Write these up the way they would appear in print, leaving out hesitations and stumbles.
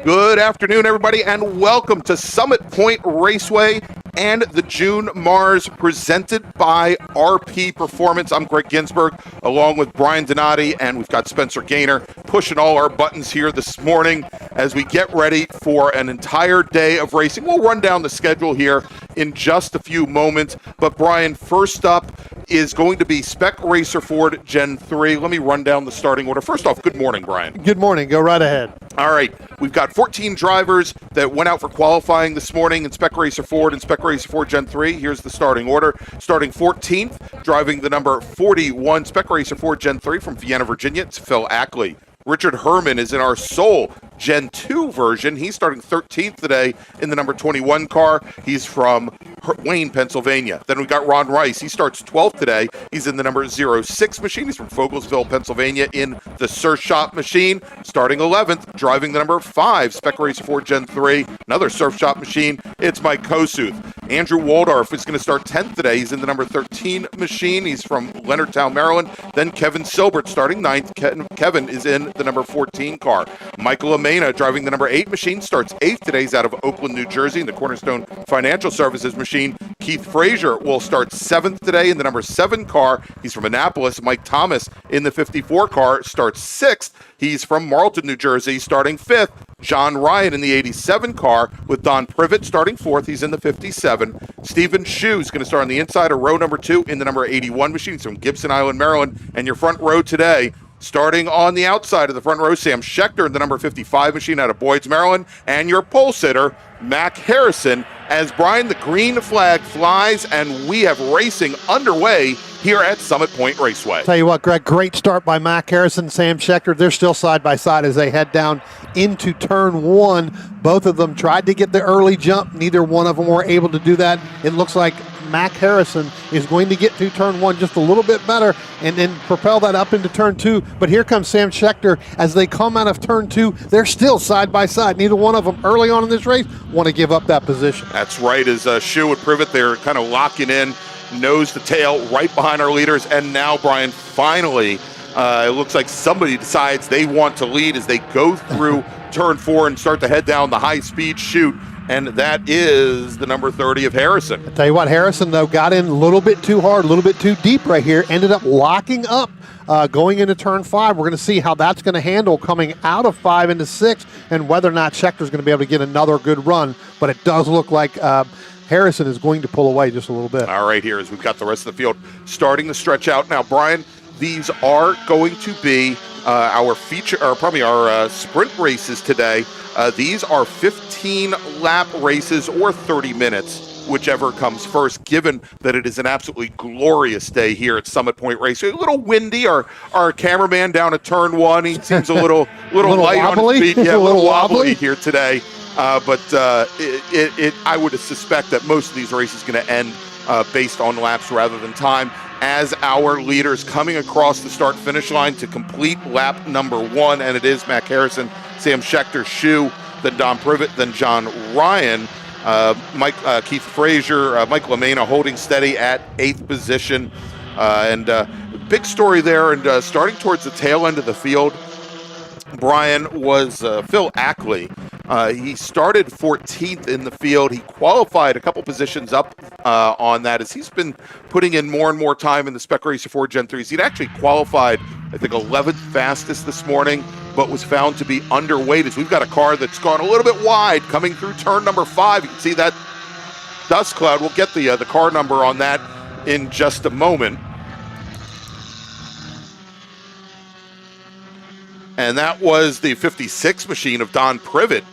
Good afternoon, everybody, and welcome to Summit Point Raceway and the June MARRS presented by RP Performance. I'm Greg Ginsburg, along with Brian Donati, and we've got Spencer Gaynor pushing all our buttons here this morning as we get ready for an entire day of racing. We'll run down the schedule here in just a few moments, but Brian, first up is going to be Spec Racer Ford Gen 3. Let me run down the starting order. First off, good morning, Brian. Good morning. Go right ahead. All right. We've got 14 drivers that went out for qualifying this morning in Spec Racer Ford and Spec Racer Ford Gen 3. Here's the starting order. Starting 14th, driving the number 41 Spec Racer Ford Gen 3 from Vienna, Virginia, it's Phil Ackley. Richard Herman is in our Soul Gen 2 version. He's starting 13th today in the number 21 car. He's from Wayne, Pennsylvania. Then we got Ron Rice. He starts 12th today. He's in the number 06 machine. He's from Fogelsville, Pennsylvania in the Sir Shop machine. Starting 11th, driving the number 5 Spec Racer Ford Gen 3, another Surf Shop machine. It's Mike Kosuth. Andrew Waldorf is going to start 10th today. He's in the number 13 machine. He's from Leonardtown, Maryland. Then Kevin Silbert starting 9th. Kevin is in the number 14 car. Michael Amena driving the number 8 machine starts 8th today. He's out of Oakland, New Jersey in the Cornerstone Financial Services machine. Keith Frazier will start 7th today in the number 7 car. He's from Annapolis. Mike Thomas in the 54 car starts 6th. He's from Marlton, New Jersey, starting 5th. John Ryan in the 87 car with Don Privet starting 4th. He's in the 57. Stephen Shue is going to start on the inside of row number 2 in the number 81 machine. He's from Gibson Island, Maryland. And your front row today, starting on the outside of the front row, Sam Schechter in the number 55 machine out of Boyds, Maryland. And your pole sitter, Mac Harrison, as Brian, the green flag flies and we have racing underway here at Summit Point Raceway. Tell you what, Greg, great start by Mac Harrison, Sam Schechter. They're still side by side as they head down into turn 1. Both of them tried to get the early jump. Neither one of them were able to do that. It looks like Mac Harrison is going to get to turn 1 just a little bit better and then propel that up into turn 2. But here comes Sam Schechter as they come out of turn 2. They're still side by side. Neither one of them early on in this race want to give up that position. That's right. As Shue and Privet, they're kind of locking in nose to tail right behind our leaders. And now, Brian, finally, it looks like somebody decides they want to lead as they go through turn 4 and start to head down the high-speed chute. And that is the number 30 of Harrison. I tell you what, Harrison, though, got in a little bit too hard, a little bit too deep right here, ended up locking up going into turn 5. We're going to see how that's going to handle coming out of 5 into 6 and whether or not Schechter's going to be able to get another good run. But it does look like Harrison is going to pull away just a little bit. All right, here as we've got the rest of the field starting to stretch out. Now, Brian, these are going to be our feature, or probably our sprint races today. These are 15-lap races or 30 minutes, whichever comes first, given that it is an absolutely glorious day here at Summit Point Raceway. A little windy. Our cameraman down at turn 1, he seems a little light wobbly. On his feet. Yeah, a little wobbly wobbly here today. But I would suspect that most of these races are going to end based on laps rather than time, as our leaders coming across the start-finish line to complete lap number 1, and it is Mac Harrison, Sam Schechter, Shue, then Don Privet, then John Ryan, Keith Frazier, Michael Amena holding steady at 8th position, and big story there. And starting towards the tail end of the field, Brian, was Phil Ackley. He started 14th in the field. He qualified a couple positions up on that as he's been putting in more and more time in the Spec Racer Ford Gen 3s. He'd actually qualified, I think, 11th fastest this morning, but was found to be underweight as we've got a car that's gone a little bit wide coming through turn number 5. You can see that dust cloud. We'll get the car number on that in just a moment. And that was the 56 machine of Don Privet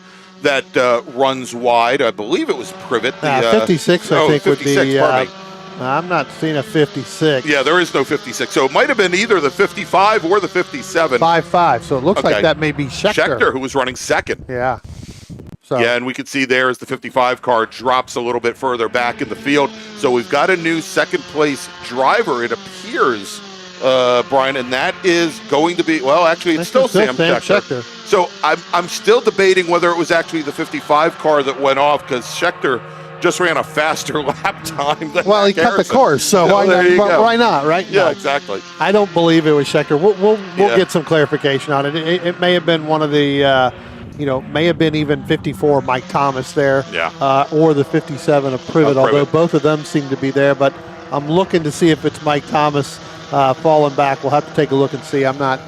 that runs wide. I believe it was Privet. 56, I think, 56, would be. pardon me. I'm not seeing a 56. Yeah, there is no 56. So it might have been either the 55 or the 57. 5-5. So it looks like that may be Schechter. Schechter, who was running second. Yeah. So. Yeah, and we can see there as the 55 car drops a little bit further back in the field. So we've got a new second place driver, it appears, Brian, and that is going to be, well, actually, it's still Sam Schechter. So I'm still debating whether it was actually the 55 car that went off, because Schechter just ran a faster lap time than Well, he cut the course, so why not, right? Yeah, no, exactly. I don't believe it was Schechter. We'll get some clarification on it. It may have been one of the may have been even 54 Mike Thomas there, or the 57 of Privet, although both of them seem to be there. But I'm looking to see if it's Mike Thomas falling back. We'll have to take a look and see. I'm not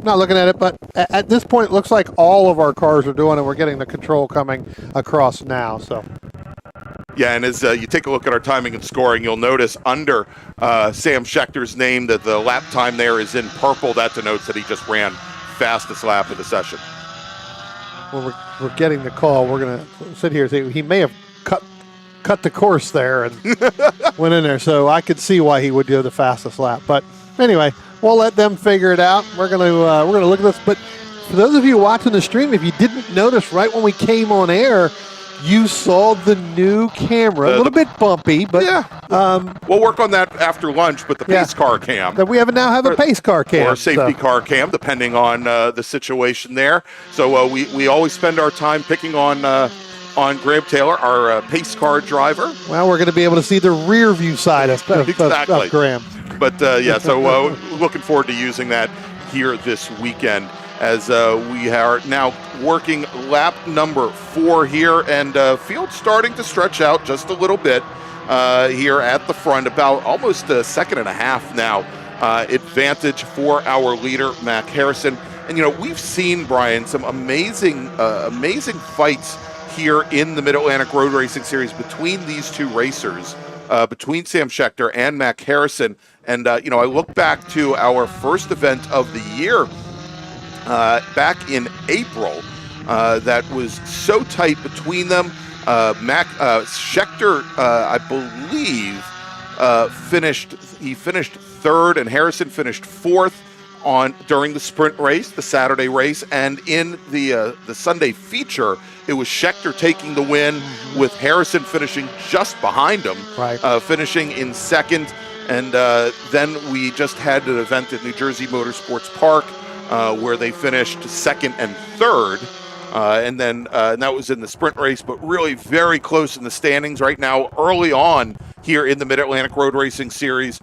looking at it, but at this point, it looks like all of our cars are doing it. We're getting the control coming across now. So. Yeah, and as you take a look at our timing and scoring, you'll notice under Sam Schechter's name that the lap time there is in purple. That denotes that he just ran fastest lap of the session. Well, we're getting the call. We're going to sit here and say he may have cut the course there and went in there. So I could see why he would do the fastest lap. But anyway, we'll let them figure it out. We're going to look at this. But for those of you watching the stream, if you didn't notice right when we came on air, you saw the new camera, a little bit bumpy, but we'll work on that after lunch. But the pace car cam, that we now have a pace car cam or safety car cam, depending on the situation there. So we always spend our time picking on Graham Taylor, our pace car driver. Well, we're going to be able to see the rear view side of Graham. But so looking forward to using that here this weekend, as we are now working lap number 4 here, and field starting to stretch out just a little bit here at the front, about almost a second and a half now advantage for our leader, Mac Harrison. And we've seen, Brian, some amazing fights here in the Mid-Atlantic Road Racing Series between these two racers, between Sam Schechter and Mac Harrison. And I look back to our first event of the year back in April, that was so tight between them. Schechter, I believe, finished 3rd, and Harrison finished 4th during the sprint race, the Saturday race, and in the Sunday feature, it was Schechter taking the win, with Harrison finishing just behind him, finishing in 2nd. And then we just had an event at New Jersey Motorsports Park, where they finished 2nd and 3rd, and then that was in the sprint race, but really very close in the standings right now, early on here in the Mid-Atlantic Road Racing Series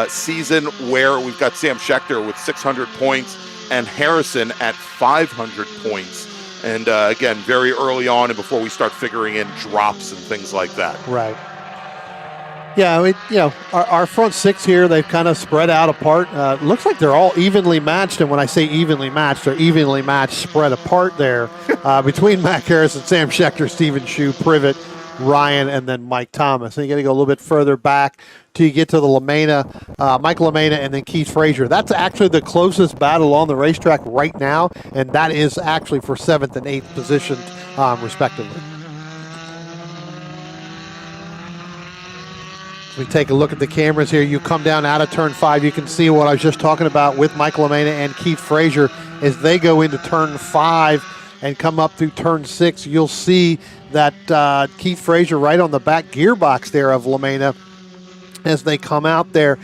season, where we've got Sam Schechter with 600 points and Harrison at 500 points. And again, very early on, and before we start figuring in drops and things like that. Right. Yeah, our front 6 here, they've kind of spread out apart. Looks like they're all evenly matched, and when I say evenly matched, they're evenly matched, spread apart there between Mac Harrison, Sam Schechter, Stephen Shue, Privet, Ryan, and then Mike Thomas. And you got to go a little bit further back till you get to the LaMena, Mike LaMena, and then Keith Frazier. That's actually the closest battle on the racetrack right now, and that is actually for 7th and 8th positions, respectively. We take a look at the cameras here. You come down out of turn 5. You can see what I was just talking about with Mike LaMena and Keith Frazier as they go into turn 5 and come up through turn 6. You'll see that Keith Frazier right on the back gearbox there of LaMena as they come out there.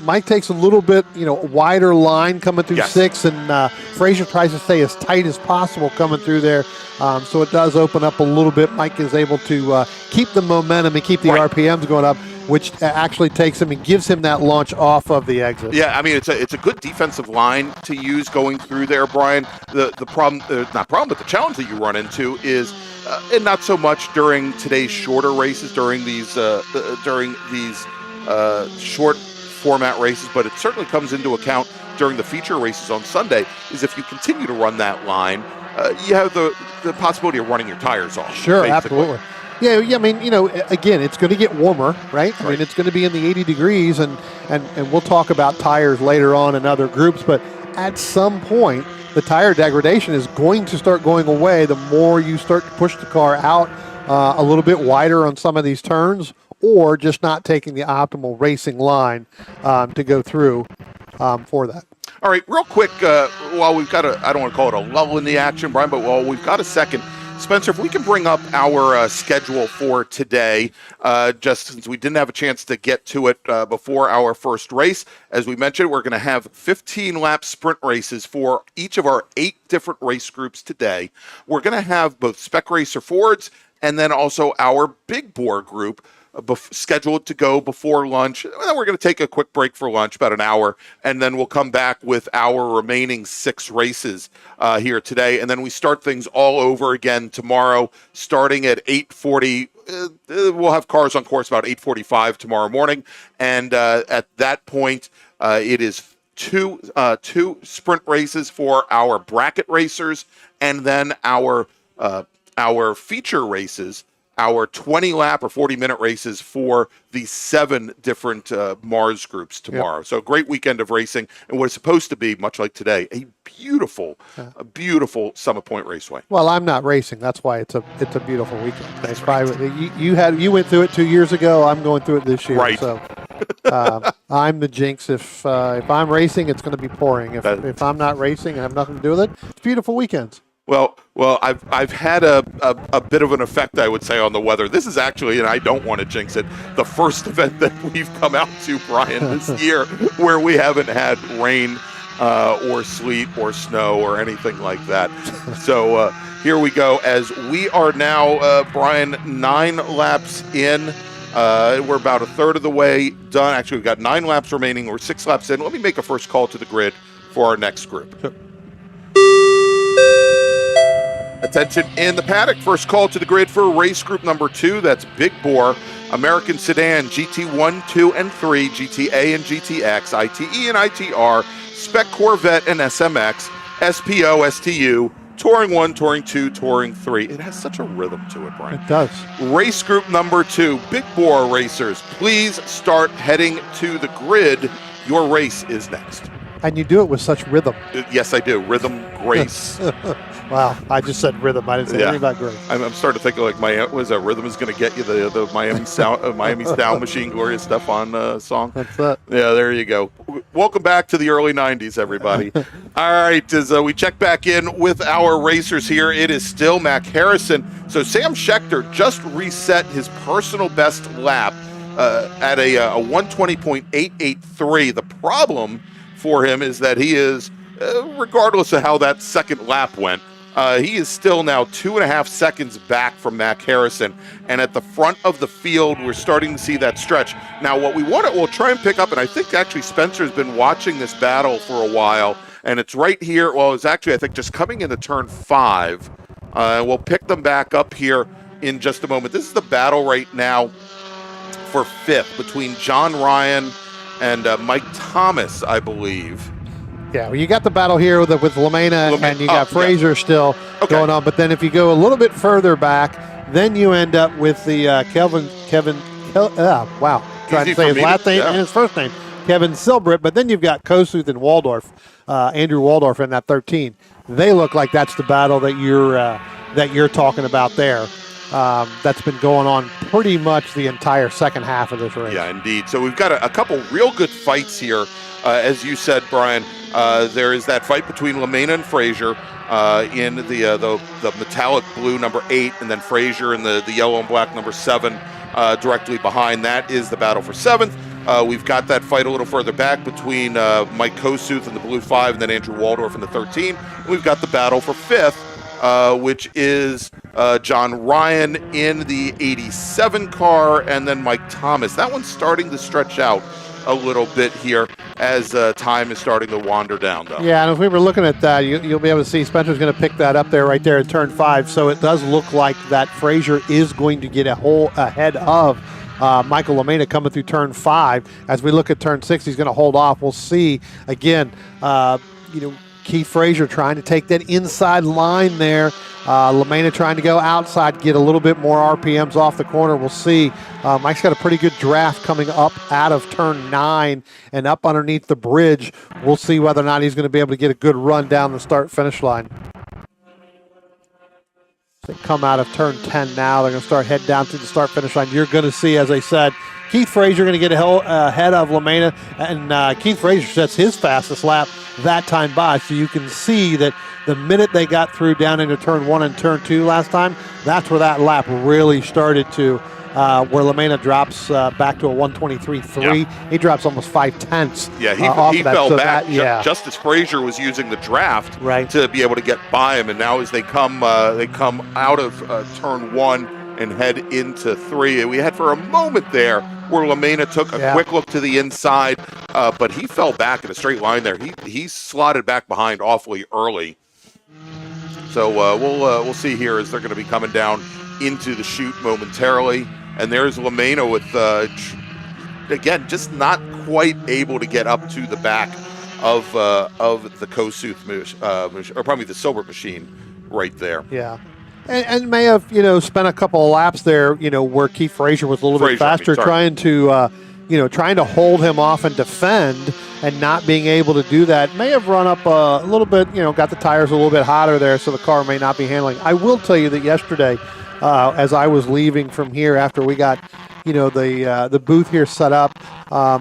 Mike takes a little bit, wider line coming through 6, and Frazier tries to stay as tight as possible coming through there. So it does open up a little bit. Mike is able to keep the momentum and keep the RPMs going up, which actually takes him and gives him that launch off of the exit. Yeah, I mean, it's a good defensive line to use going through there, Brian. The problem, not problem, but the challenge that you run into is, and not so much during today's shorter races, during these short format races, but it certainly comes into account during the feature races on Sunday, is if you continue to run that line, you have the possibility of running your tires off. Sure, basically. Absolutely. Yeah, I mean, again, it's going to get warmer, right? I mean, it's going to be in the 80 degrees, and we'll talk about tires later on in other groups, but at some point, the tire degradation is going to start going away the more you start to push the car out a little bit wider on some of these turns, or just not taking the optimal racing line to go through for that. All right, real quick, while we've got I don't want to call it a lull in the action, Brian, but while we've got a second, Spencer, if we can bring up our schedule for today, just since we didn't have a chance to get to it before our first race. As we mentioned, we're going to have 15-lap sprint races for each of our 8 different race groups today. We're going to have both Spec Racer Fords and then also our Big Bore group scheduled to go before lunch. And then we're going to take a quick break for lunch, about an hour, and then we'll come back with our remaining 6 races here today. And then we start things all over again tomorrow, starting at 8:40. We'll have cars on course about 8:45 tomorrow morning. And at that point, it is two sprint races for our bracket racers, and then our feature races, our 20-lap or 40-minute races for the 7 different MARRS groups tomorrow. Yep. So a great weekend of racing, and what is supposed to be, much like today, a beautiful Summit Point Raceway. Well, I'm not racing. That's why it's a beautiful weekend. That's right. You went through it 2 years ago. I'm going through it this year. Right. So I'm the jinx. If I'm racing, it's going to be pouring. If I'm not racing and have nothing to do with it, it's beautiful weekends. Well, I've had a bit of an effect, I would say, on the weather. This is actually, and I don't want to jinx it, the first event that we've come out to, Brian, this year where we haven't had rain or sleet or snow or anything like that. So here we go, as we are now, Brian, 9 laps in. We're about a third of the way done. Actually, we've got 9 laps remaining. We're 6 laps in. Let me make a first call to the grid for our next group. Sure. Attention in the paddock. First call to the grid for race group number 2. That's Big Bore, American Sedan, GT1, 2, and 3, GTA and GTX, ITE and ITR, Spec Corvette and SMX, SPO, STU, Touring 1, Touring 2, Touring 3. It has such a rhythm to it, Brian. It does. Race group number 2, Big Bore racers, please start heading to the grid. Your race is next. And you do it with such rhythm. Yes, I do. Rhythm, grace. Wow, I just said rhythm. I didn't say anything about grace. I'm starting to think of like Rhythm is going to get you the Miami Sound Miami Style Machine Gloria Estefan song. That's it. Yeah, there you go. Welcome back to the early 90s, everybody. All right, as we check back in with our racers here, it is still Mac Harrison. So Sam Schechter just reset his personal best lap at a 120.883. The problem for him is that he is, regardless of how that second lap went, he is still now 2.5 seconds back from Mac Harrison. And at the front of the field, we're starting to see that stretch. Now, what we'll try and pick up, and I think actually Spencer's been watching this battle for a while, and it's right here. Well, it's actually, I think, just coming into turn 5. We'll pick them back up here in just a moment. This is the battle right now for 5th between John Ryan and Mike Thomas, I believe. Yeah, well, you got the battle here with LaMena, and you got Frazier still going on. But then if you go a little bit further back, then you end up with the trying to say his last name and his first name, Kevin Silbritt. But then you've got Kosuth and Waldorf, Andrew Waldorf in that 13. They look like that's the battle that you're talking about there. That's been going on pretty much the entire second half of this race. Yeah, indeed. So we've got a couple real good fights here. As you said, Brian, there is that fight between LaMena and Frazier in the metallic blue number 8, and then Frazier in the yellow and black number 7 directly behind. That is the battle for 7th. We've got that fight a little further back between Mike Kosuth in the blue 5 and then Andrew Waldorf in the 13. And we've got the battle for 5th, which is John Ryan in the 87 car, and then Mike Thomas. That one's starting to stretch out a little bit here as time is starting to wander down, though. Yeah, and if we were looking at that, you'll be able to see Spencer's going to pick that up there right there at turn 5. So it does look like that Frazier is going to get a hole ahead of Michael LaMena coming through turn 5. As we look at turn 6, he's going to hold off. We'll see again. Keith Frazier trying to take that inside line there. LaMena trying to go outside, get a little bit more RPMs off the corner. We'll see. Mike's got a pretty good draft coming up out of turn 9 and up underneath the bridge. We'll see whether or not he's going to be able to get a good run down the start-finish line. They come out of turn 10 now. They're going to start head down to the start-finish line. You're going to see, as I said, Keith Frazier going to get ahead of LaMena, and Keith Frazier sets his fastest lap that time by. So you can see that the minute they got through down into turn 1 and turn 2 last time, that's where that lap really started to, where LaMena drops back to a 123.3. Yeah. He drops almost 5/10. Yeah, he fell back just as Frazier was using the draft to be able to get by him. And now as they come out of turn 1 and head into 3. And we had for a moment there where LaMena took a quick look to the inside, but he fell back in a straight line there. He slotted back behind awfully early. So we'll see here as they're going to be coming down into the chute momentarily. And there's LaMena with, again, just not quite able to get up to the back of the Kossuth, or probably the Silbert machine right there. Yeah. And may have, spent a couple of laps there, where Keith Frazier was a little bit faster, trying to hold him off and defend, and not being able to do that. May have run up a little bit, got the tires a little bit hotter there, so the car may not be handling. I will tell you that yesterday, as I was leaving from here after we got, the booth here set up,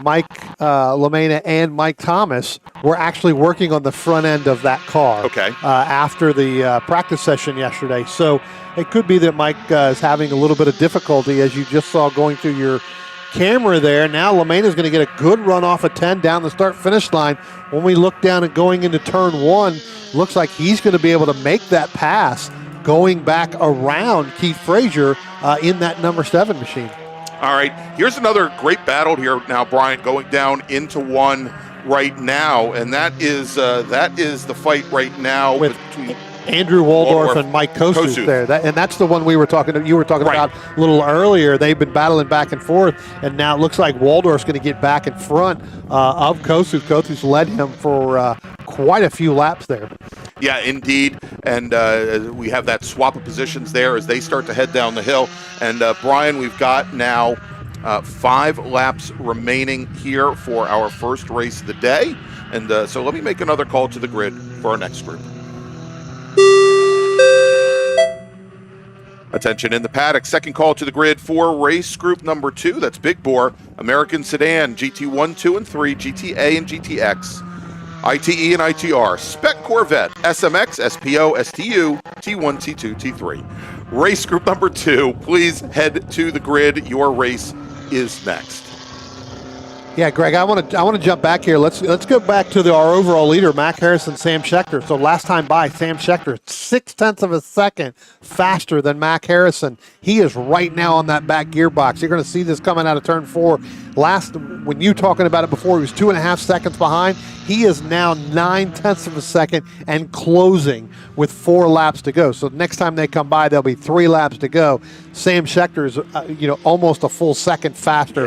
Mike LaMena and Mike Thomas were actually working on the front end of that car. Okay. After the practice session yesterday. So it could be that Mike is having a little bit of difficulty, as you just saw going through your camera there. Now LaMena is going to get a good run off of 10 down the start-finish line. When we look down and going into turn 1, looks like he's going to be able to make that pass going back around Keith Frazier in that number 7 machine. All right, here's another great battle here now, Brian, going down into 1 right now, and that is the fight right now with between Andrew Waldorf and Mike Kossuth there. And that's the one you were talking about a little earlier. They've been battling back and forth, and now it looks like Waldorf's going to get back in front of Kossuth. Kossuth's led him for quite a few laps there. Yeah, indeed. And we have that swap of positions there as they start to head down the hill. And Brian, we've got now 5 laps remaining here for our first race of the day. And so let me make another call to the grid for our next group. Attention in the paddock. Second call to the grid for race group number 2. That's Big Bore, American Sedan, GT1, 2, and 3, GTA and GTX, ITE and ITR, Spec Corvette, SMX, SPO, STU, T1, T2, T3. Race group number 2, please head to the grid. Your race is next. Yeah, Greg, I want to jump back here. Let's go back to our overall leader, Mac Harrison, Sam Schechter. So last time by, Sam Schechter, 0.6 of a second faster than Mac Harrison. He is right now on that back gearbox. You're going to see this coming out of turn 4. When you talking about it before, he was 2.5 seconds behind. He is now 0.9 of a second and closing with 4 laps to go. So next time they come by, there'll be 3 laps to go. Sam Schechter is, almost a full second faster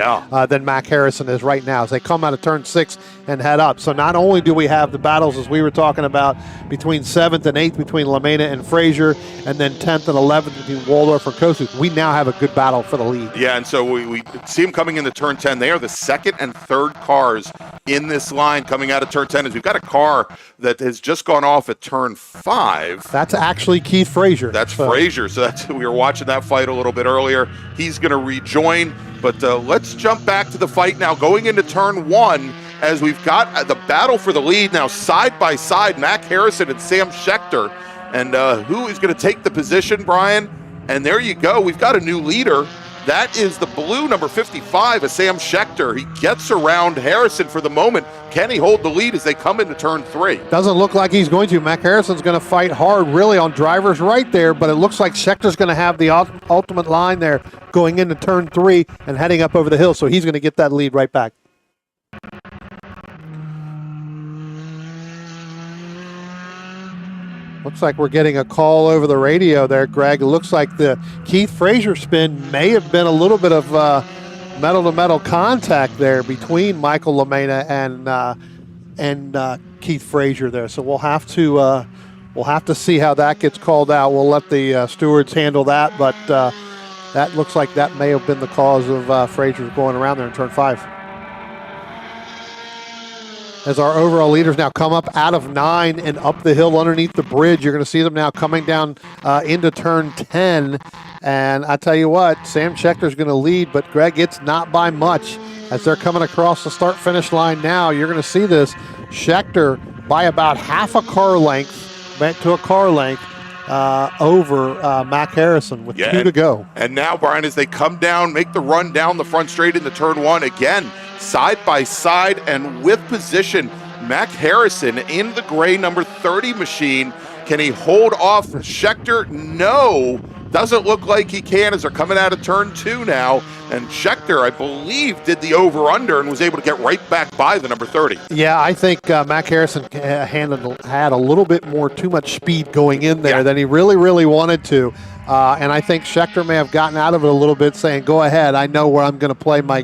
than Mac Harrison is right now as they come out of turn 6 and head up. So not only do we have the battles, as we were talking about, between 7th and 8th between LaMena and Frazier, and then 10th and 11th between Waldorf and Kossuth, we now have a good battle for the lead. Yeah, and so we see him coming into turn 10. They are the second and third cars in this line coming out of turn 10. As we've got a car that has just gone off at turn 5. That's actually Keith Frazier. That's Frazier. So we were watching that fight a little bit earlier. He's going to rejoin. But let's jump back to the fight now, going into turn 1, as we've got the battle for the lead now side by side, Mac Harrison and Sam Schechter. And who is going to take the position, Brian? And there you go. We've got a new leader. That is the blue number 55, a Sam Schechter. He gets around Harrison for the moment. Can he hold the lead as they come into turn 3? Doesn't look like he's going to. Mac Harrison's going to fight hard, really, on driver's right there, but it looks like Schechter's going to have the ultimate line there going into turn 3 and heading up over the hill, so he's going to get that lead right back. Looks like we're getting a call over the radio there, Greg. It looks like the Keith Frazier spin may have been a little bit of metal-to-metal contact there between Michael LaMena and Keith Frazier there. So we'll have to see how that gets called out. We'll let the stewards handle that, but that looks like that may have been the cause of Frazier going around there in turn 5. As our overall leaders now come up out of 9 and up the hill underneath the bridge. You're going to see them now coming down into turn 10. And I tell you what, Sam Schechter's going to lead, but Greg, it's not by much. As they're coming across the start-finish line now, you're going to see this. Schechter by about half a car length, back to a car length, over Mac Harrison with 2 to go. And now, Brian, as they come down, make the run down the front straight into turn 1, again, side by side and with position, Mac Harrison in the gray number 30 machine. Can he hold off Schechter? No. Doesn't look like he can as they're coming out of turn 2 now. And Scheckter, I believe, did the over-under and was able to get right back by the number 30. Yeah, I think Mac Harrison had a little bit too much speed going in there than he really wanted to. And I think Scheckter may have gotten out of it a little bit saying, go ahead, I know where I'm going to play my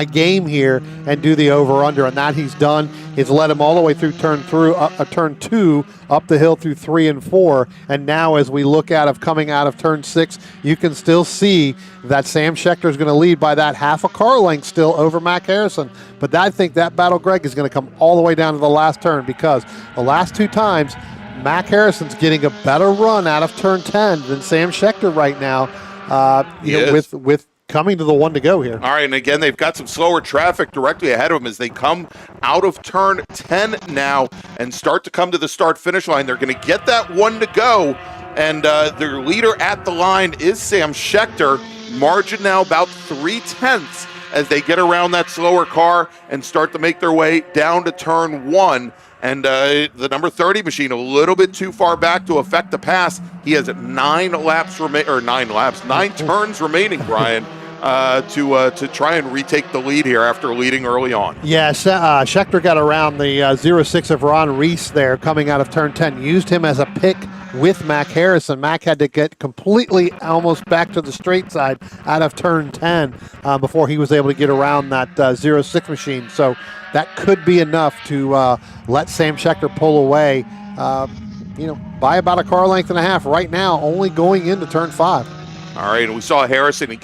game here and do the over-under. And that he's done. He's led him all the way through turn 2, up the hill through 3 and 4. And now as we look coming out of turn 6, you can still see that Sam Scheckter is going to lead by that half a car length still over Mac Harrison. But I think that battle, Greg, is going to come all the way down to the last turn, because the last 2 times, Mac Harrison's getting a better run out of turn 10 than Sam Scheckter right now, with coming to the 1 to go here. All right, and again, they've got some slower traffic directly ahead of them as they come out of turn 10 now and start to come to the start-finish line. They're going to get that 1 to go, and their leader at the line is Sam Scheckter. Margin now about 0.3 as they get around that slower car and start to make their way down to turn 1. And the number 30 machine a little bit too far back to affect the pass. He has 9 turns remaining, Brian, to try and retake the lead here after leading early on. Yeah, Scheckter got around the 06 of Ron Reese there coming out of turn 10. Used him as a pick with Mac Harrison. Mac had to get completely almost back to the straight side out of turn 10 before he was able to get around that 06 machine. So that could be enough to let Sam Scheckter pull away, by about a car length and a half right now, only going into turn 5. All right, and we saw Harrison. He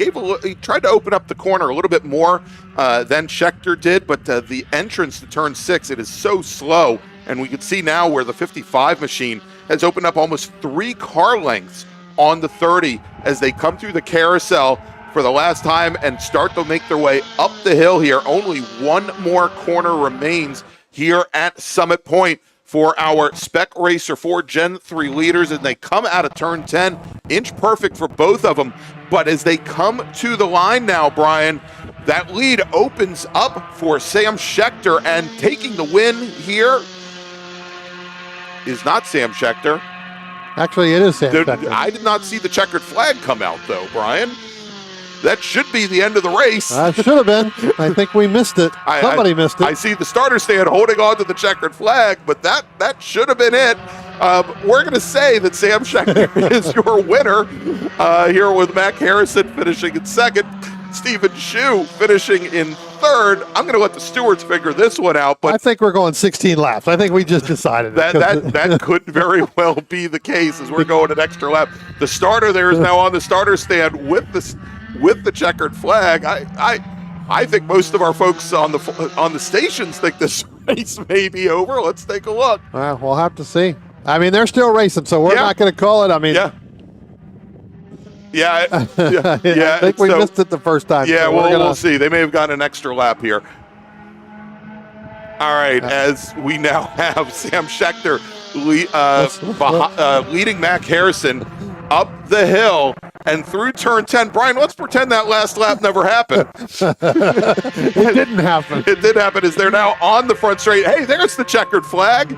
tried to open up the corner a little bit more than Scheckter did, but the entrance to turn 6, it is so slow. And we can see now where the 55 machine has opened up almost 3 car lengths on the 30 as they come through the carousel for the last time and start to make their way up the hill here. Only 1 more corner remains here at Summit Point for our Spec Racer 4 Gen 3 leaders, and they come out of turn 10, inch perfect for both of them. But as they come to the line now, Brian, that lead opens up for Sam Scheckter, and taking the win here is not Sam Scheckter. Actually, it is Sam Scheckter. I did not see the checkered flag come out, though, Brian. That should be the end of the race. Should have been. I think we missed it. Somebody missed it. I see the starter stand holding on to the checkered flag, but that should have been it. We're going to say that Sam Scheckter is your winner here, with Mac Harrison finishing in second, Stephen Shue finishing in third. I'm going to let the stewards figure this one out, but I think we're going 16 laps. I think we just decided that could very well be the case as we're going an extra lap. The starter there is now on the starter stand with the checkered flag. I think most of our folks on the stations think this race may be over. Let's take a look. We'll have to see. I mean, they're still racing, so we're not going to call it. I mean, yeah. I think we missed it the first time. Yeah, so we'll see. They may have gotten an extra lap here. All right, as we now have Sam Scheckter leading Mac Harrison up the hill and through turn 10. Brian, let's pretend that last lap never happened. It didn't happen. It did happen, as they're now on the front straight. Hey, there's the checkered flag.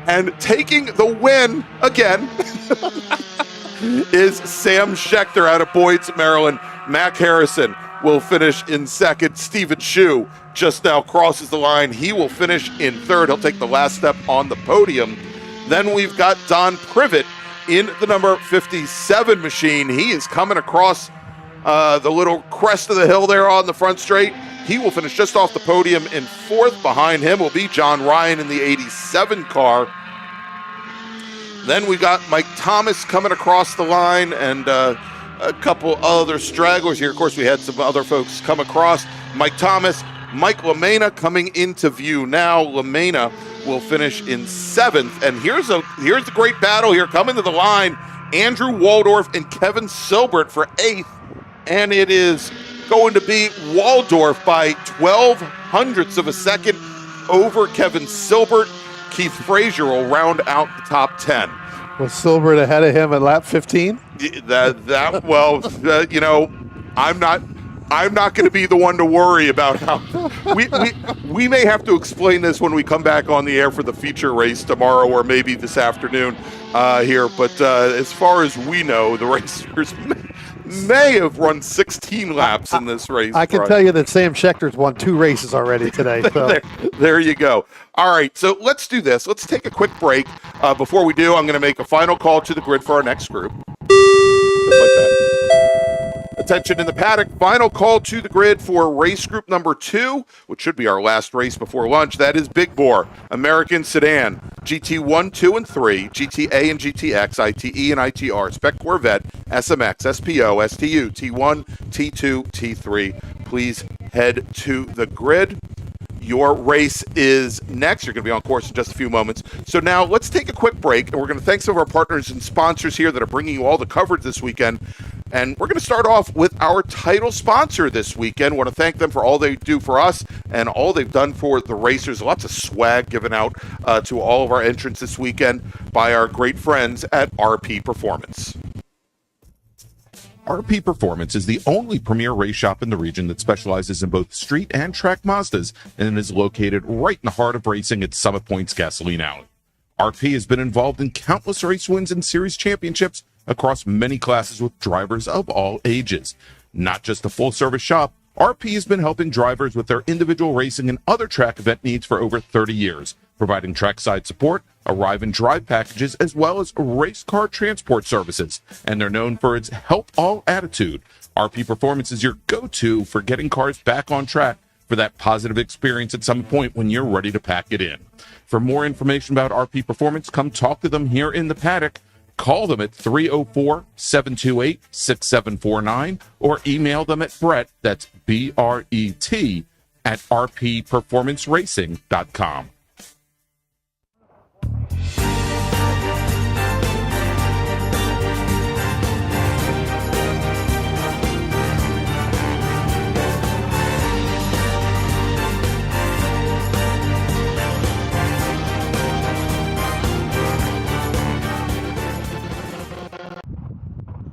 And taking the win again is Sam Scheckter out of Boyd's, Maryland. Mac Harrison will finish in second. Stephen Shue just now crosses the line. He will finish in third. He'll take the last step on the podium. Then we've got Don Privet in the number 57 machine. He is coming across the little crest of the hill there on the front straight. He will finish just off the podium in fourth. Behind him will be John Ryan in the 87 car. Then we got Mike Thomas coming across the line, and a couple other stragglers here. Of course, we had some other folks come across. Mike Thomas, Mike LaMena coming into view now. LaMena will finish in seventh. And here's the great battle here coming to the line. Andrew Waldorf and Kevin Silbert for eighth. And it is going to be Waldorf by 0.12 of a second over Kevin Silbert. Keith Frazier will round out the top 10. Was Silbert ahead of him at lap 15? I'm not I'm not going to be the one to worry about how we may have to explain this when we come back on the air for the feature race tomorrow or maybe this afternoon here. But as far as we know, the racers may have run 16 laps in this race. I can tell you that Sam Schechter's won 2 races already today. So. there you go. All right, so let's do this. Let's take a quick break. Before we do, I'm going to make a final call to the grid for our next group. Just like that. Attention in the paddock, final call to the grid for race group number 2, which should be our last race before lunch. That is Big Bore, American Sedan, GT1, 2, and 3, GTA and GTX, ITE and ITR, Spec Corvette, SMX, SPO, STU, T1, T2, T3. Please head to the grid. Your race is next. You're going to be on course in just a few moments. So now let's take a quick break, and we're going to thank some of our partners and sponsors here that are bringing you all the coverage this weekend. And we're going to start off with our title sponsor this weekend. I want to thank them for all they do for us and all they've done for the racers. Lots of swag given out to all of our entrants this weekend by our great friends at RP Performance. RP Performance is the only premier race shop in the region that specializes in both street and track Mazdas and is located right in the heart of racing at Summit Point's Gasoline Alley. RP has been involved in countless race wins and series championships across many classes with drivers of all ages. Not just a full-service shop, RP has been helping drivers with their individual racing and other track event needs for over 30 years, providing trackside support, arrive and drive packages, as well as race car transport services. And they're known for its help all attitude. RP Performance is your go-to for getting cars back on track for that positive experience at some point when you're ready to pack it in. For more information about RP Performance, come talk to them here in the paddock. Call them at 304-728-6749 or email them at Brett, that's B-R-E-T, at rpperformanceracing.com.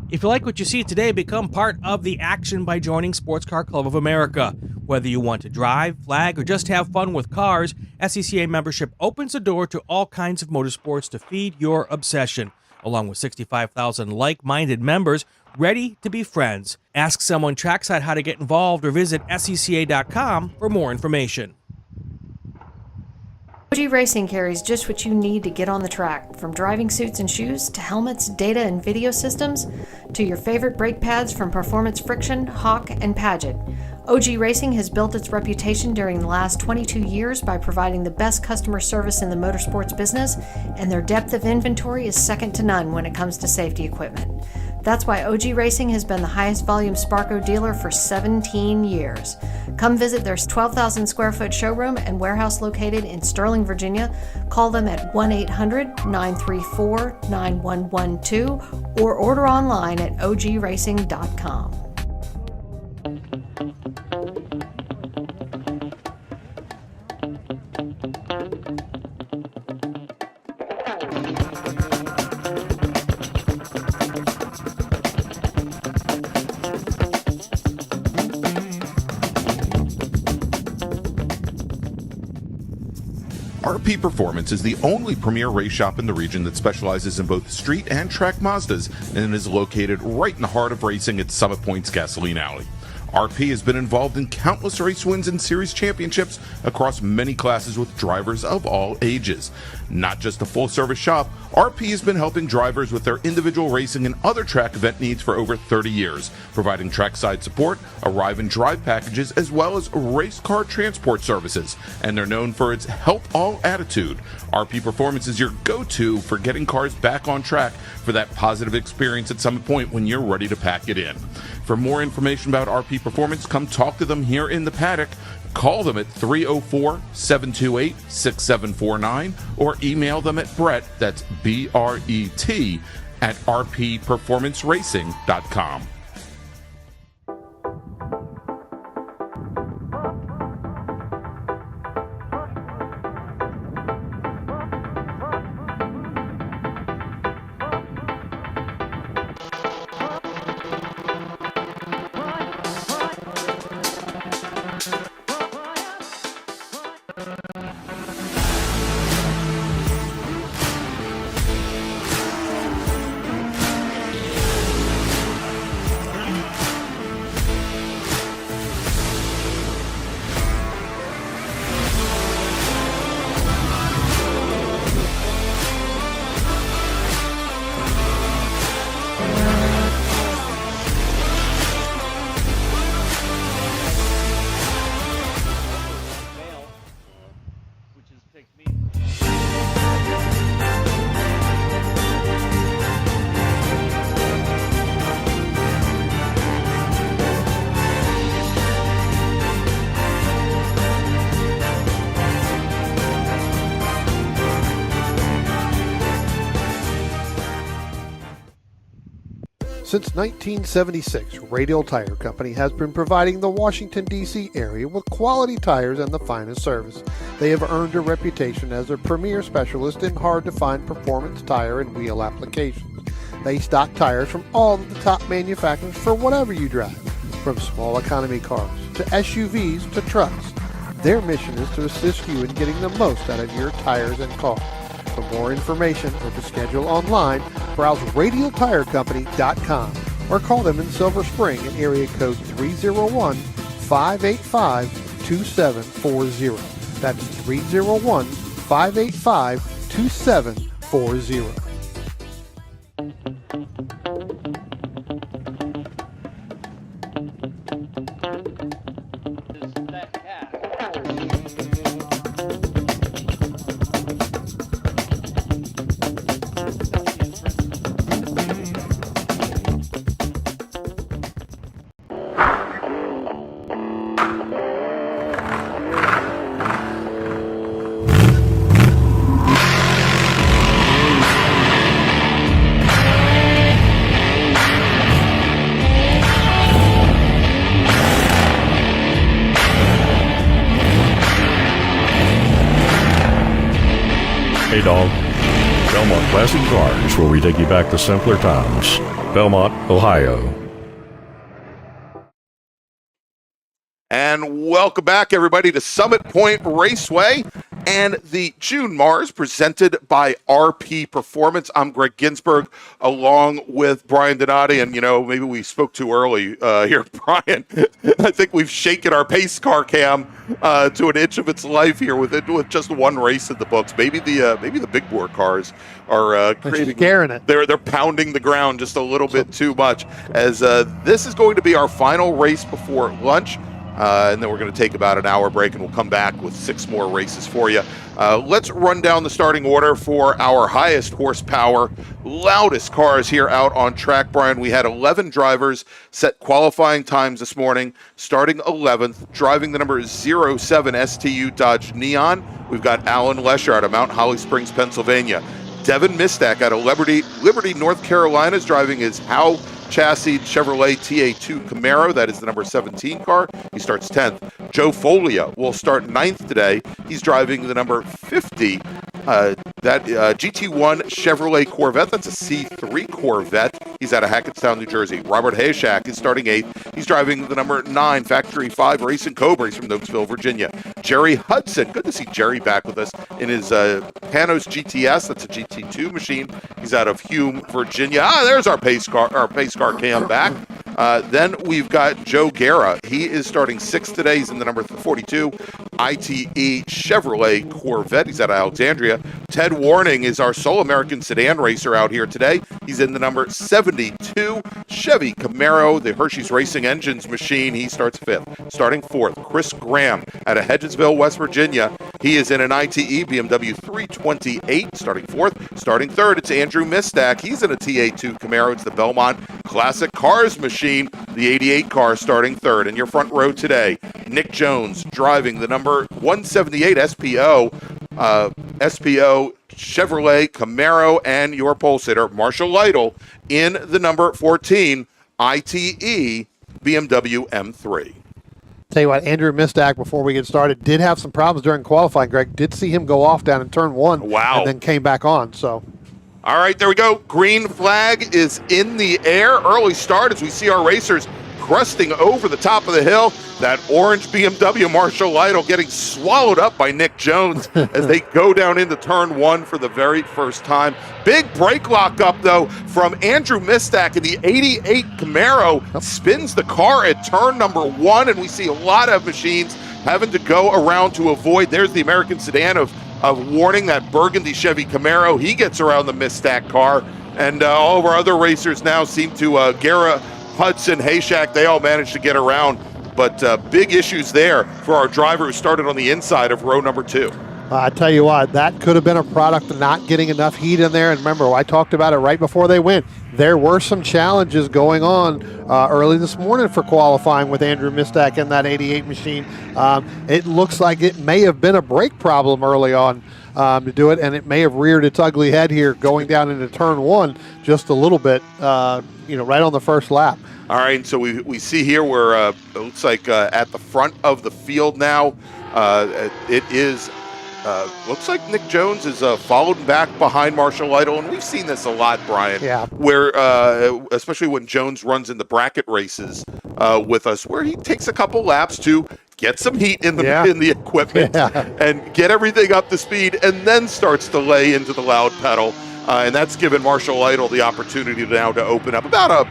If you like what you see today, become part of the action by joining Sports Car Club of America. Whether you want to drive, flag, or just have fun with cars, SCCA membership opens the door to all kinds of motorsports to feed your obsession, along with 65,000 like-minded members ready to be friends. Ask someone trackside how to get involved or visit SCCA.com for more information. OG Racing carries just what you need to get on the track, from driving suits and shoes to helmets, data and video systems, to your favorite brake pads from Performance Friction, Hawk, and Paget. OG Racing has built its reputation during the last 22 years by providing the best customer service in the motorsports business, and their depth of inventory is second to none when it comes to safety equipment. That's why OG Racing has been the highest volume Sparco dealer for 17 years. Come visit their 12,000 square foot showroom and warehouse located in Sterling, Virginia. Call them at 1-800-934-9112 or order online at ogracing.com. RP Performance is the only premier race shop in the region that specializes in both street and track Mazdas and is located right in the heart of racing at Summit Point's Gasoline Alley. RP has been involved in countless race wins and series championships across many classes with drivers of all ages. Not just a full-service shop, RP has been helping drivers with their individual racing and other track event needs for over 30 years, providing trackside support, arrive and drive packages, as well as race car transport services. And they're known for its help all attitude. RP Performance is your go-to for getting cars back on track for that positive experience at some point when you're ready to pack it in. For more information about RP Performance, come talk to them here in the paddock. Call them at 304-728-6749 or email them at Brett, that's B-R-E-T, at rpperformanceracing.com. Since 1976, Radial Tire Company has been providing the Washington, D.C. area with quality tires and the finest service. They have earned a reputation as a premier specialist in hard-to-find performance tire and wheel applications. They stock tires from all of the top manufacturers for whatever you drive, from small economy cars to SUVs to trucks. Their mission is to assist you in getting the most out of your tires and cars. For more information or to schedule online, browse radialtirecompany.com or call them in Silver Spring at area code 301-585-2740. That's 301-585-2740. Hey dog, Belmont Classic Cars, where we take you back to simpler times. Belmont, Ohio. And welcome back, everybody, to Summit Point Raceway and the June MARRS presented by RP Performance. I'm Greg Ginsberg, along with Brian Donati. And, maybe we spoke too early here, Brian. I think we've shaken our pace car cam to an inch of its life here with just one race in the books. Maybe the big bore cars are creating scaring it. They're pounding the ground just a little bit too much, as this is going to be our final race before lunch. And then we're going to take about an hour break, and we'll come back with 6 more races for you. Let's run down the starting order for our highest horsepower, loudest cars here out on track, Brian. We had 11 drivers set qualifying times this morning, starting 11th, driving the number 07 STU Dodge Neon. We've got Alan Lesher out of Mount Holly Springs, Pennsylvania. Devin Mistak out of Liberty, North Carolina, is driving his Howe chassis Chevrolet TA2 Camaro. That is the number 17 car. He starts 10th. Joe Folia will start 9th today. He's driving the number 50. GT1 Chevrolet Corvette. That's a C3 Corvette. He's out of Hackettstown, New Jersey. Robert Hayshak is starting 8th. He's driving the number 9 Factory 5 Racing Cobra. He's from Nokesville, Virginia. Jerry Hudson. Good to see Jerry back with us in his Panos GTS. That's a GT2 machine. He's out of Hume, Virginia. There's our pace car cam back. Then we've got Joe Guerra. He is starting 6th today. He's in the number 42 ITE Chevrolet Corvette. He's out of Alexandria. Ted Warning is our sole American sedan racer out here today. He's in the number 72 Chevy Camaro, the Hershey's Racing Engines machine. He starts 5th. Starting 4th, Chris Graham out of Hedgesville, West Virginia. He is in an ITE BMW 328, starting 4th. Starting 3rd, it's Andrew Mistak. He's in a TA2 Camaro. It's the Belmont Classic Cars machine, the 88 car, starting 3rd. In your front row today, Nick Jones driving the number 178 SPO Chevrolet Camaro, and your pole sitter, Marshall Lytle, in the number 14 ITE BMW M3. Tell you what, Andrew Mistak, before we get started, did have some problems during qualifying. Greg did see him go off down in turn 1. Wow. And then came back on. So, all right, there we go. Green flag is in the air. Early start as we see our racers cresting over the top of the hill. That orange BMW, Marshall Lytle, getting swallowed up by Nick Jones as they go down into turn 1 for the very first time. Big brake lock up, though, from Andrew Mistak in the 88 Camaro. Spins the car at turn number 1, and we see a lot of machines having to go around to avoid. There's the American sedan of Warning, that burgundy Chevy Camaro. He gets around the Mistak car, and all of our other racers now seem to, Guerra, Hudson, Hayshak, they all managed to get around, but big issues there for our driver who started on the inside of row number 2. I tell you what, that could have been a product of not getting enough heat in there. And remember, I talked about it right before they went. There were some challenges going on early this morning for qualifying with Andrew Mistak in that 88 machine. It looks like it may have been a brake problem early on to do it, and it may have reared its ugly head here going down into turn one just a little bit, right on the first lap. All right, so we see here we're, it looks like at the front of the field now. It is... looks like Nick Jones is followed back behind Marshall Lytle, and we've seen this a lot, Brian. Yeah. Where, especially when Jones runs in the bracket races with us, where he takes a couple laps to get some heat in the equipment and get everything up to speed, and then starts to lay into the loud pedal, and that's given Marshall Lytle the opportunity now to open up about a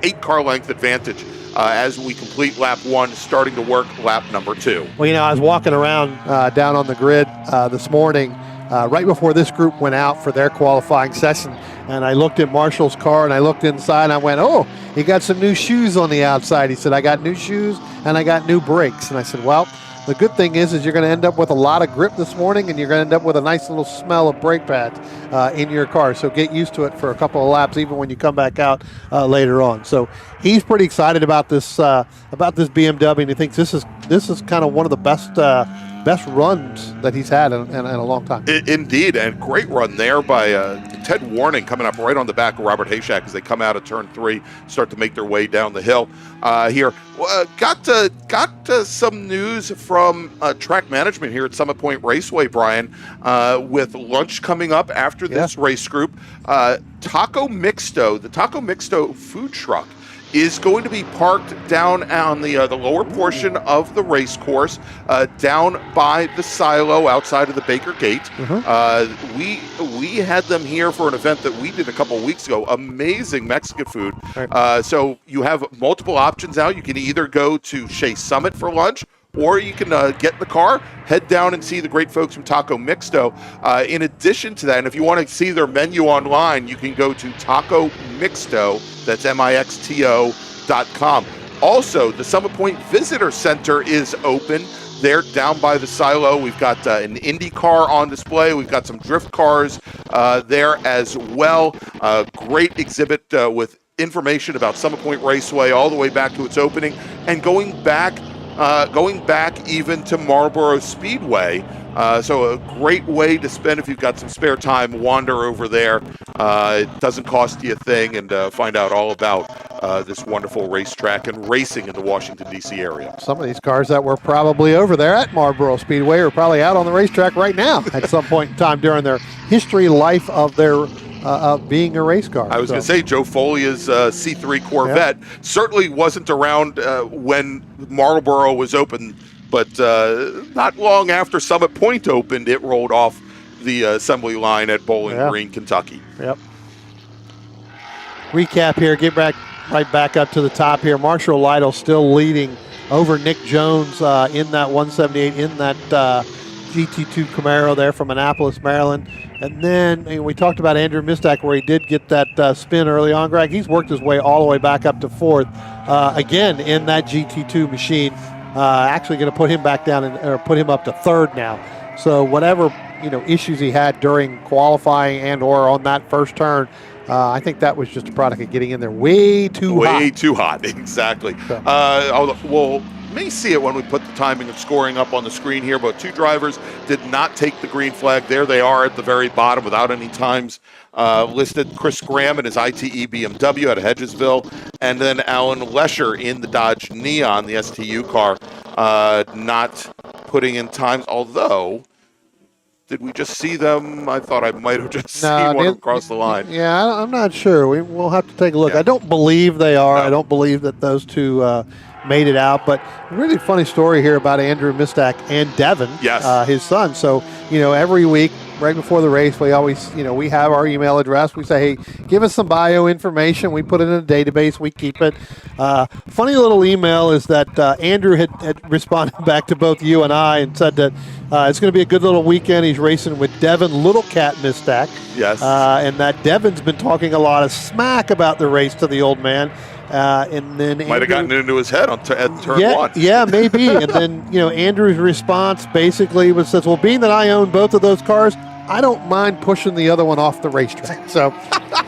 8-car length advantage. As we complete lap 1, starting to work lap number 2. Well, I was walking around down on the grid this morning, right before this group went out for their qualifying session, and I looked at Marshall's car, and I looked inside, and I went, oh, he got some new shoes on the outside. He said, I got new shoes, and I got new brakes. And I said, well, the good thing is you're going to end up with a lot of grip this morning, and you're going to end up with a nice little smell of brake pads in your car. So get used to it for a couple of laps, even when you come back out later on. So he's pretty excited about this BMW, and he thinks this is kind of one of the best runs that he's had in a long time. Indeed, and great run there by Ted Warning coming up right on the back of Robert Hayshak as they come out of turn 3, start to make their way down the hill here. Got some news from track management here at Summit Point Raceway, Brian, with lunch coming up after this race group. The Taco Mixto food truck is going to be parked down on the lower portion of the race course, down by the silo outside of the Baker Gate. We had them here for an event that we did a couple of weeks ago. Amazing Mexican food. So you have multiple options now. You can either go to Shea Summit for lunch, or you can get in the car, head down and see the great folks from Taco Mixto. In addition to that, and if you want to see their menu online, you can go to Taco Mixto, that's MIXTO.com. Also, the Summit Point Visitor Center is open. They're down by the silo. We've got an Indy car on display. We've got some drift cars there as well. Great exhibit with information about Summit Point Raceway all the way back to its opening, and going back even to Marlboro Speedway. So a great way to spend, if you've got some spare time, wander over there. It doesn't cost you a thing, and find out all about this wonderful racetrack and racing in the Washington, D.C. area. Some of these cars that were probably over there at Marlboro Speedway are probably out on the racetrack right now at some point in time during their history life of their of being a race car. I was going to say, Joe Folia's C3 Corvette certainly wasn't around when Marlboro was open, but not long after Summit Point opened, it rolled off the assembly line at Bowling Green, Kentucky. Yep. Recap here, get right back up to the top here. Marshall Lytle still leading over Nick Jones in that 178, in that GT2 Camaro there from Annapolis, Maryland. And then we talked about Andrew Mistak, where he did get that spin early on, Greg. He's worked his way all the way back up to 4th, again in that GT2 machine. Actually going to put him back down or put him up to 3rd now. So whatever issues he had during qualifying and or on that first turn, I think that was just a product of getting in there way too hot, exactly. So. We'll may see it when we put the timing and scoring up on the screen here, but 2 drivers did not take the green flag. There they are at the very bottom without any times listed. Chris Graham in his ITE BMW out of Hedgesville, and then Alan Lesher in the Dodge Neon, the STU car, not putting in times, although... Did we just see them? I thought I might have just seen one across the line. Yeah, I'm not sure. We'll have to take a look. I don't believe they are. No. I don't believe that those 2 made it out. But really funny story here about Andrew Mistak and Devin, his son. So, every week, right before the race, we always, we have our email address. We say, hey, give us some bio information. We put it in a database. We keep it. Funny little email is that Andrew had responded back to both you and I and said that it's going to be a good little weekend. He's racing with Devin Little Cat Mistak. Yes. And that Devin's been talking a lot of smack about the race to the old man. And then Might have gotten into his head at turn one. Yeah, maybe. And then, Andrew's response basically says, well, being that I own both of those cars, I don't mind pushing the other one off the racetrack. So,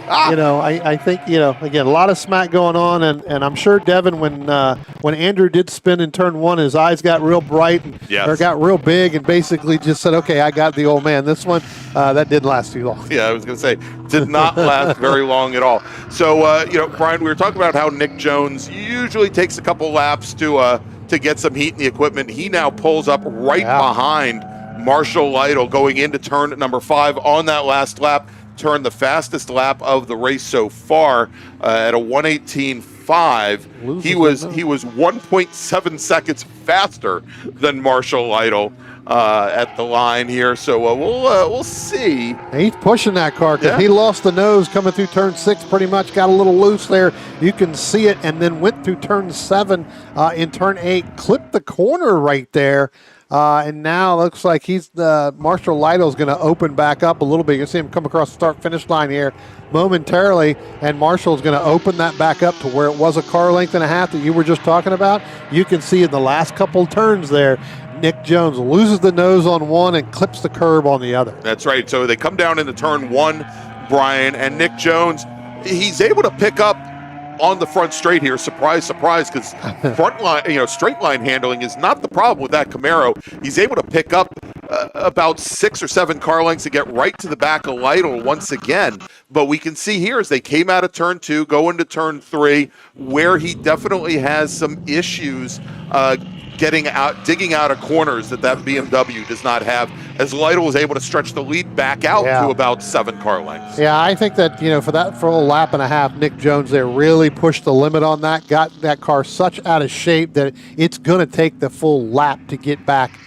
I think, again, a lot of smack going on. And I'm sure, Devin, when Andrew did spin in turn one, his eyes got real bright or got real big and basically just said, okay, I got the old man. This one, that didn't last too long. Yeah, I was going to say, did not last very long at all. So, Brian, we were talking about how Nick Jones usually takes a couple laps to get some heat in the equipment. He now pulls up right behind Marshall Lytle going into turn number 5 on that last lap. Turned the fastest lap of the race so far at a 1:18.5. He was 1.7 seconds faster than Marshall Lytle at the line here. So we'll see. He's pushing that car because he lost the nose coming through turn 6. Pretty much got a little loose there. You can see it, and then went through turn 7 in turn 8. Clipped the corner right there. And now it looks like Marshall Lytle's going to open back up a little bit. You see him come across the start-finish line here momentarily, and Marshall's going to open that back up to where it was a car length and a half that you were just talking about. You can see in the last couple turns there, Nick Jones loses the nose on one and clips the curb on the other. That's right. So they come down into turn 1, Brian, and Nick Jones, he's able to pick up on the front straight here. Surprise, surprise, because front line, straight line handling is not the problem with that Camaro. He's able to pick up about 6 or 7 car lengths to get right to the back of Lytle once again. But we can see here as they came out of turn 2, go into turn 3, where he definitely has some issues digging out of corners that BMW does not have, as Lytle was able to stretch the lead back out to about 7 car lengths. Yeah, I think that, for a lap and a half, Nick Jones there really pushed the limit on that, got that car such out of shape that it's going to take the full lap to get back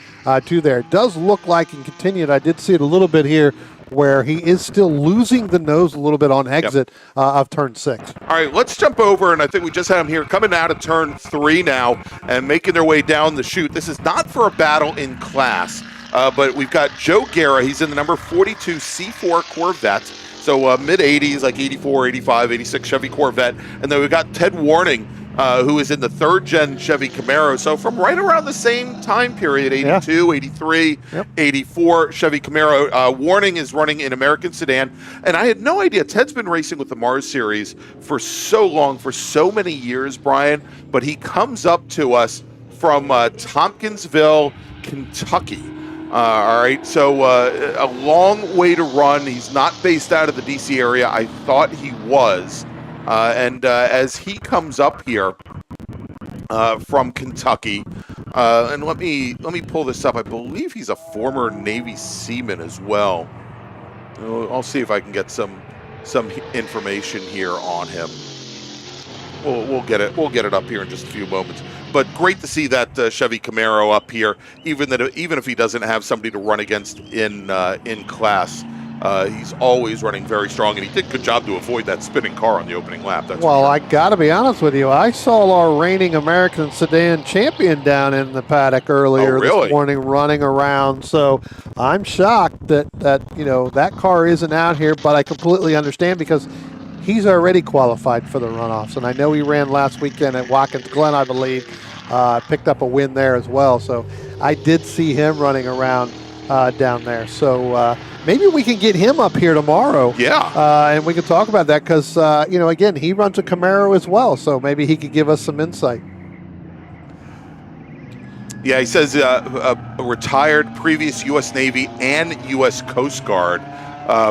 to there. It does look like, and continued, I did see it a little bit here, where he is still losing the nose a little bit on exit of turn 6. All right, let's jump over, and I think we just had him here coming out of turn 3 now and making their way down the chute. This is not for a battle in class, but we've got Joe Guerra. He's in the number 42 C4 Corvette, so mid-80s, like 84, 85, 86 Chevy Corvette. And then we've got Ted Warning, who is in the 3rd-gen Chevy Camaro. So from right around the same time period, 82, 83, 84 Chevy Camaro. Warning is running in American Sedan. And I had no idea. Ted's been racing with the MARRS series for so long, for so many years, Brian. But he comes up to us from Tompkinsville, Kentucky. All right, so a long way to run. He's not based out of the D.C. area. I thought he was. And as he comes up here from Kentucky, and let me pull this up. I believe he's a former Navy seaman as well. I'll see if I can get some information here on him. We'll get it up here in just a few moments. But great to see that Chevy Camaro up here, even if he doesn't have somebody to run against in class. He's always running very strong, and he did a good job to avoid that spinning car on the opening lap. I got to be honest with you. I saw our reigning American Sedan champion down in the paddock earlier this morning running around. So I'm shocked that car isn't out here, but I completely understand because he's already qualified for the runoffs. And I know he ran last weekend at Watkins Glen, I believe, picked up a win there as well. So I did see him running around down there. So maybe we can get him up here tomorrow. Yeah. And we can talk about that because, again, he runs a Camaro as well. So maybe he could give us some insight. Yeah, he says a retired previous U.S. Navy and U.S. Coast Guard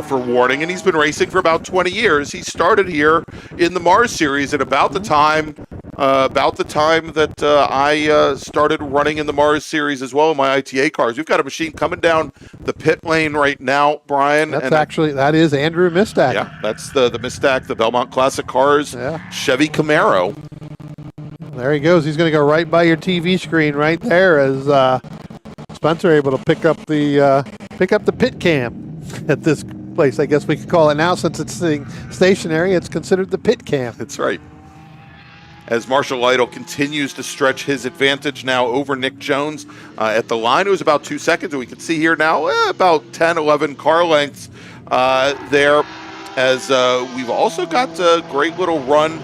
for Warning, and he's been racing for about 20 years. He started here in the MARRS series at about the time that I started running in the MARRS series as well in my ITA cars. We've got a machine coming down the pit lane right now, Brian. That is Andrew Mistak. Yeah, that's the Mistak, the Belmont Classic Cars Chevy Camaro. There he goes. He's going to go right by your TV screen right there as Spencer able to pick up the pit cam at this place. I guess we could call it now, since it's sitting stationary, it's considered the pit cam. That's right. As Marshall Lytle continues to stretch his advantage now over Nick Jones. At the line, it was about 2 seconds, and we can see here now about 10, 11 car lengths there, as we've also got a great little run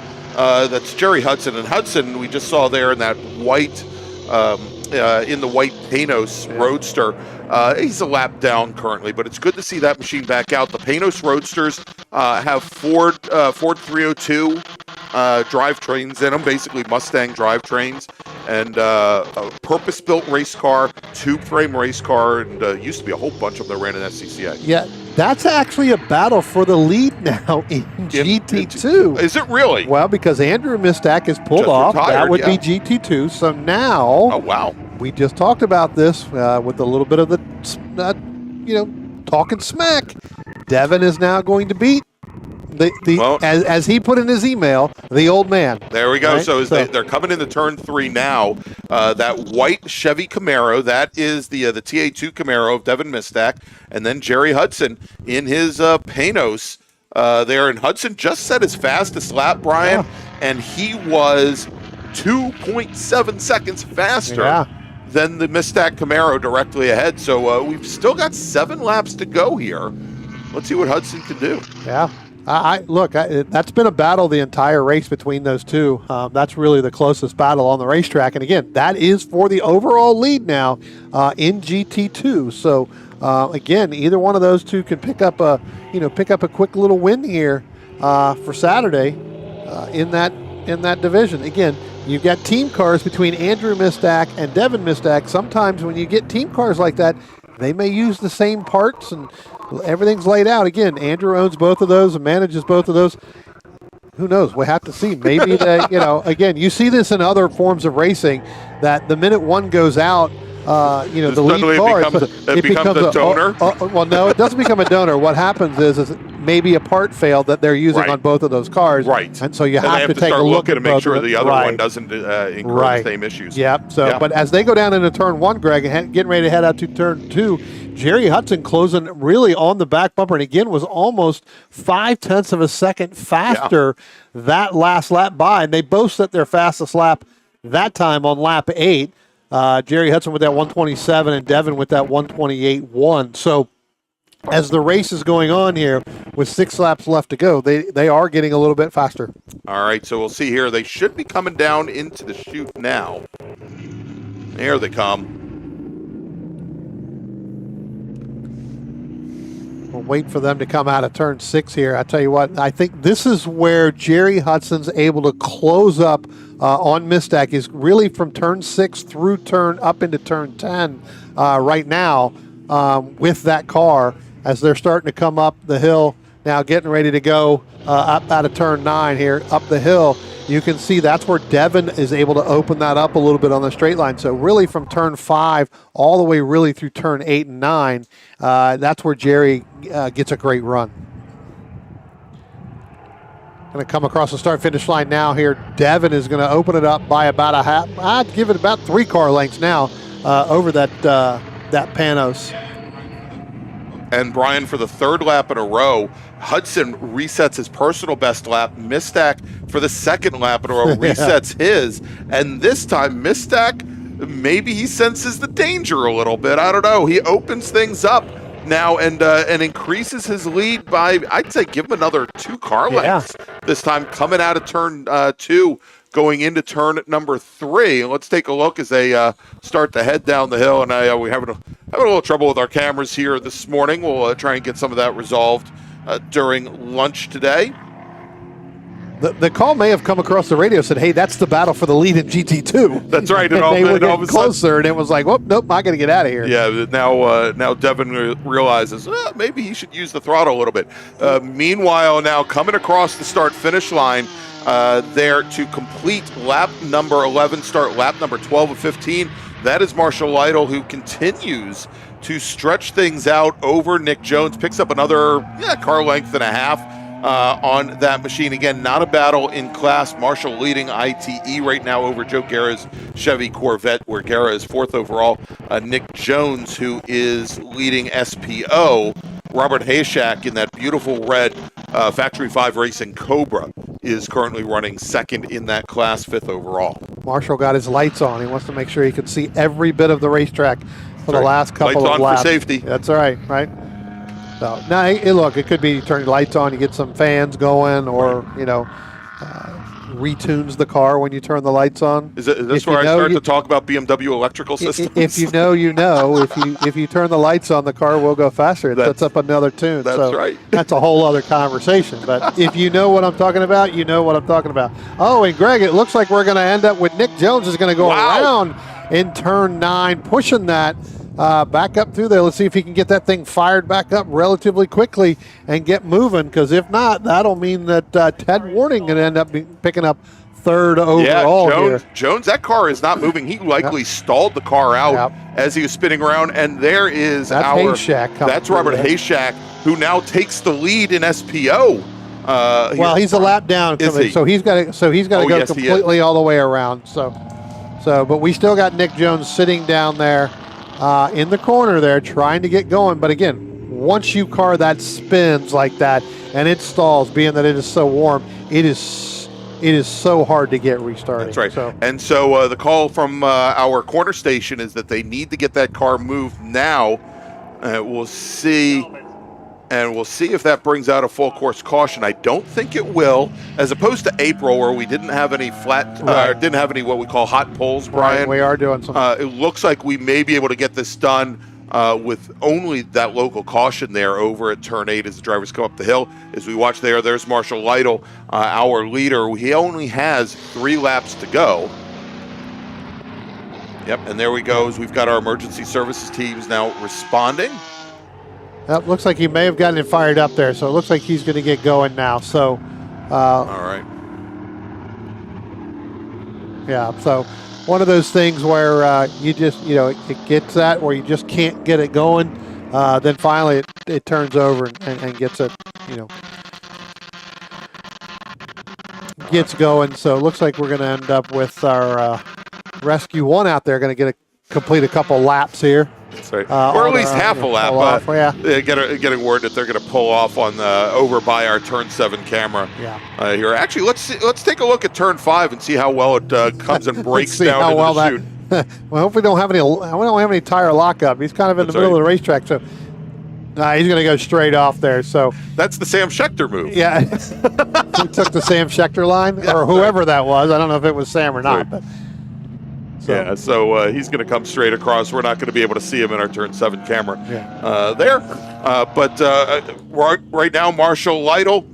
That's Jerry Hudson. And Hudson, we just saw there in that white, in the white Panos Roadster. He's a lap down currently, but it's good to see that machine back out. The Panos Roadsters have Ford 302 drivetrains in them, basically Mustang drivetrains, and a purpose-built race car, tube-frame race car, and used to be a whole bunch of them that ran in SCCA. Yeah, that's actually a battle for the lead now in GT2. Is it really? Well, because Andrew Mistak is pulled Just off, retired, that would yeah. be GT2. So now, Oh, wow. we just talked about this with a little bit of the, talking smack. Devin is now going to beat as he put in his email, the old man. There we go. Right? So they're coming into turn 3 now. That white Chevy Camaro, that is the TA2 Camaro of Devin Mistak, and then Jerry Hudson in his Panos there. And Hudson just set his fastest lap, Brian, and he was 2.7 seconds faster than the Mistak Camaro directly ahead. So we've still got 7 laps to go here. Let's see what Hudson can do. Yeah. That's been a battle the entire race between those two. That's really the closest battle on the racetrack. And again, that is for the overall lead now in GT2. So again, either one of those two can pick up a quick little win here for Saturday in that division. Again, you've got team cars between Andrew Mistak and Devin Mistak. Sometimes when you get team cars like that, they may use the same parts and everything's laid out. Again, Andrew owns both of those and manages both of those. Who knows? We'll have to see. Maybe again, you see this in other forms of racing that the minute one goes out, the lead car, it becomes a donor. Well, no, it doesn't become a donor. What happens is maybe a part failed that they're using on both of those cars. Right. And so you have to take start a look looking at to make both sure of the them. other one doesn't incur the same issues. Yep. So, but as they go down into turn 1, Greg, and getting ready to head out to turn 2, Jerry Hudson closing really on the back bumper, and again was almost 0.5 of a second faster that last lap by, and they both set their fastest lap that time on lap 8. Jerry Hudson with that 127 and Devin with that 128.1. So as the race is going on here with 6 laps left to go, they are getting a little bit faster. All right, so we'll see here. They should be coming down into the chute now. There they come. We'll wait for them to come out of turn 6 here. I tell you what, I think this is where Jerry Hudson's able to close up on Mistak, is really from turn 6 through up into turn 10 right now with that car as they're starting to come up the hill. Now getting ready to go up out of turn 9 here, up the hill. You can see that's where Devin is able to open that up a little bit on the straight line. So really from turn 5 all the way really through turn 8 and 9, that's where Jerry gets a great run. Going to come across the start-finish line now here. Devin is going to open it up by about a half. I'd give it about 3 car lengths now over that Panos. And Brian, for the 3rd lap in a row, Hudson resets his personal best lap. Mistak, for the 2nd lap in a row, resets his. And this time, Mistak, maybe he senses the danger a little bit. I don't know. He opens things up now and increases his lead by, I'd say, give him another 2 car lengths this time, coming out of turn 2, going into turn number 3. Let's take a look as they start to head down the hill. And we're having a little trouble with our cameras here this morning. We'll try and get some of that resolved during lunch today. The call may have come across the radio, said, hey, that's the battle for the lead in GT2. That's right. And they were getting closer, and it was like, whoop, nope, I got to get out of here. Yeah, now Devin realizes maybe he should use the throttle a little bit. Meanwhile, now coming across the start-finish line there to complete lap number 11, start lap number 12 of 15. That is Marshall Lytle, who continues to stretch things out over Nick Jones, picks up another car length and a half on that machine. Again, not a battle in class. Marshall leading ITE right now over Joe Guerra's Chevy Corvette, where Guerra is 4th overall. Nick Jones, who is leading SPO. Robert Hayshak in that beautiful red Factory 5 Racing Cobra is currently running 2nd in that class, 5th overall. Marshall got his lights on. He wants to make sure he can see every bit of the racetrack for the last couple of laps. Lights on for safety. That's all right, right? So now, look, it could be you turn your lights on, you get some fans going, or retunes the car when you turn the lights on. Is this If where you I know, start you- to talk about BMW electrical systems? If you know, you know. If you turn the lights on, the car will go faster. It sets up another tune. That's so right. That's a whole other conversation. But if you know what I'm talking about, you know what I'm talking about. Oh, and Greg, it looks like we're going to end up with Nick Jones is going to go around in turn 9, pushing that back up through there. Let's see if he can get that thing fired back up relatively quickly and get moving, because if not, that'll mean that Ted Warning can end up picking up third overall here. Jones, that car is not moving. He likely stalled the car out as he was spinning around, and there is Hayshak coming that's Robert through there. Hayshak, who now takes the lead in SPO. Well, he's a lap down coming, so he's got to go completely all the way around. So, but we still got Nick Jones sitting down there in the corner there, trying to get going. But again, once you car that spins like that and it stalls, being that it is so warm, it is so hard to get restarted. That's right. So the call from our corner station is that they need to get that car moved now. We'll see. And we'll see if that brings out a full course caution. I don't think it will, as opposed to April, where we didn't have any didn't have any what we call hot poles, Brian. Right, we are doing something. It looks like we may be able to get this done with only that local caution there over at turn 8 as the drivers come up the hill. As we watch there's Marshall Lytle, our leader. He only has 3 laps to go. Yep, and there we go. We've got our emergency services teams now responding. That looks like he may have gotten it fired up there, so it looks like he's going to get going now. So, all right. Yeah, so one of those things where you just, it gets that where you just can't get it going. Then finally it turns over and gets it, gets going. So it looks like we're going to end up with our Rescue 1 out there, going to complete a couple laps here. That's right. Or at least half a lap. Getting word that they're going to pull off on over by our turn 7 camera. Yeah. Here, actually, let's take a look at turn 5 and see how well it comes and breaks down how well into the chute. Well, hopefully we don't have any tire lockup. He's kind of in the middle of the racetrack, so he's going to go straight off there. So that's the Sam Schechter move. Yeah, he took the Sam Schechter line, or whoever that was. I don't know if it was Sam or not, but. So he's going to come straight across. We're not going to be able to see him in our turn 7 camera there. But right now, Marshall Lytle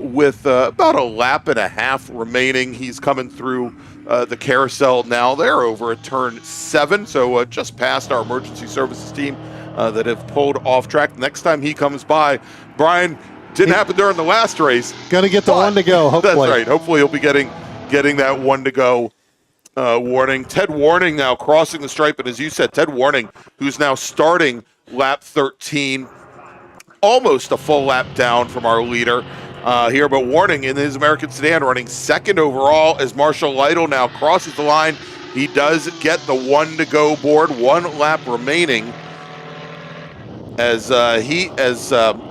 with about a lap and a half remaining. He's coming through the carousel now. They're over at turn 7, so just past our emergency services team that have pulled off track. Next time he comes by, Brian, didn't happen during the last race. Going to get the 1 to go, hopefully. That's right. Hopefully he'll be getting that 1 to go. Warning. Ted Warning now crossing the stripe, and as you said, Ted Warning, who's now starting lap 13, almost a full lap down from our leader here, but Warning in his American sedan running 2nd overall as Marshall Lytle now crosses the line. He does get the 1 to go board, 1 lap remaining as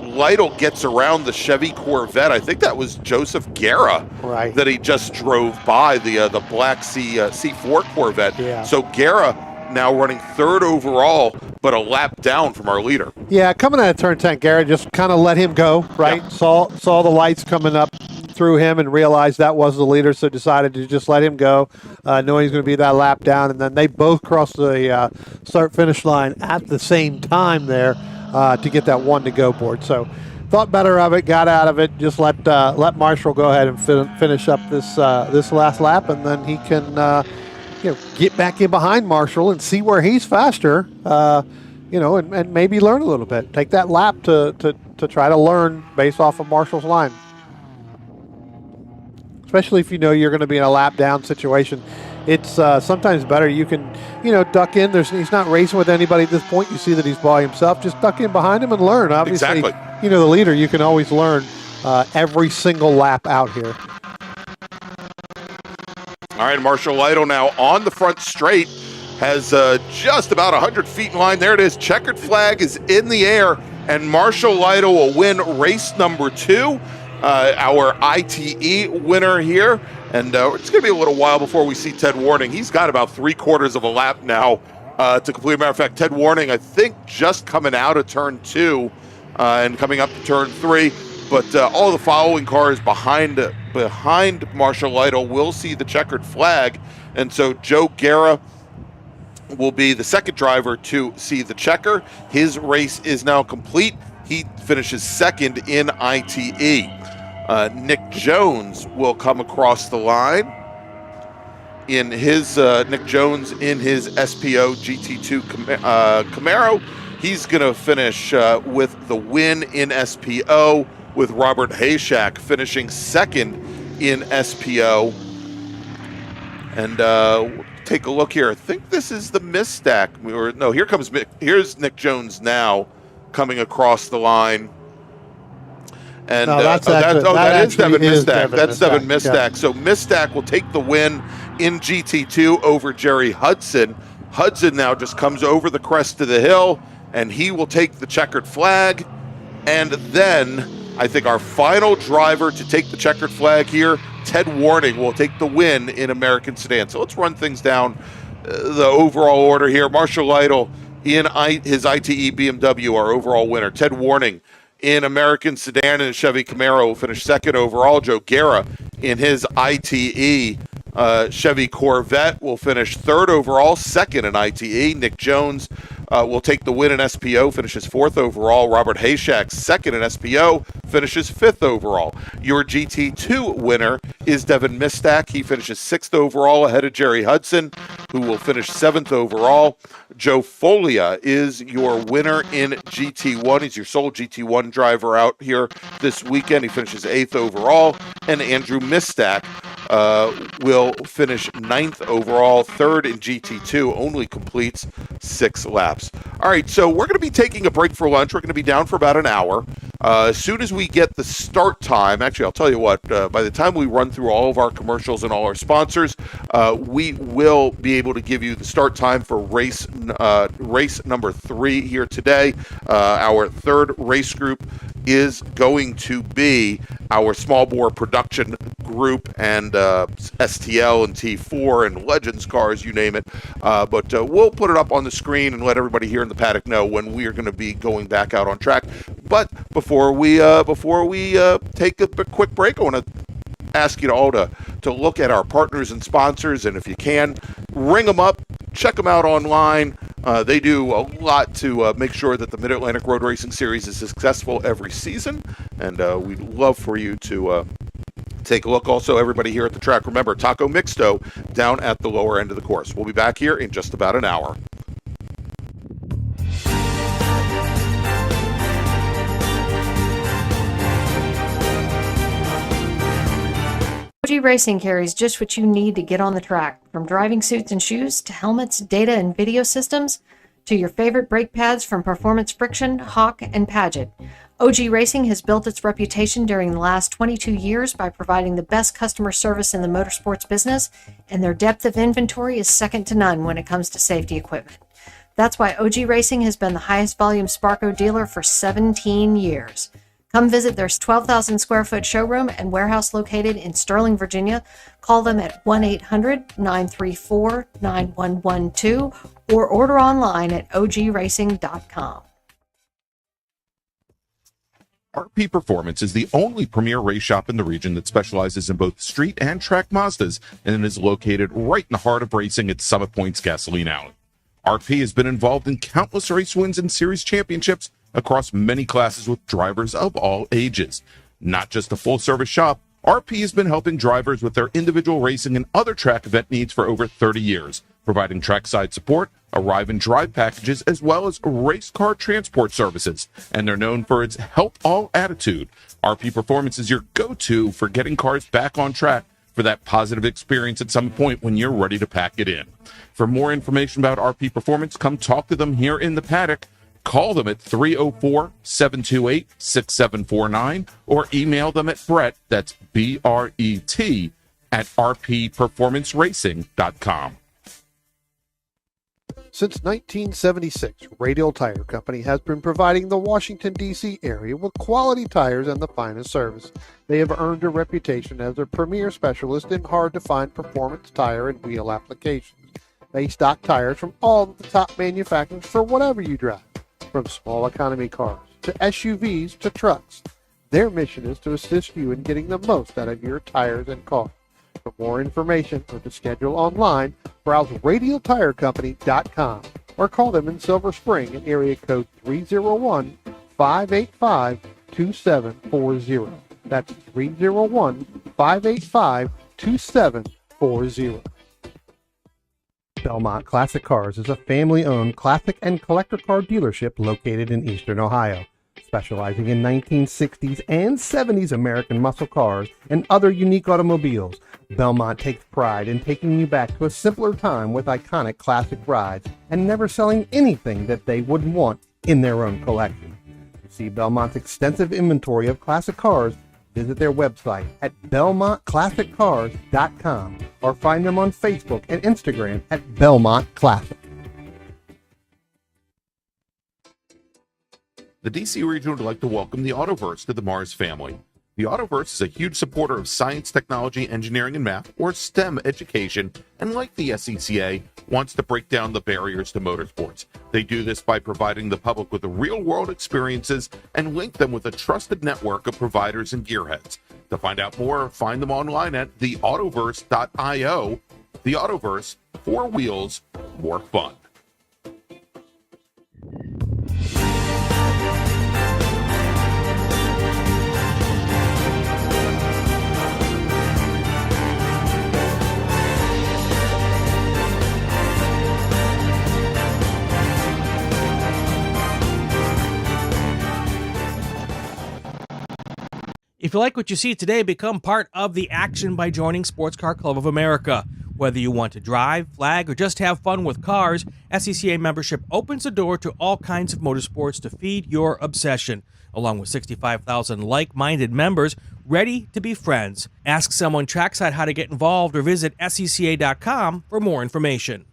Lytle gets around the Chevy Corvette. I think that was Joseph Guerra that he just drove by, the black C4 Corvette. Yeah. So Guerra now running 3rd overall, but a lap down from our leader. Yeah, coming out of turn 10, Guerra just kind of let him go, right? Yep. Saw the lights coming up through him and realized that was the leader, so decided to just let him go, knowing he's going to be that lap down. And then they both crossed the start-finish line at the same time there. To get that 1 to go board. So thought better of it, got out of it, just let Marshall go ahead and finish up this last lap, and then he can get back in behind Marshall and see where he's faster, and maybe learn a little bit. Take that lap to try to learn based off of Marshall's line. Especially if you're going to be in a lap down situation. It's sometimes better. You can, duck in. He's not racing with anybody at this point. You see that he's by himself. Just duck in behind him and learn. Obviously, exactly. The leader, you can always learn every single lap out here. All right, Marshall Lytle now on the front straight, has just about 100 feet in line. There it is. Checkered flag is in the air, and Marshall Lytle will win race number 2. Our ITE winner here. And it's going to be a little while before we see Ted Warning. He's got about 3/4 of a lap now to complete. As a matter of fact, Ted Warning, I think, just coming out of turn 2 and coming up to turn 3. But all the following cars behind behind Marshall Lytle will see the checkered flag. And so Joe Guerra will be the second driver to see the checker. His race is now complete. He finishes second in ITE. Nick Jones will come across the line in his Nick Jones in his SPO GT2 Camaro. He's going to finish with the win in SPO, with Robert Hayshak finishing second in SPO. And take a look here. I think this is the misstack. No, here's Nick Jones now coming across the line. And no, that is Devin Misstack. That's Devin Misstack. Yeah. So Misstack will take the win in GT2 over Jerry Hudson. Hudson now just comes over the crest of the hill, and he will take the checkered flag. And then I think our final driver to take the checkered flag here, Ted Warning, will take the win in American Sedan. So let's run things down the overall order here. Marshall Lytle in his ITE BMW, our overall winner. Ted Warning in American Sedan and Chevy Camaro will finish second overall. Joe Guerra in his ITE Chevy Corvette will finish third overall, second in ITE. Nick Jones will take the win in SPO, finishes fourth overall. Robert Hayshak, second in SPO, finishes fifth overall. Your GT2 winner is Devin Misstack. He finishes sixth overall ahead of Jerry Hudson, who will finish seventh overall. Joe Folia is your winner in GT1. He's your sole GT1 driver out here this weekend. He finishes eighth overall. And Andrew Misstack will finish ninth overall, third in GT2, only completes 6 laps. All right, so we're going to be taking a break for lunch. We're going to be down for about an hour. As soon as we get the start time, actually, I'll tell you what, by the time we run through all of our commercials and all our sponsors, we will be able to give you the start time for race number 3 here today. Our third race group is going to be our small bore production group and STL and T4 and Legends cars, you name it. But we'll put it up on the screen and let everybody here in the paddock know when we are going to be going back out on track. But before we take a quick break, I want to ask you all to look at our partners and sponsors, and if you can, ring them up, check them out online. They do a lot to make sure that the Mid-Atlantic Road Racing Series is successful every season, and we'd love for you to take a look. Also, everybody here at the track, remember, Taco Mixto down at the lower end of the course. We'll be back here in just about an hour. OG Racing carries just what you need to get on the track, from driving suits and shoes to helmets, data and video systems, to your favorite brake pads from Performance Friction, Hawk, and Paget. OG Racing has built its reputation during the last 22 years by providing the best customer service in the motorsports business, and their depth of inventory is second to none when it comes to safety equipment. That's why OG Racing has been the highest volume Sparco dealer for 17 years. Come visit their 12,000 square foot showroom and warehouse located in Sterling, Virginia. Call them at 1-800-934-9112 or order online at ogracing.com. RP Performance is the only premier race shop in the region that specializes in both street and track Mazdas and is located right in the heart of racing at Summit Point's Gasoline Alley. RP has been involved in countless race wins and series championships across many classes with drivers of all ages. Not just a full-service shop, RP has been helping drivers with their individual racing and other track event needs for over 30 years, providing trackside support, arrive and drive packages, as well as race car transport services. And they're known for its help all attitude. RP Performance is your go-to for getting cars back on track for that positive experience at some point when you're ready to pack it in. For more information about RP Performance, come talk to them here in the paddock. Call them at 304-728-6749 or email them at Brett, that's B-R-E-T, at rpperformanceracing.com. Since 1976, Radial Tire Company has been providing the Washington, D.C. area with quality tires and the finest service. They have earned a reputation as a premier specialist in hard-to-find performance tire and wheel applications. They stock tires from all of the top manufacturers for whatever you drive, from small economy cars to SUVs to trucks. Their mission is to assist you in getting the most out of your tires and car. For more information or to schedule online, browse radialtirecompany.com or call them in Silver Spring at area code 301-585-2740. That's 301-585-2740. Belmont Classic Cars is a family-owned classic and collector car dealership located in Eastern Ohio, specializing in 1960s and 70s American muscle cars and other unique automobiles. Belmont takes pride in taking you back to a simpler time with iconic classic rides and never selling anything that they wouldn't want in their own collection. To see Belmont's extensive inventory of classic cars, visit their website at belmontclassiccars.com or find them on Facebook and Instagram at Belmont Classic. The DC region would like to welcome the Autoverse to the MARRS family. The Autoverse is a huge supporter of science, technology, engineering, and math, or STEM education, and like the SCCA, wants to break down the barriers to motorsports. They do this by providing the public with real-world experiences and link them with a trusted network of providers and gearheads. To find out more, find them online at theautoverse.io. The Autoverse, 4 wheels, more fun. If you like what you see today, become part of the action by joining Sports Car Club of America. Whether you want to drive, flag, or just have fun with cars, SCCA membership opens the door to all kinds of motorsports to feed your obsession, along with 65,000 like-minded members ready to be friends. Ask someone trackside how to get involved or visit SCCA.com for more information.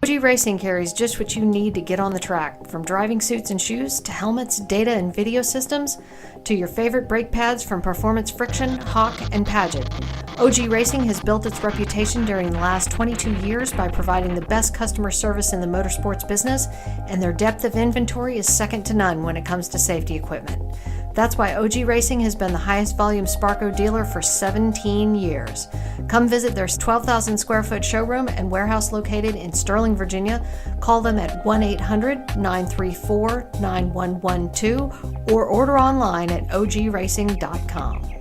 OG Racing carries just what you need to get on the track, from driving suits and shoes to helmets, data and video systems, to your favorite brake pads from Performance, Friction, Hawk, and Paget. OG Racing has built its reputation during the last 22 years by providing the best customer service in the motorsports business, and their depth of inventory is second to none when it comes to safety equipment. That's why OG Racing has been the highest volume Sparco dealer for 17 years. Come visit their 12,000 square foot showroom and warehouse located in Sterling, Virginia. Call them at 1-800-934-9112 or order online at ogracing.com.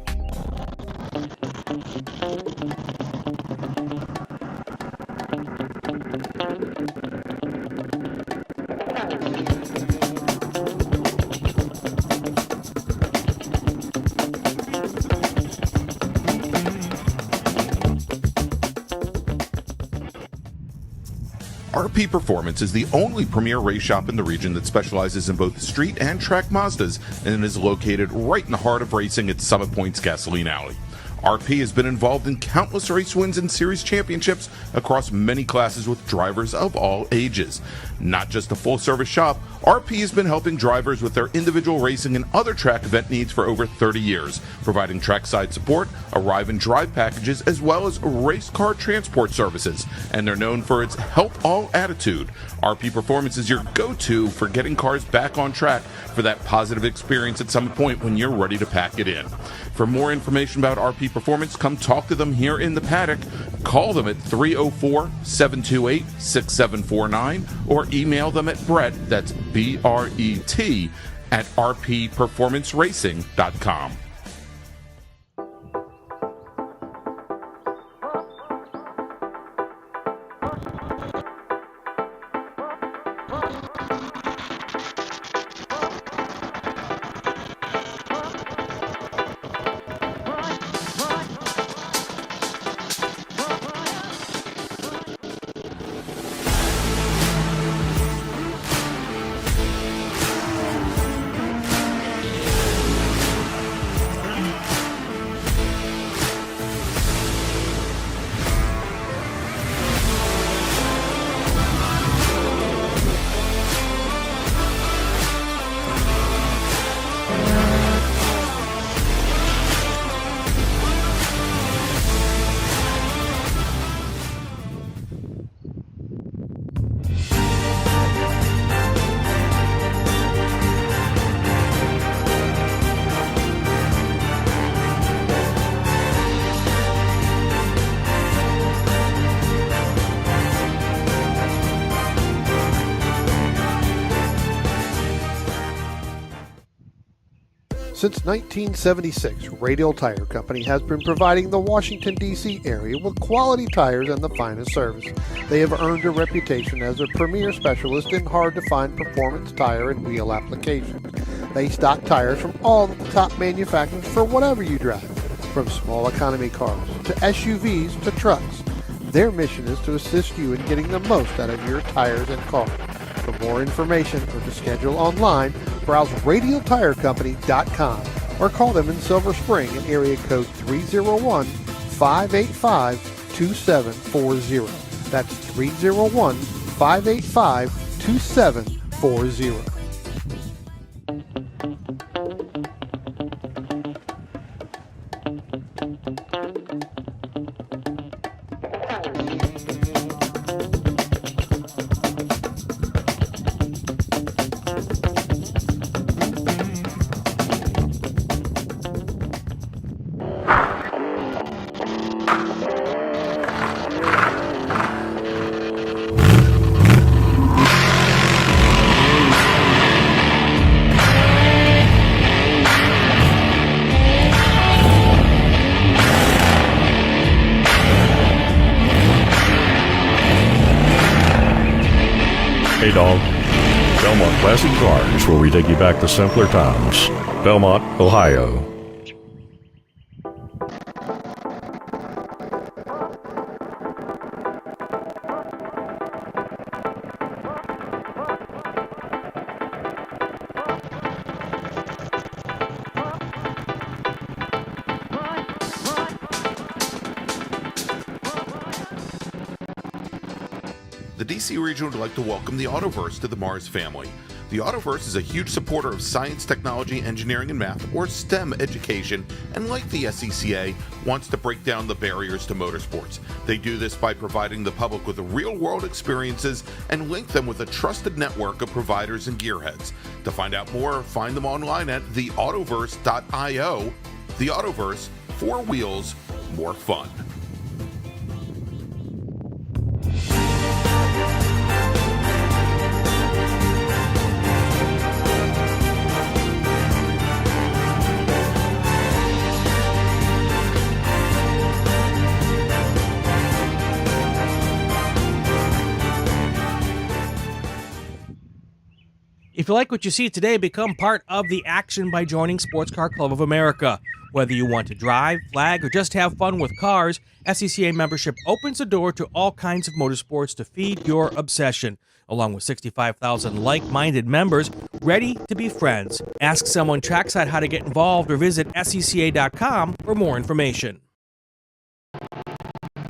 RP Performance is the only premier race shop in the region that specializes in both street and track Mazdas and is located right in the heart of racing at Summit Point's Gasoline Alley. RP has been involved in countless race wins and series championships across many classes with drivers of all ages. Not just a full-service shop, RP has been helping drivers with their individual racing and other track event needs for over 30 years, providing trackside support, arrive and drive packages, as well as race car transport services. And they're known for its help all attitude. RP Performance is your go-to for getting cars back on track for that positive experience at Summit Point when you're ready to pack it in. For more information about RP Performance, come talk to them here in the paddock. Call them at 304-728-6749 or email them at Brett, that's B-R-E-T, at rpperformanceracing.com. Since 1976, Radial Tire Company has been providing the Washington, D.C. area with quality tires and the finest service. They have earned a reputation as a premier specialist in hard-to-find performance tire and wheel applications. They stock tires from all the top manufacturers for whatever you drive, from small economy cars to SUVs to trucks. Their mission is to assist you in getting the most out of your tires and cars. For more information or to schedule online, browse radialtirecompany.com or call them in Silver Spring at area code 301-585-2740. That's 301-585-2740. Hey dog. Belmont Classic Cars, where we take you back to simpler times. Belmont, Ohio. The DC region would like to welcome the Autoverse to the MARRS family. The Autoverse is a huge supporter of science, technology, engineering, and math, or STEM education, and like the SCCA, wants to break down the barriers to motorsports. They do this by providing the public with real-world experiences and link them with a trusted network of providers and gearheads. To find out more, find them online at theautoverse.io. The Autoverse, 4 wheels, more fun. If you like what you see today, become part of the action by joining Sports Car Club of America. Whether you want to drive, flag, or just have fun with cars, SCCA membership opens the door to all kinds of motorsports to feed your obsession, along with 65,000 like-minded members ready to be friends. Ask someone trackside how to get involved or visit SCCA.com for more information.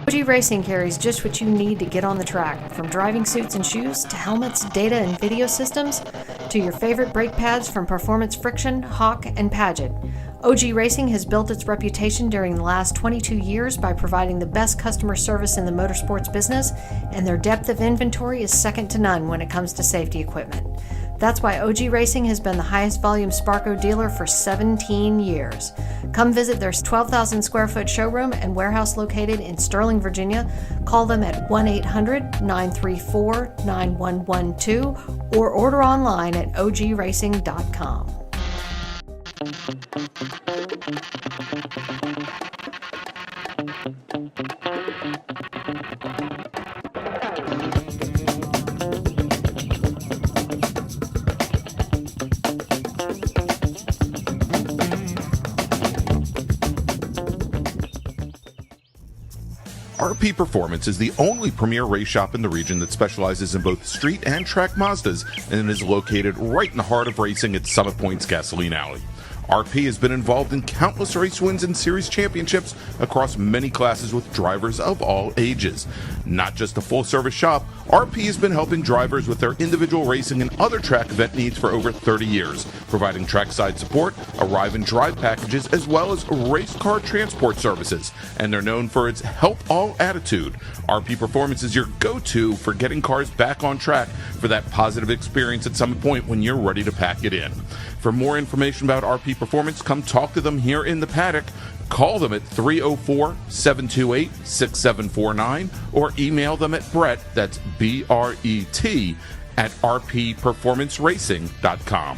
OG Racing carries just what you need to get on the track, from driving suits and shoes to helmets, data and video systems, to your favorite brake pads from Performance, Friction, Hawk, and Paget. OG Racing has built its reputation during the last 22 years by providing the best customer service in the motorsports business, and their depth of inventory is second to none when it comes to safety equipment. That's why OG Racing has been the highest volume Sparco dealer for 17 years. Come visit their 12,000 square foot showroom and warehouse located in Sterling, Virginia. Call them at 1-800-934-9112 or order online at ogracing.com. RP Performance is the only premier race shop in the region that specializes in both street and track Mazdas and is located right in the heart of racing at Summit Point's Gasoline Alley. RP has been involved in countless race wins and series championships across many classes with drivers of all ages. Not just a full-service shop, RP has been helping drivers with their individual racing and other track event needs for over 30 years, providing trackside support, arrive and drive packages, as well as race car transport services. And they're known for its help all attitude. RP Performance is your go-to for getting cars back on track for that positive experience at Summit Point when you're ready to pack it in. For more information about RP Performance, come talk to them here in the paddock. Call them at 304-728-6749 or email them at Brett, that's B-R-E-T, at rpperformanceracing.com.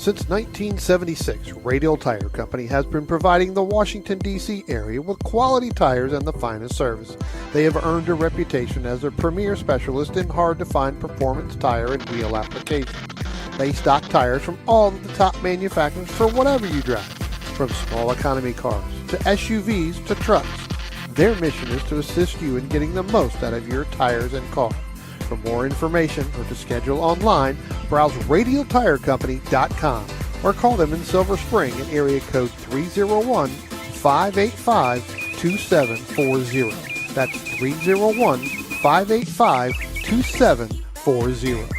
Since 1976, Radial Tire Company has been providing the Washington, D.C. area with quality tires and the finest service. They have earned a reputation as a premier specialist in hard-to-find performance tire and wheel applications. They stock tires from all of the top manufacturers for whatever you drive, from small economy cars to SUVs to trucks. Their mission is to assist you in getting the most out of your tires and car. For more information or to schedule online, browse radialtirecompany.com or call them in Silver Spring at area code 301-585-2740. That's 301-585-2740.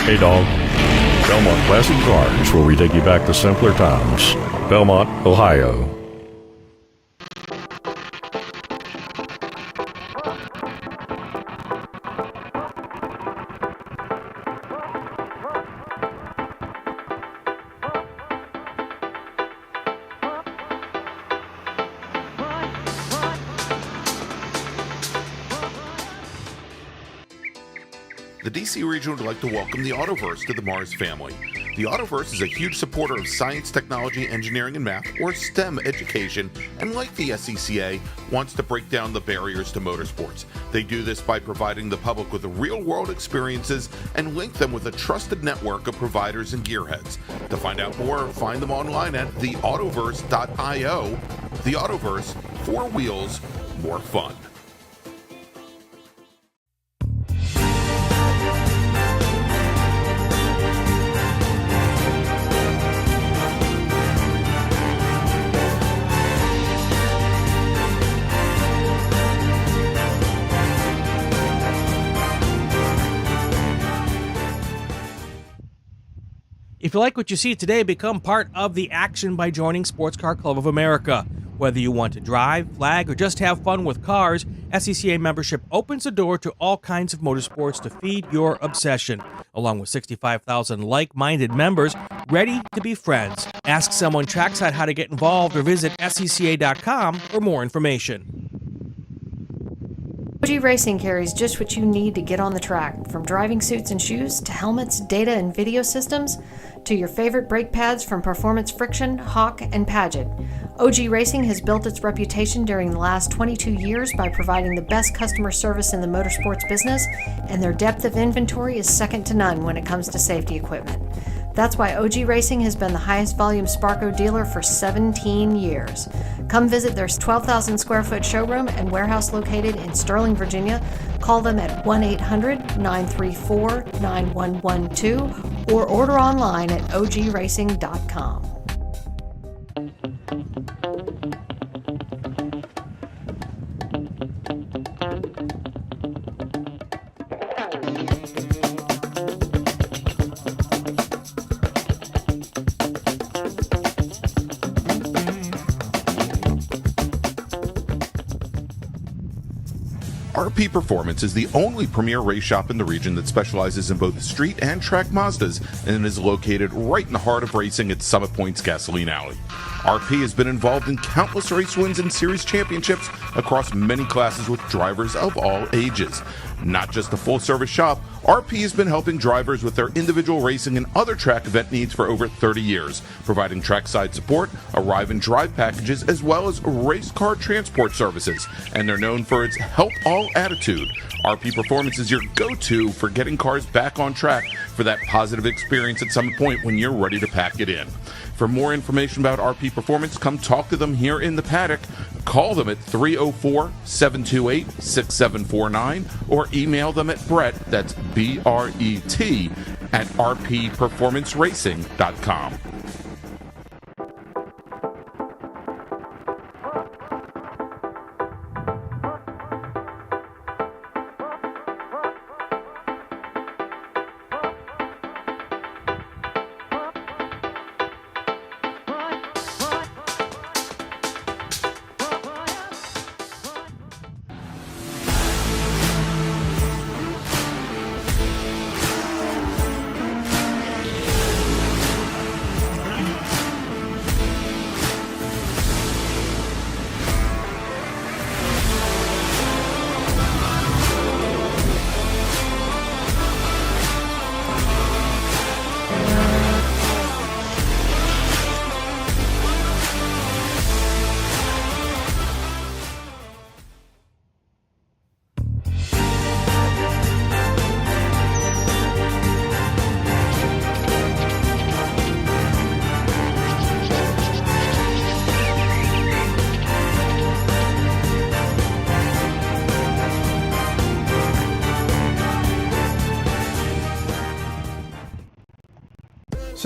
Hey dog. Belmont Classic Cars, where we take you back to simpler times. Belmont, Ohio. The DC region would like to welcome the Autoverse to the MARRS family. The Autoverse is a huge supporter of science, technology, engineering, and math, or STEM education, and like the SCCA, wants to break down the barriers to motorsports. They do this by providing the public with real-world experiences and link them with a trusted network of providers and gearheads. To find out more, find them online at theautoverse.io. The Autoverse, 4 wheels, more fun. If you like what you see today, become part of the action by joining Sports Car Club of America. Whether you want to drive, flag, or just have fun with cars, SCCA membership opens the door to all kinds of motorsports to feed your obsession, along with 65,000 like-minded members ready to be friends. Ask someone trackside how to get involved or visit SCCA.com for more information. OG Racing carries just what you need to get on the track, from driving suits and shoes to helmets, data and video systems, to your favorite brake pads from Performance, Friction, Hawk, and Paget. OG Racing has built its reputation during the last 22 years by providing the best customer service in the motorsports business, and their depth of inventory is second to none when it comes to safety equipment. That's why OG Racing has been the highest volume Sparco dealer for 17 years. Come visit their 12,000 square foot showroom and warehouse located in Sterling, Virginia. Call them at 1-800-934-9112 or order online at ogracing.com. RP Performance is the only premier race shop in the region that specializes in both street and track Mazdas and is located right in the heart of racing at Summit Point's Gasoline Alley. RP has been involved in countless race wins and series championships across many classes with drivers of all ages. Not just a full-service shop, RP has been helping drivers with their individual racing and other track event needs for over 30 years, providing trackside support, arrive and drive packages, as well as race car transport services. And they're known for its help all attitude. RP Performance is your go-to for getting cars back on track for that positive experience at Summit Point when you're ready to pack it in. For more information about RP Performance, come talk to them here in the paddock. Call them at 304-728-6749 or email them at Brett, that's B-R-E-T, at rpperformanceracing.com.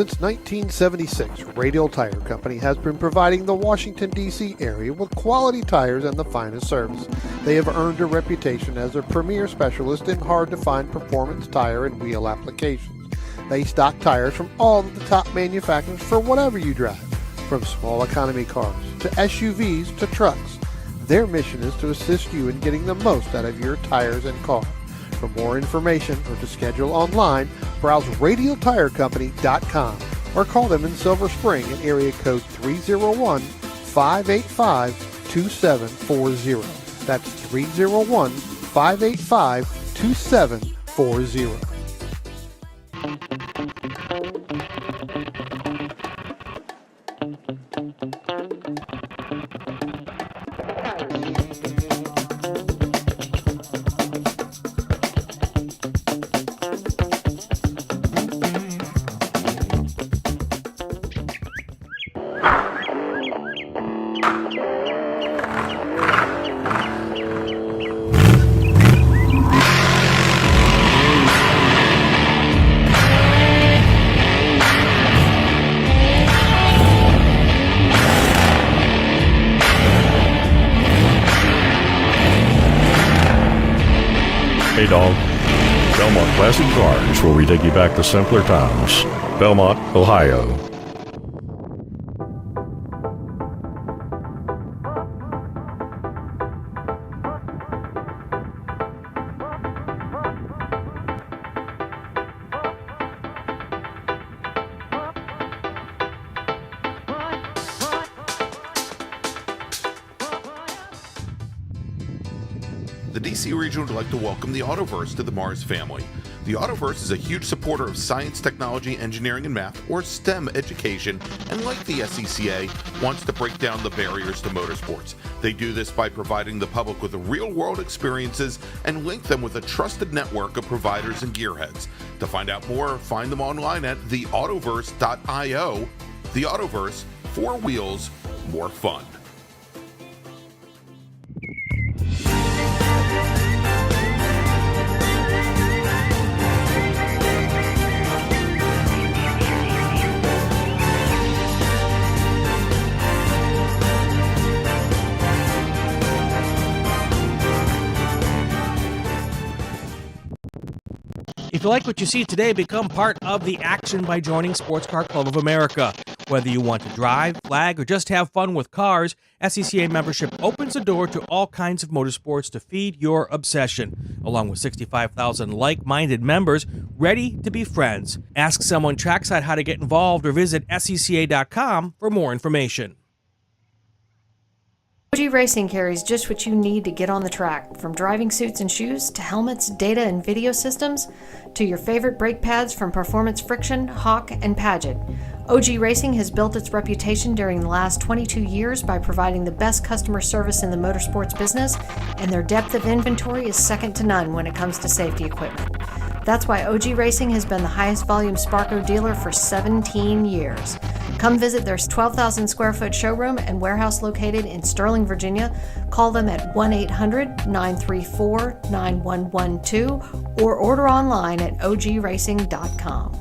Since 1976, Radial Tire Company has been providing the Washington, D.C. area with quality tires and the finest service. They have earned a reputation as a premier specialist in hard-to-find performance tire and wheel applications. They stock tires from all of the top manufacturers for whatever you drive, from small economy cars to SUVs to trucks. Their mission is to assist you in getting the most out of your tires and car. For more information or to schedule online, browse radialtirecompany.com or call them in Silver Spring at area code 301-585-2740. That's 301-585-2740. Hey dog. Belmont Classic Cars, where we take you back to simpler times. Belmont, Ohio. The DC region would like to welcome the Autoverse to the MARRS family. The Autoverse is a huge supporter of science, technology, engineering, and math, or STEM education, and like the SCCA, wants to break down the barriers to motorsports. They do this by providing the public with real-world experiences and link them with a trusted network of providers and gearheads. To find out more, find them online at theautoverse.io. The Autoverse, 4 wheels, more fun. If you like what you see today, become part of the action by joining Sports Car Club of America. Whether you want to drive, flag, or just have fun with cars, SCCA membership opens the door to all kinds of motorsports to feed your obsession, along with 65,000 like-minded members ready to be friends. Ask someone trackside how to get involved or visit SCCA.com for more information. OG Racing carries just what you need to get on the track, from driving suits and shoes to helmets, data and video systems, to your favorite brake pads from Performance, Friction, Hawk, and Paget. OG Racing has built its reputation during the last 22 years by providing the best customer service in the motorsports business, and their depth of inventory is second to none when it comes to safety equipment. That's why OG Racing has been the highest volume Sparco dealer for 17 years. Come visit their 12,000 square foot showroom and warehouse located in Sterling, Virginia. Call them at 1-800-934-9112 or order online at ogracing.com.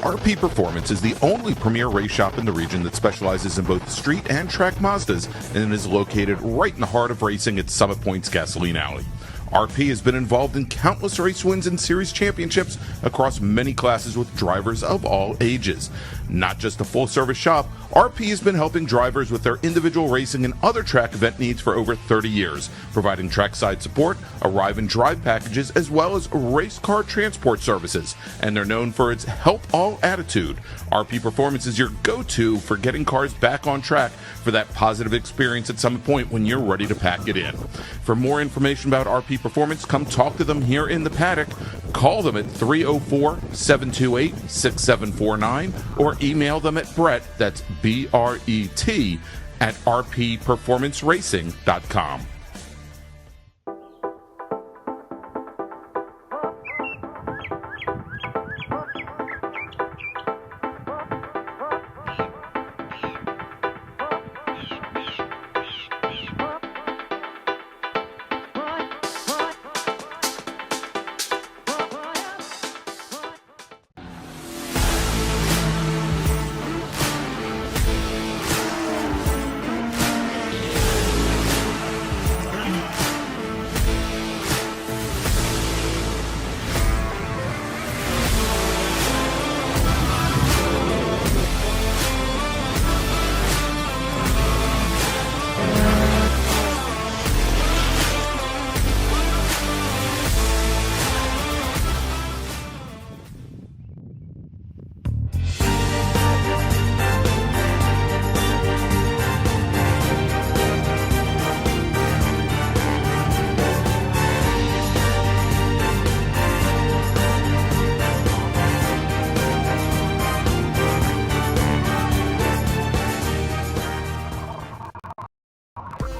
RP Performance is the only premier race shop in the region that specializes in both street and track Mazdas and is located right in the heart of racing at Summit Point's Gasoline Alley. RP has been involved in countless race wins and series championships across many classes with drivers of all ages. Not just a full-service shop, RP has been helping drivers with their individual racing and other track event needs for over 30 years, providing trackside support, arrive and drive packages, as well as race car transport services. And they're known for its help all attitude. RP Performance is your go-to for getting cars back on track for that positive experience at Summit Point when you're ready to pack it in. For more information about RP Performance, come talk to them here in the paddock. Call them at 304-728-6749 or email them at Brett, that's B-R-E-T, at rpperformanceracing.com.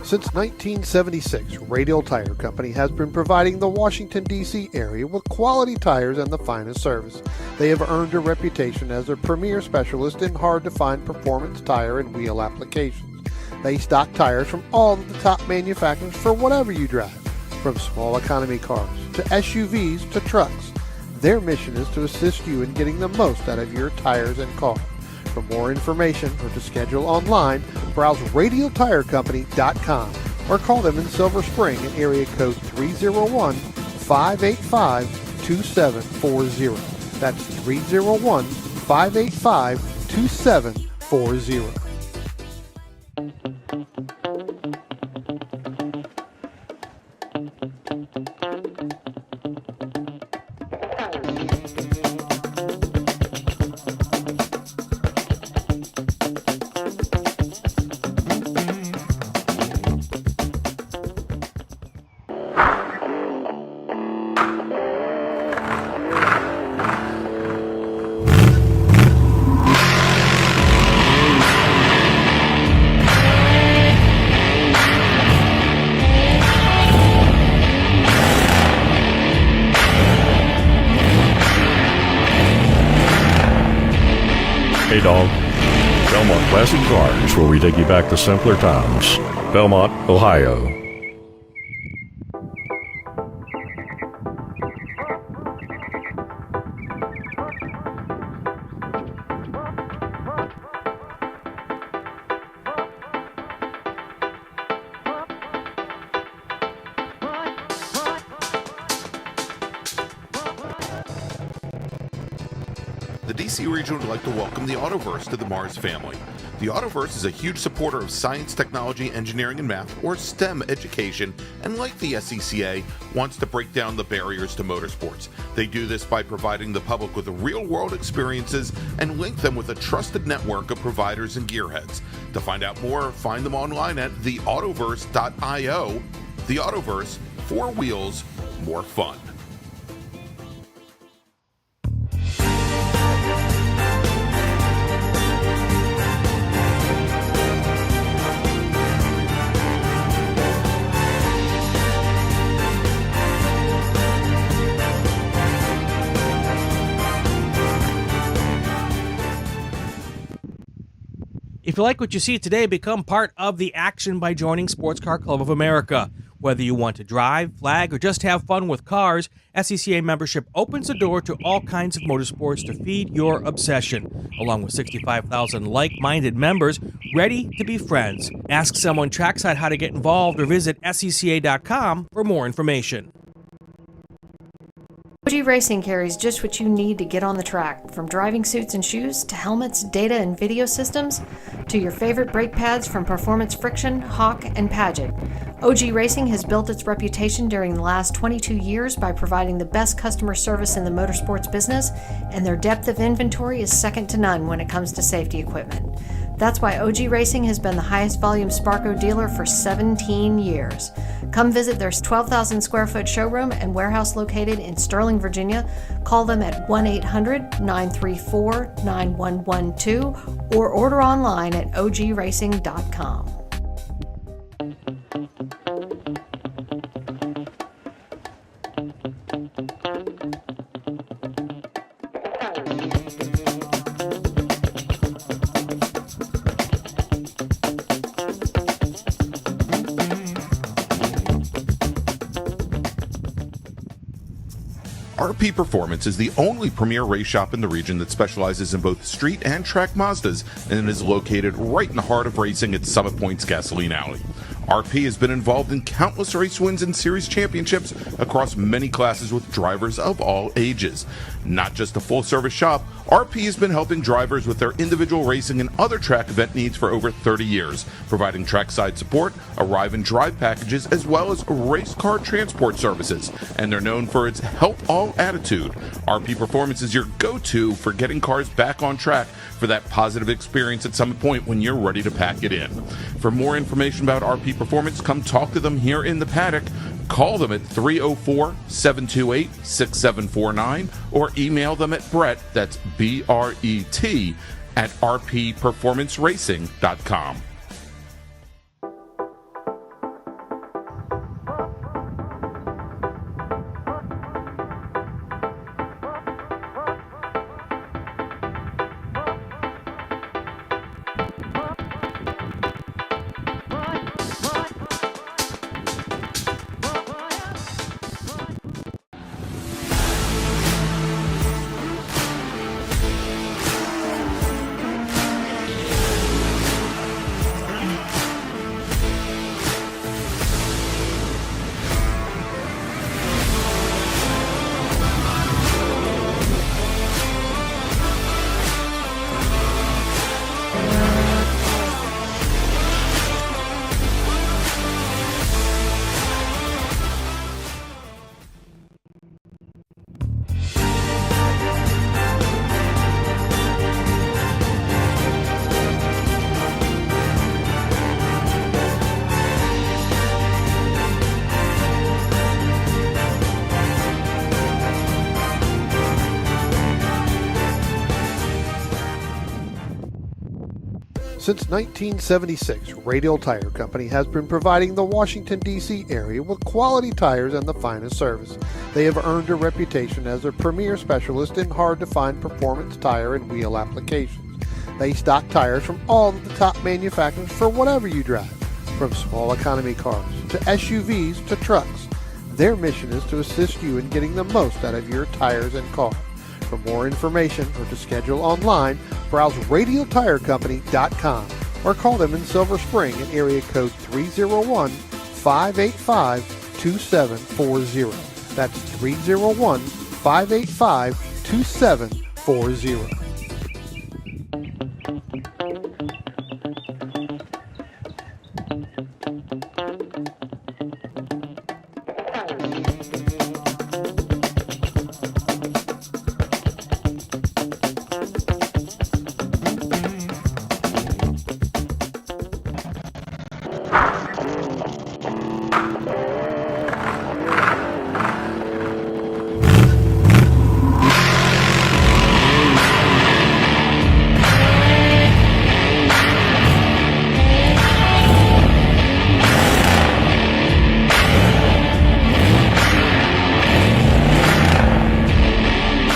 Since 1976, Radial Tire Company has been providing the Washington, D.C. area with quality tires and the finest service. They have earned a reputation as a premier specialist in hard-to-find performance tire and wheel applications. They stock tires from all of the top manufacturers for whatever you drive, from small economy cars to SUVs to trucks. Their mission is to assist you in getting the most out of your tires and car. For more information or to schedule online, browse radialtirecompany.com or call them in Silver Spring at area code 301-585-2740. That's 301-585-2740. Hey dog, Belmont Classic Cars, where we take you back to simpler times. Belmont, Ohio. The DC region would like to welcome the Autoverse to the MARRS family. The Autoverse is a huge supporter of science, technology, engineering, and math, or STEM education, and like the SCCA, wants to break down the barriers to motorsports. They do this by providing the public with real-world experiences and link them with a trusted network of providers and gearheads. To find out more, find them online at theautoverse.io. The Autoverse, 4 wheels, more fun. If you like what you see today, become part of the action by joining Sports Car Club of America. Whether you want to drive, flag, or just have fun with cars, SCCA membership opens the door to all kinds of motorsports to feed your obsession, along with 65,000 like-minded members ready to be friends. Ask someone trackside how to get involved or visit SCCA.com for more information. OG Racing carries just what you need to get on the track, from driving suits and shoes to helmets, data and video systems, to your favorite brake pads from Performance Friction, Hawk, and Paget. OG Racing has built its reputation during the last 22 years by providing the best customer service in the motorsports business, and their depth of inventory is second to none when it comes to safety equipment. That's why OG Racing has been the highest volume Sparco dealer for 17 years. Come visit their 12,000 square foot showroom and warehouse located in Sterling, Virginia. Call them at 1-800-934-9112 or order online at ogracing.com. RP Performance is the only premier race shop in the region that specializes in both street and track Mazdas, and is located right in the heart of racing at Summit Point's Gasoline Alley. RP has been involved in countless race wins and series championships across many classes with drivers of all ages. Not just a full-service shop, RP has been helping drivers with their individual racing and other track event needs for over 30 years, providing trackside support, arrive and drive packages, as well as race car transport services. And they're known for its help all attitude. RP Performance is your go-to for getting cars back on track for that positive experience at Summit Point when you're ready to pack it in. For more information about RP Performance, come talk to them here in the paddock. Call them at 304-728-6749 or email them at Brett, that's B-R-E-T, at rpperformanceracing.com. Since 1976, Radial Tire Company has been providing the Washington, D.C. area with quality tires and the finest service. They have earned a reputation as a premier specialist in hard-to-find performance tire and wheel applications. They stock tires from all of the top manufacturers for whatever you drive, from small economy cars to SUVs to trucks. Their mission is to assist you in getting the most out of your tires and car. For more information or to schedule online, browse radialtirecompany.com or call them in Silver Spring at area code 301-585-2740. That's 301-585-2740.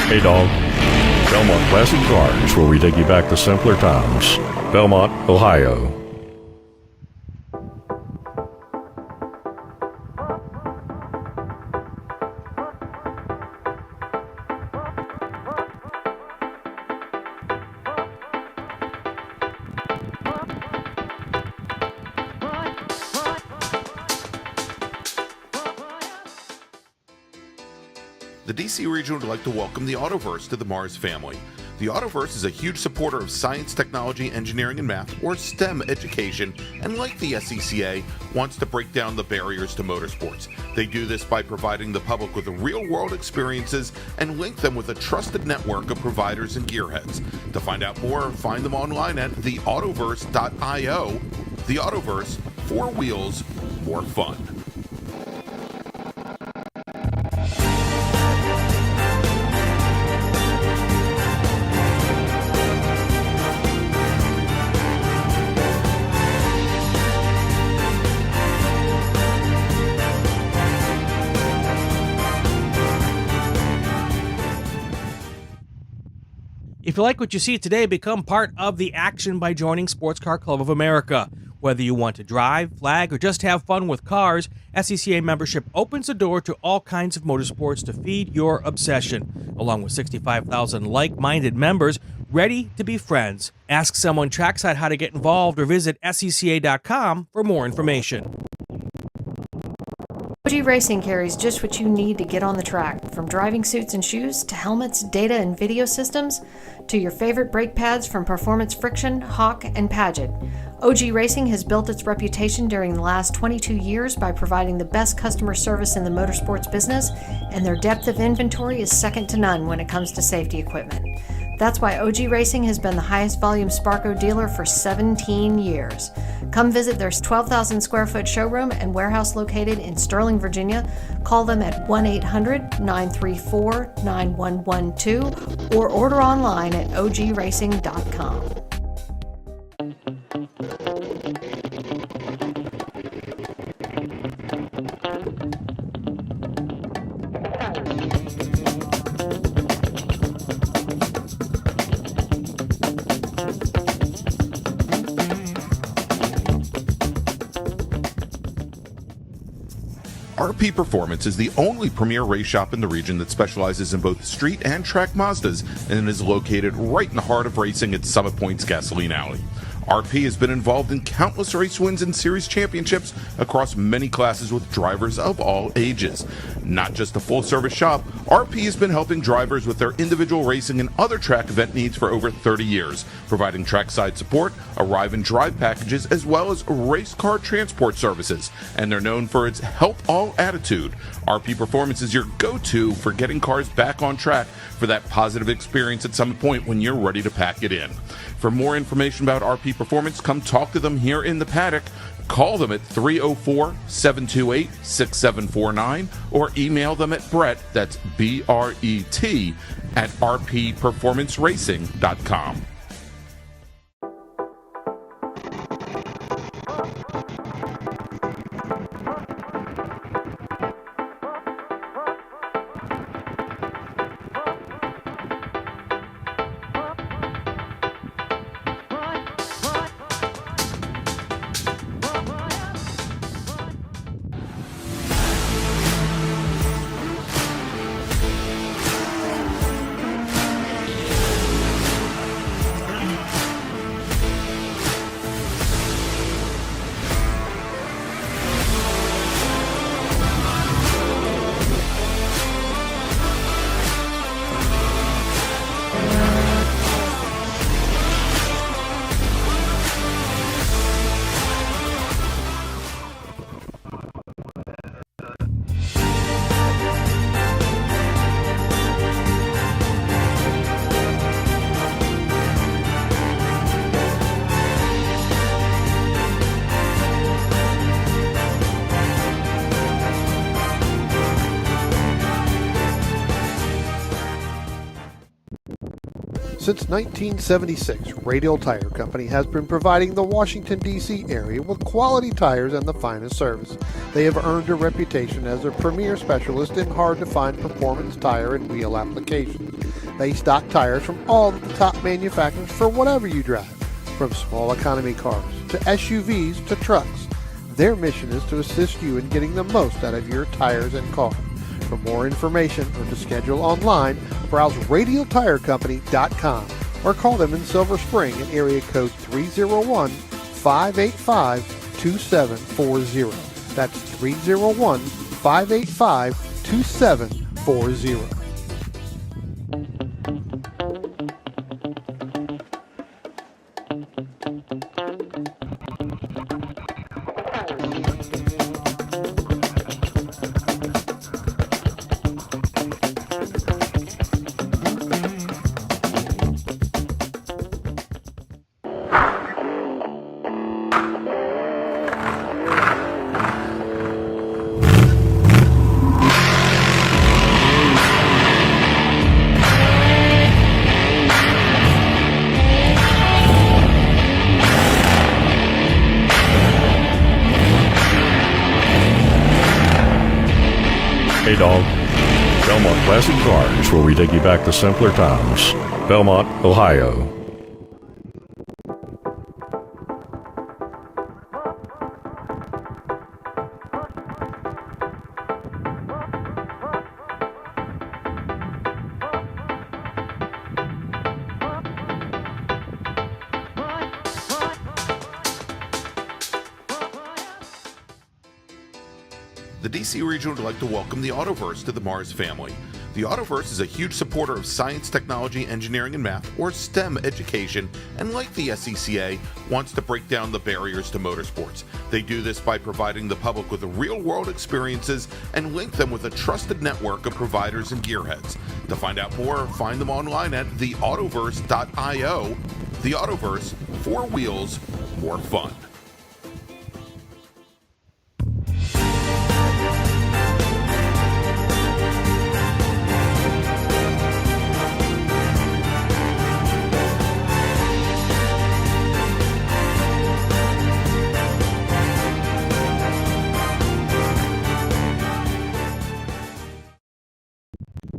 Hey dog. Belmont Classic Cars, where we take you back to simpler times. Belmont, Ohio. The DC region would like to welcome the Autoverse to the MARRS family. The Autoverse is a huge supporter of science, technology, engineering, and math, or STEM education, and like the SCCA, wants to break down the barriers to motorsports. They do this by providing the public with real-world experiences and link them with a trusted network of providers and gearheads. To find out more, find them online at theautoverse.io. The Autoverse, 4 wheels, more fun. If you like what you see today, become part of the action by joining Sports Car Club of America. Whether you want to drive, flag, or just have fun with cars, SCCA membership opens the door to all kinds of motorsports to feed your obsession, along with 65,000 like-minded members ready to be friends. Ask someone trackside how to get involved or visit SCCA.com for more information. OG Racing carries just what you need to get on the track, from driving suits and shoes to helmets, data and video systems, to your favorite brake pads from Performance Friction, Hawk, and Paget. OG Racing has built its reputation during the last 22 years by providing the best customer service in the motorsports business, and their depth of inventory is second to none when it comes to safety equipment. That's why OG Racing has been the highest volume Sparco dealer for 17 years. Come visit their 12,000 square foot showroom and warehouse located in Sterling, Virginia. Call them at 1-800-934-9112 or order online at ogracing.com. RP Performance is the only premier race shop in the region that specializes in both street and track Mazdas and is located right in the heart of racing at Summit Point's Gasoline Alley. RP has been involved in countless race wins and series championships across many classes with drivers of all ages. Not just a full-service shop, RP has been helping drivers with their individual racing and other track event needs for over 30 years, providing trackside support, arrive and drive packages, as well as race car transport services. And they're known for its help all attitude. RP Performance is your go-to for getting cars back on track for that positive experience at Summit Point when you're ready to pack it in. For more information about RP Performance, come talk to them here in the paddock. Call them at 304-728-6749 or email them at Brett, that's B-R-E-T, at rpperformanceracing.com. Since 1976, Radial Tire Company has been providing the Washington, D.C. area with quality tires and the finest service. They have earned a reputation as a premier specialist in hard-to-find performance tire and wheel applications. They stock tires from all the top manufacturers for whatever you drive, from small economy cars to SUVs to trucks. Their mission is to assist you in getting the most out of your tires and car. For more information or to schedule online, browse radialtirecompany.com or call them in Silver Spring at area code 301-585-2740. That's 301-585-2740. Hey dog, Belmont Classic Cars, where we take you back to simpler times. Belmont, Ohio. The DC region would like to welcome the Autoverse to the MARRS family. The Autoverse is a huge supporter of science, technology, engineering, and math, or STEM education, and like the SCCA, wants to break down the barriers to motorsports. They do this by providing the public with real-world experiences and link them with a trusted network of providers and gearheads. To find out more, find them online at theautoverse.io. The Autoverse, 4 wheels, more fun.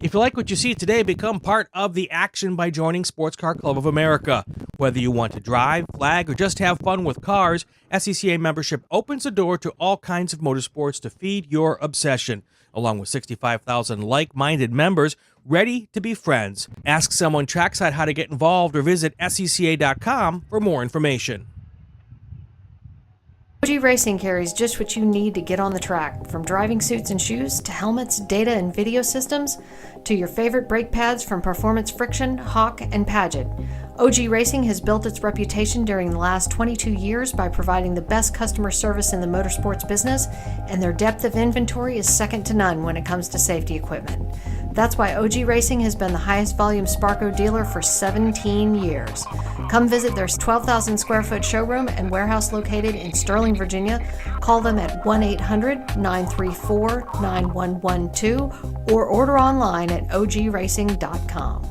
If you like what you see today, become part of the action by joining Sports Car Club of America. Whether you want to drive, flag, or just have fun with cars, SCCA membership opens the door to all kinds of motorsports to feed your obsession, along with 65,000 like-minded members ready to be friends. Ask someone trackside how to get involved or visit SCCA.com for more information. OG Racing carries just what you need to get on the track, from driving suits and shoes to helmets, data and video systems, to your favorite brake pads from Performance, Friction, Hawk, and Paget. OG Racing has built its reputation during the last 22 years by providing the best customer service in the motorsports business, and their depth of inventory is second to none when it comes to safety equipment. That's why OG Racing has been the highest volume Sparco dealer for 17 years. Come visit their 12,000 square foot showroom and warehouse located in Sterling, Virginia. Call them at 1-800-934-9112 or order online at ogracing.com.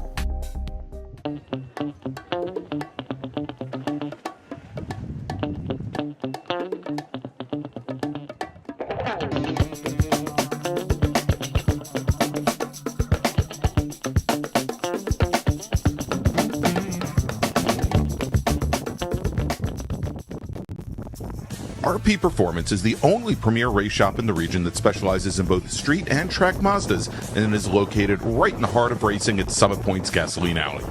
RP Performance is the only premier race shop in the region that specializes in both street and track Mazdas and is located right in the heart of racing at Summit Point's Gasoline Alley.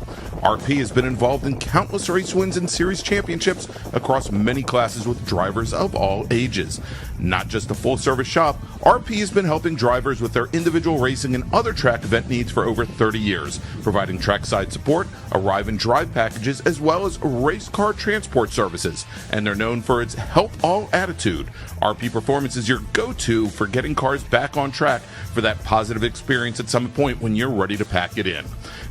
RP has been involved in countless race wins and series championships across many classes with drivers of all ages. Not just a full-service shop, RP has been helping drivers with their individual racing and other track event needs for over 30 years, providing trackside support, arrive and drive packages, as well as race car transport services. And they're known for its help all attitude. RP Performance is your go-to for getting cars back on track for that positive experience at Summit Point when you're ready to pack it in.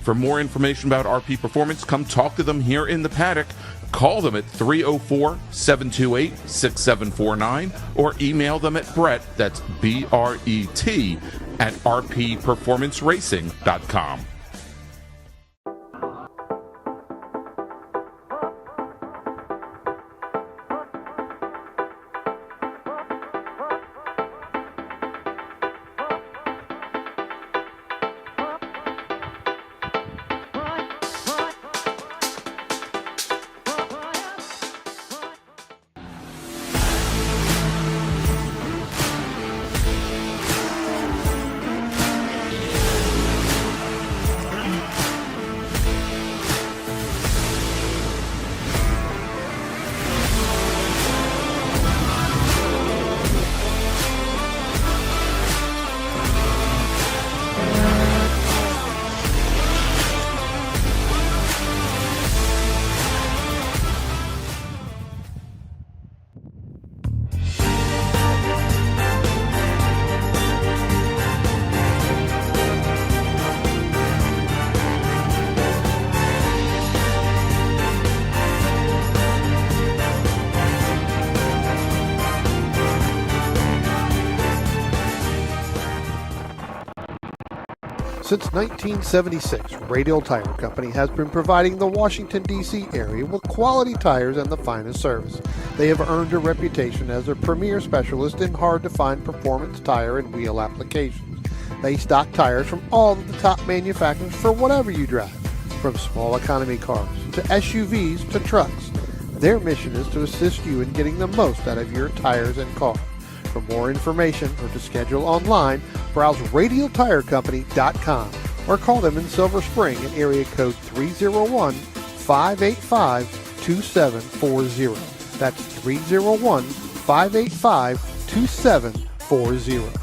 For more information about RP Performance, come talk to them here in the paddock. Call them at 304-728-6749 or email them at Brett, that's B-R-E-T, at rpperformanceracing.com. Since 1976, Radial Tire Company has been providing the Washington, D.C. area with quality tires and the finest service. They have earned a reputation as a premier specialist in hard-to-find performance tire and wheel applications. They stock tires from all of the top manufacturers for whatever you drive, from small economy cars to SUVs to trucks. Their mission is to assist you in getting the most out of your tires and car. For more information or to schedule online, browse radialtirecompany.com or call them in Silver Spring at area code 301-585-2740. That's 301-585-2740.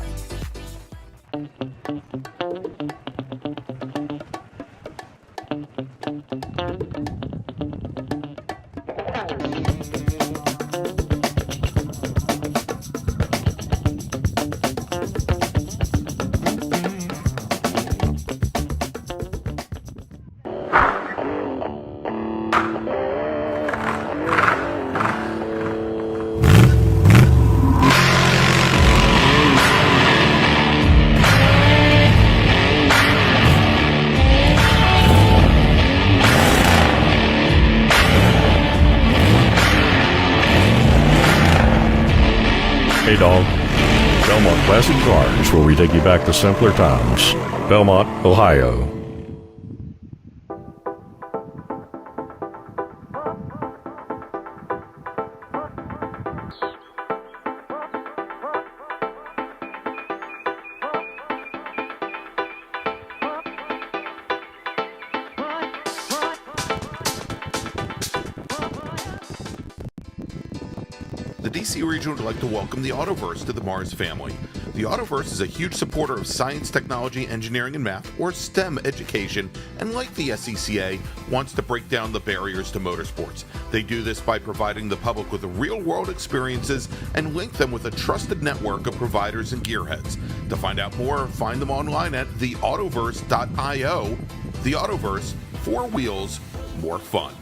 Hey dog. Belmont Classic Cars, where we take you back to simpler times. Belmont, Ohio. The DC region would like to welcome the Autoverse to the MARRS family. The Autoverse is a huge supporter of science, technology, engineering, and math, or STEM education, and like the SCCA, wants to break down the barriers to motorsports. They do this by providing the public with real-world experiences and link them with a trusted network of providers and gearheads. To find out more, find them online at theautoverse.io. The Autoverse, 4 wheels, more fun.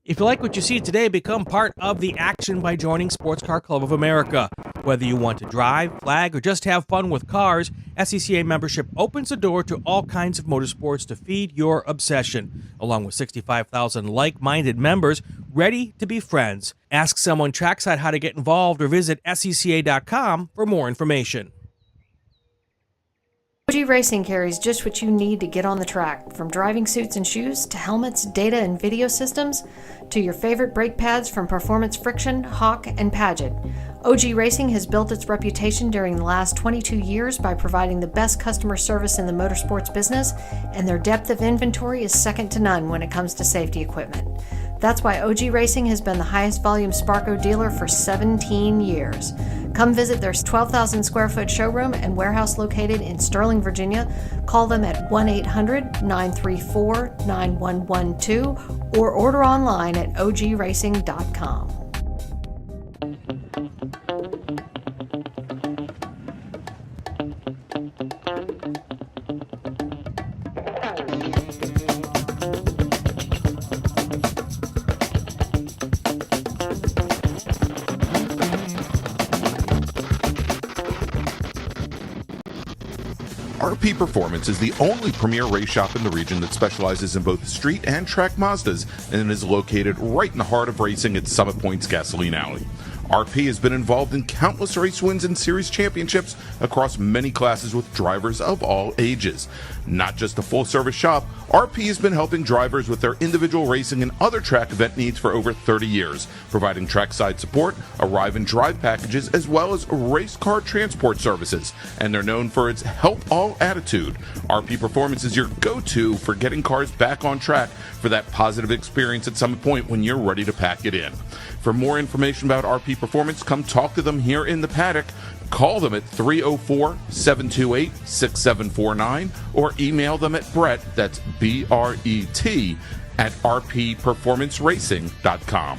If you like what you see today, become part of the action by joining Sports Car Club of America. Whether you want to drive, flag, or just have fun with cars, SCCA membership opens the door to all kinds of motorsports to feed your obsession, along with 65,000 like-minded members ready to be friends. Ask someone trackside how to get involved or visit SCCA.com for more information. OG Racing carries just what you need to get on the track, from driving suits and shoes to helmets, data and video systems, to your favorite brake pads from Performance, Friction, Hawk, and Paget. OG Racing has built its reputation during the last 22 years by providing the best customer service in the motorsports business, and their depth of inventory is second to none when it comes to safety equipment. That's why OG Racing has been the highest volume Sparco dealer for 17 years. Come visit their 12,000 square foot showroom and warehouse located in Sterling, Virginia. Call them at 1-800-934-9112 or order online at ogracing.com. RP Performance is the only premier race shop in the region that specializes in both street and track Mazdas and is located right in the heart of racing at Summit Point's Gasoline Alley. RP has been involved in countless race wins and series championships across many classes with drivers of all ages. Not just a full-service shop, RP has been helping drivers with their individual racing and other track event needs for over 30 years, providing trackside support, arrive and drive packages, as well as race car transport services. And they're known for its help all attitude. RP Performance is your go-to for getting cars back on track for that positive experience at Summit Point when you're ready to pack it in. For more information about RP Performance, come talk to them here in the paddock. Call them at 304-728-6749 or email them at Brett, that's B-R-E-T, at rpperformanceracing.com.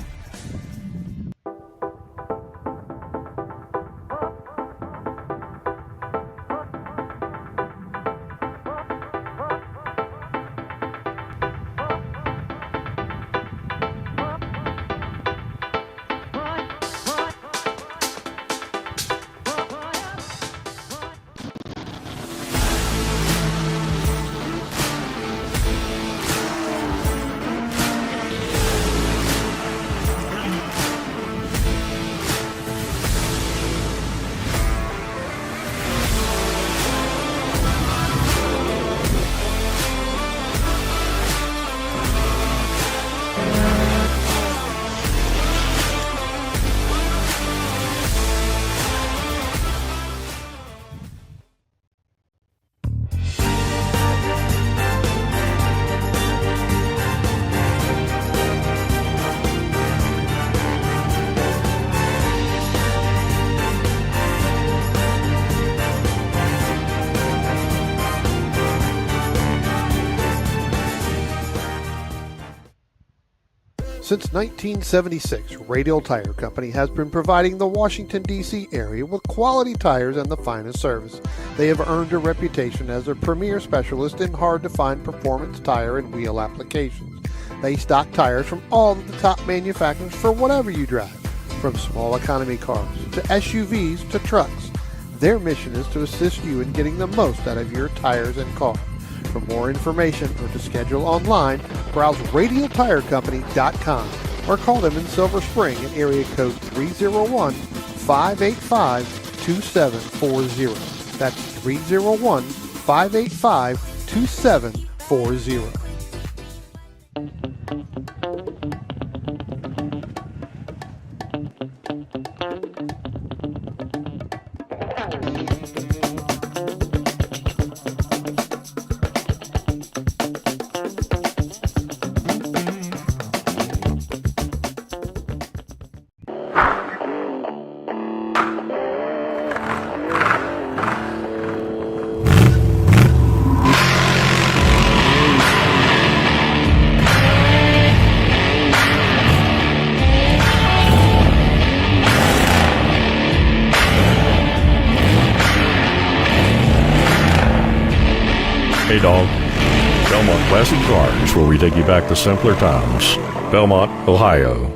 Since 1976, Radial Tire Company has been providing the Washington, D.C. area with quality tires and the finest service. They have earned a reputation as a premier specialist in hard-to-find performance tire and wheel applications. They stock tires from all of the top manufacturers for whatever you drive, from small economy cars to SUVs to trucks. Their mission is to assist you in getting the most out of your tires and car. For more information or to schedule online, browse radialtirecompany.com or call them in Silver Spring at area code 301-585-2740. That's 301-585-2740. Hey dog. Belmont Classic Cars, where we take you back to simpler times. Belmont, Ohio.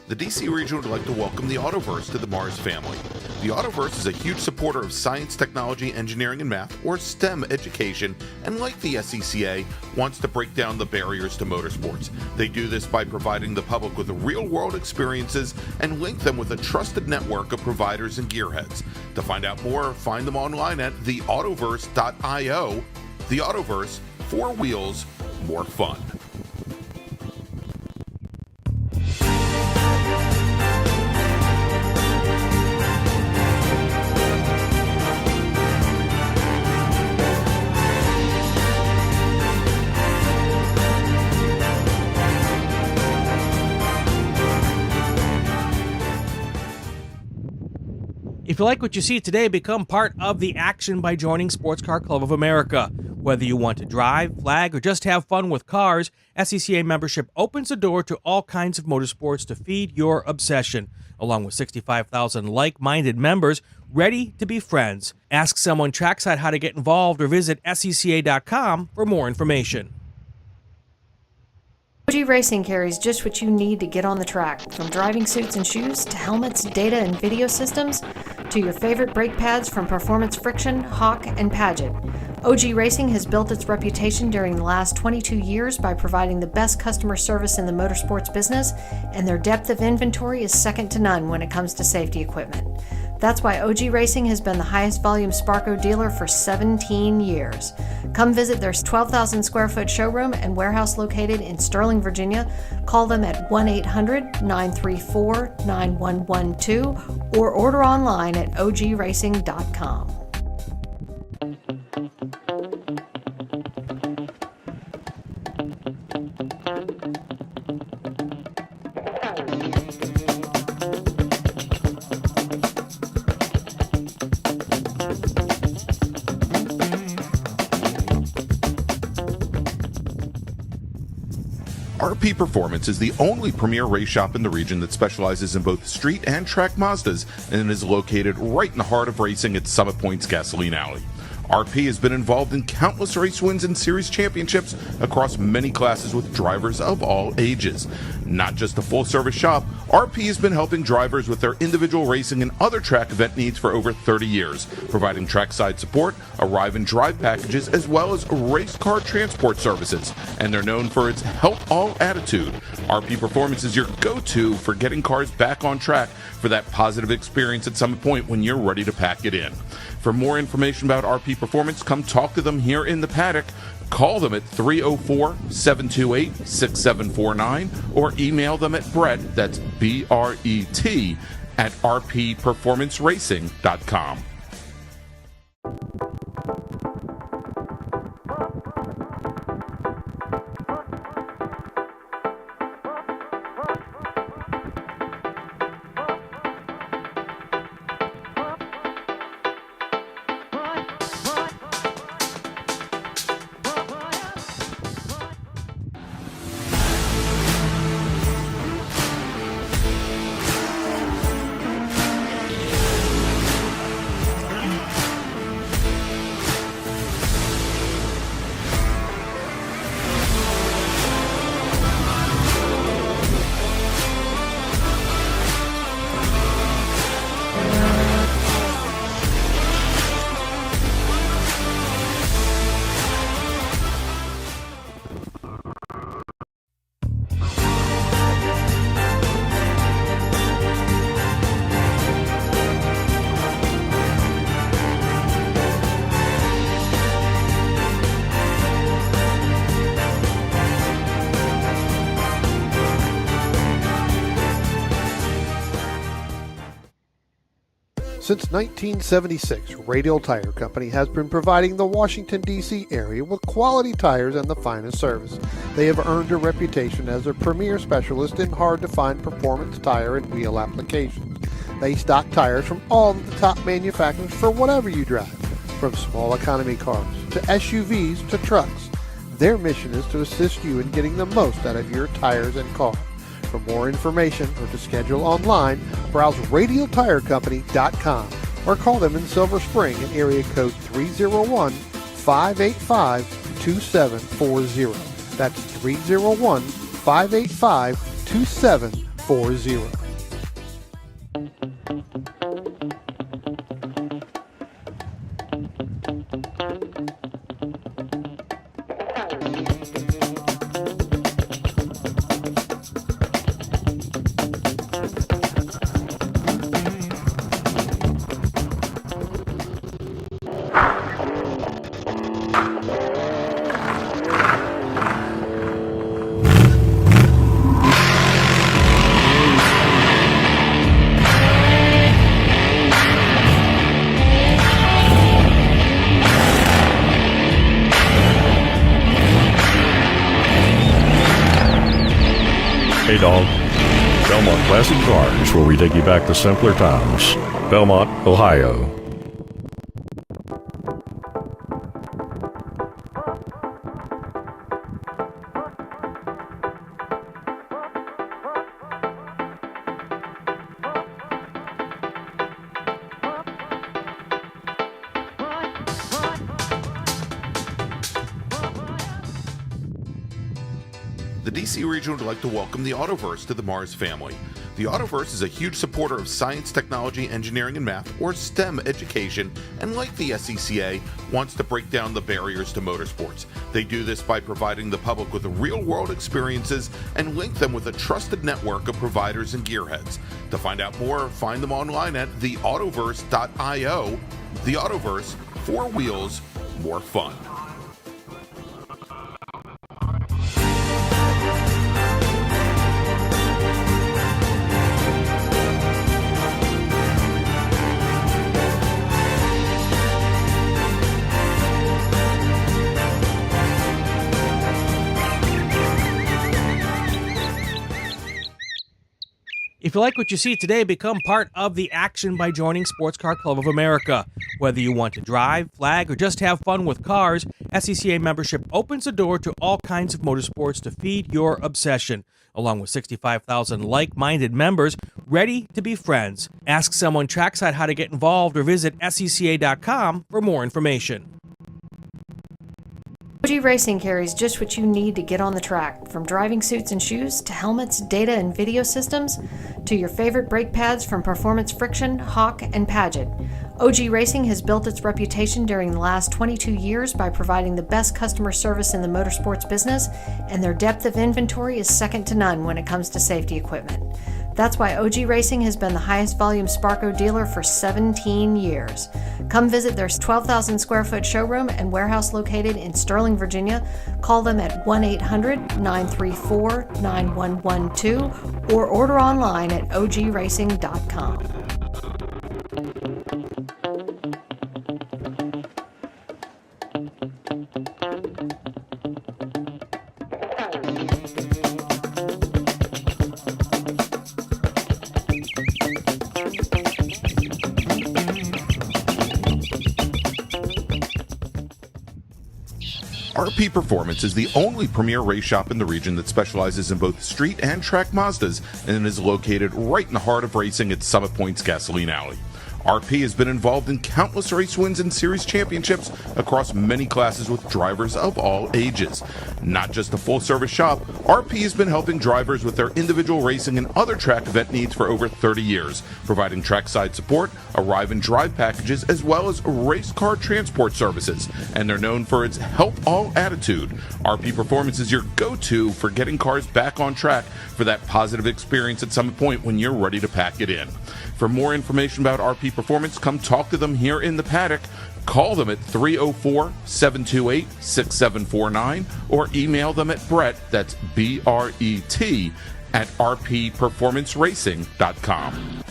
The DC region would like to welcome the Autoverse to the MARRS family. The Autoverse is a huge supporter of science, technology, engineering, and math, or STEM education, and like the SCCA, wants to break down the barriers to motorsports. They do this by providing the public with real-world experiences and link them with a trusted network of providers and gearheads. To find out more, find them online at theautoverse.io. The Autoverse, 4 wheels, more fun. If you like what you see today, become part of the action by joining Sports Car Club of America. Whether you want to drive, flag, or just have fun with cars, SCCA membership opens the door to all kinds of motorsports to feed your obsession, along with 65,000 like-minded members ready to be friends. Ask someone trackside how to get involved or visit SCCA.com for more information. OG Racing carries just what you need to get on the track, from driving suits and shoes to helmets, data and video systems, to your favorite brake pads from Performance, Friction, Hawk, and Paget. OG Racing has built its reputation during the last 22 years by providing the best customer service in the motorsports business, and their depth of inventory is second to none when it comes to safety equipment. That's why OG Racing has been the highest volume Sparco dealer for 17 years. Come visit their 12,000 square foot showroom and warehouse located in Sterling, Virginia. Call them at 1-800-934-9112 or order online at ogracing.com. RP Performance is the only premier race shop in the region that specializes in both street and track Mazdas and is located right in the heart of racing at Summit Point's Gasoline Alley. RP has been involved in countless race wins and series championships across many classes with drivers of all ages. Not just a full-service shop, RP has been helping drivers with their individual racing and other track event needs for over 30 years, providing trackside support, arrive and drive packages, as well as race car transport services. And they're known for its help all attitude. RP Performance is your go-to for getting cars back on track for that positive experience at Summit Point when you're ready to pack it in. For more information about RP Performance, come talk to them here in the paddock. Call them at 304-728-6749 or email them at Brett, that's B-R-E-T, at rpperformanceracing.com. Since 1976, Radial Tire Company has been providing the Washington, D.C. area with quality tires and the finest service. They have earned a reputation as a premier specialist in hard-to-find performance tire and wheel applications. They stock tires from all of the top manufacturers for whatever you drive, from small economy cars to SUVs to trucks. Their mission is to assist you in getting the most out of your tires and car. For more information or to schedule online, browse radialtirecompany.com or call them in Silver Spring at area code 301-585-2740. That's 301-585-2740. Hey dog, Belmont Classic Cars, where we take you back to simpler times. Belmont, Ohio. The DC region would like to welcome the Autoverse to the MARRS family. The Autoverse is a huge supporter of science, technology, engineering, and math, or STEM education, and like the SCCA, wants to break down the barriers to motorsports. They do this by providing the public with real-world experiences and link them with a trusted network of providers and gearheads. To find out more, find them online at theautoverse.io. The Autoverse, 4 wheels, more fun. If you like what you see today, become part of the action by joining Sports Car Club of America. Whether you want to drive, flag, or just have fun with cars, SCCA membership opens the door to all kinds of motorsports to feed your obsession, along with 65,000 like-minded members ready to be friends. Ask someone trackside how to get involved or visit SCCA.com for more information. OG Racing carries just what you need to get on the track, from driving suits and shoes to helmets, data and video systems, to your favorite brake pads from Performance, Friction, Hawk, and Paget. OG Racing has built its reputation during the last 22 years by providing the best customer service in the motorsports business, and their depth of inventory is second to none when it comes to safety equipment. That's why OG Racing has been the highest volume Sparco dealer for 17 years. Come visit their 12,000 square foot showroom and warehouse located in Sterling, Virginia. Call them at 1-800-934-9112 or order online at ogracing.com. RP Performance is the only premier race shop in the region that specializes in both street and track Mazdas and is located right in the heart of racing at Summit Point's Gasoline Alley. RP has been involved in countless race wins and series championships across many classes with drivers of all ages. Not just a full-service shop, RP has been helping drivers with their individual racing and other track event needs for over 30 years, providing trackside support, arrive and drive packages, as well as race car transport services. And they're known for its help all attitude. RP Performance is your go-to for getting cars back on track for that positive experience at Summit Point when you're ready to pack it in. For more information about RP Performance, come talk to them here in the paddock. Call them at 304-728-6749 or email them at Brett, that's B-R-E-T, at rpperformanceracing.com.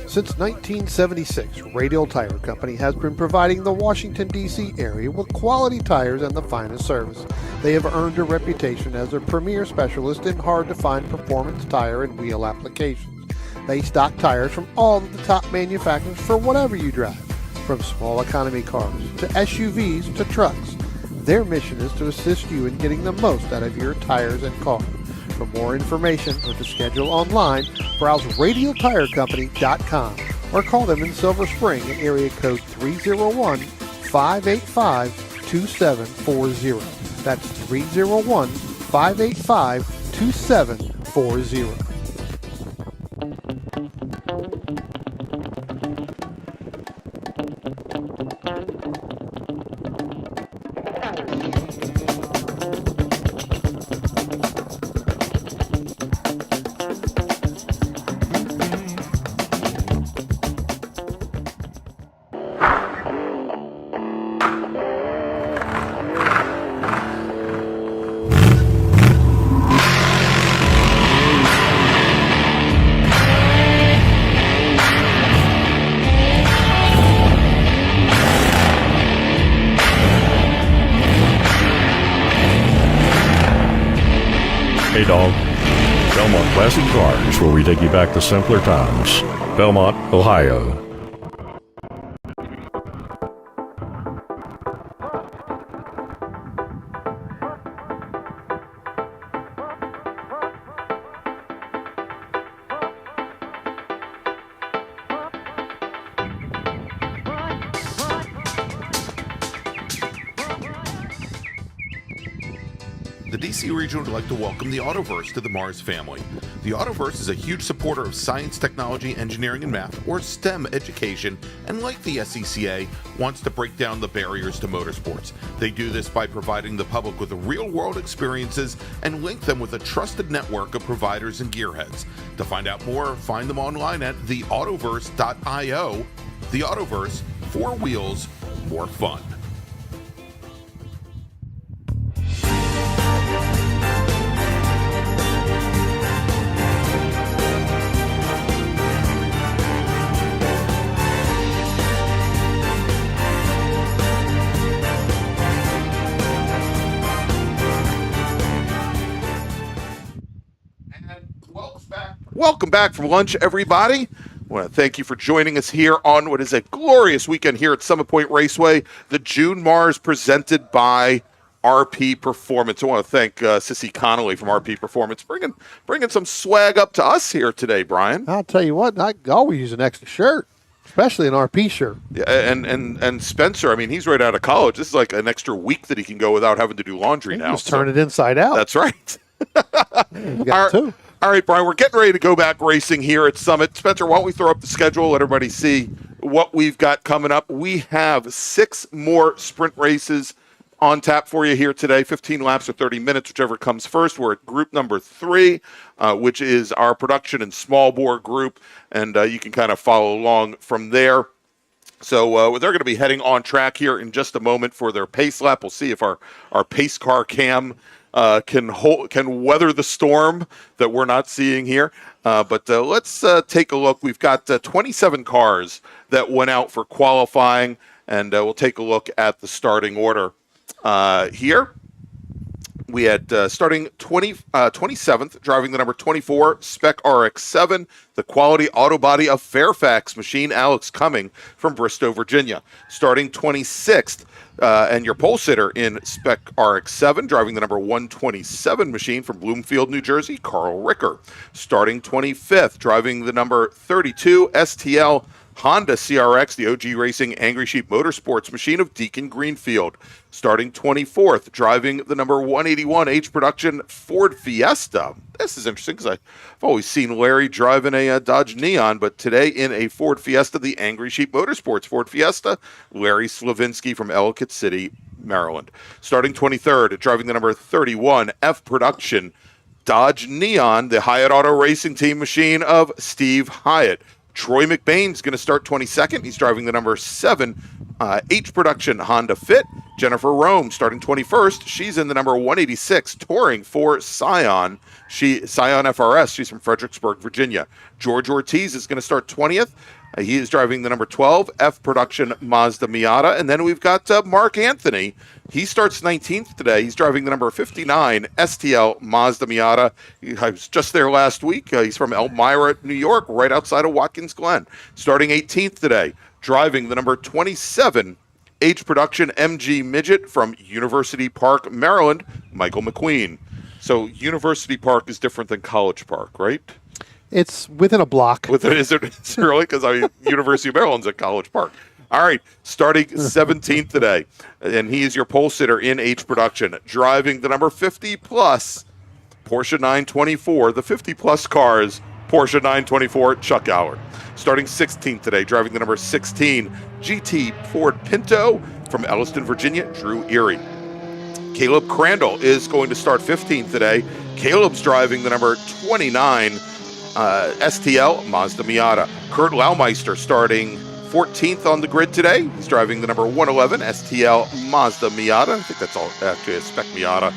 Since 1976, Radial Tire Company has been providing the Washington, D.C. area with quality tires and the finest service. They have earned a reputation as a premier specialist in hard-to-find performance tire and wheel applications. They stock tires from all of the top manufacturers for whatever you drive, from small economy cars to SUVs to trucks. Their mission is to assist you in getting the most out of your tires and car. For more information or to schedule online, browse radialtirecompany.com or call them in Silver Spring at area code 301-585-2740. That's 301-585-2740. Hey dog. Belmont Classic Cars, where we take you back to simpler times. Belmont, Ohio. The DC region would like to welcome the Autoverse to the MARRS family. The Autoverse is a huge supporter of science, technology, engineering, and math, or STEM education, and like the SCCA, wants to break down the barriers to motorsports. They do this by providing the public with real-world experiences and link them with a trusted network of providers and gearheads. To find out more, find them online at theautoverse.io. The Autoverse, 4 wheels, more fun. Welcome back from lunch, everybody. I want to thank you for joining us here on what is a glorious weekend here at Summit Point Raceway, the June MARRS presented by RP Performance. I want to thank Sissy Connolly from RP Performance bringing some swag up to us here today, Brian. I'll tell you what, I always use an extra shirt, especially an RP shirt. Yeah, and Spencer, I mean, he's right out of college. This is like an extra week that he can go without having to do laundry now. Just turn it inside out. That's right. You got two. All right, Brian, we're getting ready to go back racing here at Summit. Spencer, why don't we throw up the schedule, let everybody see what we've got coming up. We have 6 more sprint races on tap for you here today, 15 laps or 30 minutes, whichever comes first. We're at group number 3, which is our production and small bore group, and you can kind of follow along from there. So they're going to be heading on track here in just a moment for their pace lap. We'll see if our pace car cam can weather the storm that we're not seeing here. But let's take a look. We've got 27 cars that went out for qualifying, and we'll take a look at the starting order here. We had starting 27th, driving the number 24, Spec RX-7, the quality auto body of Fairfax machine, Alex Cumming from Bristow, Virginia. Starting 26th, and your pole sitter in Spec RX-7, driving the number 127 machine from Bloomfield, New Jersey, Carl Ricker. Starting 25th, driving the number 32, STL Honda CRX, the OG Racing Angry Sheep Motorsports machine of Deacon Greenfield. Starting 24th, driving the number 181 H Production Ford Fiesta. This is interesting because I've always seen Larry driving a Dodge Neon, but today in a Ford Fiesta, the Angry Sheep Motorsports Ford Fiesta, Larry Slavinsky from Ellicott City, Maryland. Starting 23rd, driving the number 31 F Production Dodge Neon, the Hyatt Auto Racing Team machine of Steve Hyatt. Troy McBain's going to start 22nd. He's driving the number 7 H Production Honda Fit. Jennifer Rome starting 21st. She's in the number 186, touring for Scion. Scion FRS. She's from Fredericksburg, Virginia. George Ortiz is going to start 20th. He is driving the number 12, F Production Mazda Miata. And then we've got Mark Anthony. He starts 19th today. He's driving the number 59, STL Mazda Miata. I was just there last week. He's from Elmira, New York, right outside of Watkins Glen. Starting 18th today, driving the number 27, H Production MG Midget from University Park, Maryland, Michael McQueen. So University Park is different than College Park, right? It's within a block. Is it really? Because University of Maryland's at College Park. All right, starting 17th today, and he is your pole sitter in H Production, driving the number 50 plus Porsche 924, the 50 plus cars, Porsche 924, Chuck Allard. Starting 16th today, driving the number 16 GT Ford Pinto from Elliston, Virginia, Drew Erie. Caleb Crandall is going to start 15th today. Caleb's driving the number 29 STL Mazda Miata. Kurt Laumeister starting 14th on the grid today. He's driving the number 111 STL Mazda Miata. I think that's all actually a spec Miata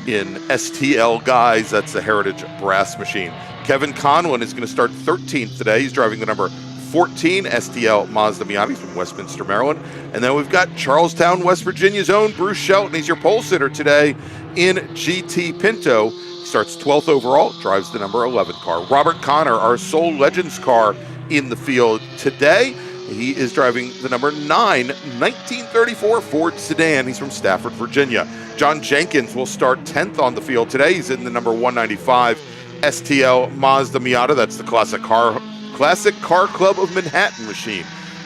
in STL guys. That's the Heritage brass machine. Kevin Conlon is going to start 13th today. He's driving the number 14 STL Mazda Miata. He's from Westminster, Maryland. And then we've got Charlestown, West Virginia's own Bruce Shelton. He's your pole sitter today in GT Pinto. Starts 12th overall, drives the number 11 car. Robert Connor, our sole Legends car in the field today. He is driving the number 9, 1934 Ford sedan. He's from Stafford, Virginia. John Jenkins will start 10th on the field today. He's in the number 195 STL Mazda Miata. That's the Classic Car Club of Manhattan machine.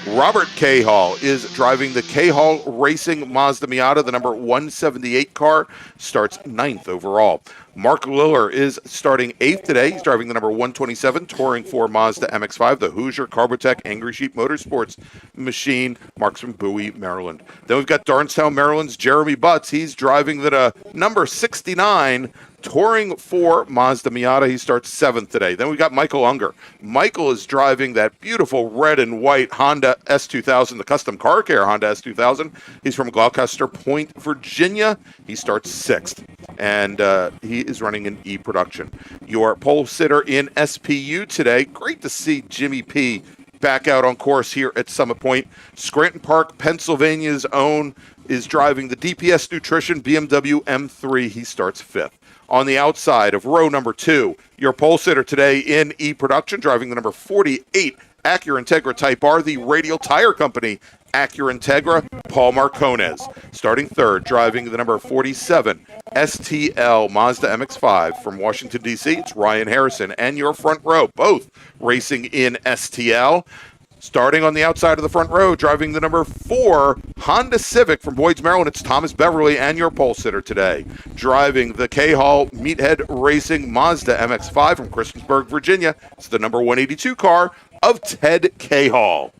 Robert Cahall is driving the Cahall Racing Mazda Miata, the number 178 car, starts 9th overall. Mark Liller is starting 8th today. He's driving the number 127, touring for Mazda MX-5, the Hoosier Carbotech Angry Sheep Motorsports machine. Mark's from Bowie, Maryland. Then we've got Darnestown, Maryland's Jeremy Butts. He's driving the number 69, touring for Mazda Miata. He starts 7th today. Then we've got Michael Unger. Michael is driving that beautiful red and white Honda S2000, the custom car care Honda S2000. He's from Gloucester Point, Virginia. He starts 6th, and he is running an E Production. Your pole sitter in SPU today. Great to see Jimmy P back out on course here at Summit Point. Scranton Park, Pennsylvania's own, is driving the DPS Nutrition BMW M3. He starts 5th. On the outside of row number 2, your pole sitter today in E Production, driving the number 48 Acura Integra Type R, the Radial Tire Company Acura Integra, Paul Marcones. Starting 3rd, driving the number 47 STL Mazda MX-5 from Washington, D.C., it's Ryan Harrison. And your front row, both racing in STL. Starting on the outside of the front row, driving the number 4 Honda Civic from Boyd's, Maryland, it's Thomas Beverly, and your pole sitter today. Driving the K-Hall Meathead Racing Mazda MX-5 from Christiansburg, Virginia, it's the number 182 car of Ted K-Hall.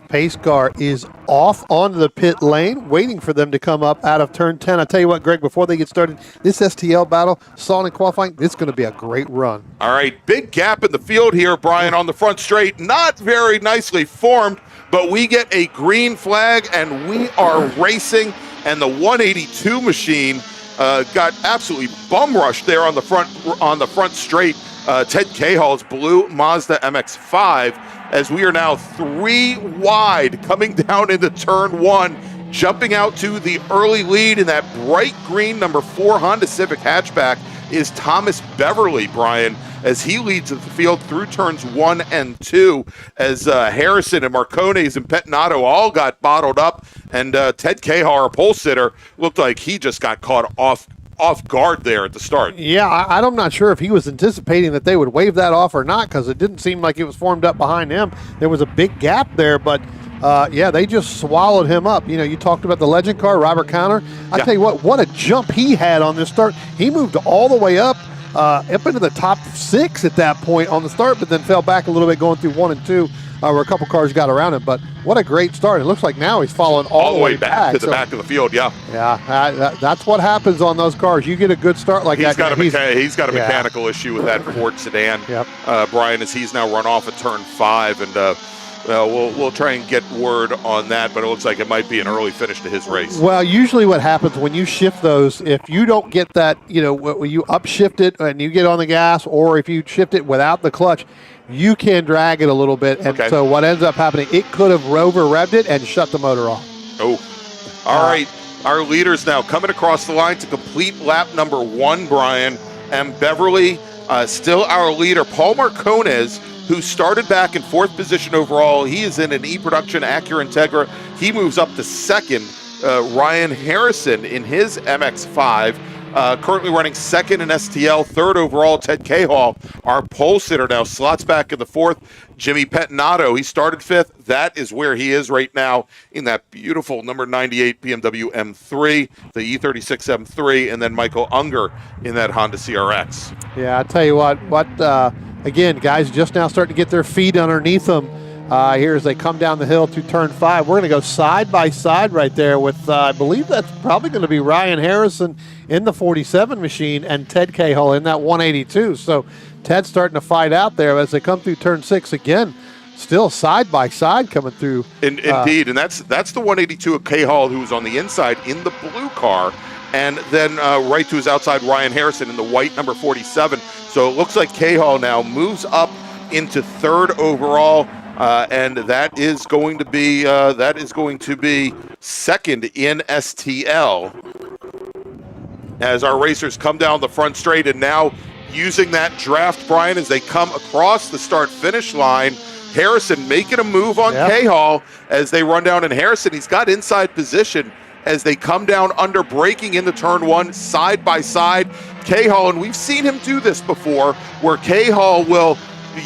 Pace car is off onto the pit lane, waiting for them to come up out of turn 10. I tell you what, Greg, before they get started, this STL battle, saw it in qualifying, it's going to be a great run. All right, big gap in the field here, Brian, on the front straight. Not very nicely formed, but we get a green flag, and we are racing, and the 182 machine got absolutely bum rushed there on the front straight. Ted Cahall's blue Mazda MX-5, as we are now 3 wide coming down into turn 1, jumping out to the early lead in that bright green number 4 Honda Civic hatchback is Thomas Beverly, Brian, as he leads the field through turns 1 and 2, as Harrison and Marcones and Pettinato all got bottled up, and Ted Cahall, our pole sitter, looked like he just got caught off guard there at the start. Yeah, I'm not sure if he was anticipating that they would wave that off or not, because it didn't seem like it was formed up behind him. There was a big gap there, but yeah, they just swallowed him up. You know, you talked about the legend car, Robert Connor. I tell you what a jump he had on this start. He moved all the way up into the top 6 at that point on the start, but then fell back a little bit going through 1 and 2. Where a couple cars got around him, but what a great start. It looks like now he's following all the way back to the back of the field, yeah. Yeah, that's what happens on those cars. You get a good start like he's that. He's got a mechanical issue with that Ford sedan, Brian, as he's now run off at turn 5, and Well, we'll try and get word on that, but it looks like it might be an early finish to his race. Well, usually what happens when you shift those, if you don't get that, when you upshift it and you get on the gas, or if you shift it without the clutch, you can drag it a little bit. And so what ends up happening, it could have revved it and shut the motor off. Oh, all right. Our leaders now coming across the line to complete lap number 1, Brian. And Beverly, still our leader. Paul Marcones, who started back in 4th position overall. He is in an E-Production Acura Integra. He moves up to 2nd. Ryan Harrison in his MX-5. Currently running 2nd in STL, 3rd overall. Ted Cahall, our pole sitter, now slots back in the 4th. Jimmy Pettinato, he started 5th. That is where he is right now in that beautiful number 98 BMW M3, the E36 M3, and then Michael Unger in that Honda CRX. Yeah, I tell you what, again, guys just now starting to get their feet underneath them. Here as they come down the hill to turn 5. We're going to go side by side right there with, I believe that's probably going to be Ryan Harrison in the 47 machine and Ted Cahill in that 182. So Ted's starting to fight out there as they come through turn 6 again. Still side by side coming through. Indeed, and that's the 182 of Cahill, who's on the inside in the blue car. And then right to his outside, Ryan Harrison in the white number 47. So it looks like Cahill now moves up into 3rd overall. And that is going to be 2nd in STL as our racers come down the front straight, and now using that draft, Brian, as they come across the start-finish line. Harrison making a move on Cahill as they run down, and Harrison, he's got inside position as they come down under braking into turn 1, side by side. Cahill, and we've seen him do this before, where Cahill will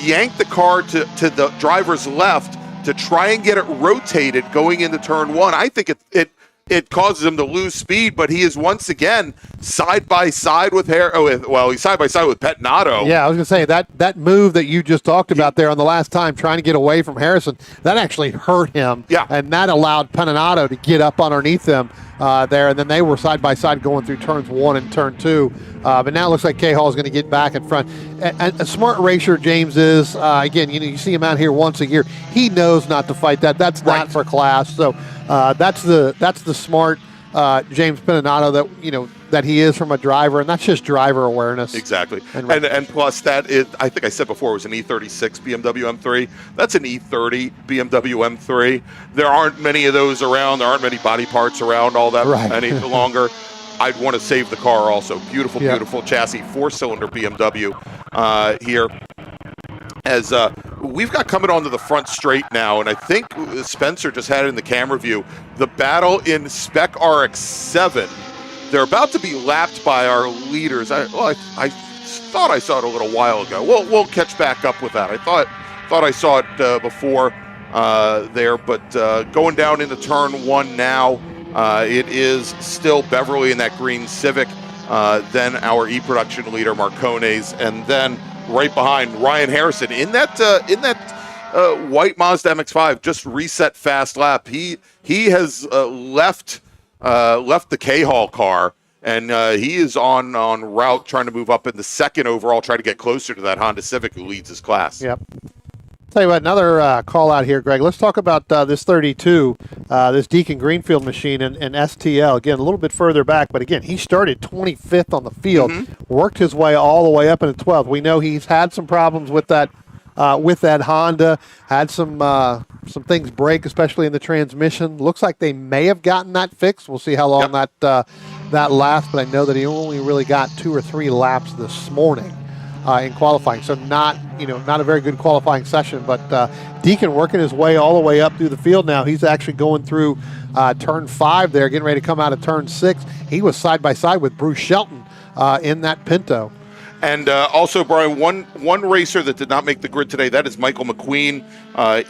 yank the car to the driver's left to try and get it rotated going into turn 1. I think it causes him to lose speed, but he is once again side by side with he's side by side with Pettinato. Yeah, I was going to say that move that you just talked about there on the last time, trying to get away from Harrison, that actually hurt him. Yeah, and that allowed Pettinato to get up underneath them there, and then they were side by side going through turns 1 and turn 2. But now it looks like Cahill is going to get back in front. And a smart racer, James is. Again, you see him out here once a year. He knows not to fight that. That's not for class. So that's the smart James Pettinato that he is from a driver, and that's just driver awareness. Exactly. And plus that is, I think I said before, it was an E36 BMW M3. That's an E30 BMW M3. There aren't many of those around. There aren't many body parts around all that any longer. I'd want to save the car also. Beautiful chassis, 4-cylinder BMW here. As we've got coming onto the front straight now, and I think Spencer just had it in the camera view, the battle in Spec RX-7. They're about to be lapped by our leaders. I thought I saw it a little while ago. We'll catch back up with that. I thought I saw it before there, but going down into turn 1 now, it is still Beverly in that green Civic, then our E-Production leader Marcones, and then right behind Ryan Harrison in that white Mazda MX-5, just reset fast lap. He has left the Cahill car, and he is on route trying to move up in the 2nd overall, try to get closer to that Honda Civic who leads his class. Yep. Tell you what, another call out here, Greg. Let's talk about this 32, this Deacon Greenfield machine in STL. Again, a little bit further back, but again, he started 25th on the field, worked his way all the way up into 12th. We know he's had some problems with that Honda, had some things break, especially in the transmission. Looks like they may have gotten that fixed. We'll see how long that lasts, but I know that he only really got 2 or 3 laps this morning in qualifying. So not a very good qualifying session, but Deacon working his way all the way up through the field now. He's actually going through turn 5 there, getting ready to come out of turn 6. He was side by side with Bruce Shelton in that Pinto. And also, Brian, one racer that did not make the grid today, that is Michael McQueen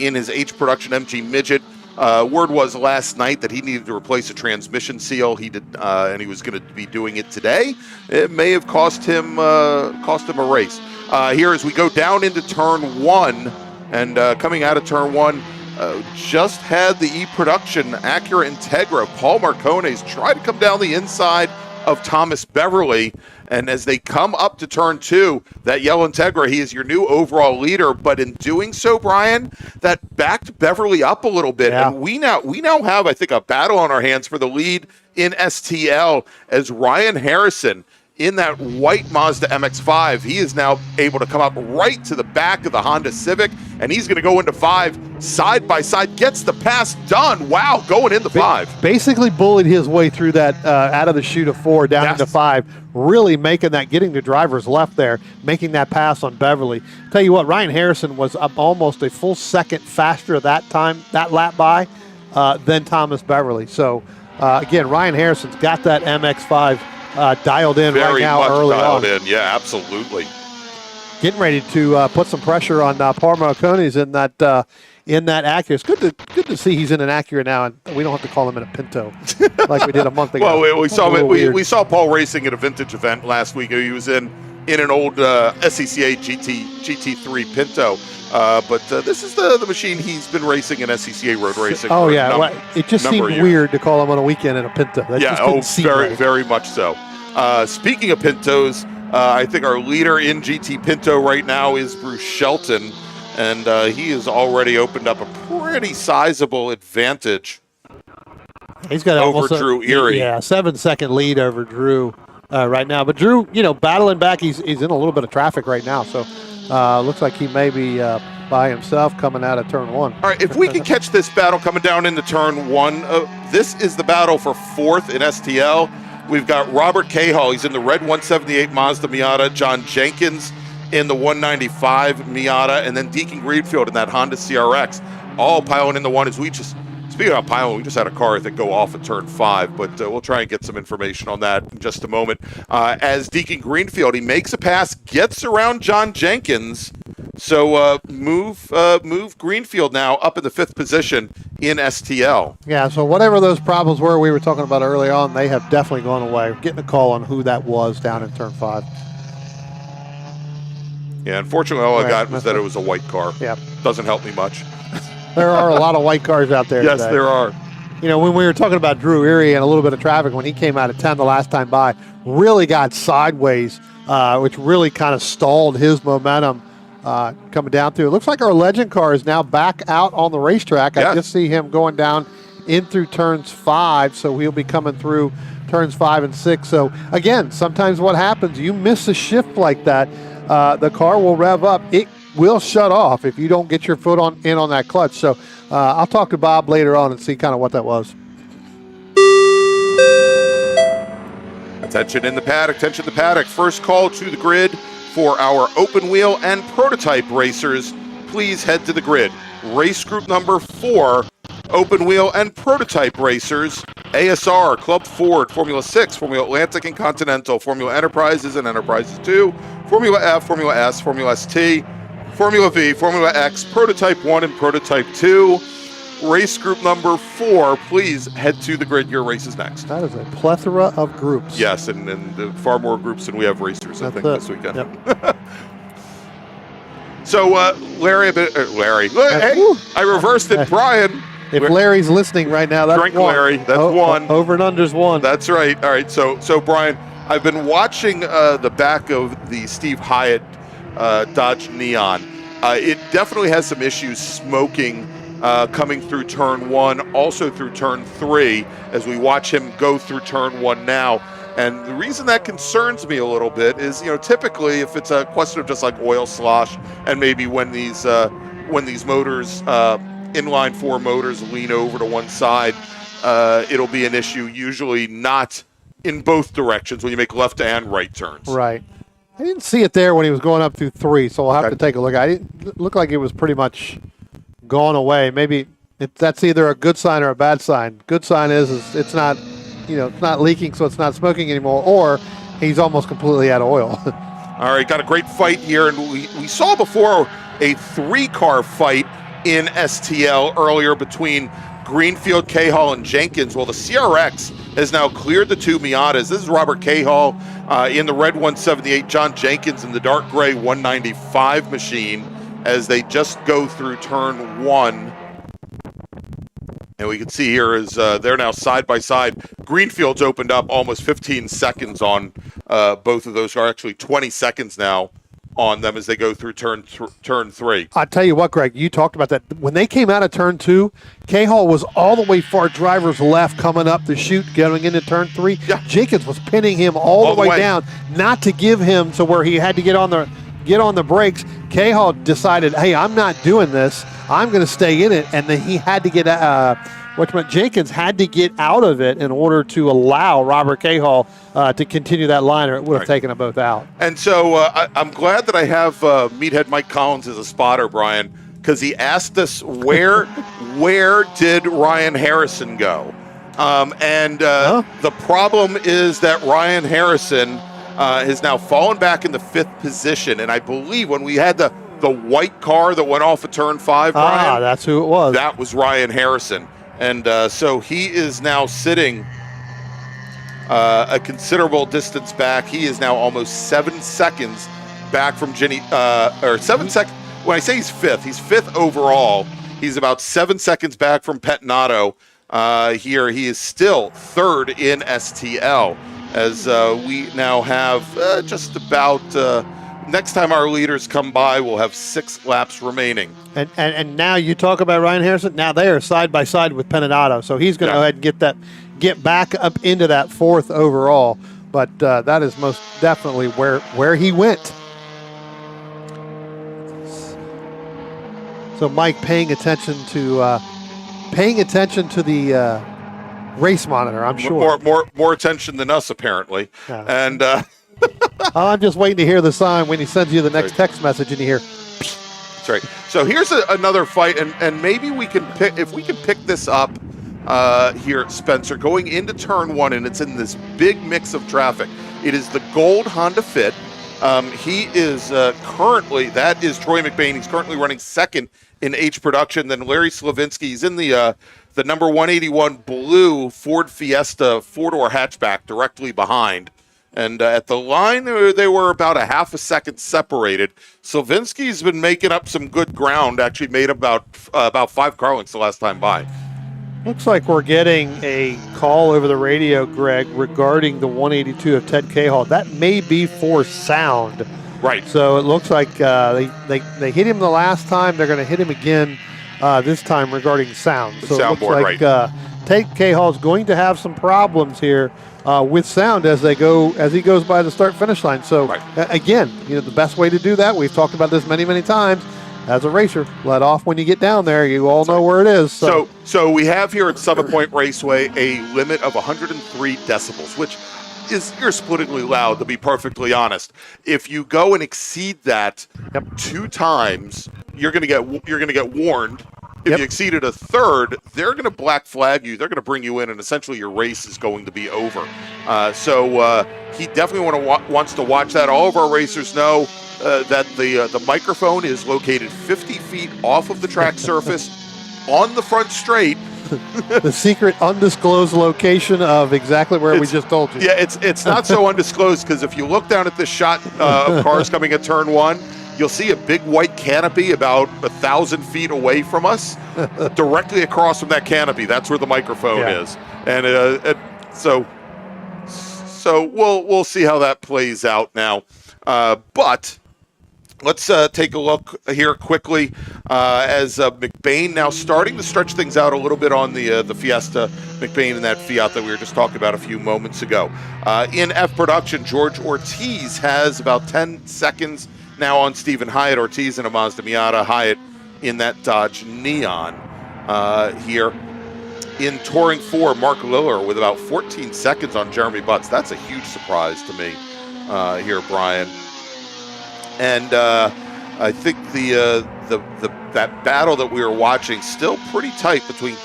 in his H-Production MG Midget. Word was last night that he needed to replace a transmission seal. He did, and he was going to be doing it today. It may have cost him a race. Here as we go down into turn 1, and coming out of turn 1, just had the E-Production Acura Integra. Paul Marcones tried to come down the inside of Thomas Beverly, And as they come up to turn 2, that yellow Integra, he is your new overall leader. But in doing so, Brian, that backed Beverly up a little bit. Yeah. And we now have, I think, a battle on our hands for the lead in STL as Ryan Harrison in that white Mazda MX-5. He is now able to come up right to the back of the Honda Civic, and he's going to go into 5 side by side, gets the pass done. Wow, going into 5. Basically bullied his way through that out of the chute of 4 down into 5, really making that, getting the driver's left there, making that pass on Beverly. Tell you what, Ryan Harrison was up almost a full second faster that lap by than Thomas Beverly. So again, Ryan Harrison's got that MX-5 dialed in Very right now much early dialed on. in. Yeah, absolutely. Getting ready to put some pressure on Parma Oconys in that Acura. It's good to see he's in an Acura now, and we don't have to call him in a Pinto like we did a month ago. Well, we saw Paul racing at a vintage event last week. He was in an old SCCA GT3 Pinto. But this is the machine he's been racing in SCCA road racing. Oh, yeah. Well, it just seemed weird to call him on a weekend in a Pinto. That just didn't very much so. Speaking of Pintos, I think our leader in GT Pinto right now is Bruce Shelton, and he has already opened up a pretty sizable advantage. He's got over almost Drew Erie. 7-second lead over Drew right now. But Drew, battling back. He's in a little bit of traffic right now, so looks like he may be by himself coming out of turn 1. All right, if we can catch this battle coming down into turn 1, this is the battle for 4th in STL. We've got Robert Cahall. He's in the red 178 Mazda Miata. John Jenkins in the 195 Miata. And then Deacon Greenfield in that Honda CRX. All piling in the one. Speaking of piling, we just had a car, I think, go off at turn 5. But we'll try and get some information on that in just a moment. As Deacon Greenfield, he makes a pass, gets around John Jenkins. So move Greenfield now up in the 5th position in STL. Yeah, so whatever those problems were we were talking about early on, they have definitely gone away. We're getting a call on who that was down in turn 5. Yeah, unfortunately, all I got was that it was a white car. Yeah. Doesn't help me much. There are a lot of white cars out there Yes, today. there are. When we were talking about Drew Erie and a little bit of traffic, when he came out of 10 the last time by, really got sideways, which really kind of stalled his momentum coming down through. It looks like our legend car is now back out on the racetrack. Yes. I just see him going down in through turns 5, so he'll be coming through turns 5 and 6. So, again, sometimes what happens, you miss a shift like that, the car will rev up. It will shut off if you don't get your foot in on that clutch. So I'll talk to Bob later on and see kind of what that was. Attention in the paddock, attention in the paddock. First call to the grid for our open wheel and prototype racers. Please head to the grid. Race group number 4, open wheel and prototype racers. ASR, Club Ford, Formula 6, Formula Atlantic and Continental, Formula Enterprises and Enterprises 2, Formula F, Formula S, Formula ST, Formula V, Formula X, Prototype 1 and Prototype 2. Race group number 4, please head to the grid. Your race is next. That is a plethora of groups. Yes, and far more groups than we have racers, I think, this weekend. Yep. So, Larry, hey, I reversed it. Brian. If Larry's listening right now, that's Drink, one. Larry. That's one. Over and under's 1. That's right. All right. So Brian, I've been watching the back of the Steve Hyatt Dodge Neon. It definitely has some issues smoking coming through turn 1, also through turn 3, as we watch him go through turn 1 now. And the reason that concerns me a little bit is, typically if it's a question of just like oil slosh, and maybe when these motors, inline 4 motors, lean over to one side, it'll be an issue. Usually not in both directions when you make left and right turns. Right. I didn't see it there when he was going up through 3, so we'll have to take a look. I didn't look like it was pretty much gone away. Maybe that's either a good sign or a bad sign. Good sign is it's not, it's not leaking, so it's not smoking anymore, or he's almost completely out of oil. All right, got a great fight here, and we saw before a 3-car fight in STL earlier between Greenfield, Cahall, and Jenkins. Well, the CRX has now cleared the 2 Miatas. This is Robert Cahall in the red 178, John Jenkins in the dark gray 195 machine as they just go through turn 1. And we can see here is they're now side by side. Greenfield's opened up almost 15 seconds on both of those, or actually 20 seconds now on them as they go through turn 3. I tell you what, Greg, you talked about that. When they came out of turn 2, K-Hall was all the way far driver's left coming up the chute, going into turn 3. Yeah. Jenkins was pinning him all the way down, not to give him to where he had to get on the brakes. K-Hall decided, hey, I'm not doing this. I'm going to stay in it. And then he had to get Jenkins had to get out of it in order to allow Robert K-Hall to continue that line, or it would have taken them both out. And so I'm glad that I have Meathead Mike Collins as a spotter, Brian, because he asked us where did Ryan Harrison go? The problem is that Ryan Harrison has now fallen back in the 5th position. And I believe when we had the white car that went off of turn 5, Brian, that's who it was. That was Ryan Harrison. And so he is now sitting a considerable distance back. He is now almost 7 seconds back from Jenny, or 7 seconds. When I say he's 5th overall. He's about 7 seconds back from Pettinato. Here he is still 3rd in STL, as we now have just about. Next time our leaders come by, we'll have 6 laps remaining. And now you talk about Ryan Harrison. Now they are side by side with Pettinato, so he's going to go ahead and get back up into that 4th overall. But that is most definitely where he went. So Mike, paying attention to the race monitor, I'm sure. More attention than us, apparently. Yeah. And. I'm just waiting to hear the sign when he sends you the next text message and you hear. That's right. So here's another fight, and maybe we can pick, if we can pick this up here, Spencer, going into turn 1, and it's in this big mix of traffic. It is the gold Honda Fit. He is currently, that is Troy McBain. He's currently running 2nd in H production. Then Larry Slavinsky, he's in the number 181 blue Ford Fiesta 4-door hatchback directly behind. And at the line, they were about a half a second separated. Slavinsky's been making up some good ground. Actually made about 5 car lengths the last time by. Looks like we're getting a call over the radio, Greg, regarding the 182 of Ted K-Hall. That may be for sound. Right. So it looks like they hit him the last time. They're going to hit him again this time regarding sound. So it looks like Ted K-Hall's going to have some problems here with sound as he goes by the start-finish line. So again, the best way to do that, we've talked about this many, many times, as a racer, let off when you get down there. You all know where it is. So we have here at Summit Point Raceway a limit of 103 decibels, which is irresponsibly loud, to be perfectly honest. If you go and exceed that 2 times, you're going to get warned. If you exceeded a 3rd, they're going to black flag you. They're going to bring you in, and essentially your race is going to be over. So he definitely wants to watch that. All of our racers know that the microphone is located 50 feet off of the track surface on the front straight. The secret undisclosed location of exactly where we just told you. Yeah, it's not so undisclosed, because if you look down at this shot of cars coming at turn 1, you'll see a big white canopy about 1,000 feet away from us. Directly across from that canopy, that's where the microphone is. And so we'll see how that plays out now. But let's take a look here quickly as McBain now starting to stretch things out a little bit on the Fiesta. McBain and that Fiat that we were just talking about a few moments ago. In F production, George Ortiz has about 10 seconds now on Stephen Hyatt. Ortiz in a Mazda Miata, Hyatt in that Dodge Neon here. In Touring 4, Mark Liller with about 14 seconds on Jeremy Butts. That's a huge surprise to me here, Brian. And I think that battle that we were watching still pretty tight between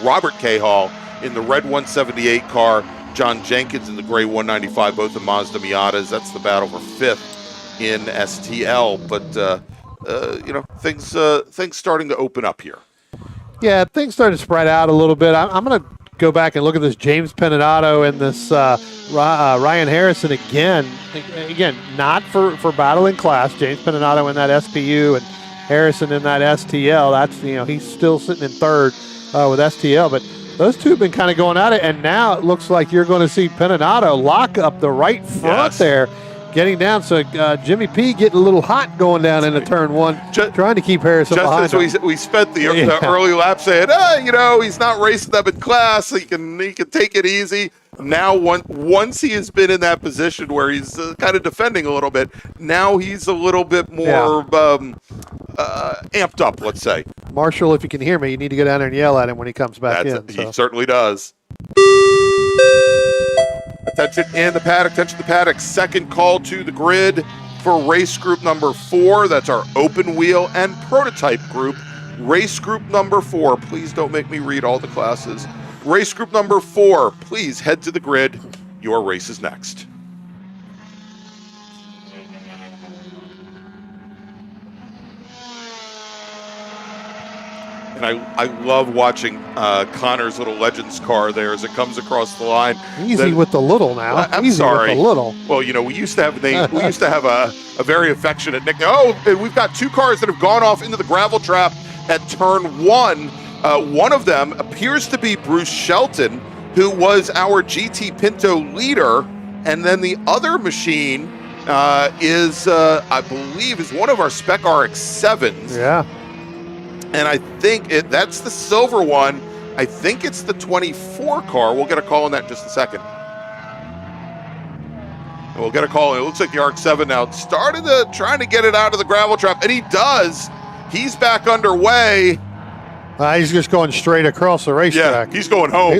Robert K-Hall in the red 178 car, John Jenkins in the gray 195, both the Mazda Miatas. That's the battle for 5th in STL. But things starting to open up here. Yeah, things starting to spread out a little bit. I'm going to go back and look at this James Pettinato and this Ryan Harrison again. Again, not for battling class. James Pettinato in that SPU and Harrison in that STL. That's he's still sitting in 3rd with STL. But those two have been kind of going at it, and now it looks like you're going to see Penato lock up the right front there, getting down. So Jimmy P getting a little hot going down into turn one, trying to keep Harrison behind. Just as we spent the early lap saying, he's not racing them in class, so he can take it easy. Now, once he has been in that position where he's kind of defending a little bit, now he's a little bit more amped up, let's say. Marshall, if you can hear me, you need to go down there and yell at him when he comes back in. He certainly does. Attention in the paddock, attention the paddock. Second call to the grid for race group number 4. That's our open wheel and prototype group. Race group number 4. Please don't make me read all the classes. Race group number 4, please head to the grid. Your race is next. And I love watching Connor's little Legends car there as it comes across the line. Easy with the little now. I'm sorry. With the little. Well, we used to have a very affectionate nickname. Oh, and we've got 2 cars that have gone off into the gravel trap at turn 1. One of them appears to be Bruce Shelton, who was our GT Pinto leader, and then the other machine is, I believe, is one of our Spec RX-7s. Yeah. And I think that's the silver one. I think it's the 24 car. We'll get a call on that in just a second. And we'll get a call. It looks like the RX-7 now trying to get it out of the gravel trap, and he does. He's back underway. He's just going straight across the racetrack. Yeah, he's going home.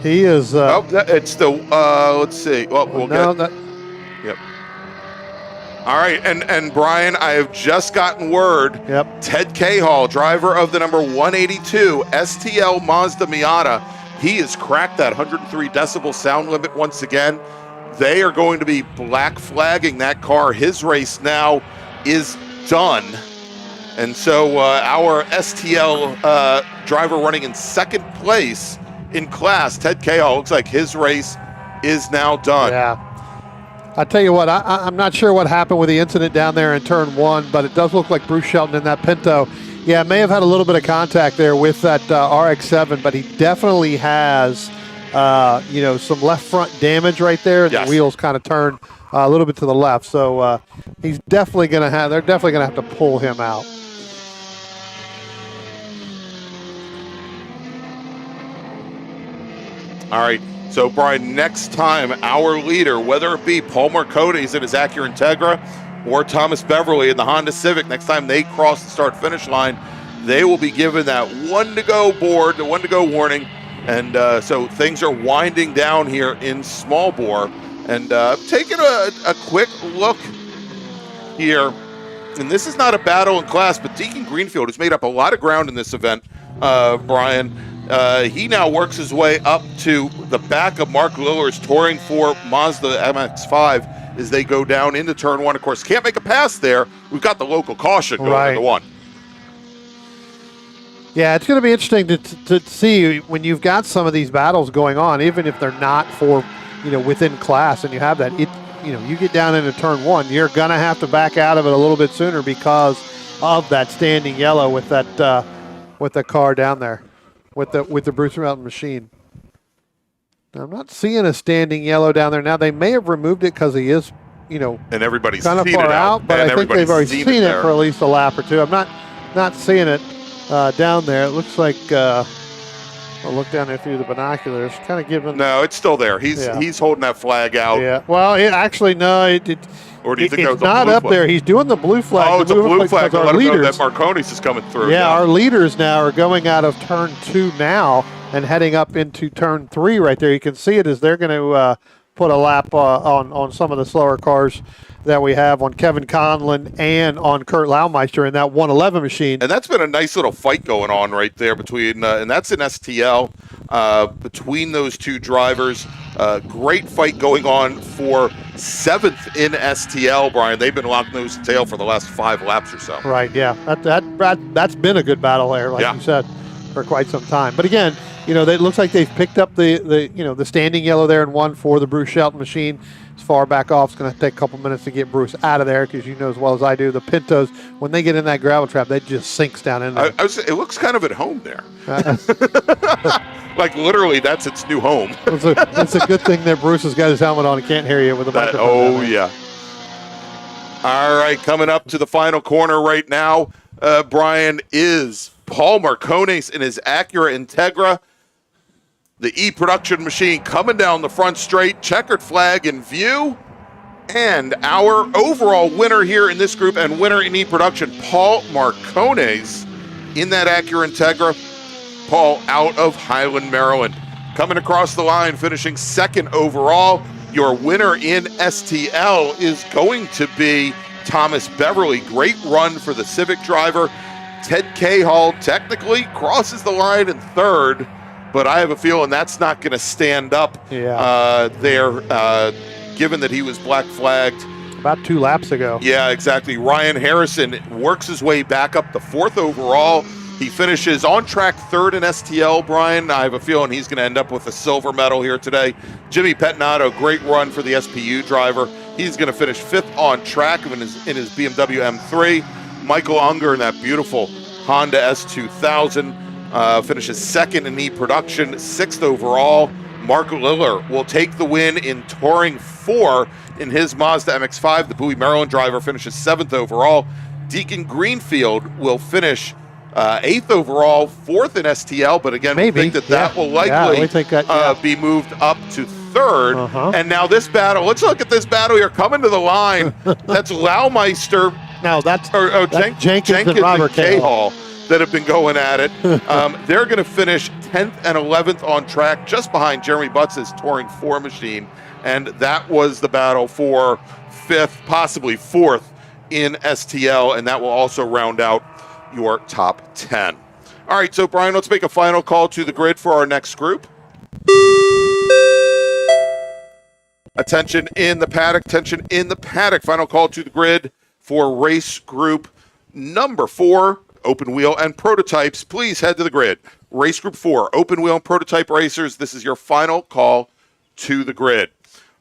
He is. It's the. Let's see. Well, we'll get. Yep. All right, and Brian, I have just gotten word. Yep. Ted Cahall, driver of the number 182 STL Mazda Miata, he has cracked that 103 decibel sound limit once again. They are going to be black flagging that car. His race now is done. And so our STL driver running in second place in class, Ted Cahall, looks like his race is now done. Yeah. I tell you what, I'm not sure what happened with the incident down there in turn 1, but it does look like Bruce Shelton in that Pinto, may have had a little bit of contact there with that RX-7, but he definitely has, some left front damage right there, and yes. The wheels kind of turn a little bit to the left. So they're definitely going to have to pull him out. All right. So, Brian, next time our leader, whether it be Paul Marcotes in his Acura Integra or Thomas Beverly in the Honda Civic, next time they cross the start-finish line, they will be given that 1-to-go board, the 1-to-go warning. And so things are winding down here in small bore. And taking a quick look here, and this is not a battle in class, but Deacon Greenfield has made up a lot of ground in this event, Brian. He now works his way up to the back of Mark Lillard's touring for Mazda MX-5 as they go down into turn 1. Of course, can't make a pass there. We've got the local caution going into 1. Yeah, it's going to be interesting to see when you've got some of these battles going on, even if they're not for, within class, and you have that. You get down into turn 1, you're going to have to back out of it a little bit sooner because of that standing yellow with that with the car down there. With the Bruce Shelton machine. Now, I'm not seeing a standing yellow down there now. They may have removed it because he is, and everybody's kind of far out, but I think they've already seen it for at least a lap or two. I'm not seeing it down there. It looks like I'll look down there through the binoculars, kind of giving. No, it's still there. He's holding that flag out. Yeah. Well, no. Or do you think it's not up there? He's doing the blue flag. Oh, it's a blue flag to let him know that leaders, Marcones is coming through. Yeah, our leaders now are going out of turn 2 now and heading up into turn 3 right there. You can see it as they're going to put a lap on some of the slower cars that we have on Kevin Conlon and on Kurt Laumeister in that 111 machine. And that's been a nice little fight going on right there between, and that's an STL, between those two drivers. Great fight going on for 7th in STL, Brian. They've been locked nose to tail for the last 5 laps or so. Right, yeah. That's been a good battle there, like you said, for quite some time. But again, It looks like they've picked up the standing yellow there and one for the Bruce Shelton machine. It's far back off. It's going to take a couple minutes to get Bruce out of there because you know as well as I do, the Pintos, when they get in that gravel trap, they just sinks down in there. It looks kind of at home there. Like literally, that's its new home. It's a good thing that Bruce has got his helmet on and can't hear you with the microphone. Oh, yeah. All right, coming up to the final corner right now, Brian, is Paul Marcones in his Acura Integra. The E-Production machine coming down the front straight, checkered flag in view. And our overall winner here in this group and winner in E-Production, Paul Marcones in that Acura Integra. Paul out of Highland, Maryland. Coming across the line, finishing second overall. Your winner in STL is going to be Thomas Beverly. Great run for the Civic driver. Ted Cahall technically crosses the line in third, but I have a feeling that's not going to stand up there, given that he was black flagged about 2 laps ago. Yeah, exactly. Ryan Harrison works his way back up to fourth overall. He finishes on track third in STL, Brian. I have a feeling he's going to end up with a silver medal here today. Jimmy Pettinato, great run for the SPU driver. He's going to finish fifth on track in his BMW M3. Michael Unger in that beautiful Honda S2000 finishes second in E-Production, sixth overall. Mark Liller will take the win in Touring 4 in his Mazda MX-5. The Bowie, Maryland driver finishes seventh overall. Deacon Greenfield will finish eighth overall, fourth in STL, but again, we think that will likely be moved up to third. And now this battle, let's look at this battle here coming to the line. That's Laumeister. No, that's Jenkins and Robert Cahall that have been going at it. They're going to finish 10th and 11th on track, just behind Jeremy Butts' Touring 4 machine. And that was the battle for fifth, possibly fourth in STL, and that will also round out your top 10. All right, so Brian, let's make a final call to the grid for our next group. Attention in the paddock, attention in the paddock. Final call to the grid for race group number 4, open wheel and prototypes. Please head to the grid. Race group 4, open wheel and prototype racers. This is your final call to the grid.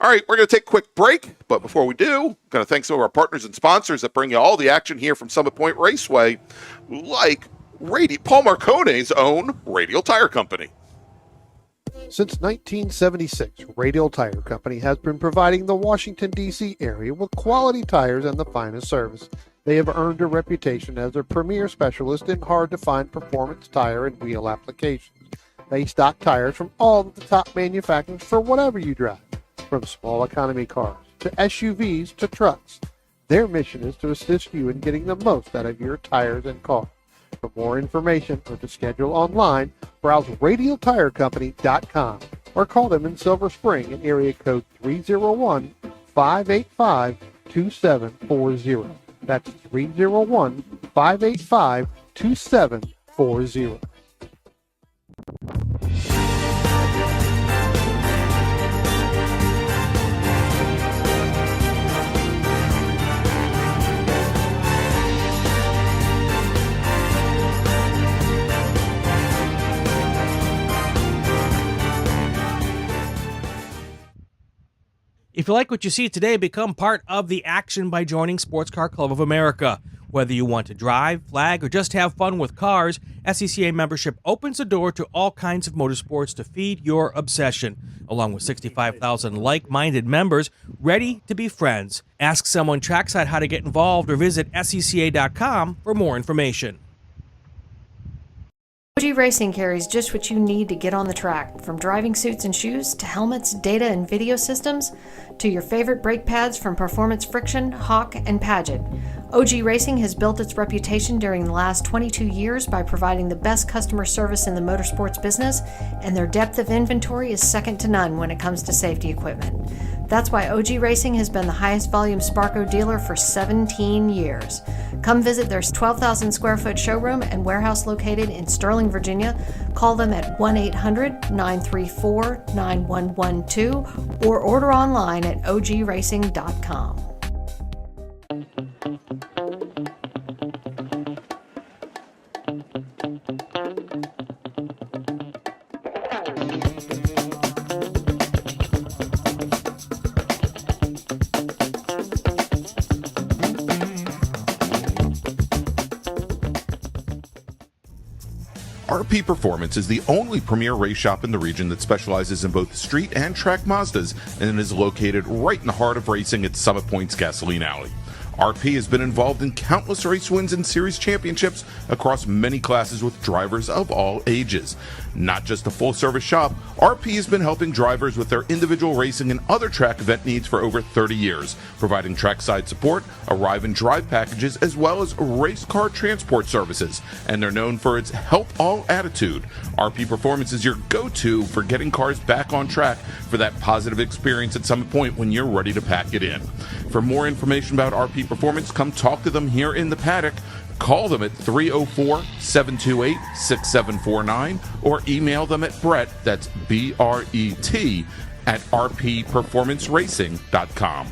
All right, we're going to take a quick break, but before we do, I'm going to thank some of our partners and sponsors that bring you all the action here from Summit Point Raceway, like Paul Marcone's own Radial Tire Company. Since 1976, Radial Tire Company has been providing the Washington, D.C. area with quality tires and the finest service. They have earned a reputation as a premier specialist in hard-to-find performance tire and wheel applications. They stock tires from all of the top manufacturers for whatever you drive. From small economy cars to SUVs to trucks, their mission is to assist you in getting the most out of your tires and car. For more information or to schedule online, browse radialtirecompany.com or call them in Silver Spring at area code 301-585-2740. That's 301-585-2740. If you like what you see today, become part of the action by joining Sports Car Club of America. Whether you want to drive, flag, or just have fun with cars, SCCA membership opens the door to all kinds of motorsports to feed your obsession, along with 65,000 like-minded members ready to be friends. Ask someone trackside how to get involved or visit SCCA.com for more information. OG Racing carries just what you need to get on the track, from driving suits and shoes to helmets, data and video systems, to your favorite brake pads from Performance Friction, Hawk, and Paget. OG Racing has built its reputation during the last 22 years by providing the best customer service in the motorsports business, and their depth of inventory is second to none when it comes to safety equipment. That's why OG Racing has been the highest volume Sparco dealer for 17 years. Come visit their 12,000 square foot showroom and warehouse located in Sterling, Virginia. Call them at 1-800-934-9112 or order online at ogracing.com. RP Performance is the only premier race shop in the region that specializes in both street and track Mazdas and is located right in the heart of racing at Summit Point's Gasoline Alley. RP has been involved in countless race wins and series championships across many classes with drivers of all ages. Not just a full-service shop, RP has been helping drivers with their individual racing and other track event needs for over 30 years, providing trackside support, arrive and drive packages, as well as race car transport services. And they're known for its help all attitude. RP Performance is your go-to for getting cars back on track for that positive experience at Summit Point when you're ready to pack it in. For more information about RP Performance, come talk to them here in the paddock. Call them at 304-728-6749 or email them at Brett, that's B-R-E-T, at rpperformanceracing.com.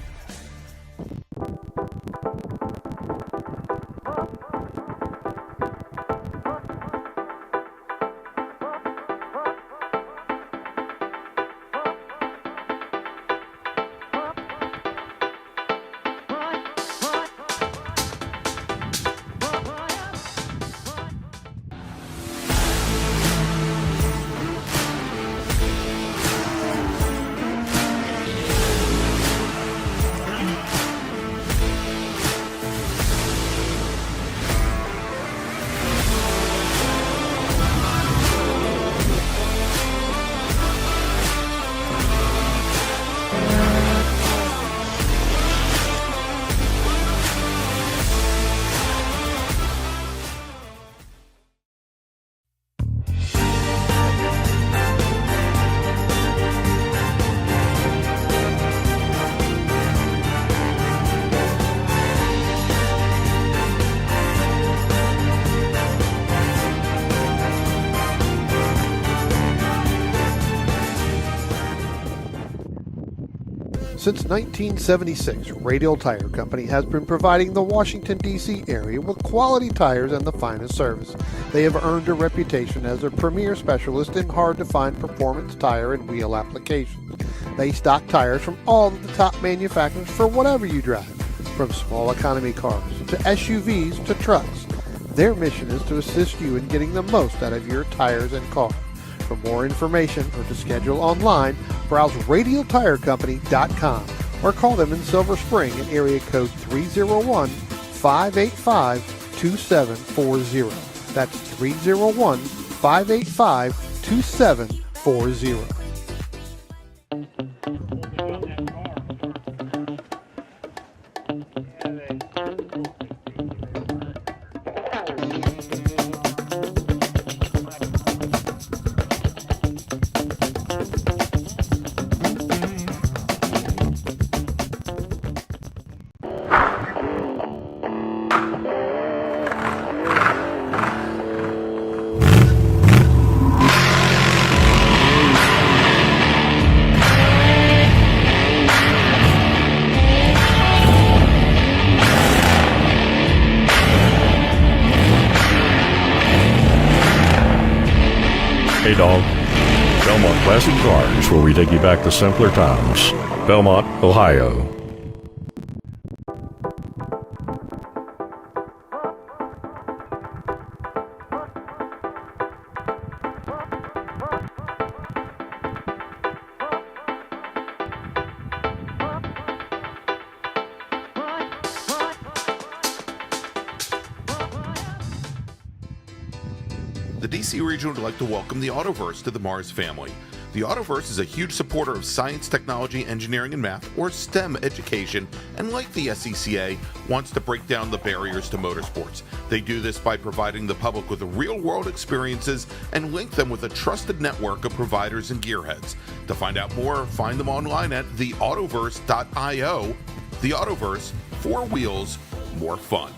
Since 1976, Radial Tire Company has been providing the Washington, D.C. area with quality tires and the finest service. They have earned a reputation as a premier specialist in hard-to-find performance tire and wheel applications. They stock tires from all of the top manufacturers for whatever you drive, from small economy cars to SUVs to trucks. Their mission is to assist you in getting the most out of your tires and car. For more information or to schedule online, browse radialtirecompany.com or call them in Silver Spring at area code 301-585-2740. That's 301-585-2740. Hey dog. Belmont Classic Cars, where we take you back to simpler times. Belmont, Ohio. The DC region would like to welcome the Autoverse to the MARRS family. The Autoverse is a huge supporter of science, technology, engineering, and math, or STEM education, and like the SCCA, wants to break down the barriers to motorsports. They do this by providing the public with real-world experiences and link them with a trusted network of providers and gearheads. To find out more, find them online at theautoverse.io. The Autoverse, 4 wheels, more fun.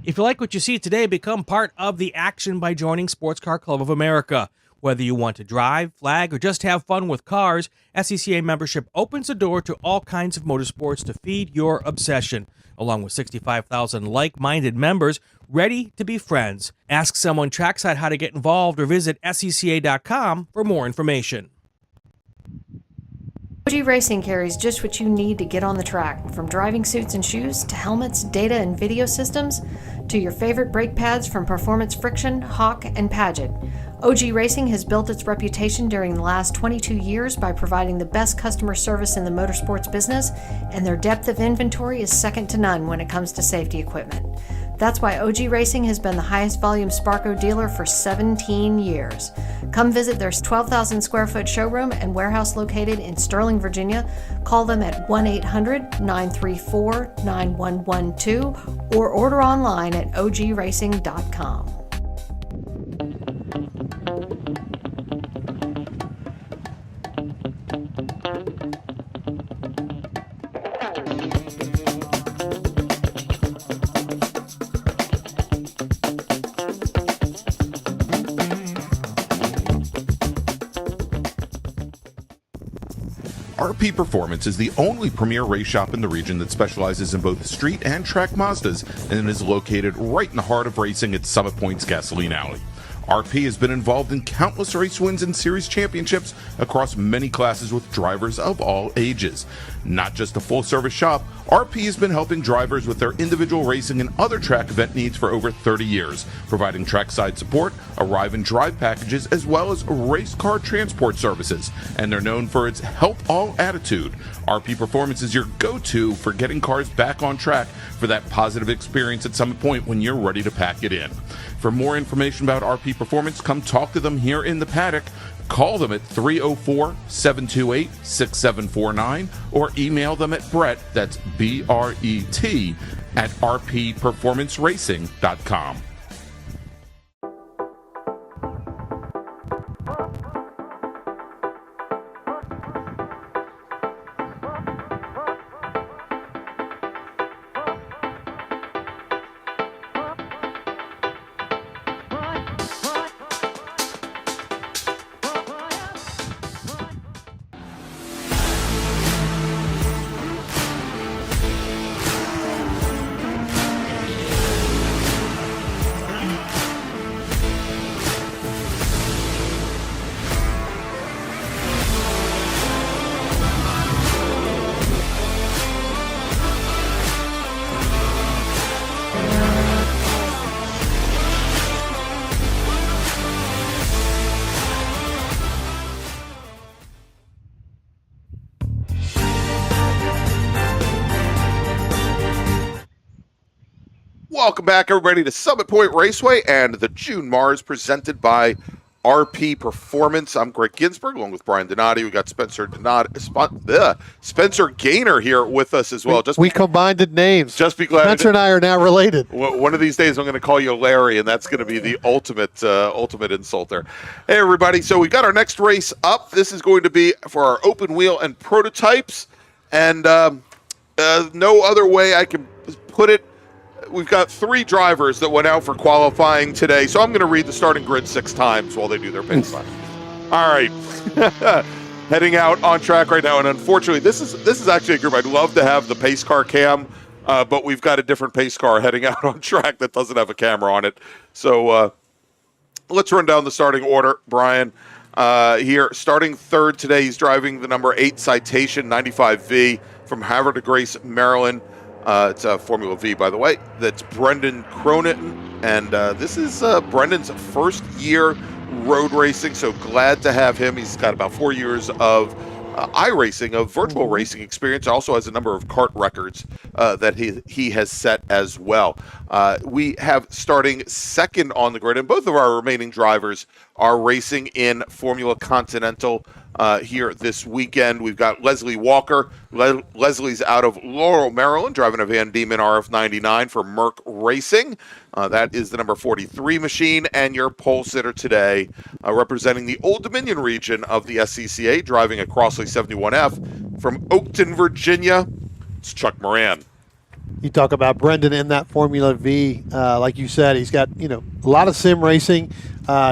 If you like what you see today, become part of the action by joining Sports Car Club of America. Whether you want to drive, flag, or just have fun with cars, SCCA membership opens the door to all kinds of motorsports to feed your obsession, along with 65,000 like-minded members ready to be friends. Ask someone trackside how to get involved or visit SCCA.com for more information. OG Racing carries just what you need to get on the track, from driving suits and shoes to helmets, data and video systems, to your favorite brake pads from Performance, Friction, Hawk, and Paget. OG Racing has built its reputation during the last 22 years by providing the best customer service in the motorsports business, and their depth of inventory is second to none when it comes to safety equipment. That's why OG Racing has been the highest volume Sparco dealer for 17 years. Come visit their 12,000 square foot showroom and warehouse located in Sterling, Virginia. Call them at 1-800-934-9112 or order online at ogracing.com. RP Performance is the only premier race shop in the region that specializes in both street and track Mazdas and is located right in the heart of racing at Summit Point's Gasoline Alley. RP has been involved in countless race wins and series championships across many classes with drivers of all ages. Not just a full-service shop, RP has been helping drivers with their individual racing and other track event needs for over 30 years, providing trackside support, arrive and drive packages, as well as race car transport services. And they're known for its help all attitude. RP Performance is your go-to for getting cars back on track for that positive experience at Summit Point when you're ready to pack it in. For more information about RP Performance, come talk to them here in the paddock. Call them at 304-728-6749 or email them at Brett, that's B-R-E-T, at rpperformanceracing.com. Welcome back, everybody, to Summit Point Raceway and the June MARRS presented by RP Performance. I'm Greg Ginsburg, along with Brian Donati. We got Spencer Gaynor here with us as well. We combined names. Just be glad. Spencer and I are now related. One of these days, I'm going to call you Larry, and that's going to be the ultimate insult there. Hey, everybody. So we got our next race up. This is going to be for our open wheel and prototypes, and no other way I can put it. We've got 3 drivers that went out for qualifying today, so I'm going to read the starting grid 6 times while they do their pace time. All right. Heading out on track right now, and unfortunately, this is actually a group I'd love to have the pace car cam, but we've got a different pace car heading out on track that doesn't have a camera on it. So let's run down the starting order, Brian. Here, starting third today, he's driving the number 8 Citation 95V from Havre de Grace, Maryland. It's a Formula V, by the way. That's Brendan Cronin, and this is Brendan's first year road racing, so glad to have him. He's got about 4 years of iRacing, of virtual racing experience. Also has a number of kart records that he has set as well. We have starting second on the grid, and both of our remaining drivers are racing in Formula Continental here this weekend. We've got Leslie Walker. Leslie's out of Laurel, Maryland, driving a Van Diemen RF99 for Merck Racing. That is the number 43 machine, and your pole sitter today, representing the Old Dominion region of the SCCA, driving a Crossley 71F from Oakton, Virginia. It's Chuck Moran. You talk about Brendan in that Formula V, like you said, he's got a lot of sim racing,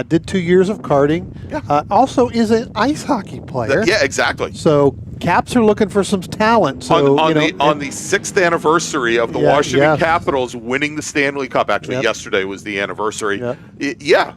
did 2 years of karting. Yeah. Also is an ice hockey player. Yeah, exactly. So Caps are looking for some talent. So on the 6th anniversary of the Washington yes. Capitals winning the Stanley Cup. Actually, Yep. yesterday was the anniversary. Yep.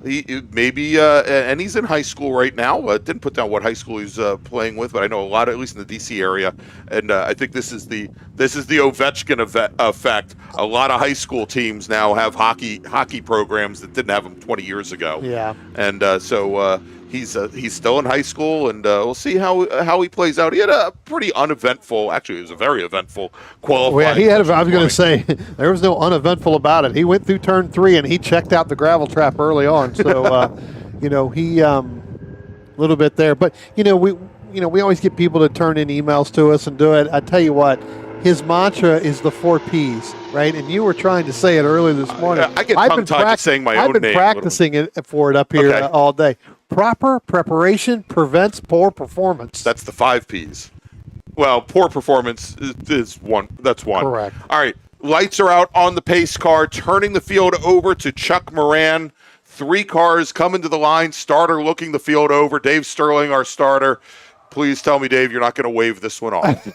Maybe, and he's in high school right now. Didn't put down what high school he's playing with, but I know a lot, at least in the DC area. And I think this is the Ovechkin effect. A lot of high school teams now have hockey programs that didn't have them 20 years ago. Yeah. And so he's still in high school, and we'll see how he plays out. He had a pretty uneventful, actually, it was a very eventful qualifying. Well, he had. I was going to say there was no uneventful about it. He went through turn 3 and he checked out the gravel trap early on. So he a little bit there, but we always get people to turn in emails to us and do it. I tell you what. His mantra is the 4 Ps, right? And you were trying to say it earlier this morning. I get tongue-tied just saying my own name. I've been practicing it for it up here all day. Proper preparation prevents poor performance. That's the 5 Ps. Well, poor performance is one. That's one. Correct. All right. Lights are out on the pace car, turning the field over to Chuck Moran. 3 cars coming to the line. Starter looking the field over. Dave Sterling, our starter. Please tell me, Dave, you're not going to wave this one off.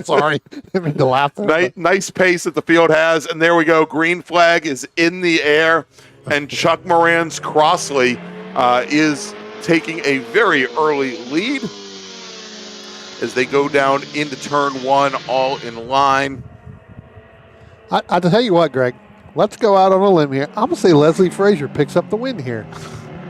Sorry. I mean to laugh there. Nice pace that the field has. And there we go. Green flag is in the air. And Chuck Moran's Crossley is taking a very early lead as they go down into turn 1, all in line. I'll tell you what, Greg. Let's go out on a limb here. I'm going to say Leslie Frazier picks up the win here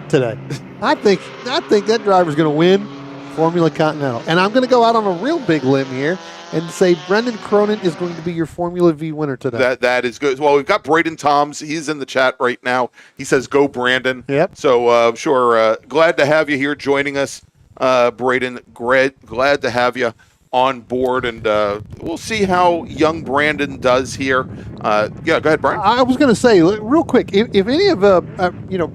today. I think that driver's going to win Formula Continental. And I'm going to go out on a real big limb here and say Brendan Cronin is going to be your Formula V winner today. That is good. Well, we've got Braden Toms. He's in the chat right now. He says, go Brandon. Yep. So, sure, glad to have you here joining us, Braden. Glad to have you on board, and we'll see how young Brandon does here. Go ahead, Brian. I was going to say, real quick, if any of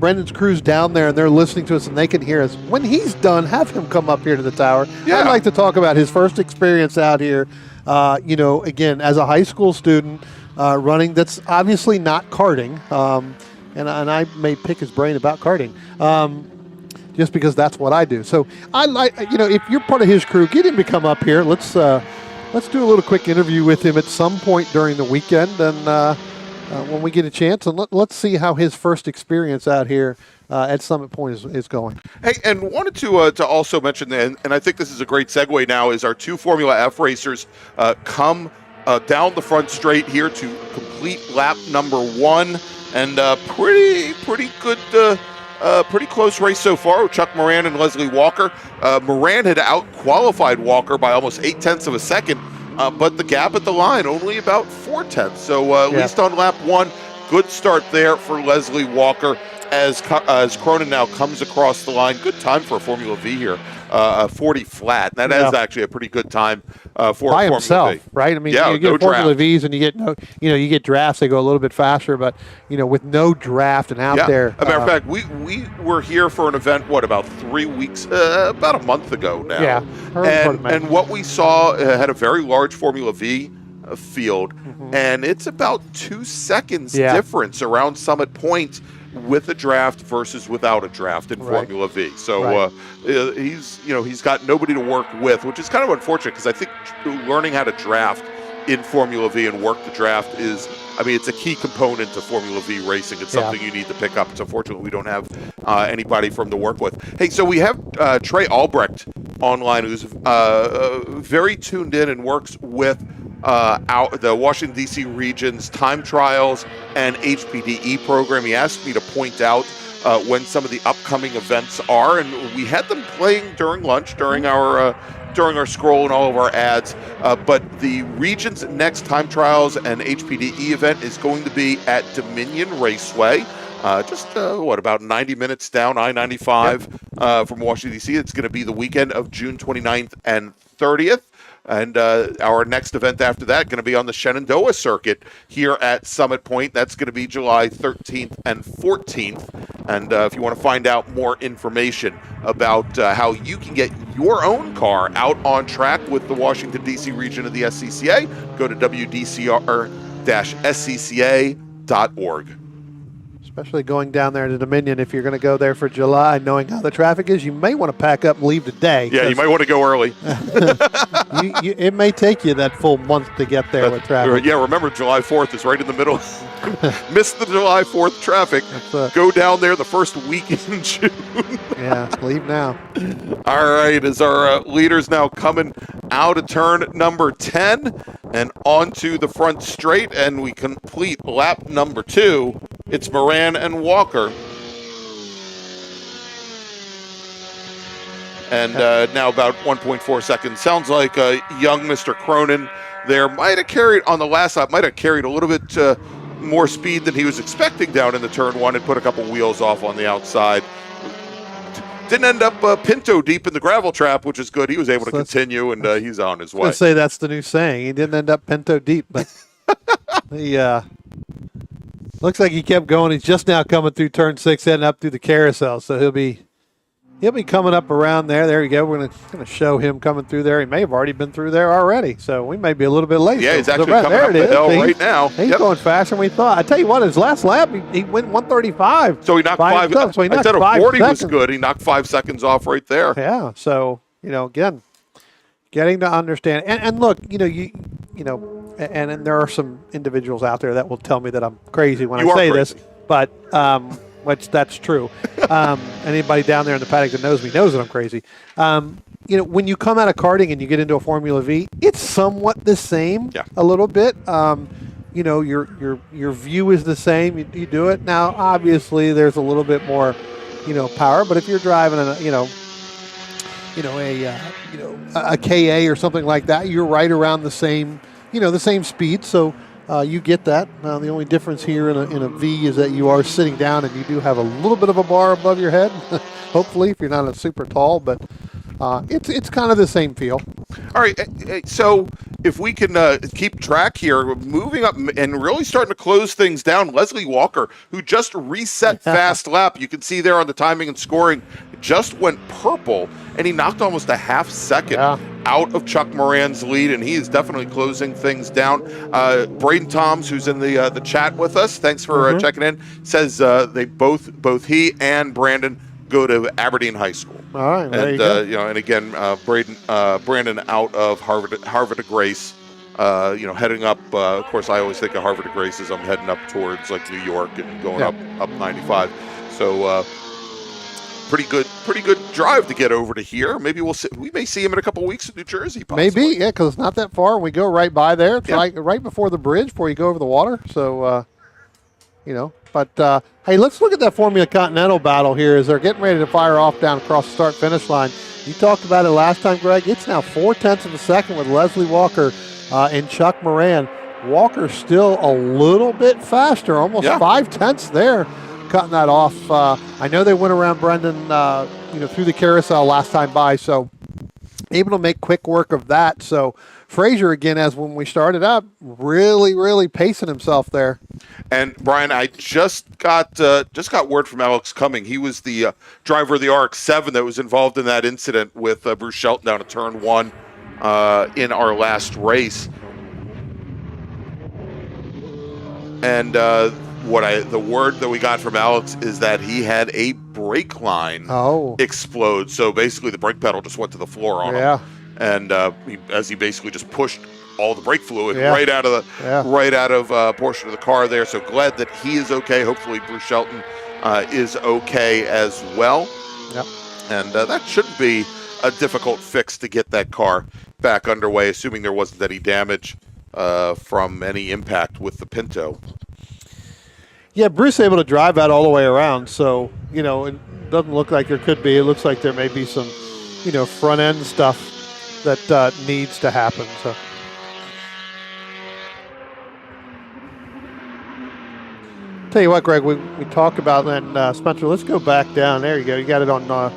Brendan's crew's down there and they're listening to us and they can hear us, when he's done, have him come up here to the tower. Yeah. I'd like to talk about his first experience out here. Again, as a high school student, running. That's obviously not karting, and I may pick his brain about karting. Just because that's what I do. So I like, if you're part of his crew, get him to come up here. Let's do a little quick interview with him at some point during the weekend, and when we get a chance, and let's see how his first experience out here at Summit Point is going. Hey, and wanted to also mention, and I think this is a great segue now, is our 2 Formula F racers come down the front straight here to complete lap number 1, and pretty good. Pretty close race so far with Chuck Moran and Leslie Walker. Moran had out-qualified Walker by almost 0.8 of a second, but the gap at the line only about 0.4. So at least on lap 1, good start there for Leslie Walker as Cronin now comes across the line. Good time for a Formula V here, 40 flat. That is actually a pretty good time for by Formula himself, V. right? I mean, Yeah, you get no Formula draft. Vs and you get you get drafts. They go a little bit faster, but with no draft and out there. As a matter of fact, we were here for an event, about 3 weeks, about a month ago now. Yeah, and what we saw had a very large Formula V field, and it's about 2 seconds difference around Summit Point with a draft versus without a draft in Formula V. So he's got nobody to work with, which is kind of unfortunate because I think learning how to draft in Formula V and work the draft is, it's a key component to Formula V racing. It's something you need to pick up. It's unfortunate we don't have anybody from to work with. Hey, so we have Trey Albrecht online, who's very tuned in and works with the Washington, D.C. region's time trials and HPDE program. He asked me to point out when some of the upcoming events are, and we had them playing during lunch, during our scroll and all of our ads. But the region's next time trials and HPDE event is going to be at Dominion Raceway. About 90 minutes down I-95 from Washington, D.C. It's going to be the weekend of June 29th and 30th. And our next event after that going to be on the Shenandoah circuit here at Summit Point. That's going to be July 13th and 14th. And if you want to find out more information about how you can get your own car out on track with the Washington, D.C. region of the SCCA, go to WDCR-SCCA.org. Especially going down there to Dominion. If you're going to go there for July, knowing how the traffic is, you may want to pack up and leave today. Yeah, you might want to go early. It may take you that full month to get there with traffic. Yeah, remember July 4th is right in the middle. Miss the July 4th traffic. Go down there the first week in June. Yeah, leave now. All right, as our leaders now coming out of turn number 10 and onto the front straight, and we complete lap number 2. It's Moran and Walker. And now about 1.4 seconds. Sounds like young Mr. Cronin there might have carried, on the last lap, might have carried a little bit more speed than he was expecting down in the turn 1 and put a couple wheels off on the outside. Didn't end up Pinto deep in the gravel trap, which is good. He was able to continue, and he's on his way. Let's say that's the new saying. He didn't end up Pinto deep, but he looks like he kept going. He's just now coming through turn 6, heading up through the carousel, so he'll be coming up around there. There you go. We're going to show him coming through there. He may have already been through there already, so we may be a little bit late. Yeah, he's actually coming up the hill right now. He's going faster than we thought. I tell you what, his last lap, he went 135. So he knocked 5. So he knocked instead of 5 40 seconds. was good. He knocked 5 seconds off right there. Yeah. So, again, getting to understand. And look, and there are some individuals out there that will tell me that I'm crazy when I say this, but which that's true. Anybody down there in the paddock that knows me knows that I'm crazy. When you come out of karting and you get into a Formula V, it's somewhat the same a little bit. Your view is the same. You do it. Now, obviously, there's a little bit more, power. But if you're driving a KA or something like that, you're right around the same, the same speed. So you get that. The only difference here in a V is that you are sitting down and you do have a little bit of a bar above your head. Hopefully, if you're not super tall, but it's kind of the same feel. All right, so if we can keep track here, moving up and really starting to close things down, Leslie Walker, who just reset fast lap, you can see there on the timing and scoring, just went purple, and he knocked almost a half second out of Chuck Moran's lead, and he is definitely closing things down. Braden Toms, who's in the chat with us, thanks for checking in, says they both he and Brandon go to Aberdeen High School. All right, there you go. And again, Brandon out of Harvard of Grace, heading up. Of course, I always think of Harvard of Grace as I'm heading up towards like New York and going up 95. So pretty good drive to get over to here. Maybe we may see him in a couple weeks in New Jersey. Possibly. Maybe, because it's not that far. We go right by there. It's right before the bridge before you go over the water. So, But, hey, let's look at that Formula Continental battle here as they're getting ready to fire off down across the start-finish line. You talked about it last time, Greg. It's now 0.4 of a second with Leslie Walker and Chuck Moran. Walker's still a little bit faster, almost 0.5 there, cutting that off. I know they went around Brendan, through the carousel last time by, so able to make quick work of that. So Frazier, again, as when we started up, really, really pacing himself there. And Brian, I just got word from Alex Cumming. He was the driver of the RX-7 that was involved in that incident with Bruce Shelton down at turn 1 in our last race. And the word that we got from Alex is that he had a brake line explode. So basically, the brake pedal just went to the floor on him. And as he basically just pushed all the brake fluid right out of a portion of the car there. So glad that he is okay. Hopefully Bruce Shelton is okay as well. Yep. And that shouldn't be a difficult fix to get that car back underway, assuming there wasn't any damage from any impact with the Pinto. Yeah, Bruce able to drive that all the way around. So, it doesn't look like there could be. It looks like there may be some, front end stuff that needs to happen. So. Tell you what, Greg, we talked about that, Spencer. Let's go back down. There you go. You got it on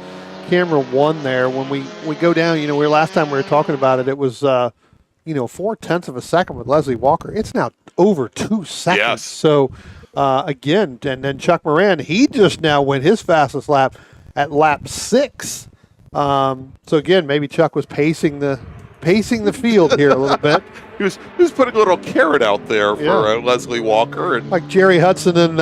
camera 1 there. When we go down, last time we were talking about it, it was, 0.4 of a second with Leslie Walker. It's now over 2 seconds. Yes. So, again, and then Chuck Moran, he just now went his fastest lap at lap 6. So, again, maybe Chuck was pacing the pacing the field here a little bit. He was putting a little carrot out there for Yeah. Leslie Walker. And Like Jerry Hudson and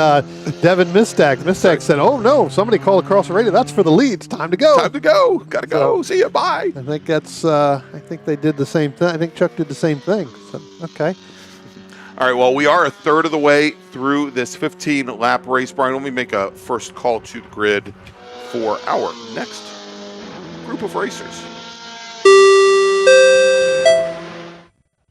Devin Mistag. Mistag said, "Oh no, somebody called across the radio. That's for the lead. It's time to go." time to go. Got to go. See you. Bye. I think that's. I think they did the same thing. I think Chuck did the same thing. So, okay. All right, well, we are a third of the way through this 15-lap race. Brian, let me make a first call to the grid for our next group of racers.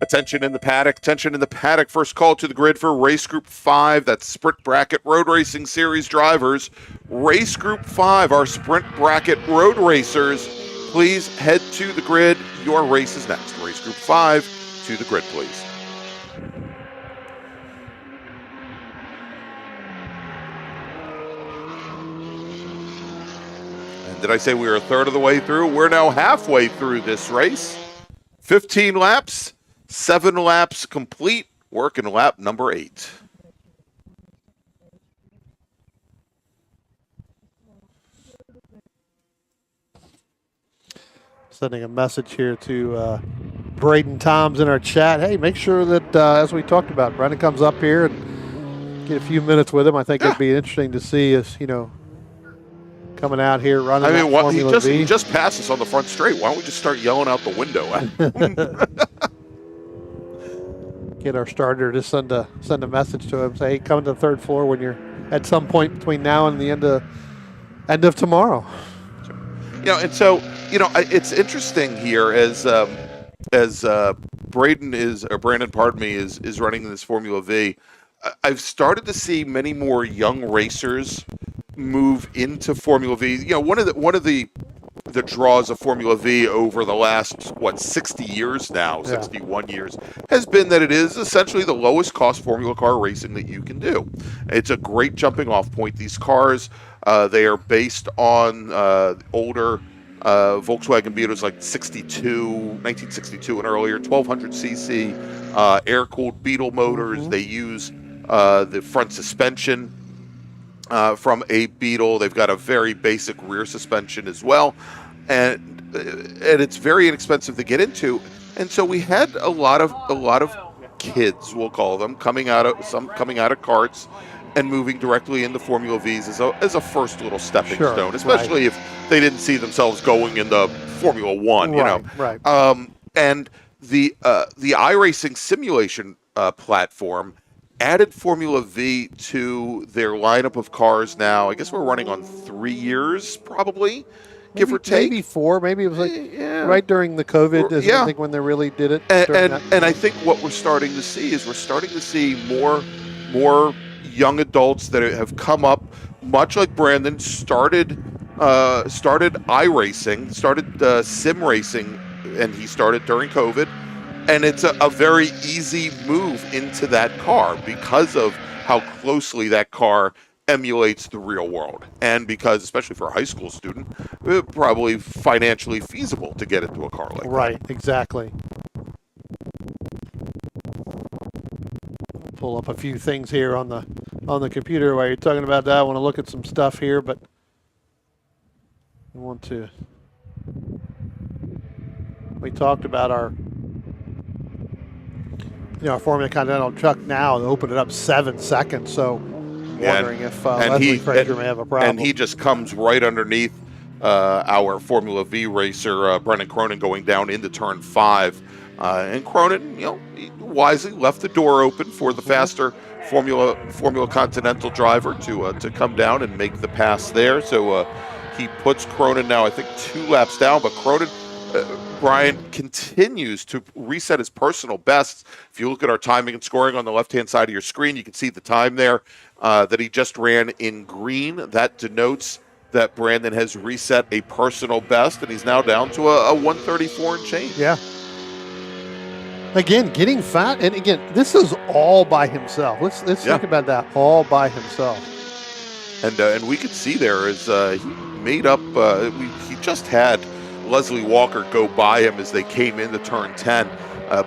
Attention in the paddock. Attention in the paddock. First call to the grid for Race Group 5. That's Sprint Bracket Road Racing Series drivers. Race Group 5, our Sprint Bracket Road Racers. Please head to the grid. Your race is next. Race Group 5 to the grid, please. Did I say we were a third of the way through? We're now halfway through this race. 15 laps, 7 laps complete. Working lap number 8. Sending a message here to Braden Toms in our chat. Hey, make sure that, as we talked about, Brendan comes up here and get a few minutes with him. I think it'd be interesting to see us, coming out here running. I mean, Formula he V. just passed us on the front straight. Why don't we just start yelling out the window at him? Get our starter to send a message to him. Say, hey, come to the third floor when you're at some point between now and the end of tomorrow. And so, it's interesting here as Brandon, is running this Formula V. I've started to see many more young racers move into Formula V. One of the draws of Formula V over the last 60 years now, 61 years, has been that it is essentially the lowest cost Formula car racing that you can do. It's a great jumping off point. These cars, they are based on older Volkswagen Beetles like 1962 and earlier, 1200 cc air-cooled Beetle motors. They use the front suspension from a Beetle. They've got a very basic rear suspension as well, and it's very inexpensive to get into. And so we had a lot of kids, we'll call them, coming out of karts and moving directly into Formula V's as a first little stepping stone, especially if they didn't see themselves going into Formula One. Right. And the iRacing simulation platform added Formula V to their lineup of cars now. I guess we're running on 3 years, probably, give or take. Maybe 4. Maybe it was right during the COVID, I think, when they really did it. And I think what we're starting to see is more young adults that have come up, much like Brandon, started iRacing, started sim racing, and he started during COVID. And it's a very easy move into that car because of how closely that car emulates the real world. And because, especially for a high school student, it's probably financially feasible to get into a car like that. Right, exactly. Pull up a few things here on the computer while you're talking about that. I want to look at some stuff here, but we talked about our Formula Continental truck now and opened it up 7 seconds. So I'm wondering if Leslie Frazier may have a problem. And he just comes right underneath our Formula V racer, Brendan Cronin, going down into turn 5. And Cronin, he wisely left the door open for the faster Formula Continental driver to come down and make the pass there. So he puts Cronin now, I think, 2 laps down. But Cronin, Brian, continues to reset his personal bests. If you look at our timing and scoring on the left-hand side of your screen, you can see the time there that he just ran in green. That denotes that Brandon has reset a personal best, and he's now down to a 134 and change. Yeah. Again, getting fat, and again, this is all by himself. Let's think about that, all by himself. And we could see there as he made up. He just had Leslie Walker go by him as they came into turn 10,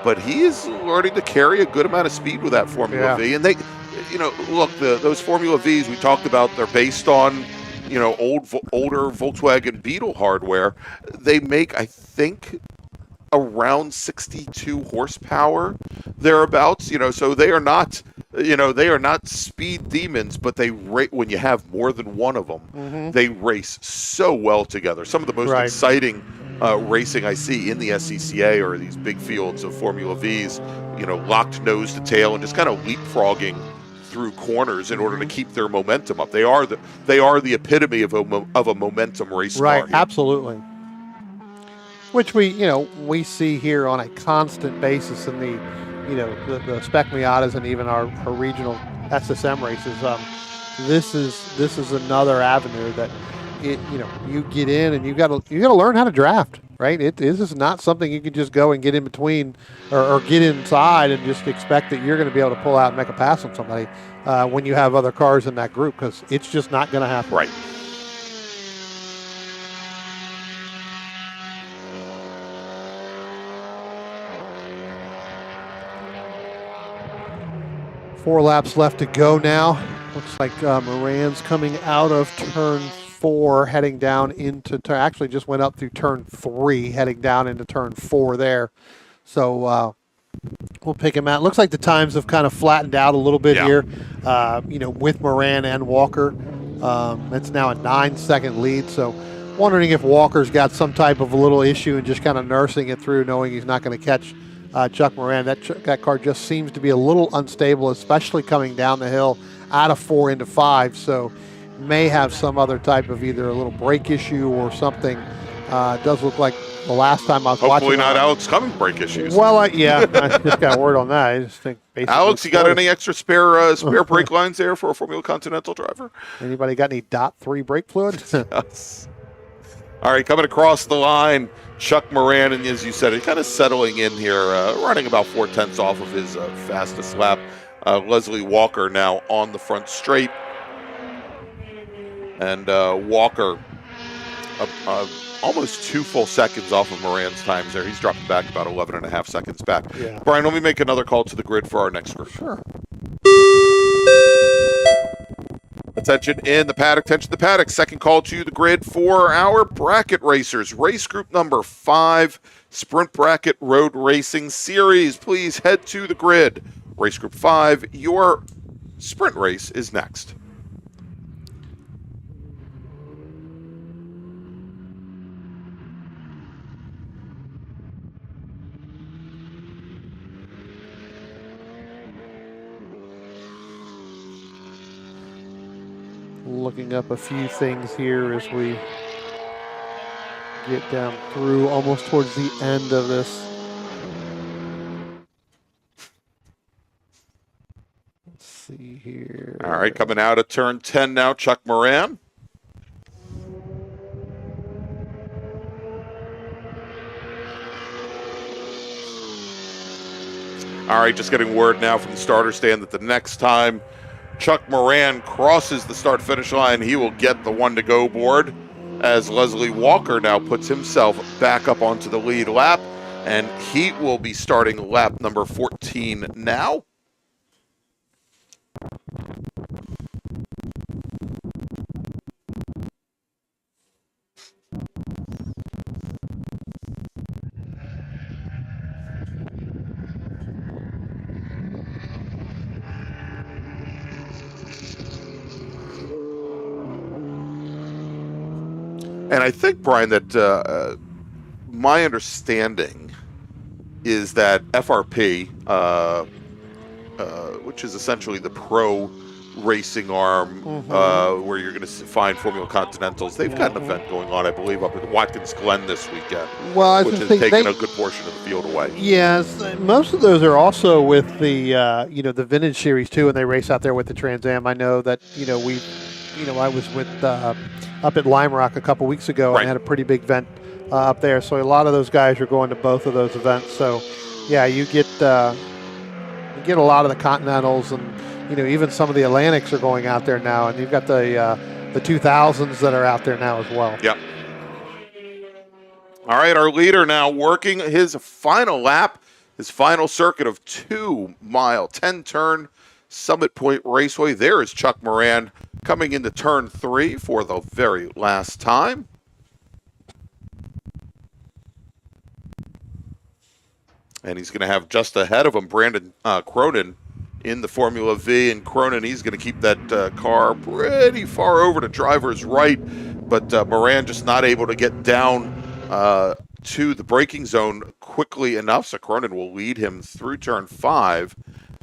but he is learning to carry a good amount of speed with that Formula V. And they, look, those Formula Vs we talked about, they're based on older Volkswagen Beetle hardware. They make, I think, around 62 horsepower thereabouts. So they are not, they are not speed demons, but they when you have more than one of them, they race so well together. Some of the most exciting racing I see in the SCCA are these big fields of Formula Vs, locked nose to tail and just kind of leapfrogging through corners in order to keep their momentum up. They are the epitome of a momentum race car. Right, absolutely. Which we see here on a constant basis in the Spec Miatas and even our regional SSM races. This is another avenue that you get in and you got to learn how to draft. Right, this is not something you can just go and get in between or get inside and just expect that you're going to be able to pull out and make a pass on somebody when you have other cars in that group, because it's just not going to happen. Right. Four laps left to go now. Looks like Moran's coming out of turn 4, heading down into actually just went up through turn 3, heading down into turn 4 there. So we'll pick him out. Looks like the times have kind of flattened out a little bit here. With Moran and Walker, it's now a 9-second lead. So wondering if Walker's got some type of a little issue and just kind of nursing it through, knowing he's not going to catch Chuck Moran. That car just seems to be a little unstable, especially coming down the hill out of 4 into 5. So may have some other type of either a little brake issue or something. It does look like the last time I was watching. Hopefully not Alex Cumming brake issues. Well, I just got word on that. I just think basically. Alex, you got any extra spare brake lines there for a Formula Continental driver? Anybody got any .3 brake fluid? Yes. All right, coming across the line, Chuck Moran, and as you said, he's kind of settling in here, running about 4/10 off of his fastest lap. Leslie Walker now on the front straight. And Walker almost 2 full seconds off of Moran's times there. He's dropping back about 11.5 seconds back. Yeah. Brian, let me make another call to the grid for our next group. Sure. Attention in the paddock, attention the paddock. Second call to the grid for our bracket racers. Race group number 5, Sprint Bracket Road Racing Series. Please head to the grid. Race group 5, your sprint race is next. Looking up a few things here as we get down through almost towards the end of this. Let's see here. All right, coming out of turn 10 now, Chuck Moran. All right, just getting word now from the starter stand that the next time Chuck Moran crosses the start-finish line, he will get the one-to-go board, as Leslie Walker now puts himself back up onto the lead lap, and he will be starting lap number 14 now. And I think, Brian, that my understanding is that FRP, which is essentially the pro racing arm, where you're going to find Formula Continentals, they've got an event going on, I believe, up at Watkins Glen this weekend, which has taken a good portion of the field away. Yes, most of those are also with the the Vintage Series too, and they race out there with the Trans Am. I know that I was with up at Lime Rock a couple weeks ago and had a pretty big event up there. So a lot of those guys are going to both of those events. So yeah, you get a lot of the Continentals, and even some of the Atlantics are going out there now, and you've got the 2000s that are out there now as well. Yep. All right, our leader now working his final lap, his final circuit of 2-mile, 10-turn Summit Point Raceway. There is Chuck Moran coming into turn 3 for the very last time. And he's going to have just ahead of him Brandon Cronin in the Formula V. And Cronin, he's going to keep that car pretty far over to driver's right. But Moran just not able to get down to the braking zone quickly enough. So Cronin will lead him through turn 5.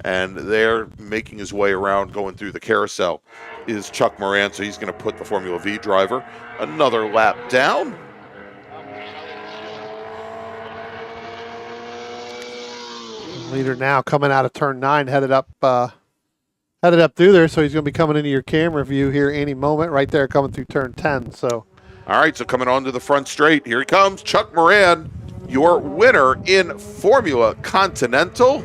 And they're making his way around, going through the carousel, is Chuck Moran. So he's going to put the Formula V driver another lap down. Leader now coming out of turn 9, headed up through there. So he's going to be coming into your camera view here any moment. Right there, coming through turn 10. So, all right. So coming onto the front straight, here he comes, Chuck Moran, your winner in Formula Continental.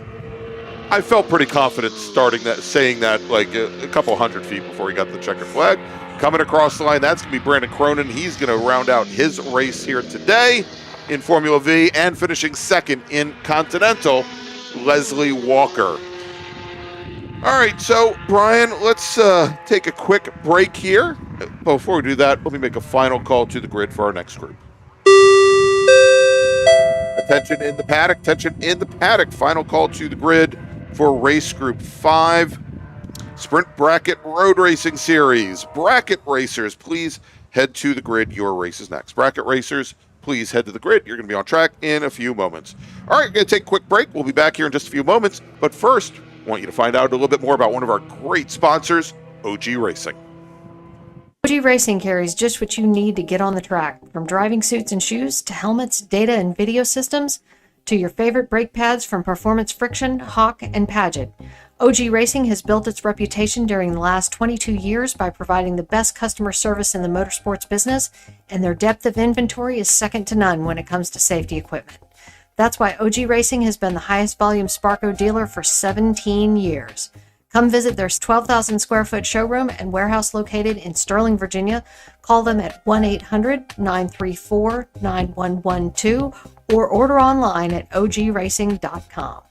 I felt pretty confident saying that like a couple hundred feet before he got the checkered flag. Coming across the line, that's going to be Brandon Cronin. He's going to round out his race here today in Formula V, and finishing second in Continental, Leslie Walker. All right, so Brian, let's take a quick break here. Before we do that, let me make a final call to the grid for our next group. Attention in the paddock, attention in the paddock. Final call to the grid for race group 5, Sprint Bracket Road Racing Series. Bracket racers, please head to the grid. Your race is next. Bracket racers, please head to the grid. You're going to be on track in a few moments. All right, we're going to take a quick break. We'll be back here in just a few moments. But first, I want you to find out a little bit more about one of our great sponsors, OG Racing. OG Racing carries just what you need to get on the track, from driving suits and shoes to helmets, data and video systems, to your favorite brake pads from Performance Friction, Hawk, and Paget. OG Racing has built its reputation during the last 22 years by providing the best customer service in the motorsports business, and their depth of inventory is second to none when it comes to safety equipment. That's why OG Racing has been the highest volume Sparco dealer for 17 years. Come visit their 12,000 square foot showroom and warehouse located in Sterling, Virginia. Call them at 1-800-934-9112 or order online at ogracing.com.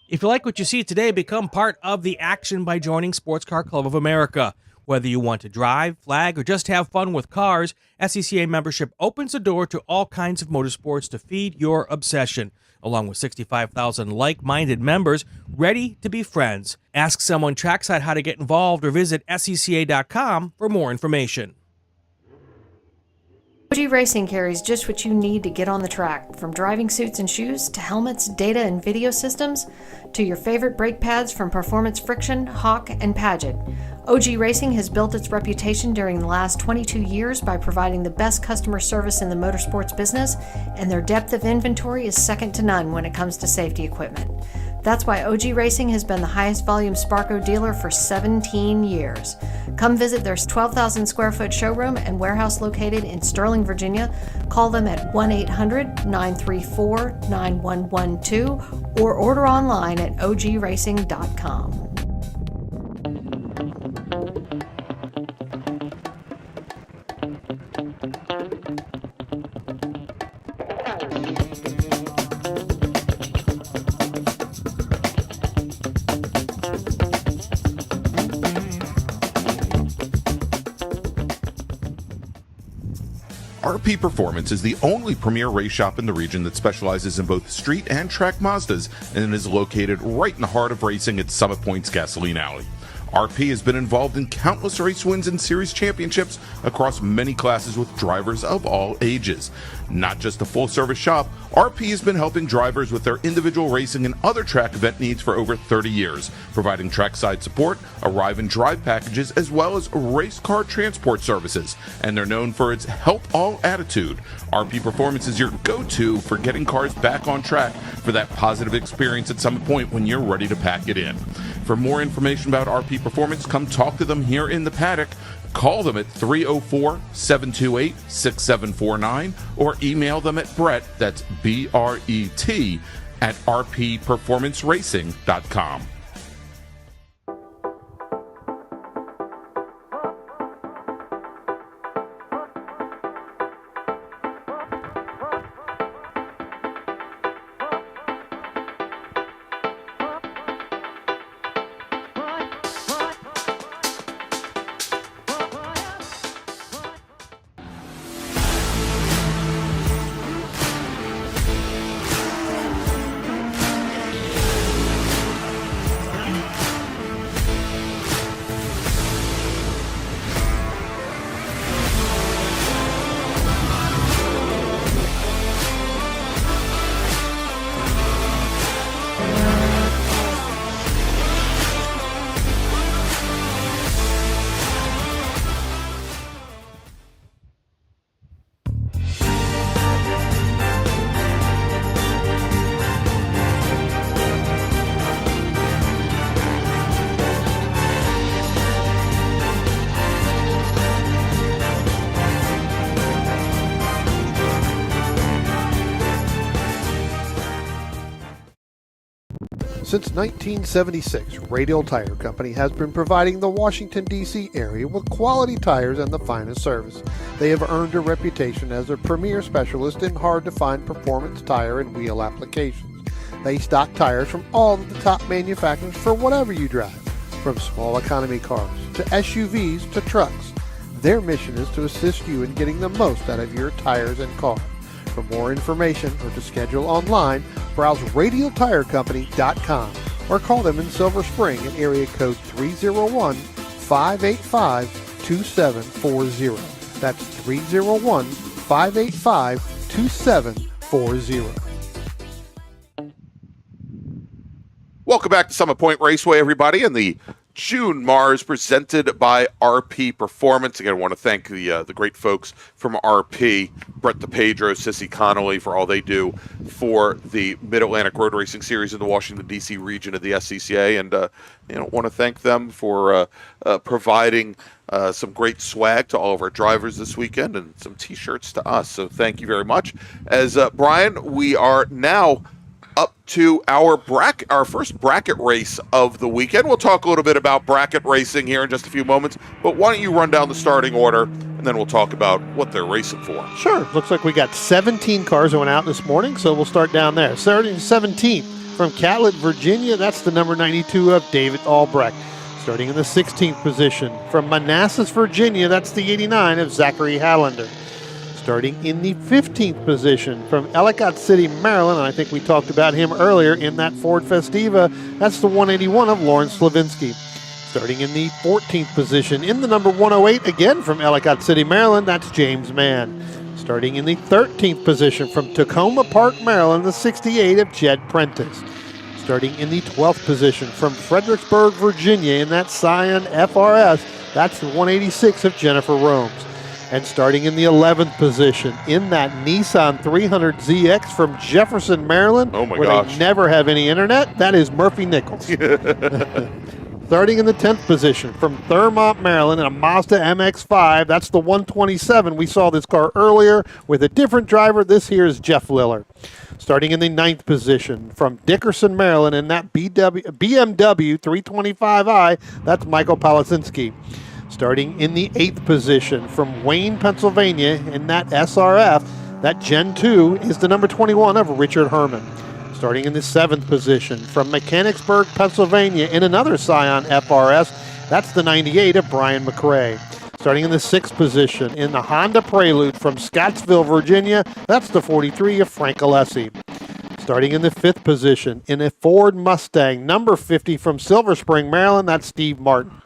If you like what you see today, become part of the action by joining Sports Car Club of America. Whether you want to drive, flag, or just have fun with cars, SCCA membership opens the door to all kinds of motorsports to feed your obsession, along with 65,000 like-minded members ready to be friends. Ask someone trackside how to get involved or visit SCCA.com for more information. OG Racing carries just what you need to get on the track, from driving suits and shoes to helmets, data and video systems, to your favorite brake pads from Performance Friction, Hawk, and Paget. OG Racing has built its reputation during the last 22 years by providing the best customer service in the motorsports business, and their depth of inventory is second to none when it comes to safety equipment. That's why OG Racing has been the highest volume Sparco dealer for 17 years. Come visit their 12,000 square foot showroom and warehouse located in Sterling, Virginia. Call them at 1-800-934-9112 or order online at ogracing.com. RP Performance is the only premier race shop in the region that specializes in both street and track Mazdas and is located right in the heart of racing at Summit Point's Gasoline Alley. RP has been involved in countless race wins and series championships across many classes with drivers of all ages. Not just a full-service shop, RP has been helping drivers with their individual racing and other track event needs for over 30 years, providing trackside support, arrive and drive packages, as well as race car transport services. And they're known for its help all attitude. RP Performance is your go-to for getting cars back on track for that positive experience at Summit Point when you're ready to pack it in. For more information about RP Performance, come talk to them here in the paddock. Call them at 304-728-6749 or email them at Brett, that's B-R-E-T, at rpperformanceracing.com. Since 1976, Radial Tire Company has been providing the Washington, D.C. area with quality tires and the finest service. They have earned a reputation as a premier specialist in hard-to-find performance tire and wheel applications. They stock tires from all of the top manufacturers for whatever you drive, from small economy cars to SUVs to trucks. Their mission is to assist you in getting the most out of your tires and car. For more information or to schedule online, browse radialtirecompany.com or call them in Silver Spring at area code 301-585-2740. That's 301-585-2740. Welcome back to Summit Point Raceway, everybody, and the June MARRS presented by RP Performance. Again, I want to thank the great folks from RP, Brett DePedro, Sissy Connolly, for all they do for the Mid-Atlantic Road Racing Series in the Washington, D.C. region of the SCCA, and want to thank them for providing some great swag to all of our drivers this weekend and some T-shirts to us. So thank you very much. As Brian, we are now up to our first bracket race of the weekend. We'll talk a little bit about bracket racing here in just a few moments, but why don't you run down the starting order, and then we'll talk about what they're racing for. Sure. Looks like we got 17 cars that went out this morning, so we'll start down there. Starting 17th from Catlett, Virginia, that's the number 92 of David Albrecht. Starting in the 16th position from Manassas, Virginia, that's the 89 of Zachary Hallander. Starting in the 15th position from Ellicott City, Maryland, and I think we talked about him earlier in that Ford Festiva, that's the 181 of Lawrence Slavinsky. Starting in the 14th position in the number 108, again from Ellicott City, Maryland, that's James Mann. Starting in the 13th position from Tacoma Park, Maryland, the 68 of Jed Prentice. Starting in the 12th position from Fredericksburg, Virginia, in that Scion FRS, that's the 186 of Jennifer Romes. And starting in the 11th position in that Nissan 300ZX from Jefferson, Maryland, where they never have any internet, that is Murphy Nichols. Starting in the 10th position from Thurmont, Maryland, in a Mazda MX-5, that's the 127. We saw this car earlier with a different driver. This here is Jeff Liller. Starting in the 9th position from Dickerson, Maryland, in that BMW 325i, that's Michael Palasinski. Starting in the 8th position from Wayne, Pennsylvania, in that SRF, that Gen 2 is the number 21 of Richard Herman. Starting in the 7th position from Mechanicsburg, Pennsylvania, in another Scion FRS, that's the 98 of Brian McRae. Starting in the 6th position in the Honda Prelude from Scottsville, Virginia, that's the 43 of Frank Alessi. Starting in the 5th position in a Ford Mustang, number 50 from Silver Spring, Maryland, that's Steve Martin.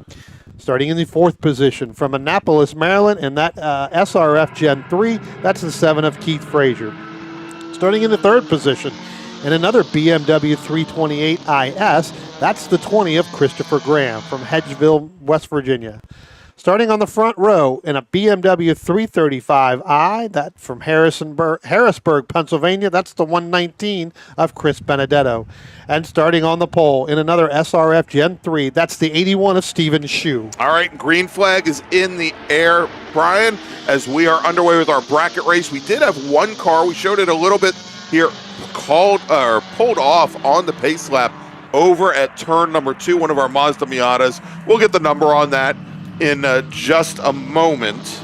Starting in the 4th position from Annapolis, Maryland, and that SRF Gen 3, that's the 7 of Keith Frazier. Starting in the 3rd position in another BMW 328 IS, that's the 20 of Christopher Graham from Hedgeville, West Virginia. Starting on the front row in a BMW 335i, that from Harrisburg, Pennsylvania, that's the 119 of Chris Benedetto. And starting on the pole in another SRF Gen 3, that's the 81 of Steven Shue. All right, green flag is in the air, Brian, as we are underway with our bracket race. We did have one car, we showed it a little bit here, pulled off on the pace lap over at turn number 2, one of our Mazda Miatas. We'll get the number on that in just a moment.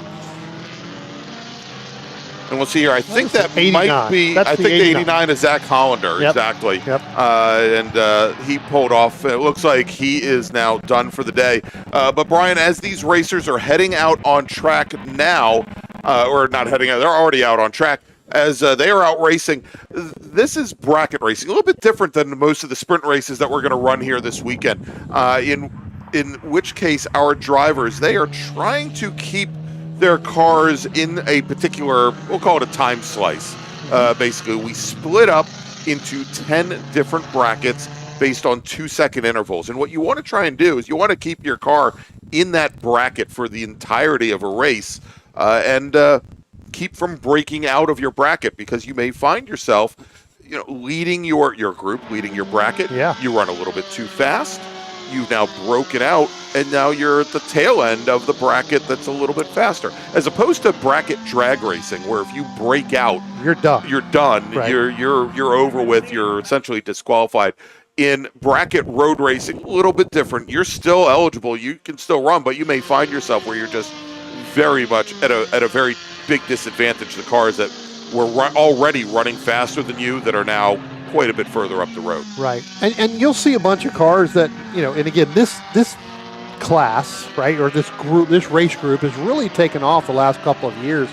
And we'll see here. I think that 89. Might be, that's I think the 89 is Zach Hollander. Yep. Exactly. Yep. And he pulled off. It looks like he is now done for the day. But Brian, as these racers are heading out on track now, or not heading out, they're already out on track, as they are out racing. This is bracket racing, a little bit different than most of the sprint races that we're going to run here this weekend. In which case, our drivers, they are trying to keep their cars in a particular, we'll call it a time slice. Basically, we split up into 10 different brackets based on 2-second intervals. And what you want to try and do is you want to keep your car in that bracket for the entirety of a race and keep from breaking out of your bracket, because you may find yourself, leading your group, leading your bracket. Yeah. You run a little bit too fast. You've now broken out, and now you're at the tail end of the bracket that's a little bit faster, as opposed to bracket drag racing, where if you break out, you're done. You're done. Right. You're over with. You're essentially disqualified. In bracket road racing, a little bit different. You're still eligible. You can still run, but you may find yourself where you're just very much at a very big disadvantage. The cars that were already running faster than you that are now quite a bit further up the road. Right. And you'll see a bunch of cars that, and again, this class, right, or this race group has really taken off the last couple of years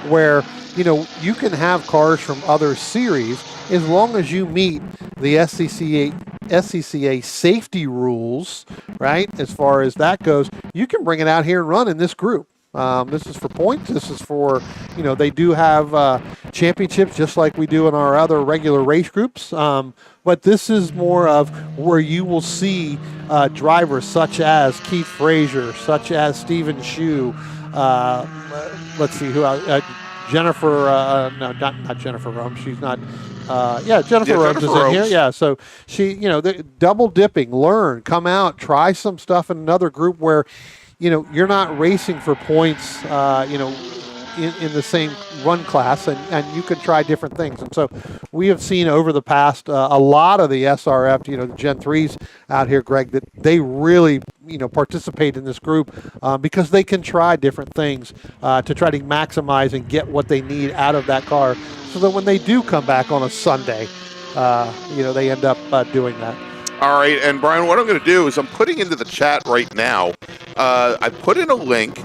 where, you can have cars from other series as long as you meet the SCCA safety rules, right? As far as that goes, you can bring it out here and run in this group. This is for points. This is for, they do have championships just like we do in our other regular race groups. But this is more of where you will see drivers such as Keith Frazier, such as Stephen Shue. Let's see who else. Jennifer, no, not Jennifer Rome. She's not. Jennifer Rome is in here. Yeah, so she, double dipping, learn, come out, try some stuff in another group where, you're not racing for points, in the same run class, and you can try different things. And so we have seen over the past a lot of the SRF, the Gen 3s out here, Greg, that they really, participate in this group because they can try different things to try to maximize and get what they need out of that car so that when they do come back on a Sunday, they end up doing that. All right, and Brian, what I'm going to do is I'm putting into the chat right now, I put in a link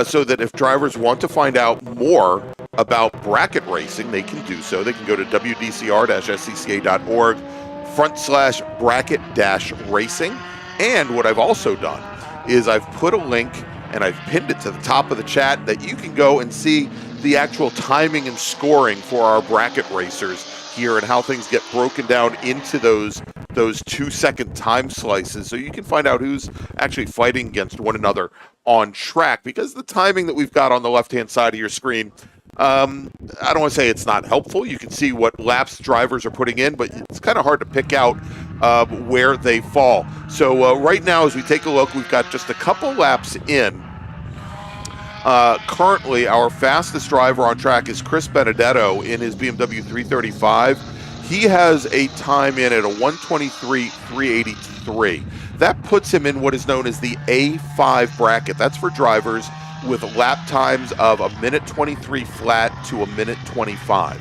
so that if drivers want to find out more about bracket racing, they can do so. They can go to WDCR-SCCA.org/bracket-racing. And what I've also done is I've put a link and I've pinned it to the top of the chat that you can go and see the actual timing and scoring for our bracket racers here and how things get broken down into those 2-second time slices, so you can find out who's actually fighting against one another on track, because the timing that we've got on the left-hand side of your screen, I don't want to say it's not helpful. You can see what laps drivers are putting in, but it's kind of hard to pick out where they fall. So right now, as we take a look, we've got just a couple laps in. Currently, our fastest driver on track is Chris Benedetto in his BMW 335. He has a time in at a 1:23.383. That puts him in what is known as the A5 bracket. That's for drivers with lap times of a minute 23 flat to a minute 25.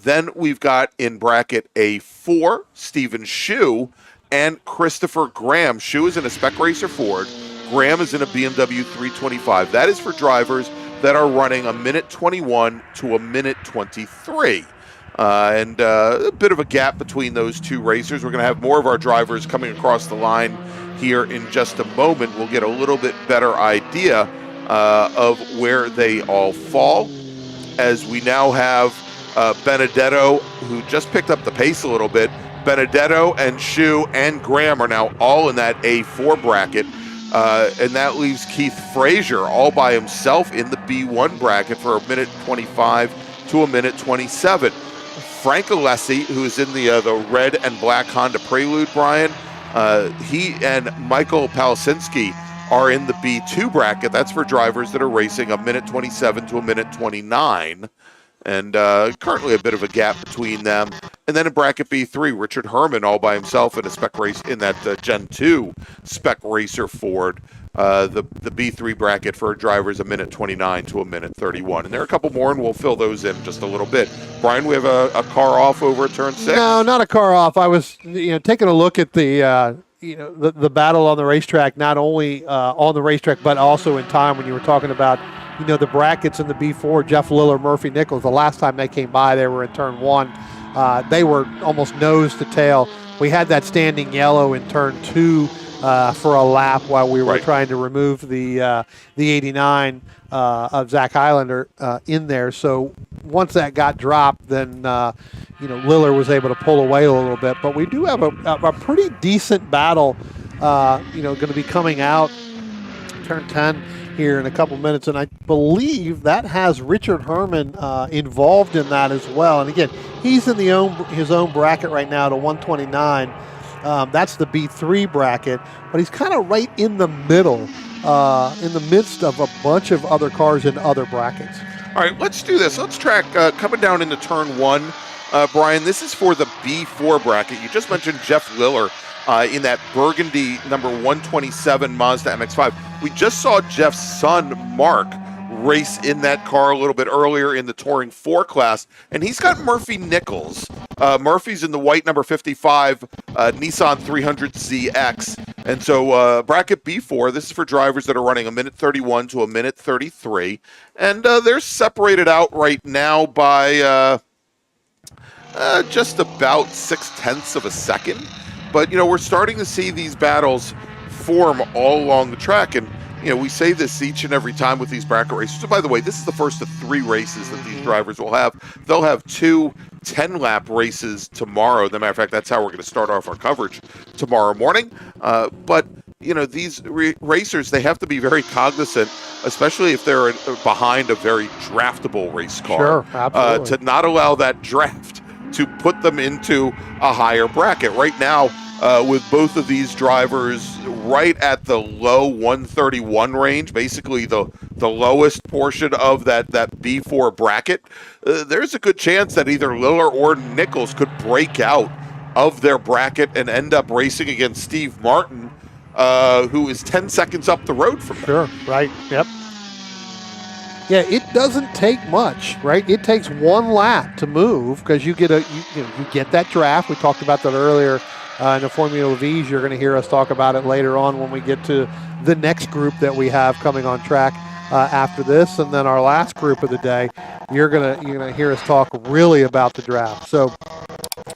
Then we've got in bracket A4, Stephen Shue and Christopher Graham. Shue is in a Spec Racer Ford. Graham is in a BMW 325. That is for drivers that are running a minute 21 to a minute 23. And a bit of a gap between those two racers. We're going to have more of our drivers coming across the line here in just a moment. We'll get a little bit better idea of where they all fall, as we now have Benedetto, who just picked up the pace a little bit. Benedetto and Shue and Graham are now all in that A4 bracket. And that leaves Keith Frazier all by himself in the B1 bracket for a minute 25 to a minute 27. Frank Alessi, who is in the red and black Honda Prelude, Brian, he and Michael Palasinski are in the B2 bracket. That's for drivers that are racing a minute 27 to a minute 29. And currently a bit of a gap between them. And then in bracket B3, Richard Herman all by himself in a spec race in that Gen 2 Spec Racer Ford. The B3 bracket for drivers a minute 29 to a minute 31. And there are a couple more, and we'll fill those in just a little bit. Brian, we have a car off over at turn 6? No, not a car off. I was taking a look at the the battle on the racetrack, not only on the racetrack, but also in time when you were talking about the brackets in the B4, Jeff Liller, Murphy Nichols. The last time they came by, they were in turn 1. They were almost nose to tail. We had that standing yellow in turn 2 for a lap while we were trying to remove the 89 of Zach Highlander in there. So once that got dropped, then Liller was able to pull away a little bit. But we do have a pretty decent battle, going to be coming out turn 10 here in a couple minutes, and I believe that has Richard Herman involved in that as well. And again, he's in his own bracket right now at a 129. That's the B3 bracket, but he's kind of right in the middle, in the midst of a bunch of other cars in other brackets. All right, let's do this. Let's track coming down into turn 1. Brian, this is for the B4 bracket. You just mentioned Jeff Liller in that burgundy number 127 Mazda MX-5. We just saw Jeff's son, Mark, race in that car a little bit earlier in the Touring 4 class, and he's got Murphy Nichols. Murphy's in the white number 55 Nissan 300ZX. And so bracket B4, this is for drivers that are running a minute 31 to a minute 33. And they're separated out right now by just about 0.6 of a second. But, we're starting to see these battles form all along the track. And, we say this each and every time with these bracket races. So, by the way, this is the first of 3 races that these drivers will have. They'll have 2 10-lap races tomorrow. As a matter of fact, that's how we're going to start off our coverage tomorrow morning. But, these racers, they have to be very cognizant, especially if they're behind a very draftable race car. Sure, absolutely. To not allow that draft to put them into a higher bracket. Right now, with both of these drivers right at the low 131 range, basically the lowest portion of that B4 bracket, there's a good chance that either Liller or Nichols could break out of their bracket and end up racing against Steve Martin, who is 10 seconds up the road from them. Sure, right, yep. Yeah, it doesn't take much, right? It takes 1 lap to move because you get you get that draft. We talked about that earlier in the Formula V's. You're going to hear us talk about it later on when we get to the next group that we have coming on track after this, and then our last group of the day. You're gonna hear us talk really about the draft. So,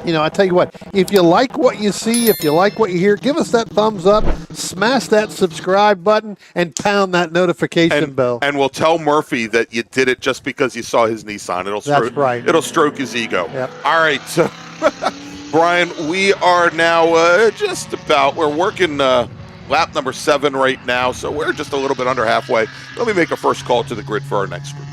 I tell you what, if you like what you see, if you like what you hear, give us that thumbs up, smash that subscribe button, and pound that notification bell. And we'll tell Murphy that you did it just because you saw his Nissan. It'll stroke his ego. Yep. All right, so Brian, we are now we're working lap number 7 right now, so we're just a little bit under halfway. Let me make a first call to the grid for our next group.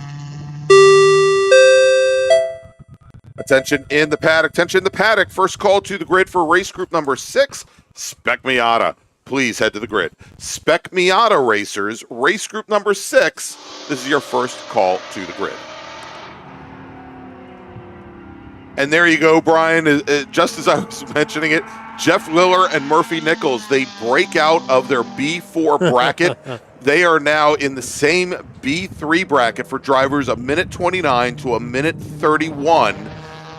Attention in the paddock. First call to the grid for race group number 6, Spec Miata. Please head to the grid. Spec Miata racers, race group number 6. This is your first call to the grid. And there you go, Brian. Just as I was mentioning it, Jeff Liller and Murphy Nichols, they break out of their B4 bracket. They are now in the same B3 bracket for drivers a minute 29 to a minute 31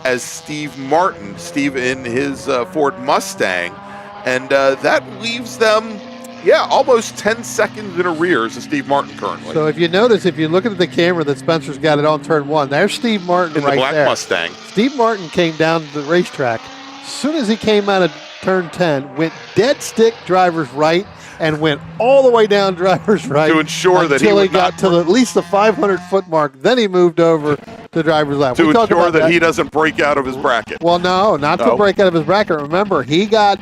as Steve Martin. Steve in his Ford Mustang. And that leaves them, almost 10 seconds in arrears of Steve Martin currently. So if you notice, if you look at the camera that Spencer's got it on turn 1, there's Steve Martin in right the black there. Mustang. Steve Martin came down to the racetrack. As soon as he came out of turn 10, went dead stick driver's right and went all the way down driver's right to ensure that he got to at least the 500-foot mark. Then he moved over to driver's left. To ensure that he doesn't break out of his bracket. Well, no, not to break out of his bracket. Remember, he got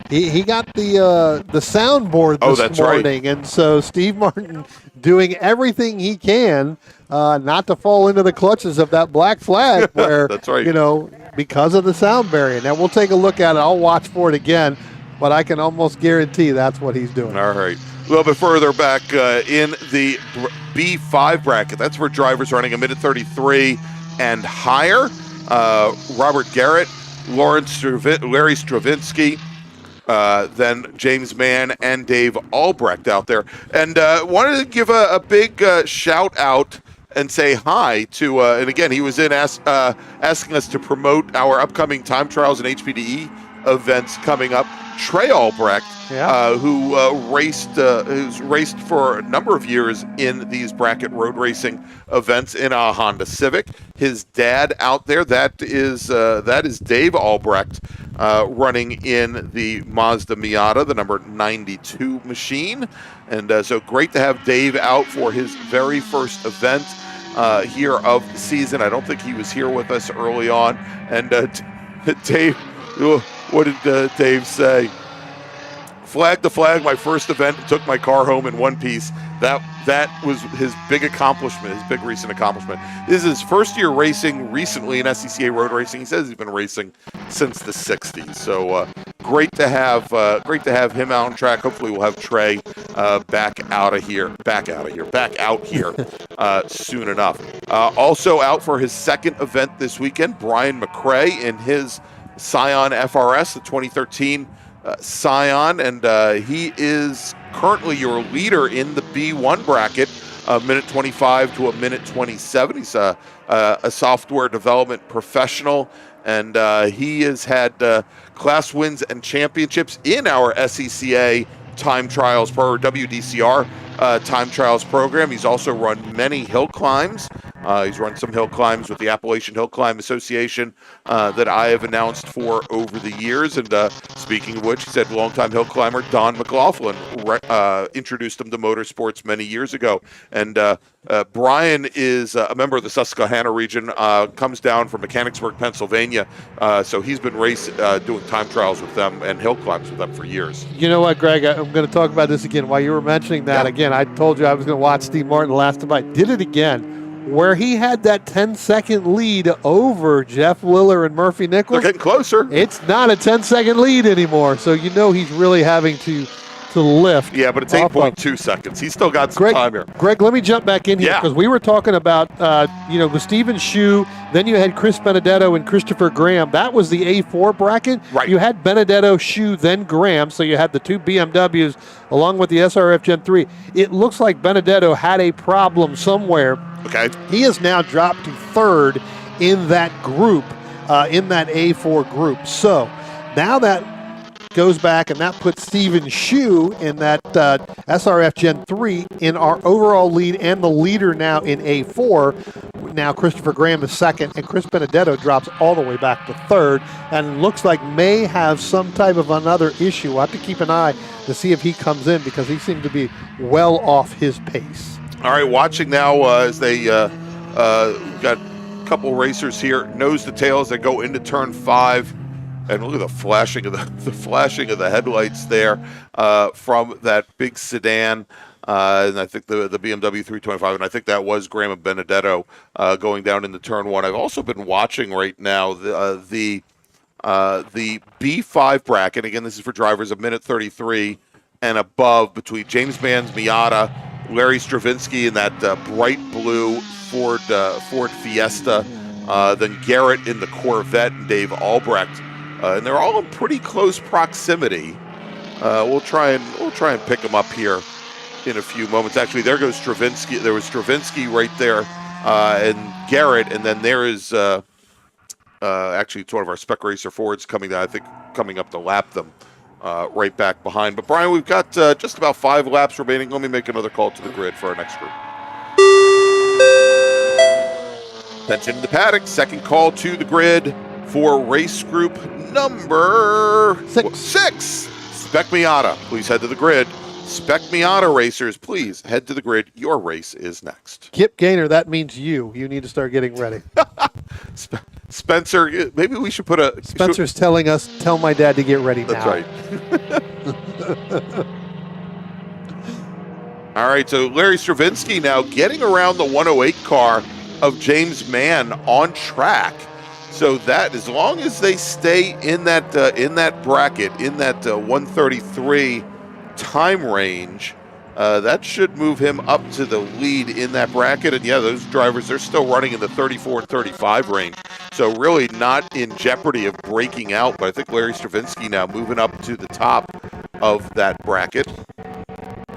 he got the soundboard this morning, and so Steve Martin doing everything he can not to fall into the clutches of that black flag where, that's right. Because of the sound barrier. Now, we'll take a look at it. I'll watch for it again, but I can almost guarantee that's what he's doing. All right. A little bit further back in the B5 bracket, that's for drivers running a minute 33 and higher. Robert Garrett, Larry Stravinsky, then James Mann and Dave Albrecht out there. And wanted to give a big shout out and say hi to, and again, he was in asking us to promote our upcoming time trials and HPDE events coming up. Trey Albrecht, who's raced for a number of years in these bracket road racing events in a Honda Civic. His dad out there, that is Dave Albrecht, running in the Mazda Miata, the number 92 machine. And so great to have Dave out for his very first event here of the season. I don't think he was here with us early on. And Dave, what did Dave say? Flag to flag, my first event, took my car home in one piece. That was his big accomplishment, his big recent accomplishment. This is his first year racing recently in SCCA road racing. He says he's been racing since the 60s. So great to have him out on track. Hopefully, we'll have Trey back out here soon enough. Also out for his second event this weekend, Brian McRae in his Scion FRS, the 2013 Scion, and he is currently your leader in the B1 bracket, a minute 25 to a minute 27. He's a software development professional, and he has had class wins and championships in our SCCA time trials WDCR time trials program. He's also run many hill climbs. He's run some hill climbs with the Appalachian Hill Climb Association that I have announced for over the years. And speaking of which, he said longtime hill climber Don McLaughlin introduced him to motorsports many years ago. And Brian is a member of the Susquehanna region, comes down from Mechanicsburg, Pennsylvania. So he's been doing time trials with them and hill climbs with them for years. You know what, Greg? I'm going to talk about this again. While you were mentioning that, again, I told you I was going to watch Steve Martin last time. I did it again, where he had that 10-second lead over Jeff Liller and Murphy Nichols. They're getting closer. It's not a 10-second lead anymore, so you know he's really having to lift. Yeah, but it's 8.2 seconds. He's still got some time here. Greg, let me jump back in here because we were talking about, with Stephen Shue, then you had Chris Benedetto and Christopher Graham. That was the A4 bracket. Right. You had Benedetto, Shue, then Graham, so you had the two BMWs along with the SRF Gen 3. It looks like Benedetto had a problem somewhere. Okay. He has now dropped to third in that group, in that A4 group. So now that goes back, and that puts Stephen Shue in that SRF Gen 3 in our overall lead and the leader now in A4. Now Christopher Graham is second, and Chris Benedetto drops all the way back to third, and looks like may have some type of another issue. We'll have to keep an eye to see if he comes in because he seemed to be well off his pace. All right, watching now as they got a couple racers here, nose to tail as they go into turn 5. And look at the flashing of the headlights there from that big sedan, and I think the BMW 325, and I think that was Graham and Benedetto going down into turn 1. I've also been watching right now the B5 bracket. Again, this is for drivers of minute 33 and above between James Mann's Miata, Larry Stravinsky in that bright blue Ford Fiesta, then Garrett in the Corvette, and Dave Albrecht. And they're all in pretty close proximity. We'll try and pick them up here in a few moments. Actually, there goes Stravinsky. There was Stravinsky right there, and Garrett, and then there is actually it's one of our Spec Racer Fords coming down. I think coming up to lap them right back behind. But Brian, we've got just about 5 laps remaining. Let me make another call to the grid for our next group. Attention to the paddock. Second call to the grid for race group number 6. Spec Miata, please head to the grid. Spec Miata racers, please head to the grid. Your race is next. Kip Gaynor, that means you. You need to start getting ready. Spencer, maybe we should put a... Spencer's telling us, tell my dad to get ready That's now. right. All right, so Larry Stravinsky now getting around the 108 car of James Mann on track. So that, as long as they stay in that bracket, in that 133 time range, that should move him up to the lead in that bracket. And yeah, those drivers, they're still running in the 34 and 35 range. So really not in jeopardy of breaking out. But I think Larry Stravinsky now moving up to the top of that bracket.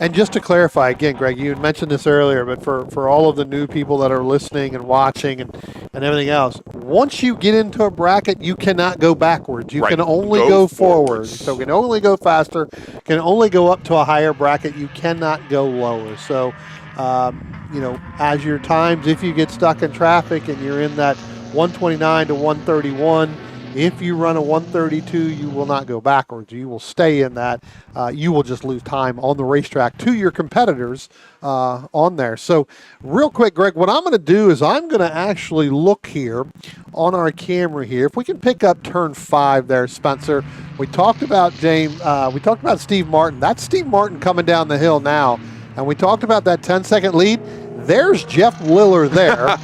And just to clarify, again, Greg, you had mentioned this earlier, but for all of the new people that are listening and watching and everything else, once you get into a bracket, you cannot go backwards. You can only go forward. So you can only go faster, can only go up to a higher bracket. You cannot go lower. So, as your times, if you get stuck in traffic and you're in that 129 to 131, if you run a 132, you will not go backwards. You will stay in that. You will just lose time on the racetrack to your competitors on there. So real quick, Greg, what I'm going to do is I'm going to actually look here on our camera here. If we can pick up turn 5 there, Spencer. We talked about James. We talked about Steve Martin. That's Steve Martin coming down the hill now. And we talked about that 10-second lead. There's Jeff Liller there.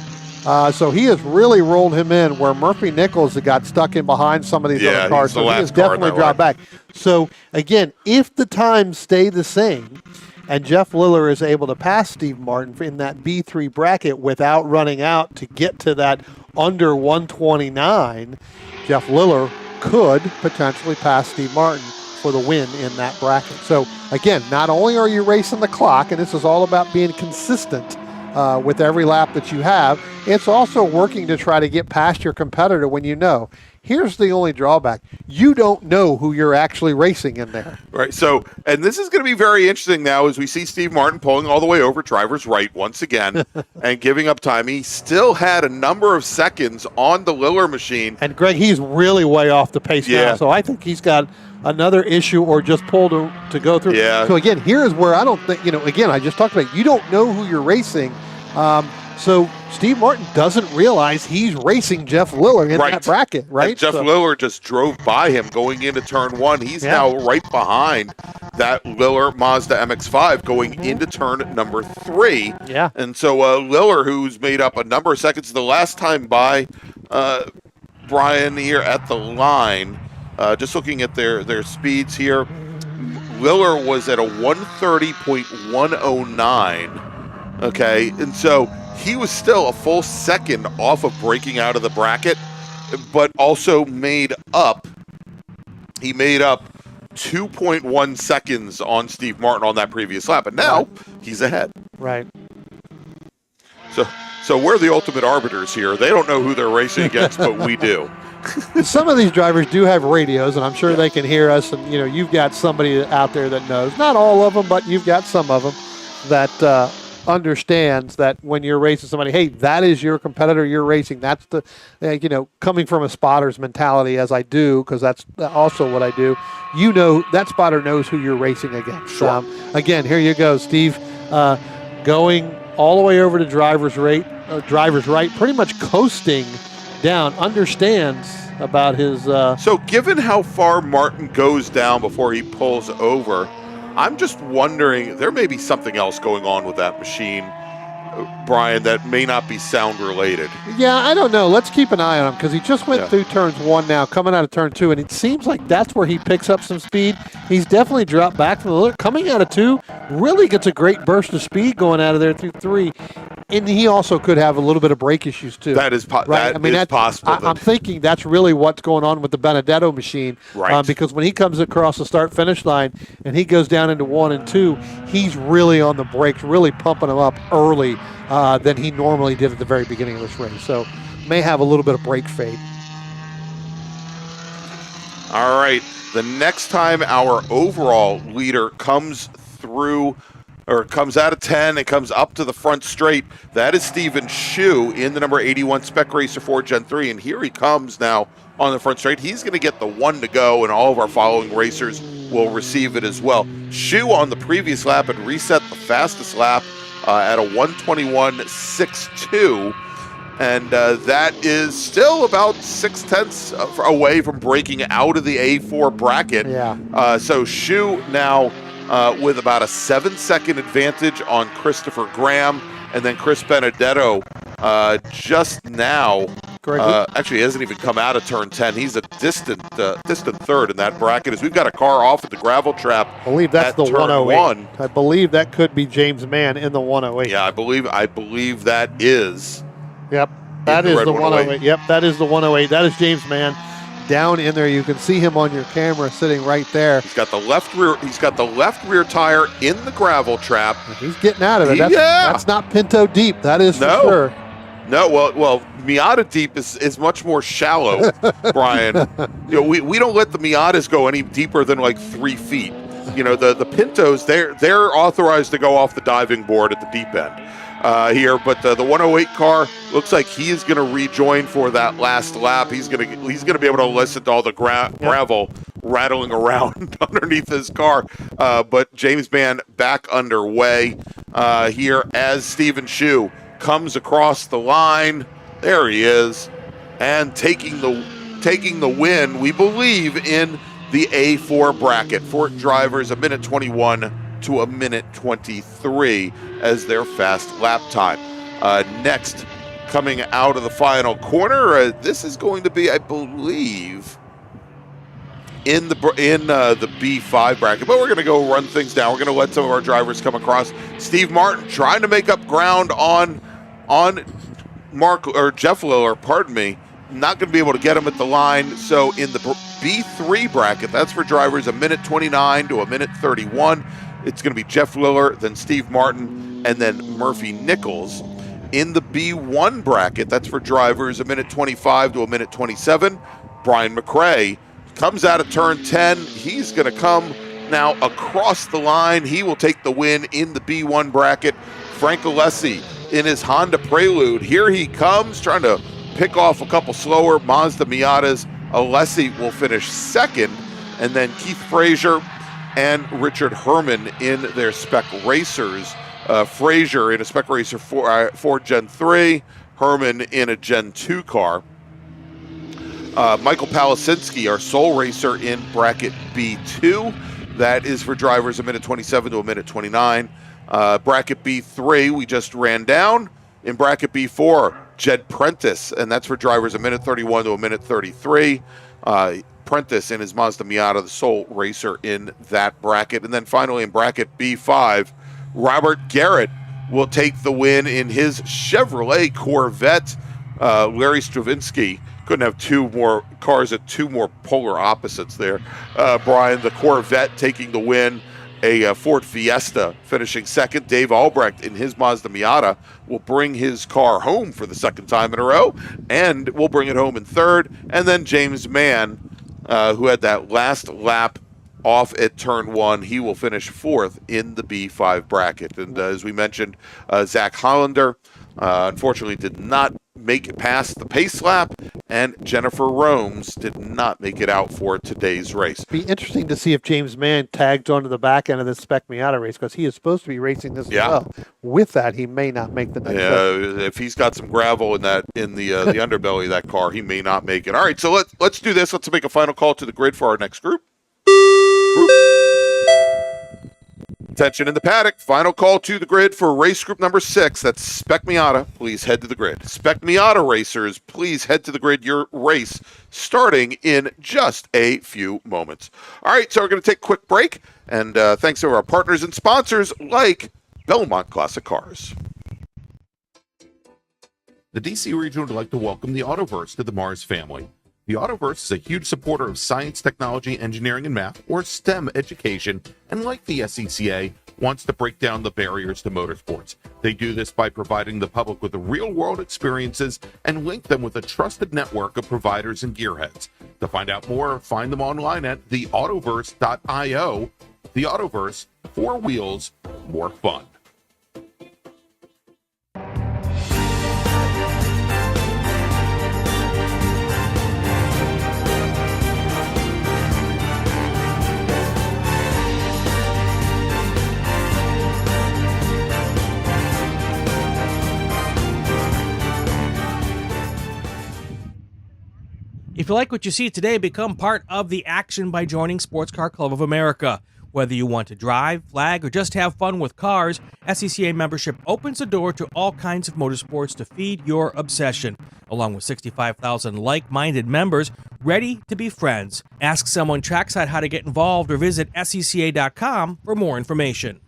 So he has really rolled him in where Murphy Nichols got stuck in behind some of these other cars. So he has definitely dropped back. So, again, if the times stay the same and Jeff Liller is able to pass Steve Martin in that B3 bracket without running out to get to that under 129, Jeff Liller could potentially pass Steve Martin for the win in that bracket. So, again, not only are you racing the clock, and this is all about being consistent with every lap that you have, it's also working to try to get past your competitor when you know. Here's the only drawback. You don't know who you're actually racing in there. Right. So, and this is going to be very interesting now as we see Steve Martin pulling all the way over driver's right once again and giving up time. He still had a number of seconds on the Liller machine. And, Greg, he's really way off the pace now. So I think he's got another issue or just pull to go through. Yeah. So, again, here's where I don't think, again, I just talked about you don't know who you're racing. So Steve Martin doesn't realize he's racing Jeff Liller in that bracket, right? And Jeff Liller just drove by him going into turn one. He's now right behind that Liller Mazda MX-5 going into turn number 3. Yeah. And so Liller, who's made up a number of seconds the last time by Brian here at the line, just looking at their speeds here, Liller was at a 130.109. Okay, and so he was still a full second off of breaking out of the bracket, but also made up 2.1 seconds on Steve Martin on that previous lap, and now he's ahead. Right. So we're the ultimate arbiters here. They don't know who they're racing against, but we do. Some of these drivers do have radios, and I'm sure they can hear us, and you've got somebody out there that knows. Not all of them, but you've got some of them that understands that when you're racing somebody, hey, that is your competitor you're racing. That's the, coming from a spotter's mentality as I do, because that's also what I do. That spotter knows who you're racing against. Sure. Again, here you go, Steve, going all the way over to driver's right, pretty much coasting down, understands about his... So given how far Martin goes down before he pulls over, I'm just wondering, there may be something else going on with that machine, Brian, that may not be sound related. Yeah, I don't know. Let's keep an eye on him because he just went through turns 1 now, coming out of turn 2, and it seems like that's where he picks up some speed. He's definitely dropped back from the look. Coming out of 2, really gets a great burst of speed going out of there through 3. And he also could have a little bit of brake issues too. That is possible. I'm thinking that's really what's going on with the Benedetto machine. Right. Because when he comes across the start-finish line and he goes down into 1 and 2, he's really on the brakes, really pumping them up early than he normally did at the very beginning of this race. So may have a little bit of brake fade. All right. The next time our overall leader comes through, or comes out of 10 and comes up to the front straight, that is Stephen Shu in the number 81 Spec Racer 4 Gen 3. And here he comes now on the front straight. He's going to get the 1 to go, and all of our following racers will receive it as well. Shu on the previous lap had reset the fastest lap at a 121.62. And that is still about 0.6 away from breaking out of the A4 bracket. Yeah. So Shu now with about a 7-second advantage on Christopher Graham, and then Chris Benedetto just now. Actually, he hasn't even come out of turn 10. He's a distant third in that bracket, as we've got a car off at the gravel trap. I believe that's the 108. 1. I believe that could be James Mann in the 108. Yeah, I believe that is. Yep, that is the 108. Yep, that is the 108. That is James Mann. Down in there, you can see him on your camera sitting right there. He's got the left rear tire in the gravel trap. He's getting out of it. That's not Pinto deep. That is for sure. No, well, Miata deep is much more shallow, Brian. We don't let the Miatas go any deeper than like 3 feet. The Pintos, they're authorized to go off the diving board at the deep end. Here, but the 108 car looks like he is going to rejoin for that last lap. He's going to be able to listen to all the gravel rattling around underneath his car. But James Mann back underway here as Stephen Shu comes across the line. There he is, and taking the win, we believe, in the A4 bracket for drivers 1:21 to 1:23 as their fast lap time. Next coming out of the final corner. This is going to be, I believe, in the B5 bracket, but we're going to go run things down. We're going to let some of our drivers come across. Steve Martin trying to make up ground on Jeff Liller, pardon me. Not going to be able to get him at the line. So in the B3 bracket, that's for drivers a minute 29 to a minute 31. It's going to be Jeff Liller, then Steve Martin, and then Murphy Nichols. In the B1 bracket, that's for drivers a minute 25 to a minute 27. Brian McRae comes out of turn 10. He's going to come now across the line. He will take the win in the B1 bracket. Frank Alessi in his Honda Prelude. Here he comes, trying to pick off a couple slower Mazda Miatas. Alessi will finish second, and then Keith Frazier and Richard Herman in their Spec Racers. Frazier in a Spec Racer 4 Gen 3, Herman in a Gen 2 car. Michael Palasinski, our sole racer in bracket B2. That is for drivers a minute 27 to a minute 29. Bracket B3, we just ran down. In bracket B4, Jed Prentice, and that's for drivers a minute 31 to a minute 33. Prentice in his Mazda Miata, the sole racer in that bracket. And then finally in bracket B5, Robert Garrett will take the win in his Chevrolet Corvette. Larry Stravinsky couldn't have two more cars at two more polar opposites there. Brian, the Corvette taking the win. A Ford Fiesta finishing second. Dave Albrecht in his Mazda Miata will bring his car home for the second time in a row, and will bring it home in third. And then James Mann, who had that last lap off at turn 1, he will finish fourth in the B5 bracket. And as we mentioned, Zach Hollander unfortunately did not make it past the pace lap, and Jennifer Romes did not make it out for today's race. Be interesting to see if James Mann tags onto the back end of this Spec Miata race, because he is supposed to be racing this as well. With that, he may not make the next race. If he's got some gravel in the underbelly of that car, he may not make it. All right, so let's do this. Let's make a final call to the grid for our next group. Attention in the paddock. Final call to the grid for race group number 6. That's Spec Miata. Please head to the grid. Spec Miata racers, please head to the grid. Your race starting in just a few moments. All right, so we're going to take a quick break. And thanks to our partners and sponsors like Belmont Classic Cars. The DC region would like to welcome the Autoverse to the MARRS family. The Autoverse is a huge supporter of science, technology, engineering, and math, or STEM education, and like the SCCA, wants to break down the barriers to motorsports. They do this by providing the public with real-world experiences and link them with a trusted network of providers and gearheads. To find out more, find them online at theautoverse.io. The Autoverse, 4 wheels, more fun. If you like what you see today, become part of the action by joining Sports Car Club of America. Whether you want to drive, flag, or just have fun with cars, SCCA membership opens the door to all kinds of motorsports to feed your obsession, along with 65,000 like-minded members ready to be friends. Ask someone trackside how to get involved or visit SCCA.com for more information.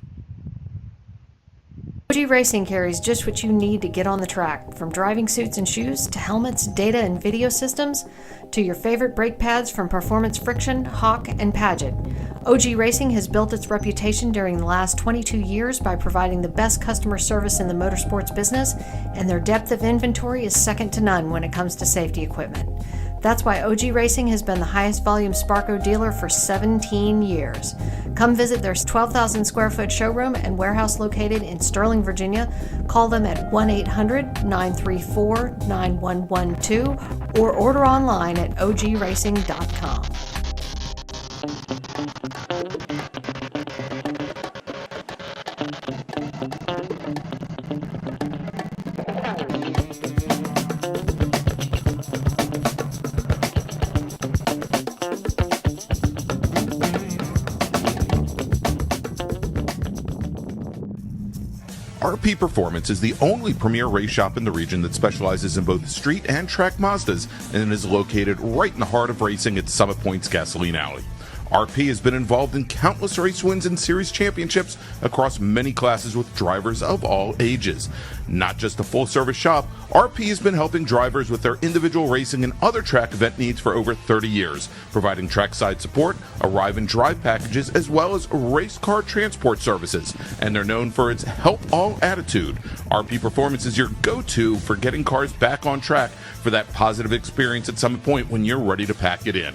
OG Racing carries just what you need to get on the track, from driving suits and shoes to helmets, data and video systems, to your favorite brake pads from Performance Friction, Hawk, and Paget. OG Racing has built its reputation during the last 22 years by providing the best customer service in the motorsports business, and their depth of inventory is second to none when it comes to safety equipment. That's why OG Racing has been the highest volume Sparco dealer for 17 years. Come visit their 12,000 square foot showroom and warehouse located in Sterling, Virginia. Call them at 1-800-934-9112 or order online at ogracing.com. RP Performance is the only premier race shop in the region that specializes in both street and track Mazdas and is located right in the heart of racing at Summit Point's Gasoline Alley. RP has been involved in countless race wins and series championships across many classes with drivers of all ages. Not just a full-service shop, RP has been helping drivers with their individual racing and other track event needs for over 30 years, providing trackside support, arrive and drive packages, as well as race car transport services. And they're known for its help all attitude. RP Performance is your go-to for getting cars back on track for that positive experience at Summit Point when you're ready to pack it in.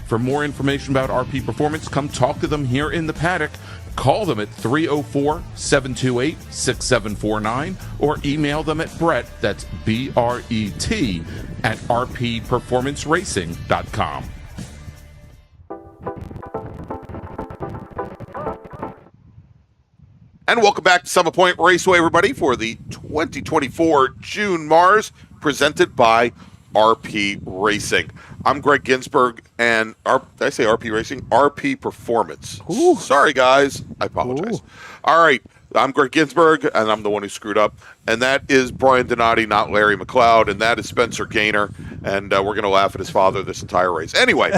For more information about RP Performance, come talk to them here in the paddock. Call them at 304-728-6749 or email them at Brett, that's B-R-E-T, at rpperformanceracing.com. And welcome back to Summit Point Raceway, everybody, for the 2024 June MARRS presented by RP Racing. I'm Greg Ginsburg, and did I say RP Racing? RP Performance. Ooh. Sorry, guys. I apologize. Ooh. All right. I'm Greg Ginsburg, and I'm the one who screwed up. And that is Brian Donati, not Larry McLeod, and that is Spencer Gaynor. And we're going to laugh at his father this entire race. Anyway,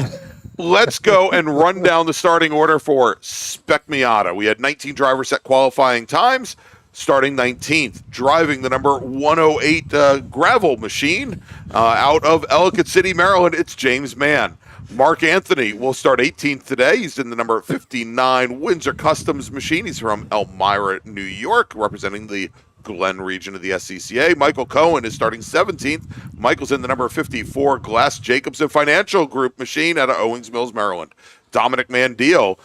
let's go and run down the starting order for Spec Miata. We had 19 drivers set qualifying times. Starting 19th, driving the number 108 gravel machine out of Ellicott City, Maryland, it's James Mann. Mark Anthony will start 18th today. He's in the number 59 Windsor Customs machine. He's from Elmira, New York, representing the Glen region of the SCCA. Michael Cohen is starting 17th. Michael's in the number 54 Glass Jacobson Financial Group machine out of Owings Mills, Maryland. Dominic Mandiel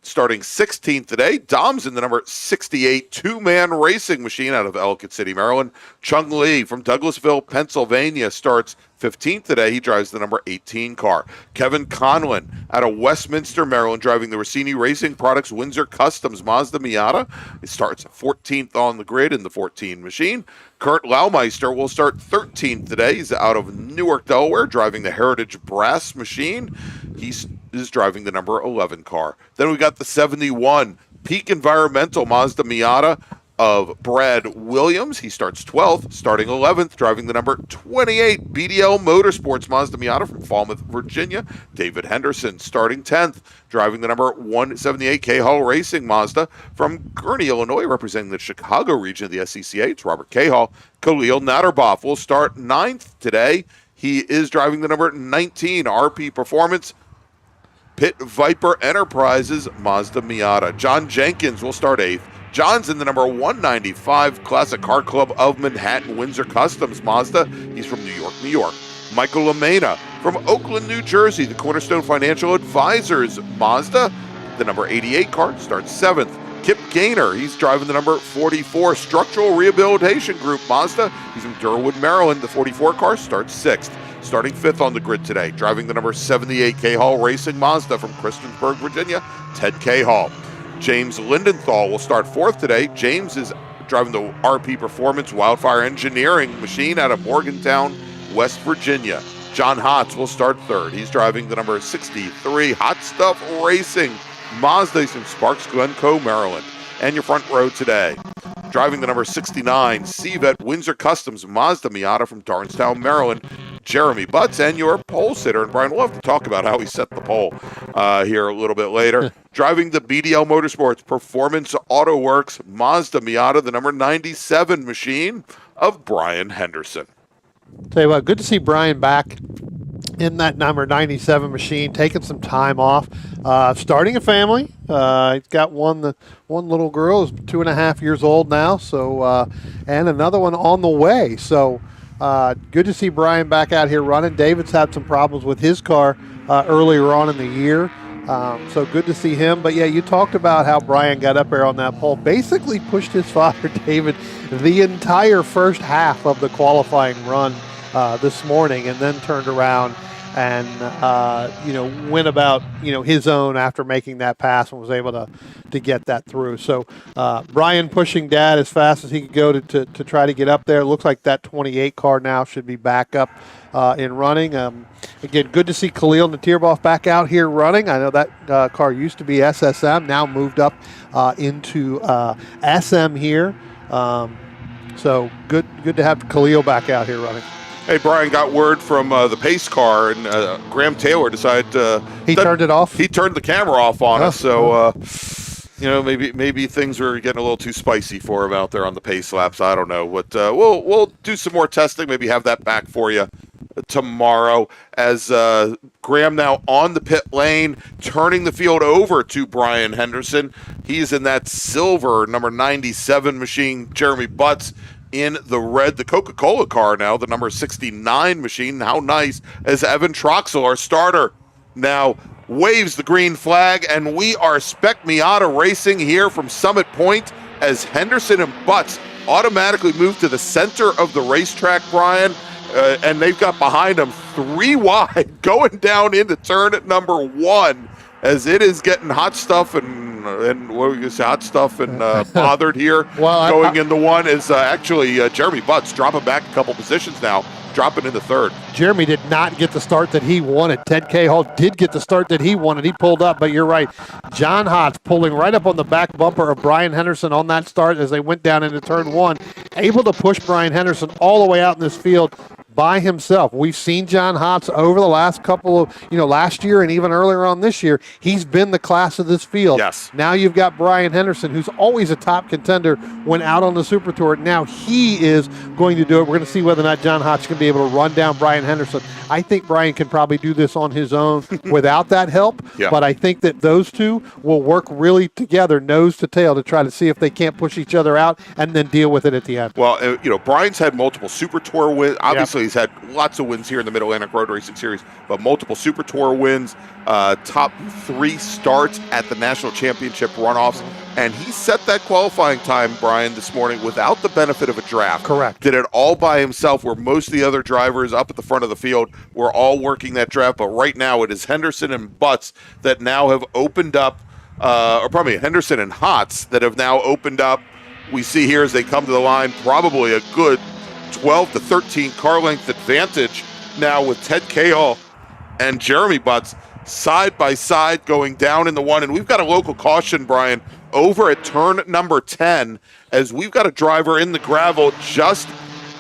starting 16th today. Dom's in the number 68 two-man racing machine out of Ellicott City, Maryland. Chung Lee from Douglasville, Pennsylvania starts 15th today. He drives the number 18 car. Kevin Conlon out of Westminster, Maryland, driving the Rossini Racing Products Windsor Customs Mazda Miata. He starts 14th on the grid in the 14 machine. Kurt Laumeister will start 13th today. He's out of Newark, Delaware, driving the Heritage Brass machine. He is driving the number 11 car. Then we got the 71 Peak Environmental Mazda Miata of Brad Williams. He starts 12th, starting 11th, driving the number 28 BDL Motorsports Mazda Miata from Falmouth, Virginia. David Henderson starting 10th, driving the number 178 K-Hall Racing Mazda from Gurnee, Illinois, representing the Chicago region of the SCCA. It's Robert K-Hall. Khalil Natterboff will start 9th today. He is driving the number 19 RP Performance Pit Viper Enterprises Mazda Miata. John Jenkins will start 8th. John's in the number 195 Classic Car Club of Manhattan Windsor Customs Mazda. He's from New York, New York. Michael Lamena from Oakland, New Jersey, the Cornerstone Financial Advisors Mazda. The number 88 car starts 7th. Kip Gaynor, he's driving the number 44 Structural Rehabilitation Group Mazda. He's from Durwood, Maryland. The 44 car starts 6th. Starting 5th on the grid today, driving the number 78 K-Hall Racing Mazda from Christiansburg, Virginia, Ted K-Hall. James Lindenthal will start 4th today. James is driving the RP Performance Wildfire Engineering machine out of Morgantown, West Virginia. John Hotz will start 3rd. He's driving the number 63 Hot Stuff Racing Mazda from Sparks Glencoe, Maryland. And your front row today, driving the number 69 Cvet Windsor Customs Mazda Miata from Darnestown, Maryland, Jeremy Butts. And your pole sitter, and Brian, we'll have to talk about how he set the pole here a little bit later. Driving the BDL Motorsports Performance Auto Works Mazda Miata, the number 97 machine of Brian Henderson. Tell you what, good to see Brian back in that number 97 machine, taking some time off, starting a family. He's got one little girl who's 2.5 years old now, so and another one on the way. So good to see Brian back out here running. David's had some problems with his car earlier on in the year, so good to see him. But yeah, you talked about how Brian got up there on that pole, basically pushed his father David the entire first half of the qualifying run this morning, and then turned around and went about his own after making that pass and was able to get that through. So Brian pushing Dad as fast as he could go to try to get up there. Looks like that 28 car now should be back up in running. Again, good to see Khalil Natterboff back out here running. I know that car used to be SSM, now moved up into SM here. So good to have Khalil back out here running. Hey, Brian, got word from the pace car, and Graham Taylor decided he turned it off. He turned the camera off on us, so maybe things were getting a little too spicy for him out there on the pace laps. I don't know, but we'll do some more testing. Maybe have that back for you tomorrow. As Graham now on the pit lane, turning the field over to Brian Henderson. He's in that silver number 97 machine. Jeremy Butts in the red, the Coca-Cola car now, the number 69 machine. How nice, as Evan Troxel, our starter, now waves the green flag, and we are Spec Miata racing here from Summit Point as Henderson and Butts automatically move to the center of the racetrack, Brian, and they've got behind them 3 wide going down into turn at number 1 as it is getting hot stuff and what were you say, hot stuff and bothered here. Well, going into 1 is actually Jeremy Butts dropping back a couple positions now, dropping into 3rd. Jeremy did not get the start that he wanted. Ted Cahill did get the start that he wanted. He pulled up, but you're right. John Hotz pulling right up on the back bumper of Brian Henderson on that start as they went down into turn 1, able to push Brian Henderson all the way out in this field by himself. We've seen John Hotz over the last couple of, last year and even earlier on this year. He's been the class of this field. Yes. Now you've got Brian Henderson, who's always a top contender when out on the Super Tour. Now he is going to do it. We're going to see whether or not John Hotz can be able to run down Brian Henderson. I think Brian can probably do this on his own without that help. Yeah. But I think that those two will work really together, nose to tail, to try to see if they can't push each other out and then deal with it at the end. Well, Brian's had multiple Super Tour wins. Obviously, he's had lots of wins here in the Mid-Atlantic Road Racing Series, but multiple Super Tour wins, top 3 starts at the National Championship runoffs, and he set that qualifying time, Brian, this morning without the benefit of a draft. Correct. Did it all by himself, where most of the other drivers up at the front of the field were all working that draft, but right now it is Henderson and Butts that now have opened up, Henderson and Hotz that have now opened up. We see here as they come to the line, probably a good 12 to 13 car length advantage now with Ted Cahill and Jeremy Butts side by side going down in the 1. And we've got a local caution, Brian, over at turn number 10 as we've got a driver in the gravel just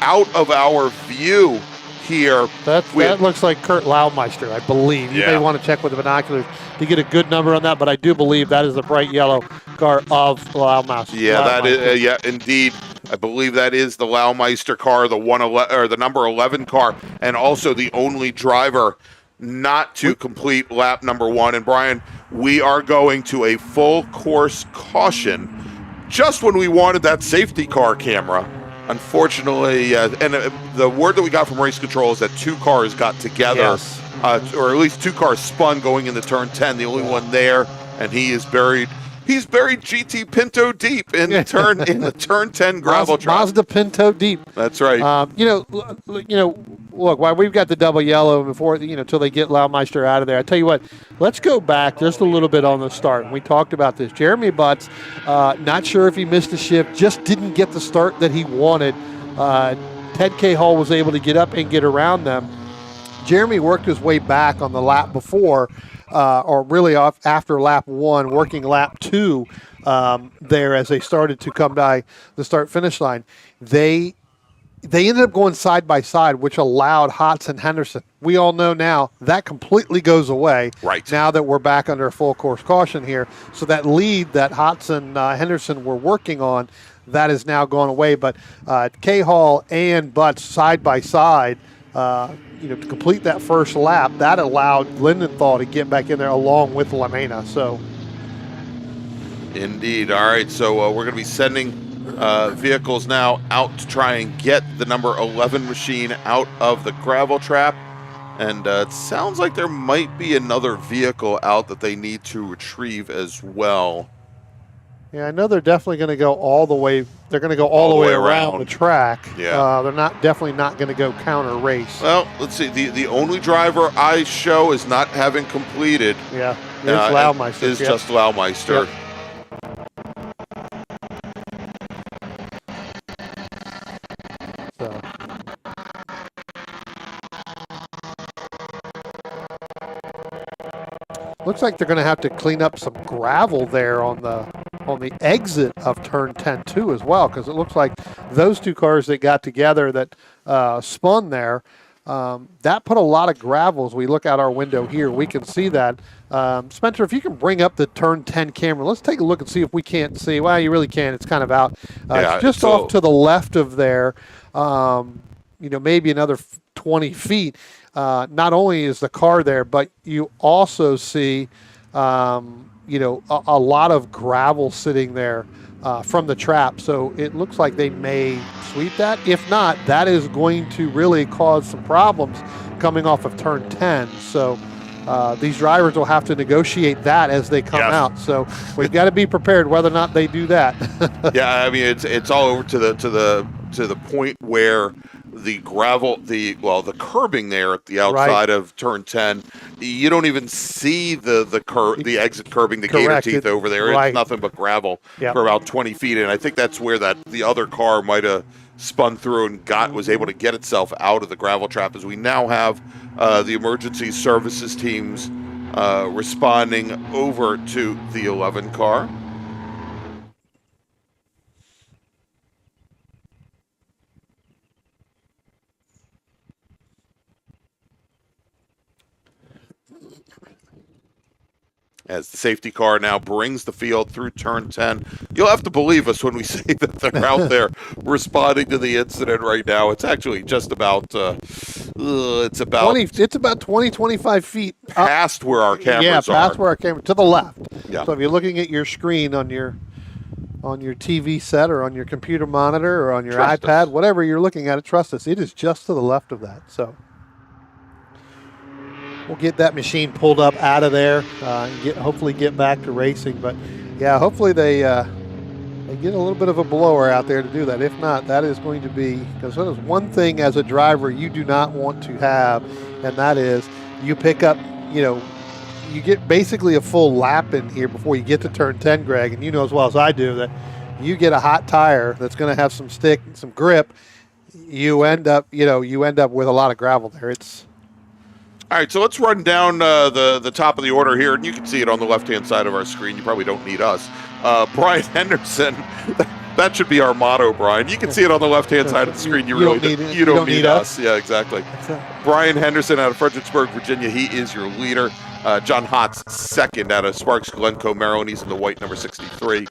out of our view here. That looks like Kurt Laumeister, I believe. You may want to check with the binoculars to get a good number on that, but I do believe that is the bright yellow car of Laumeister. Yeah, that is. Indeed. I believe that is the Laumeister car, the 111 or the number 11 car, and also the only driver not to complete lap number 1. And Brian, we are going to a full course caution just when we wanted that safety car camera. Unfortunately, and the word that we got from race control is that 2 cars got together, or at least 2 cars spun going into turn 10. The only one there, and he is buried. He's buried GT Pinto deep in the turn 10 gravel track. Mazda Pinto deep. That's right. Look, while we've got the double yellow before, till they get Laumeister out of there. I tell you what, let's go back just a little bit on the start. We talked about this. Jeremy Butts, not sure if he missed a shift, just didn't get the start that he wanted. Ted Cahill was able to get up and get around them. Jeremy worked his way back on the lap before, or really after lap 1, working lap 2 there as they started to come by the start-finish line. They ended up going side by side, which allowed Hotz and Henderson. We all know now that completely goes away. Right. Now that we're back under a full course caution here. So that lead that Hotz and Henderson were working on, that is now gone away. But Cahill and Butts side by side, to complete that first lap, that allowed Lindenthal to get back in there along with Lamena. So, indeed. All right, so we're going to be sending vehicles now out to try and get the number 11 machine out of the gravel trap. And it sounds like there might be another vehicle out that they need to retrieve as well. Yeah, I know they're definitely going to go all the way. They're going to go all the way around the track. Yeah. They're definitely not going to go counter race. Well, let's see. The only driver I show is not having completed. Yeah, it's Laumeister. Is just Laumeister. Yep. So. Looks like they're going to have to clean up some gravel there on the on the exit of turn 10 too as well, because it looks like those two cars that got together that spun there, that put a lot of gravel. As we look out our window here, we can see that. Spencer, if you can bring up the turn 10 camera, let's take a look and see if we can't see. Well, you really can't. It's kind of out. It's just off to the left of there, maybe another 20 feet. Not only is the car there, but you also see, a lot of gravel sitting there from the trap. So it looks like they may sweep that. If not, that is going to really cause some problems coming off of turn 10. So these drivers will have to negotiate that as they come out. So we've got to be prepared whether or not they do that. Yeah, I mean it's all over to the point where the gravel, the curbing there at the outside of turn 10, you don't even see the exit curbing, the gator teeth over there. It's nothing but gravel for about 20 feet, and I think that's where the other car might have spun through and was able to get itself out of the gravel trap. As we now have the emergency services teams responding over to the 11 car. As the safety car now brings the field through turn 10. You'll have to believe us when we say that they're out there responding to the incident right now. It's actually just about, it's about 20, 25 feet past where our cameras are. Yeah, past where our camera, to the left. Yeah. So if you're looking at your screen on your TV set or on your computer monitor or on your iPad, whatever you're looking at, trust us, it is just to the left of that. So we'll get that machine pulled up out of there and hopefully get back to racing. But yeah, hopefully they get a little bit of a blower out there to do that. If not, that is going to be, because that is one thing as a driver you do not want to have, and that is you pick up, you get basically a full lap in here before you get to turn 10, Greg, and you know as well as I do that you get a hot tire that's going to have some stick, some grip, you end up with a lot of gravel there. All right, so let's run down the top of the order here, and you can see it on the left-hand side of our screen. You probably don't need us. Brian Henderson, that should be our motto, Brian. You can see it on the left-hand side of the screen. You don't need us. Yeah, exactly. Brian Henderson out of Fredericksburg, Virginia. He is your leader. John Hotz second out of Sparks, Glencoe, Maryland. He's in the white number 63.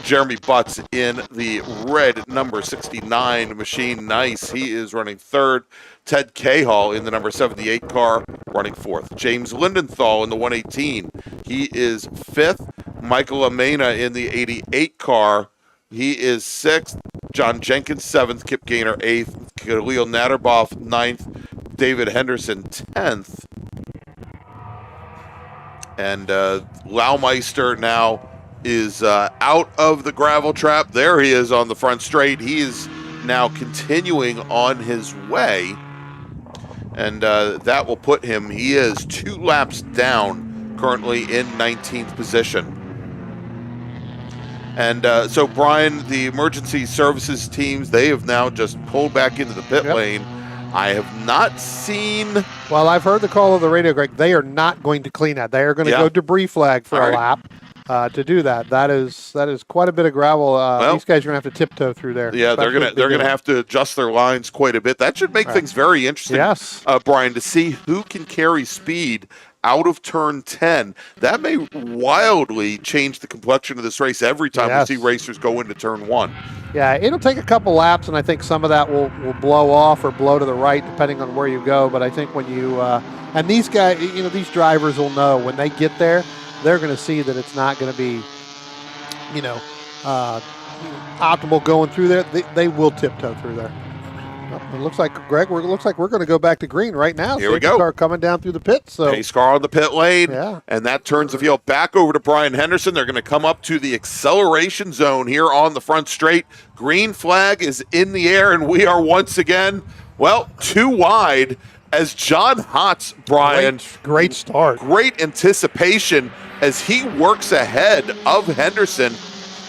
Jeremy Butts in the red number 69 machine. Nice. He is running third. Ted Cahall in the number 78 car running fourth. James Lindenthal in the 118. He is fifth. Michael Amena in the 88 car. He is sixth. John Jenkins seventh. Kip Gaynor eighth. Khalil Natterboff ninth. David Henderson 10th. And Laumeister now is out of the gravel trap. There he is on the front straight. He is now continuing on his way. And that will put him, he is 2 laps down, currently in 19th position. And so, Brian, the emergency services teams, they have now just pulled back into the pit lane. I have not seen... Well, I've heard the call of the radio, Greg. They are not going to clean that. They are going to go debris flag for a lap. To do that, that is quite a bit of gravel. These guys are going to have to tiptoe through there. Yeah, they're going to have to adjust their lines quite a bit. That should make things very interesting. Yes, Brian, to see who can carry speed out of turn 10. That may wildly change the complexion of this race every time we see racers go into turn 1. Yeah, it'll take a couple laps, and I think some of that will blow off or blow to the right depending on where you go. But I think when you and these guys, these drivers will know when they get there. They're going to see that it's not going to be, optimal going through there. They will tiptoe through there. It looks like, Greg, we're going to go back to green right now. Here we go. Car coming down through the pit. So pace car on the pit lane, and that turns the field back over to Brian Henderson. They're going to come up to the acceleration zone here on the front straight. Green flag is in the air, and we are once again, too wide as John Hotz, Brian. Great start. Great anticipation as he works ahead of Henderson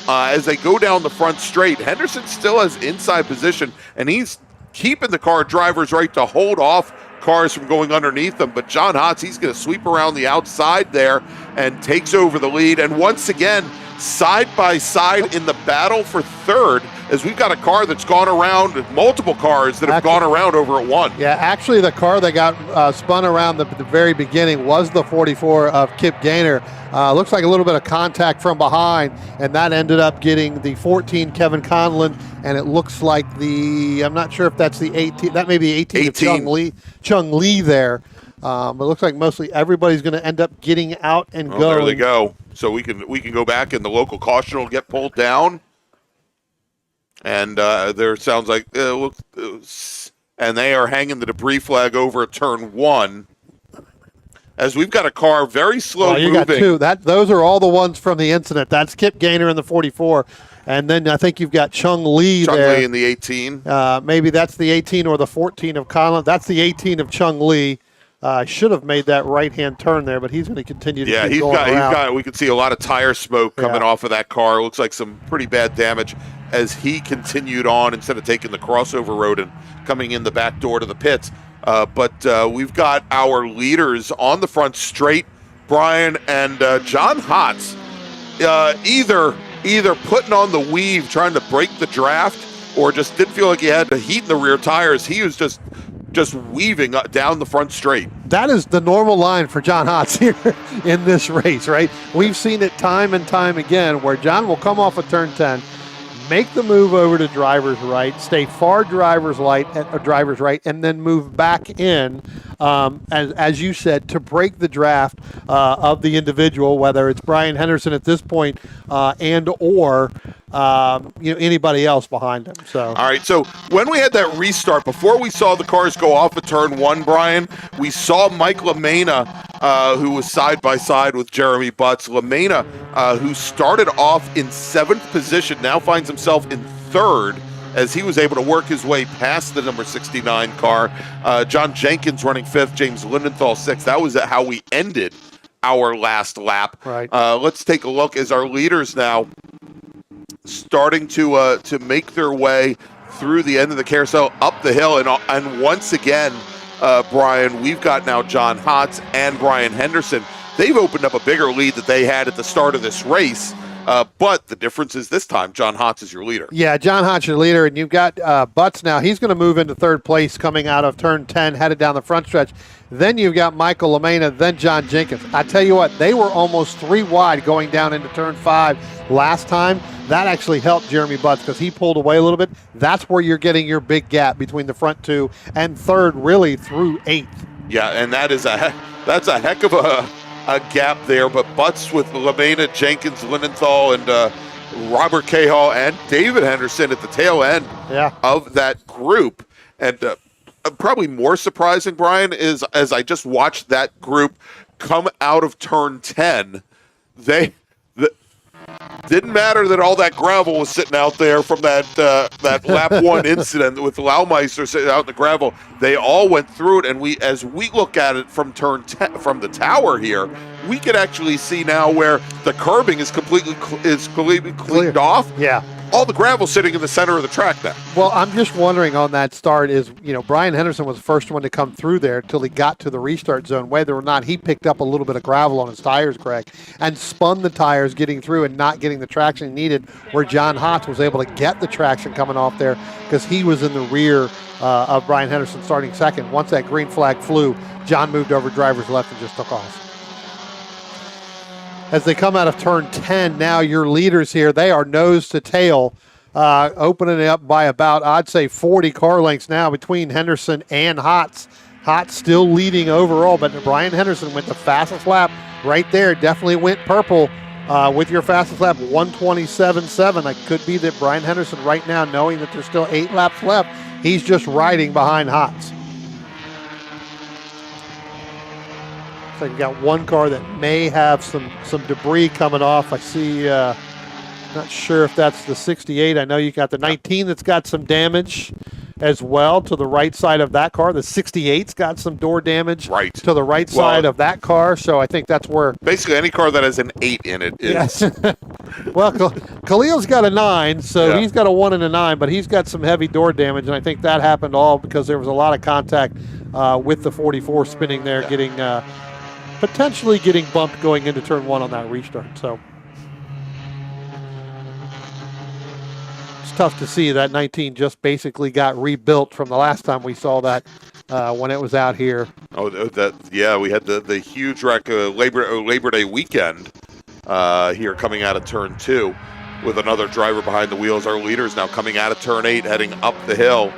as they go down the front straight. Henderson still has inside position, and he's keeping the car drivers right to hold off cars from going underneath them. But John Hotz, he's going to sweep around the outside there and takes over the lead. And once again, side by side in the battle for third, as we've got a car that's gone around, multiple cars that have gone around over at one. Yeah, actually the car that got spun around the very beginning was the 44 of Kip Gaynor. Looks like a little bit of contact from behind, and that ended up getting the 14 Kevin Conlon, and it looks like I'm not sure if that's the 18, that may be 18 of Chung Lee there. It looks like mostly everybody's going to end up getting out and going. There they go. So we can go back, and the local caution will get pulled down. And there sounds like, and they are hanging the debris flag over at turn 1. As we've got a car very slow moving. You got two. Those are all the ones from the incident. That's Kip Gaynor in the 44. And then I think you've got Chung Lee there. Chung Lee in the 18. Maybe that's the 18 or the 14 of Conlon. That's the 18 of Chung Lee. Should have made that right-hand turn there, but he's going to continue to keep going around. We can see a lot of tire smoke coming off of that car. It looks like some pretty bad damage as he continued on instead of taking the crossover road and coming in the back door to the pits. But we've got our leaders on the front straight, Brian and John Hotz, either putting on the weave, trying to break the draft, or just didn't feel like he had the heat in the rear tires. He was just weaving down the front straight. That is the normal line for John Hotz here in this race, right? We've seen it time and time again where John will come off of turn 10, make the move over to driver's right, stay far driver's right, and then move back in, as you said, to break the draft of the individual, whether it's Brian Henderson at this point and or anybody else behind him. So, all right. So when we had that restart, before we saw the cars go off at turn 1, Brian, we saw Mike LaMena, who was side by side with Jeremy Butts. LaMena, who started off in 7th position, now finds himself in 3rd as he was able to work his way past the number 69 car. John Jenkins running 5th, James Lindenthal 6th. That was how we ended our last lap. Right. Let's take a look as our leaders now starting to make their way through the end of the carousel up the hill, and once again, Brian, we've got now John Hotz and Brian Henderson. They've opened up a bigger lead that they had at the start of this race, but the difference is this time John Hotz is your leader. Yeah, John Hotz your leader, and you've got Butts now. He's going to move into 3rd place coming out of turn 10, headed down the front stretch. Then you've got Michael LaMena, then John Jenkins. I tell you what, they were almost 3 wide going down into turn 5 last time. That actually helped Jeremy Butts because he pulled away a little bit. That's where you're getting your big gap between the front 2 and 3rd, really through 8th. Yeah, and that's a heck of a gap there. But Butts with LaMena, Jenkins, Lindenthal, and Robert Cahall and David Henderson at the tail end of that group. And probably more surprising, Brian, is as I just watched that group come out of turn 10, didn't matter that all that gravel was sitting out there from that lap 1 incident with Laumeister sitting out in the gravel. They all went through it, and as we look at it from turn 10, from the tower here, we can actually see now where the curbing is completely cleaned off. Yeah. All the gravel sitting in the center of the track now. Well, I'm just wondering on that start is, Brian Henderson was the first one to come through there till he got to the restart zone, whether or not he picked up a little bit of gravel on his tires, Greg, and spun the tires getting through and not getting the traction he needed, where John Hotz was able to get the traction coming off there because he was in the rear of Brian Henderson starting 2nd. Once that green flag flew, John moved over driver's left and just took off. As they come out of turn 10, now your leaders here, they are nose to tail, opening it up by about, I'd say, 40 car lengths now between Henderson and Hotz. Hotz still leading overall, but Brian Henderson went the fastest lap right there. Definitely went purple with your fastest lap, 127.7. It could be that Brian Henderson right now, knowing that there's still 8 laps left, he's just riding behind Hotz. So you got one car that may have some debris coming off. I see, not sure if that's the 68. I know you got the 19 that's got some damage as well to the right side of that car. The 68's got some door damage to the right side of that car. So I think that's where... Basically any car that has an 8 in it is... Yes. Well, Khalil's got a 9, so he's got a 1 and a 9, but he's got some heavy door damage, and I think that happened all because there was a lot of contact with the 44 spinning there, potentially getting bumped going into turn 1 on that restart. So it's tough to see that 19 just basically got rebuilt from the last time we saw that when it was out here. Oh, we had the huge wreck Labor Day weekend here coming out of turn 2 with another driver behind the wheels. Our leaders now coming out of turn 8, heading up the hill.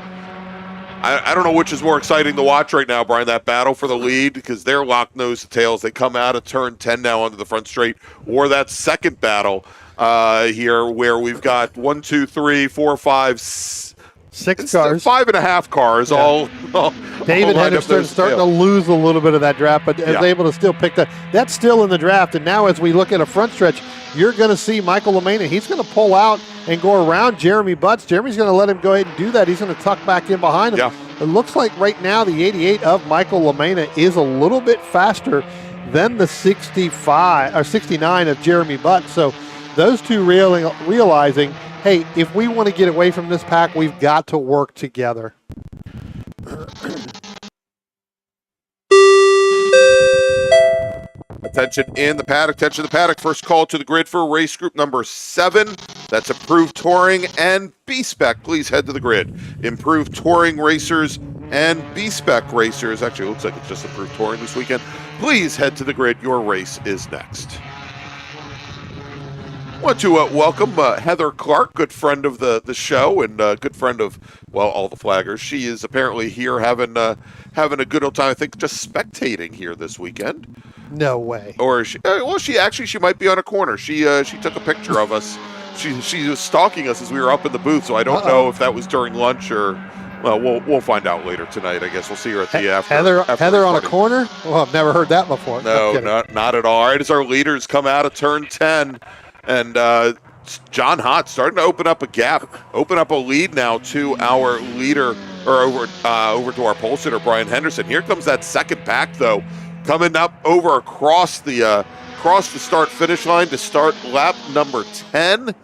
I don't know which is more exciting to watch right now, Brian, that battle for the lead, because they're locked nose to tails. They come out of turn 10 now onto the front straight, or that second battle here where we've got 1, 2, 3, 4, 5, 6 cars. 5.5 cars, all David all Henderson starting to lose a little bit of that draft, but is able to still pick that. That's still in the draft. And now as we look at a front stretch, you're going to see Michael LaMena. He's going to pull out and go around Jeremy Butts. Jeremy's going to let him go ahead and do that. He's going to tuck back in behind him. Yeah. It looks like right now the 88 of Michael LaMena is a little bit faster than the 65 or 69 of Jeremy Butts. So those two realizing, hey, if we want to get away from this pack, we've got to work together. Attention in the paddock, attention the paddock. First call to the grid for race group number 7. That's Improved Touring and B-Spec. Please head to the grid. Improved Touring racers and B-Spec racers. Actually, it looks like it's just Improved Touring this weekend. Please head to the grid. Your race is next. I want to welcome Heather Clark, good friend of the show and good friend of, well, all the flaggers. She is apparently here having a good old time, I think, just spectating here this weekend. No way. Or she might be on a corner. She took a picture of us. She was stalking us as we were up in the booth, so I don't know if that was during lunch or, well, we'll find out later tonight. I guess we'll see her at the after. Heather on a corner? Well, I've never heard that before. No, not at all. All right, as our leaders come out of turn 10. And John Hott starting to open up a gap, open up a lead now to our leader, or over to our pole sitter, Brian Henderson. Here comes that second pack, though, coming up over across the start-finish line to start lap number 10.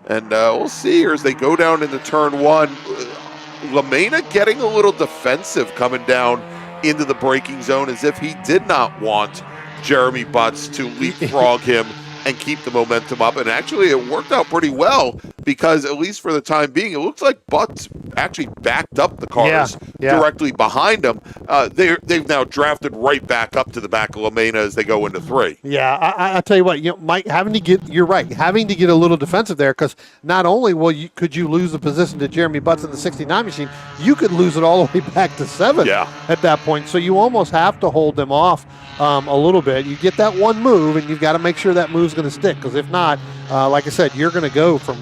And we'll see here as they go down into turn 1. LaMena getting a little defensive coming down into the braking zone as if he did not want Jeremy Butts to leapfrog him and keep the momentum up. And actually it worked out pretty well because, at least for the time being, it looks like Butts actually backed up the cars directly behind him. They've now drafted right back up to the back of LaMena as they go into 3. Yeah, I tell you what, Mike, having to get a little defensive there, because not only could you lose the position to Jeremy Butts in the 69 machine, you could lose it all the way back to 7 at that point. So you almost have to hold them off a little bit. You get that one move, and you've got to make sure that move's going to stick, because if not, like I said, you're going to go from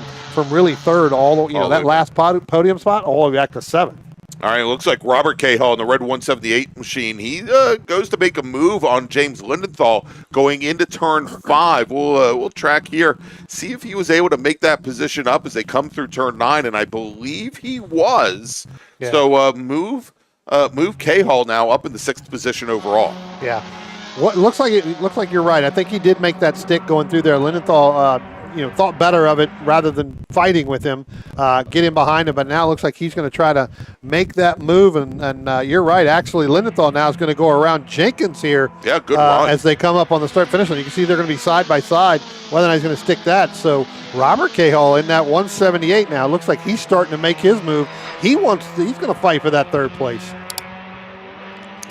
really third all that last podium spot all the way back to 7. All right, it looks like Robert Cahill in the red 178 machine. He goes to make a move on James Lindenthal going into turn 5. We'll track here, see if he was able to make that position up as they come through turn 9, and I believe he was. Yeah. So move Cahill now up in the 6th position overall. Yeah. What looks like you're right. I think he did make that stick going through there. Lindenthal, thought better of it rather than fighting with him, get him behind him. But now it looks like he's going to try to make that move. And you're right. Actually, Lindenthal now is going to go around Jenkins here. Yeah, good run. As they come up on the start-finish line. You can see they're going to be side by side. Whether or not he's going to stick that. So Robert Cahill in that 178 now. Looks like he's starting to make his move. He's going to fight for that 3rd place.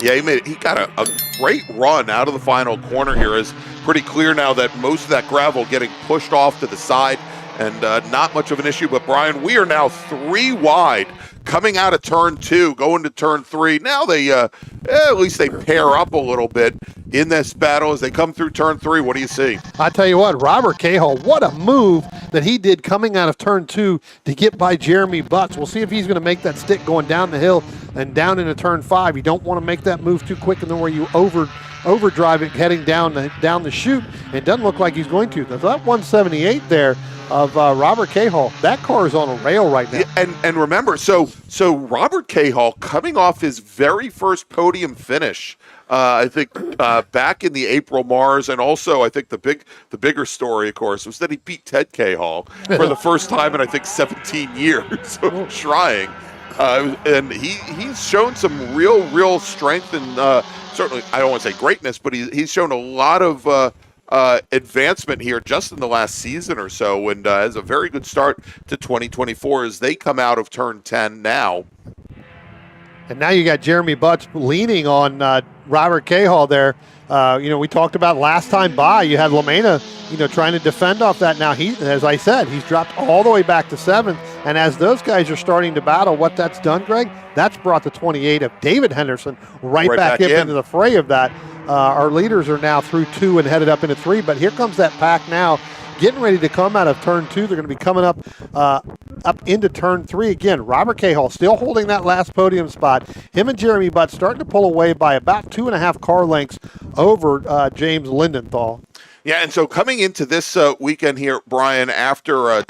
Yeah, he got a great run out of the final corner here. It's pretty clear now that most of that gravel getting pushed off to the side and not much of an issue. But, Brian, we are now 3 wide coming out of turn 2, going to turn 3. Now they, at least they pair up a little bit in this battle as they come through turn 3. What do you see? I tell you what, Robert Cahill, what a move that he did coming out of turn 2 to get by Jeremy Butts. We'll see if he's going to make that stick going down the hill and down into turn 5. You don't want to make that move too quick, and then where you overdrive it heading down the chute. It doesn't look like he's going to. That 178 there of Robert Cahill, that car is on a rail right now. Yeah, and remember, so Robert Cahill coming off his very first podium finish, I think back in the April MARRS, and also I think the bigger story, of course, was that he beat Ted Cahill for the first time in I think 17 years of trying. And he's shown some real strength and certainly, I don't want to say greatness, but he's shown a lot of advancement here just in the last season or so, and has a very good start to 2024 as they come out of turn 10 now. And now you got Jeremy Butts leaning on Robert Cahall there. We talked about last time by, you had LaMena, trying to defend off that. Now, as I said, he's dropped all the way back to 7th. And as those guys are starting to battle, what that's done, Greg, that's brought the 28 of David Henderson right back into the fray of that. Our leaders are now through 2 and headed up into 3. But here comes that pack now, getting ready to come out of turn 2. They're going to be coming up into turn 3 again. Robert Cahall still holding that last podium spot. Him and Jeremy Butts starting to pull away by about 2.5 car lengths over James Lindenthal. Yeah, and so coming into this weekend here, Brian, after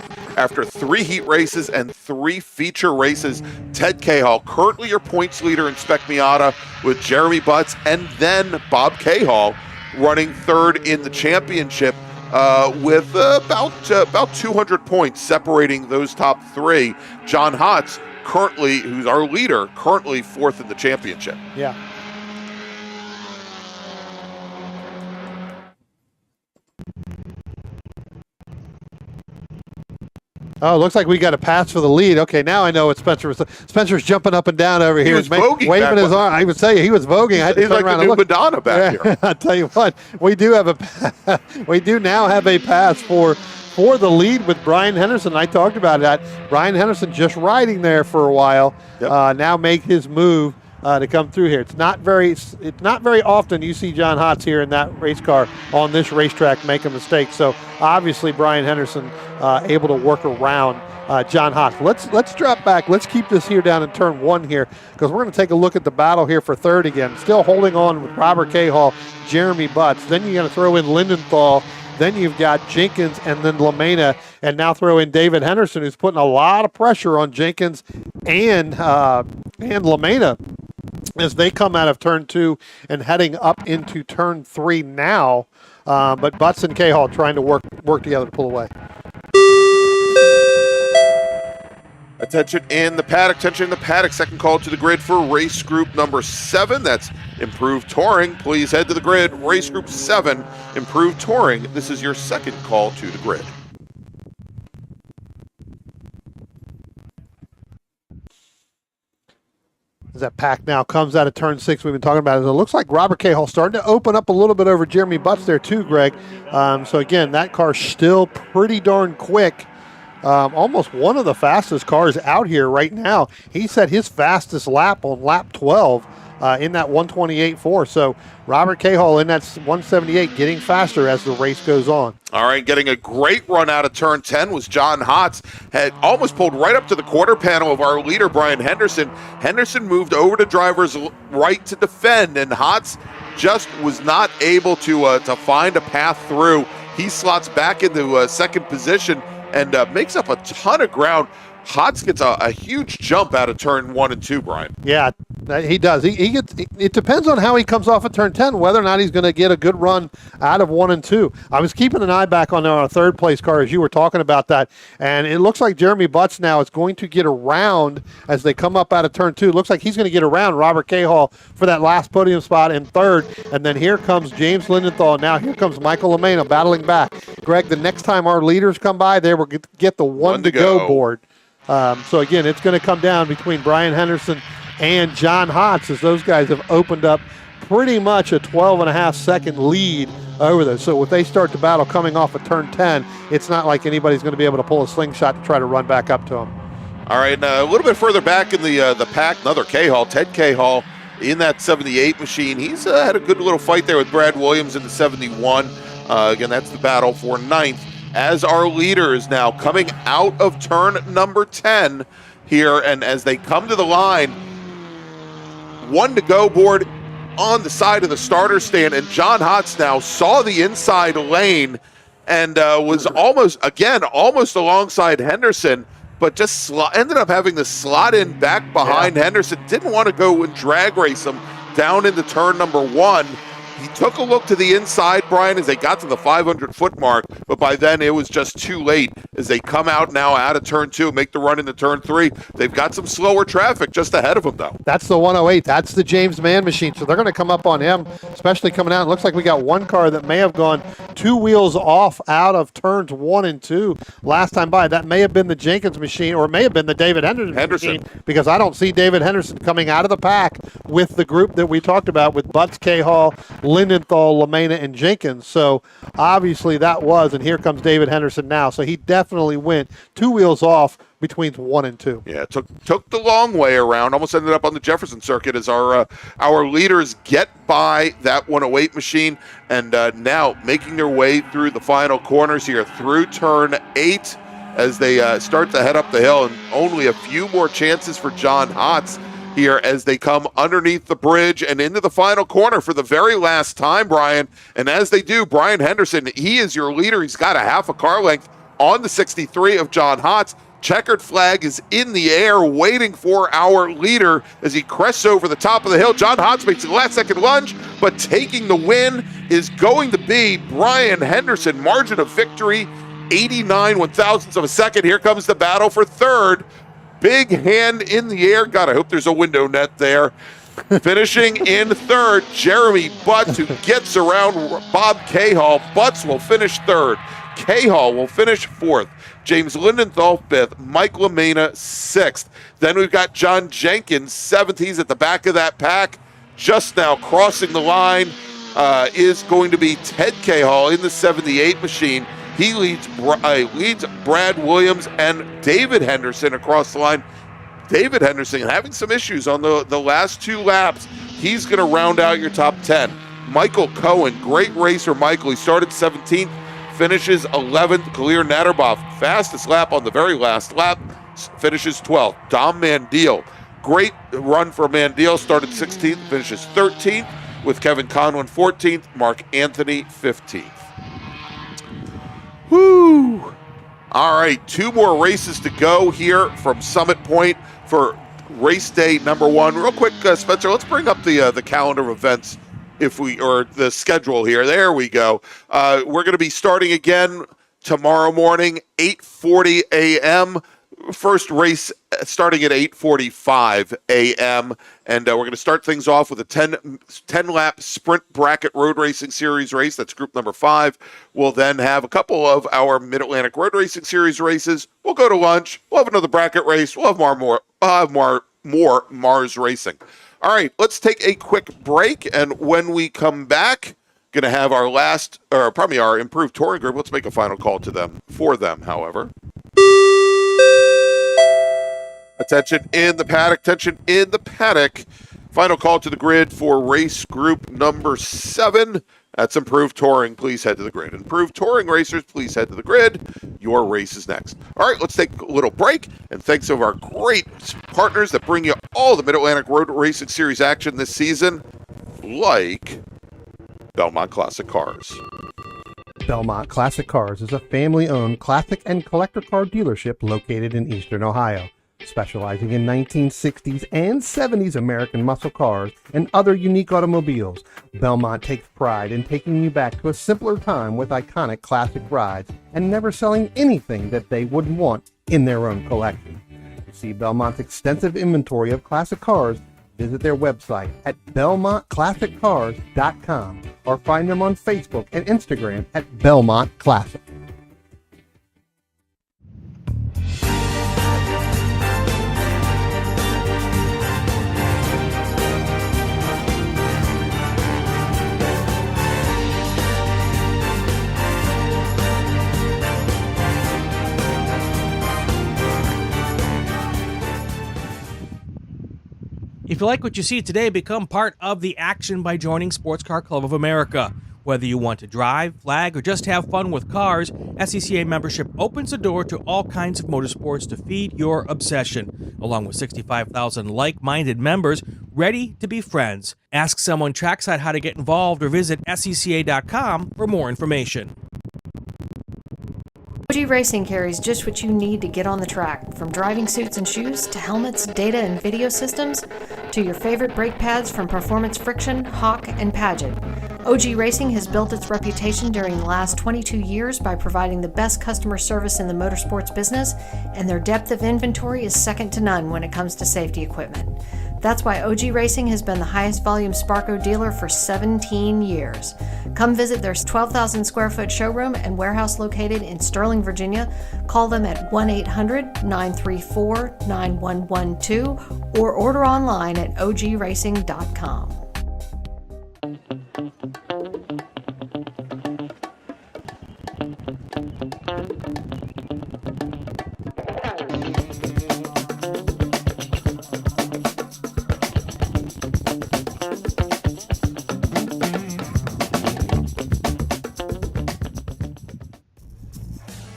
3 heat races and 3 feature races, Ted Cahall, currently your points leader in Spec Miata with Jeremy Butts, and then Bob Cahall running 3rd in the championship. With about 200 points separating those top 3. John Hotz, currently, who's our leader, currently 4th in the championship. Yeah. Oh, looks like we got a pass for the lead. Okay, now I know what Spencer was. Spencer's jumping up and down over here. He was voguing waving his arm. I would say he was voguing. I had to He's turn like around the and new look. Madonna back here. I'll tell you what, we do now have a pass for the lead with Brian Henderson. I talked about that. Brian Henderson just riding there for a while. Yep. Now make his move to come through here. It's not very often you see John Hotz here in that race car on this racetrack make a mistake. So obviously Brian Henderson able to work around John Hotz. Let's drop back. Let's keep this here down in turn 1 here, because we're going to take a look at the battle here for 3rd again. Still holding on with Robert Cahall, Jeremy Butts. Then you're going to throw in Lindenthal. Then you've got Jenkins and then LaMena, and now throw in David Henderson, who's putting a lot of pressure on Jenkins and LaMena as they come out of turn 2 and heading up into turn 3 now. But Butts and Cahall trying to work together to pull away. Attention in the paddock. Second call to the grid for race group number 7. That's Improved Touring. Please head to the grid. Race group 7, Improved Touring. This is your second call to the grid. As that pack now comes out of turn 6, we've been talking about it. It looks like Robert Cahall starting to open up a little bit over Jeremy Butts there too, Greg. So again, that car's still pretty darn quick. Almost one of the fastest cars out here right now. He set his fastest lap on lap 12 in that 128.4. So Robert Cahall in that 178 getting faster as the race goes on. All right, getting a great run out of turn 10 was John Hotz. Had almost pulled right up to the quarter panel of our leader, Brian Henderson. Henderson moved over to driver's right to defend, and Hotz just was not able to find a path through. He slots back into second position and makes up a ton of ground. Hotz gets a huge jump out of turn 1 and 2, Brian. Yeah, he does. He gets. It depends on how he comes off of turn 10, whether or not he's going to get a good run out of 1 and 2. I was keeping an eye back on our 3rd place car as you were talking about that, and it looks like Jeremy Butts now is going to get around as they come up out of turn 2. It looks like he's going to get around Robert Cahall for that last podium spot in 3rd, and then here comes James Lindenthal. Now here comes Michael LaMena battling back. Greg, the next time our leaders come by, they will get the one to go board. So again, it's going to come down between Brian Henderson and John Hotz as those guys have opened up pretty much a 12.5-second lead over those. So if they start to battle coming off of turn 10, it's not like anybody's going to be able to pull a slingshot to try to run back up to them. All right, a little bit further back in the pack, another Cahall, Ted Cahall in that 78 machine. He's had a good little fight there with Brad Williams in the 71. Again, that's the battle for 9th. As our leaders now coming out of turn number 10 here, and as they come to the line, 1 to go board on the side of the starter stand, and John Hotz now saw the inside lane and was almost alongside Henderson, but just ended up having to slot in back behind Henderson. Didn't want to go and drag race him down into turn number 1. He took a look to the inside, Brian, as they got to the 500-foot mark, but by then it was just too late as they come out now out of turn 2, make the run into turn 3. They've got some slower traffic just ahead of them, though. That's the 108. That's the James Mann machine. So they're going to come up on him, especially coming out. It looks like we got one car that may have gone 2 wheels off out of turns 1 and 2 last time by. That may have been the Jenkins machine, or it may have been the David Henderson machine, because I don't see David Henderson coming out of the pack with the group that we talked about with Butts, Cahall, Lindenthal, LaMena, and Jenkins. So obviously that was, and here comes David Henderson now. So he definitely went 2 wheels off between 1 and 2. Yeah, took the long way around. Almost ended up on the Jefferson circuit as our leaders get by that 108 machine, and now making their way through the final corners here through turn 8 as they start to head up the hill, and only a few more chances for John Hotz here as they come underneath the bridge and into the final corner for the very last time, Brian. And as they do, Brian Henderson, he is your leader. He's got a half a car length on the 63 of John Hotz. Checkered flag is in the air waiting for our leader as he crests over the top of the hill. John Hotz makes the last-second lunge, but taking the win is going to be Brian Henderson. Margin of victory, 89 one-thousandths of a second. Here comes the battle for third. Big hand in the air. God, I hope there's a window net there. Finishing in third, Jeremy Butts, who gets around Bob Cahall. Butts will finish third. Cahall will finish fourth. James Lindenthal, fifth. Mike LaMena, sixth. Then we've got John Jenkins, seventh. He's at the back of that pack. Just now crossing the line is going to be Ted Cahall in the 78 machine. He leads Brad Williams and David Henderson across the line. David Henderson having some issues on the last 2 laps. He's going to round out your top 10. Michael Cohen, great racer Michael. He started 17th, finishes 11th. Khalil Natterboff, fastest lap on the very last lap, finishes 12th. Dom Mandil, great run for Mandil, started 16th, finishes 13th, with Kevin Conlon 14th, Mark Anthony 15th. Whoo! All right, 2 more races to go here from Summit Point for race day number 1. Real quick, Spencer, let's bring up the calendar of events or the schedule here. There we go. We're going to be starting again tomorrow morning, 8:40 a.m. First race starting at 8:45 a.m. And we're going to start things off with a 10-lap sprint bracket road racing series race. That's group number 5. We'll then have a couple of our Mid-Atlantic road racing series races. We'll go to lunch. We'll have another bracket race. We'll have more MARRS racing. All right, let's take a quick break, and when we come back, going to have our our improved touring group. Let's make a final call for them, however. Attention in the paddock. Final call to the grid for race group number 7. That's Improved Touring. Please head to the grid. Improved Touring racers, please head to the grid. Your race is next. All right, let's take a little break. And thanks to our great partners that bring you all the Mid-Atlantic Road Racing Series action this season, like Belmont Classic Cars. Belmont Classic Cars is a family-owned classic and collector car dealership located in Eastern Ohio, specializing in 1960s and 70s American muscle cars and other unique automobiles. Belmont takes pride in taking you back to a simpler time with iconic classic rides and never selling anything that they wouldn't want in their own collection. To see Belmont's extensive inventory of classic cars, visit their website at belmontclassiccars.com or find them on Facebook and Instagram at Belmont Classic. If you like what you see today, become part of the action by joining Sports Car Club of America. Whether you want to drive, flag, or just have fun with cars, SCCA membership opens the door to all kinds of motorsports to feed your obsession, along with 65,000 like-minded members ready to be friends. Ask someone trackside how to get involved or visit SCCA.com for more information. OG Racing carries just what you need to get on the track, from driving suits and shoes to helmets, data and video systems, to your favorite brake pads from Performance Friction, Hawk, and Paget. OG Racing has built its reputation during the last 22 years by providing the best customer service in the motorsports business, and their depth of inventory is second to none when it comes to safety equipment. That's why OG Racing has been the highest volume Sparco dealer for 17 years. Come visit their 12,000 square foot showroom and warehouse located in Sterling, Virginia. Call them at 1-800-934-9112 or order online at ogracing.com.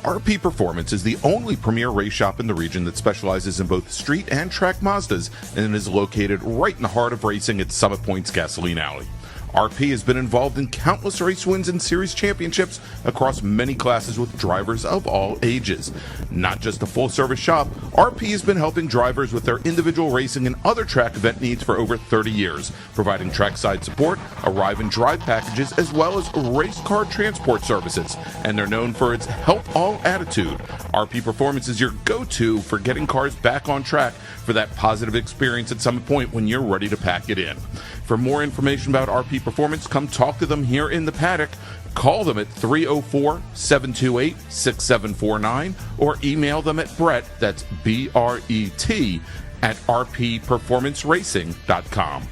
RP Performance is the only premier race shop in the region that specializes in both street and track Mazdas and is located right in the heart of racing at Summit Point's Gasoline Alley. RP has been involved in countless race wins and series championships across many classes with drivers of all ages. Not just a full-service shop, RP has been helping drivers with their individual racing and other track event needs for over 30 years, providing trackside support, arrive and drive packages, as well as race car transport services. And they're known for its help all attitude. RP Performance is your go-to for getting cars back on track for that positive experience at Summit Point when you're ready to pack it in. For more information about RP Performance, come talk to them here in the paddock. Call them at 304-728-6749 or email them at Brett, that's B-R-E-T, at rpperformanceracing.com.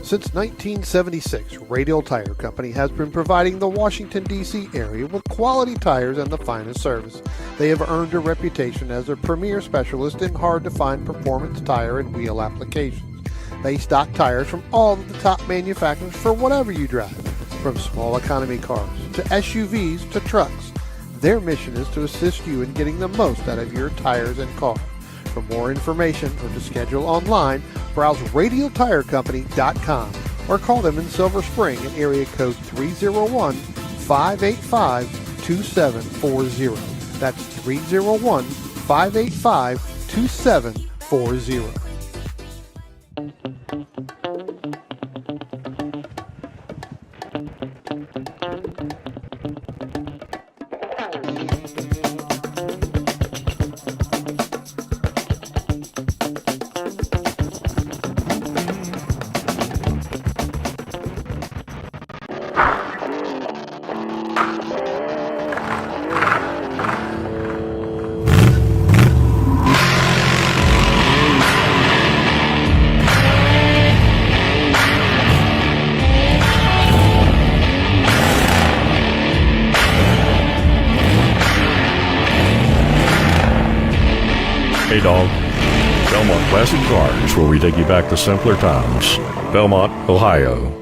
Since 1976, Radial Tire Company has been providing the Washington, D.C. area with quality tires and the finest service. They have earned a reputation as a premier specialist in hard-to-find performance tire and wheel applications. They stock tires from all of the top manufacturers for whatever you drive, from small economy cars to SUVs to trucks. Their mission is to assist you in getting the most out of your tires and car. For more information or to schedule online, browse radialtirecompany.com or call them in Silver Spring at area code 301-585-2740. That's 301-585-2740. Hey dog. Belmont Classic Cars, where we take you back to simpler times. Belmont, Ohio.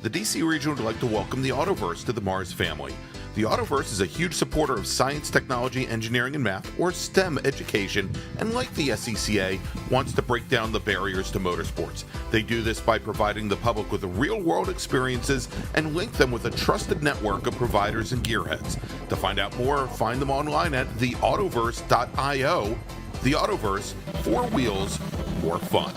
The DC region would like to welcome the Autoverse to the MARRS family. The Autoverse is a huge supporter of science, technology, engineering, and math, or STEM education, and like the SCCA, wants to break down the barriers to motorsports. They do this by providing the public with real-world experiences and link them with a trusted network of providers and gearheads. To find out more, find them online at theautoverse.io. The Autoverse, 4 wheels, more fun.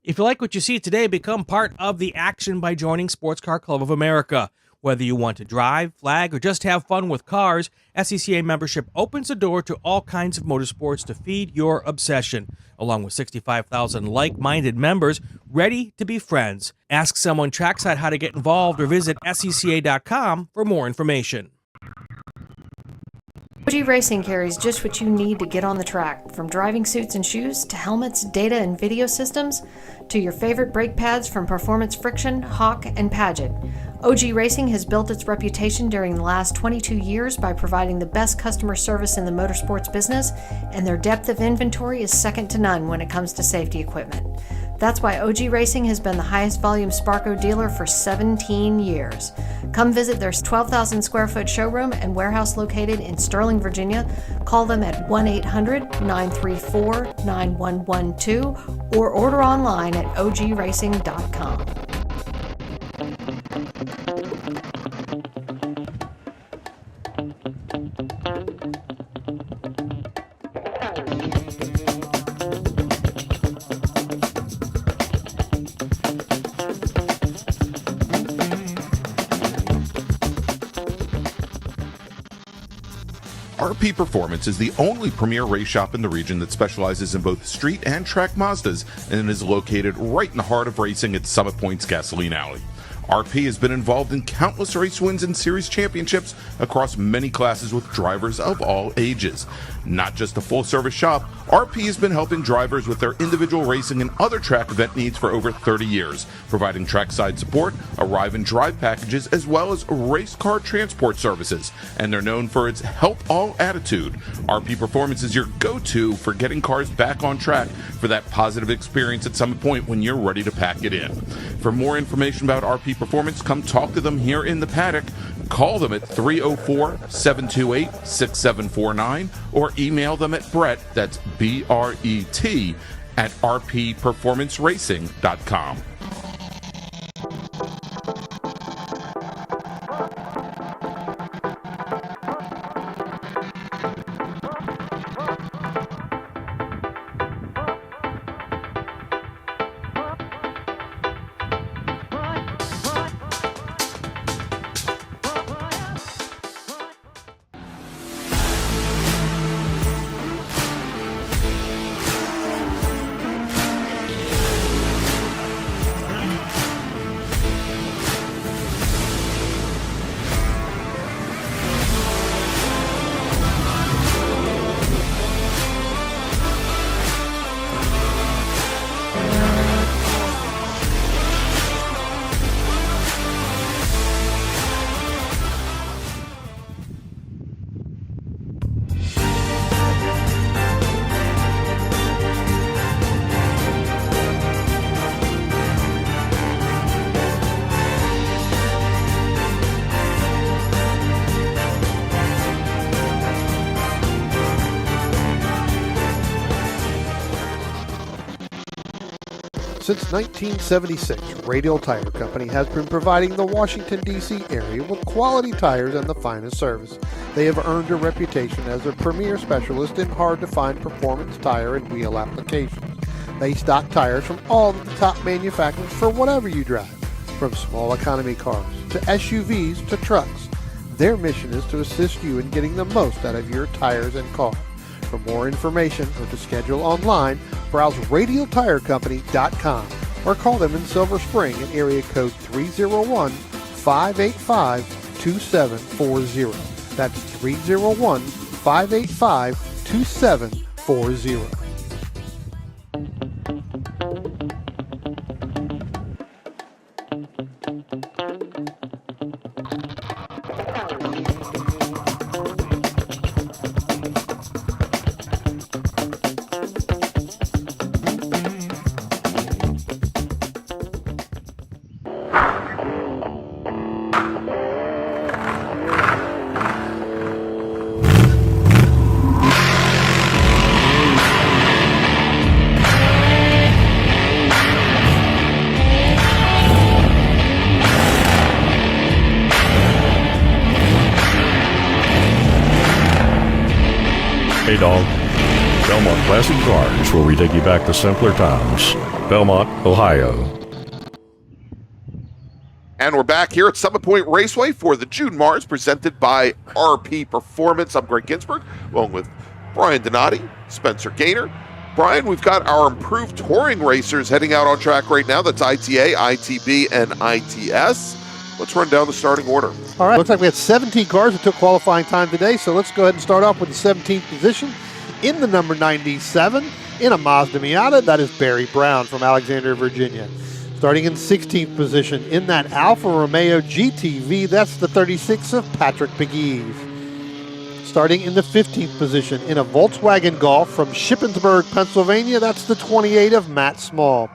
If you like what you see today, become part of the action by joining Sports Car Club of America. Whether you want to drive, flag, or just have fun with cars, SCCA membership opens the door to all kinds of motorsports to feed your obsession, along with 65,000 like-minded members ready to be friends. Ask someone trackside how to get involved or visit SCCA.com for more information. OG Racing carries just what you need to get on the track, from driving suits and shoes to helmets, data and video systems, to your favorite brake pads from Performance, Friction, Hawk, and Paget. OG Racing has built its reputation during the last 22 years by providing the best customer service in the motorsports business, and their depth of inventory is second to none when it comes to safety equipment. That's why OG Racing has been the highest volume Sparco dealer for 17 years. Come visit their 12,000 square foot showroom and warehouse located in Sterling, Virginia. Call them at 1-800-934-9112 or order online at ogracing.com. RP Performance is the only premier race shop in the region that specializes in both street and track Mazdas and is located right in the heart of racing at Summit Point's Gasoline Alley. RP has been involved in countless race wins and series championships across many classes with drivers of all ages. Not just a full-service shop, RP has been helping drivers with their individual racing and other track event needs for over 30 years, providing trackside support, arrive and drive packages, as well as race car transport services. And they're known for its help all attitude. RP Performance is your go-to for getting cars back on track for that positive experience at Summit Point when you're ready to pack it in. For more information about RP Performance, come talk to them here in the paddock. Call them at 304-728-6749 or email them at Brett, that's B-R-E-T, at rpperformanceracing.com. Since 1976, Radial Tire Company has been providing the Washington, D.C. area with quality tires and the finest service. They have earned a reputation as a premier specialist in hard-to-find performance tire and wheel applications. They stock tires from all of the top manufacturers for whatever you drive, from small economy cars to SUVs to trucks. Their mission is to assist you in getting the most out of your tires and car. For more information or to schedule online, browse radialtirecompany.com or call them in Silver Spring at area code 301-585-2740. That's 301-585-2740. Hey, dog. Belmont Classic Cars, where we take you back to simpler times. Belmont, Ohio. And we're back here at Summit Point Raceway for the June MARRS presented by RP Performance. I'm Greg Ginsburg, along with Brian Donati, Spencer Gaynor. Brian, we've got our improved touring racers heading out on track right now. That's ITA, ITB, and ITS. Let's run down the starting order. All right, looks like we had 17 cars that took qualifying time today, so let's go ahead and start off with the 17th position in the number 97 in a Mazda Miata. That is Barry Brown from Alexandria, Virginia. Starting in 16th position in that Alfa Romeo GTV, that's the 36 of Patrick Pegues. Starting in the 15th position in a Volkswagen Golf from Shippensburg, Pennsylvania, that's the 28 of Matt Small.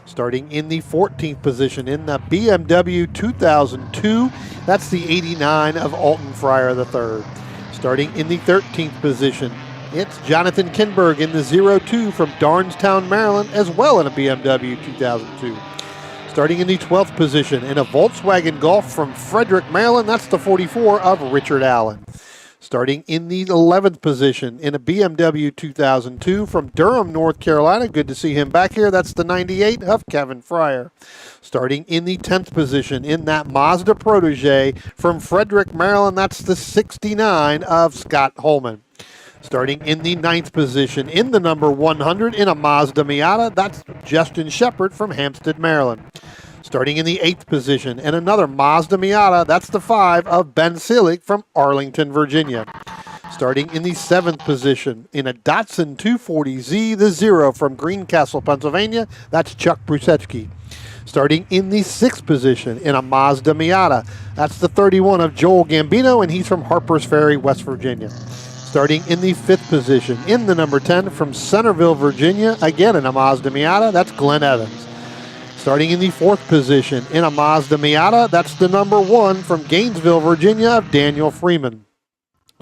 Starting in the 14th position in the BMW 2002, that's the 89 of Alton Fryer III. Starting in the 13th position, it's Jonathan Kinberg in the 02 from Darnestown, Maryland, as well in a BMW 2002. Starting in the 12th position in a Volkswagen Golf from Frederick, Maryland, that's the 44 of Richard Allen. Starting in the 11th position in a BMW 2002 from Durham, North Carolina, good to see him back here, that's the 98 of Kevin Fryer. Starting in the 10th position in that Mazda Protege from Frederick, Maryland, that's the 69 of Scott Holman. Starting in the 9th position in the number 100 in a Mazda Miata, that's Justin Shepard from Hampstead, Maryland. Starting in the 8th position in another Mazda Miata, that's the 5 of Ben Silic from Arlington, Virginia. Starting in the 7th position in a Datsun 240Z, the 0 from Greencastle, Pennsylvania, that's Chuck Brusetsky. Starting in the 6th position in a Mazda Miata, that's the 31 of Joel Gambino, and he's from Harpers Ferry, West Virginia. Starting in the 5th position in the number 10 from Centerville, Virginia, again in a Mazda Miata, that's Glenn Evans. Starting in the 4th position in a Mazda Miata, that's the number 1 from Gainesville, Virginia, of Daniel Freeman.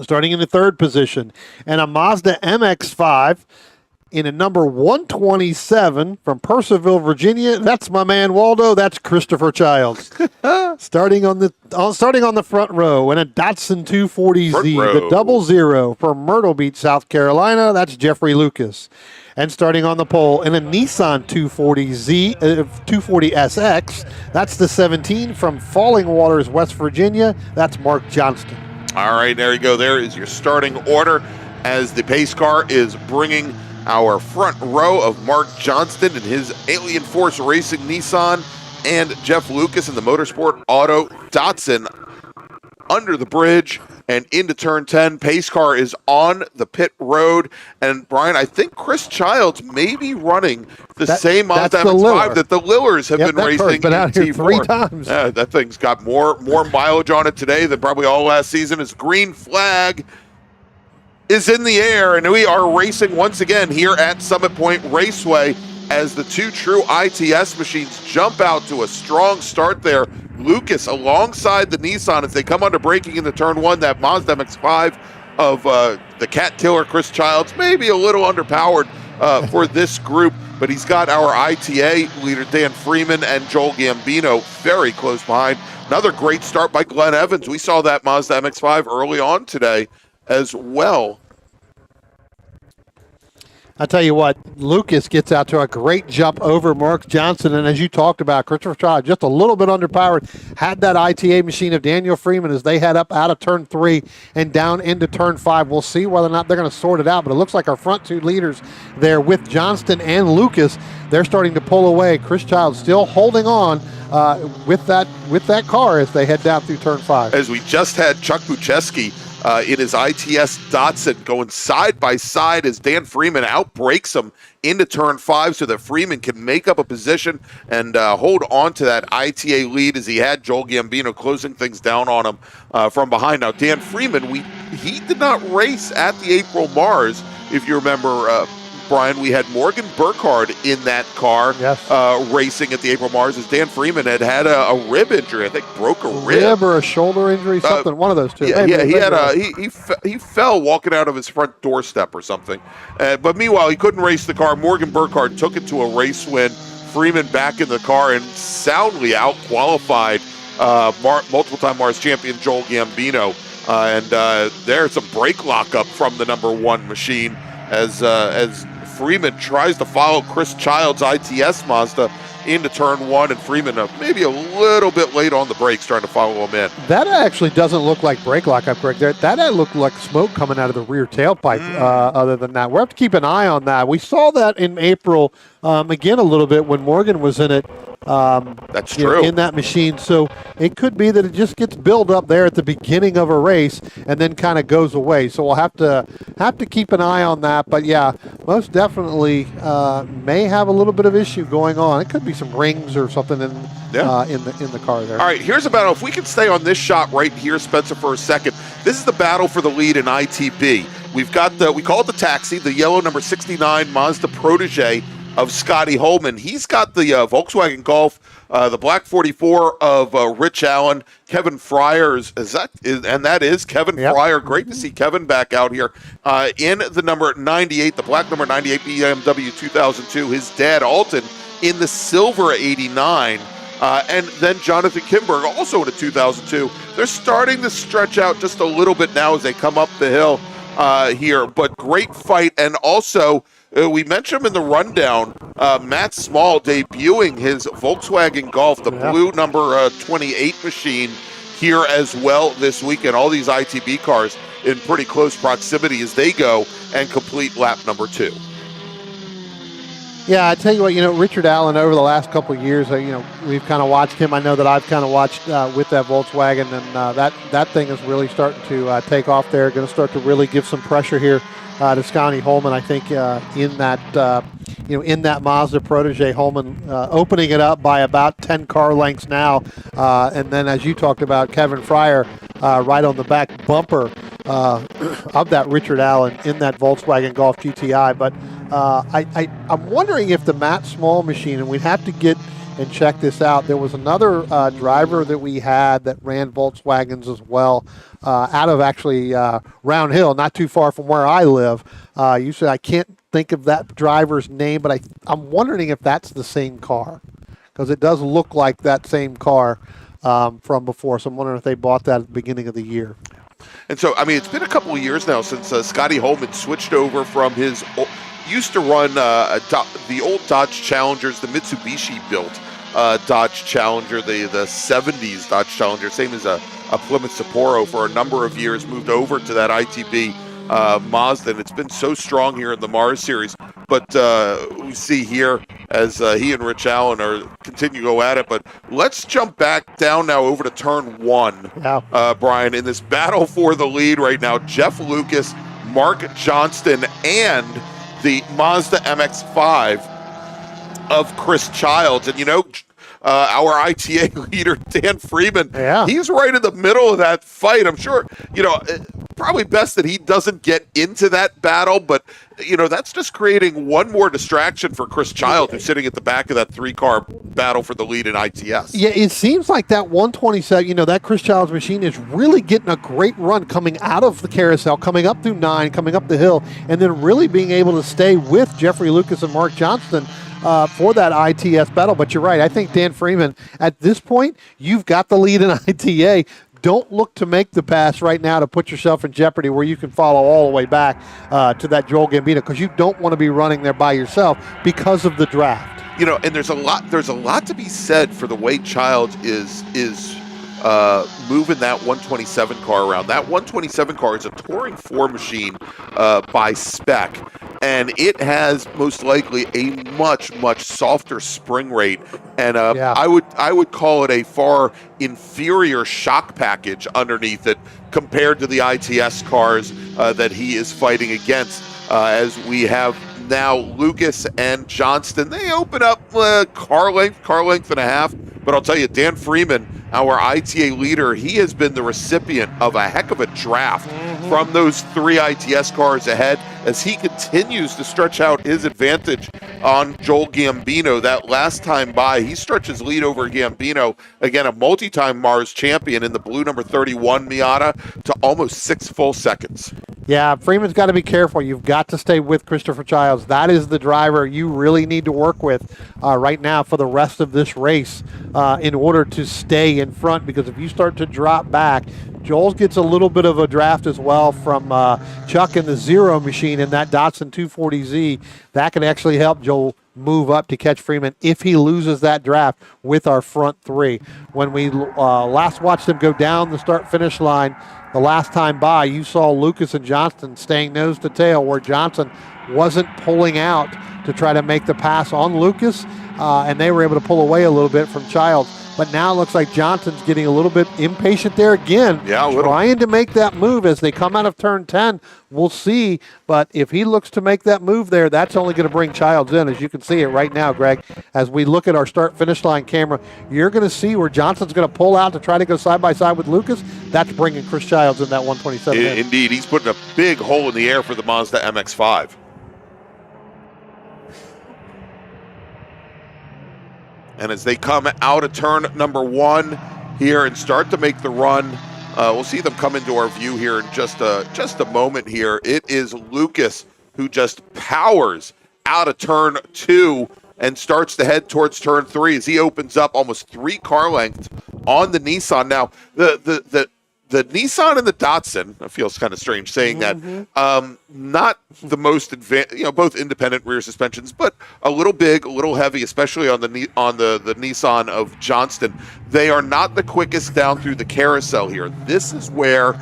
Starting in the 3rd position in a Mazda MX-5 in a number 127 from Purcellville, Virginia, that's my man Waldo, that's Christopher Childs. Starting on the front row in a Datsun 240Z, the 00 from Myrtle Beach, South Carolina, that's Jeffrey Lucas. And starting on the pole in a Nissan 240SX, that's the 17 from Falling Waters, West Virginia, that's Mark Johnston. All right, there you go. There is your starting order as the pace car is bringing our front row of Mark Johnston and his Alien Force Racing Nissan and Jeff Lucas in the Motorsport Auto Datsun under the bridge and into turn 10. Pace car is on the pit road. And Brian, I think Chris Childs may be running the same Mazda MX-5 that the Lillers have been racing been out in here T4. 3 times. Yeah, that thing's got more mileage on it today than probably all last season. His green flag is in the air, and we are racing once again here at Summit Point Raceway as the 2 true ITS machines jump out to a strong start there. Lucas alongside the Nissan as they come under braking into turn 1. That Mazda MX-5 of the Cat Killer Chris Childs, maybe a little underpowered for this group, but he's got our ITA leader Dan Freeman and Joel Gambino very close behind. Another great start by Glenn Evans. We saw that Mazda MX-5 early on today as well. I tell you what, Lucas gets out to a great jump over Mark Johnson, and as you talked about, Christopher Child just a little bit underpowered, had that ITA machine of Daniel Freeman as they head up out of turn 3 and down into turn 5. We'll see whether or not they're going to sort it out, but it looks like our front 2 leaders there with Johnston and Lucas, they're starting to pull away. Chris Child still holding on with that car as they head down through turn 5. As we just had Chuck Bucheski in his ITS Datsun going side by side as Dan Freeman outbrakes him into turn 5 so that Freeman can make up a position and hold on to that ITA lead as he had Joel Gambino closing things down on him from behind. Now, Dan Freeman, he did not race at the April MARRS. If you remember, Brian, we had Morgan Burkhardt in that car racing at the April MARRS as Dan Freeman had a rib injury. I think broke a rib or a shoulder injury, something. One of those two. He fell walking out of his front doorstep or something. But meanwhile, he couldn't race the car. Morgan Burkhardt took it to a race win. Freeman back in the car and soundly out-qualified multiple-time MARRS champion Joel Gambino And there's a brake lockup from the number 1 machine as Freeman tries to follow Chris Child's ITS Mazda into turn 1, and Freeman maybe a little bit late on the brakes trying to follow him in. That actually doesn't look like brake lockup, Greg. That looked like smoke coming out of the rear tailpipe. Other than that, we'll have to keep an eye on that. We saw that in April again a little bit when Morgan was in it. That's true. In that machine. So it could be that it just gets built up there at the beginning of a race and then kind of goes away. So we'll have to keep an eye on that. But yeah, most definitely may have a little bit of issue going on. It could be some rings or something in the car there. All right, here's a battle. If we can stay on this shot right here, Spencer, for a second. This is the battle for the lead in ITB. We've got we call it the taxi, the yellow number 69 Mazda Protege of Scotty Holman. He's got the Volkswagen Golf, the black 44 of Rich Allen, Kevin Fryer's, and that is Kevin Fryer. Great to see Kevin back out here in the number 98, the black number 98 BMW 2002. His dad, Alton, in the silver 89. And then Jonathan Kimberg, also in a 2002. They're starting to stretch out just a little bit now as they come up the hill here, but great fight. And also, we mentioned him in the rundown, Matt Small debuting his Volkswagen Golf, the blue number 28 machine here as well this weekend. All these ITB cars in pretty close proximity as they go and complete lap number 2. Yeah, I tell you what, Richard Allen over the last couple of years, we've kind of watched him. I know that I've kind of watched with that Volkswagen, and that thing is really starting to take off there. Going to start to really give some pressure here to Scotty Holman. I think in that Mazda Protege, Holman opening it up by about 10 car lengths now, and then as you talked about, Kevin Fryer right on the back bumper of that Richard Allen in that Volkswagen Golf GTI. But I'm wondering if the Matt Small machine, and we'd have to get and check this out. There was another driver that we had that ran Volkswagens as well, out of actually Round Hill, not too far from where I live. Usually I can't think of that driver's name, but I'm wondering if that's the same car, because it does look like that same car from before. So I'm wondering if they bought that at the beginning of the year. And so, it's been a couple of years now since Scotty Holman switched over from his used to run the old Dodge Challengers, the Mitsubishi-built Dodge Challenger, the 70s Dodge Challenger, same as a Plymouth Sapporo for a number of years, moved over to that ITB Mazda, and it's been so strong here in the MARRS series. But we see here as he and Rich Allen continue to go at it. But let's jump back down now over to turn 1, Brian, in this battle for the lead right now. Jeff Lucas, Mark Johnston, and the Mazda MX-5 of Chris Childs. And, our ITA leader, Dan Freeman, he's right in the middle of that fight. I'm sure, probably best that he doesn't get into that battle, but, that's just creating one more distraction for Chris Child, who's sitting at the back of that 3-car battle for the lead in ITS. Yeah, it seems like that 127, that Chris Child's machine is really getting a great run coming out of the carousel, coming up through 9, coming up the hill, and then really being able to stay with Jeffrey Lucas and Mark Johnston for that ITS battle. But you're right. I think Dan Freeman, at this point, you've got the lead in ITA. Don't look to make the pass right now to put yourself in jeopardy where you can follow all the way back to that Joel Gambino, because you don't want to be running there by yourself because of the draft. And there's a lot to be said for the way Childs is moving that 127 car around. That 127 car is a Touring 4 machine by spec, and it has most likely a much softer spring rate, and I would call it a far inferior shock package underneath it compared to the ITS cars that he is fighting against. As we have now Lucas and Johnston, they open up car length and a half. But I'll tell you, Dan Freeman, our ITA leader, he has been the recipient of a heck of a draft from those 3 ITS cars ahead as he continues to stretch out his advantage on Joel Gambino. That last time by, he stretches lead over Gambino, again, a multi-time MARRS champion in the blue number 31 Miata, to almost 6 full seconds. Yeah, Freeman's got to be careful. You've got to stay with Christopher Childs. That is the driver you really need to work with right now for the rest of this race in order to stay in front, because if you start to drop back, Joel's gets a little bit of a draft as well from Chuck in the Zero machine in that Datsun 240Z. That can actually help Joel move up to catch Freeman if he loses that draft with our front three. When we last watched him go down the start-finish line the last time by, you saw Lucas and Johnston staying nose to tail, where Johnson wasn't pulling out to try to make the pass on Lucas, and they were able to pull away a little bit from Childs. But now it looks like Johnson's getting a little bit impatient there again, trying to make that move as they come out of turn 10. We'll see, but if he looks to make that move there, that's only going to bring Childs in, as you can see it right now, Greg. As we look at our start-finish line camera, you're going to see where Johnson's going to pull out to try to go side-by-side with Lucas. That's bringing Chris Childs in that 127. Indeed, he's putting a big hole in the air for the Mazda MX-5. And as they come out of turn number 1 here and start to make the run, we'll see them come into our view here in just a moment here. It is Lucas who just powers out of turn 2 and starts to head towards turn 3 as he opens up almost 3 car lengths on the Nissan. Now, the Nissan and the Datsun, it feels kind of strange saying that, not the most advanced, both independent rear suspensions, but a little big, a little heavy, especially on the Nissan of Johnston. They are not the quickest down through the carousel here. This is where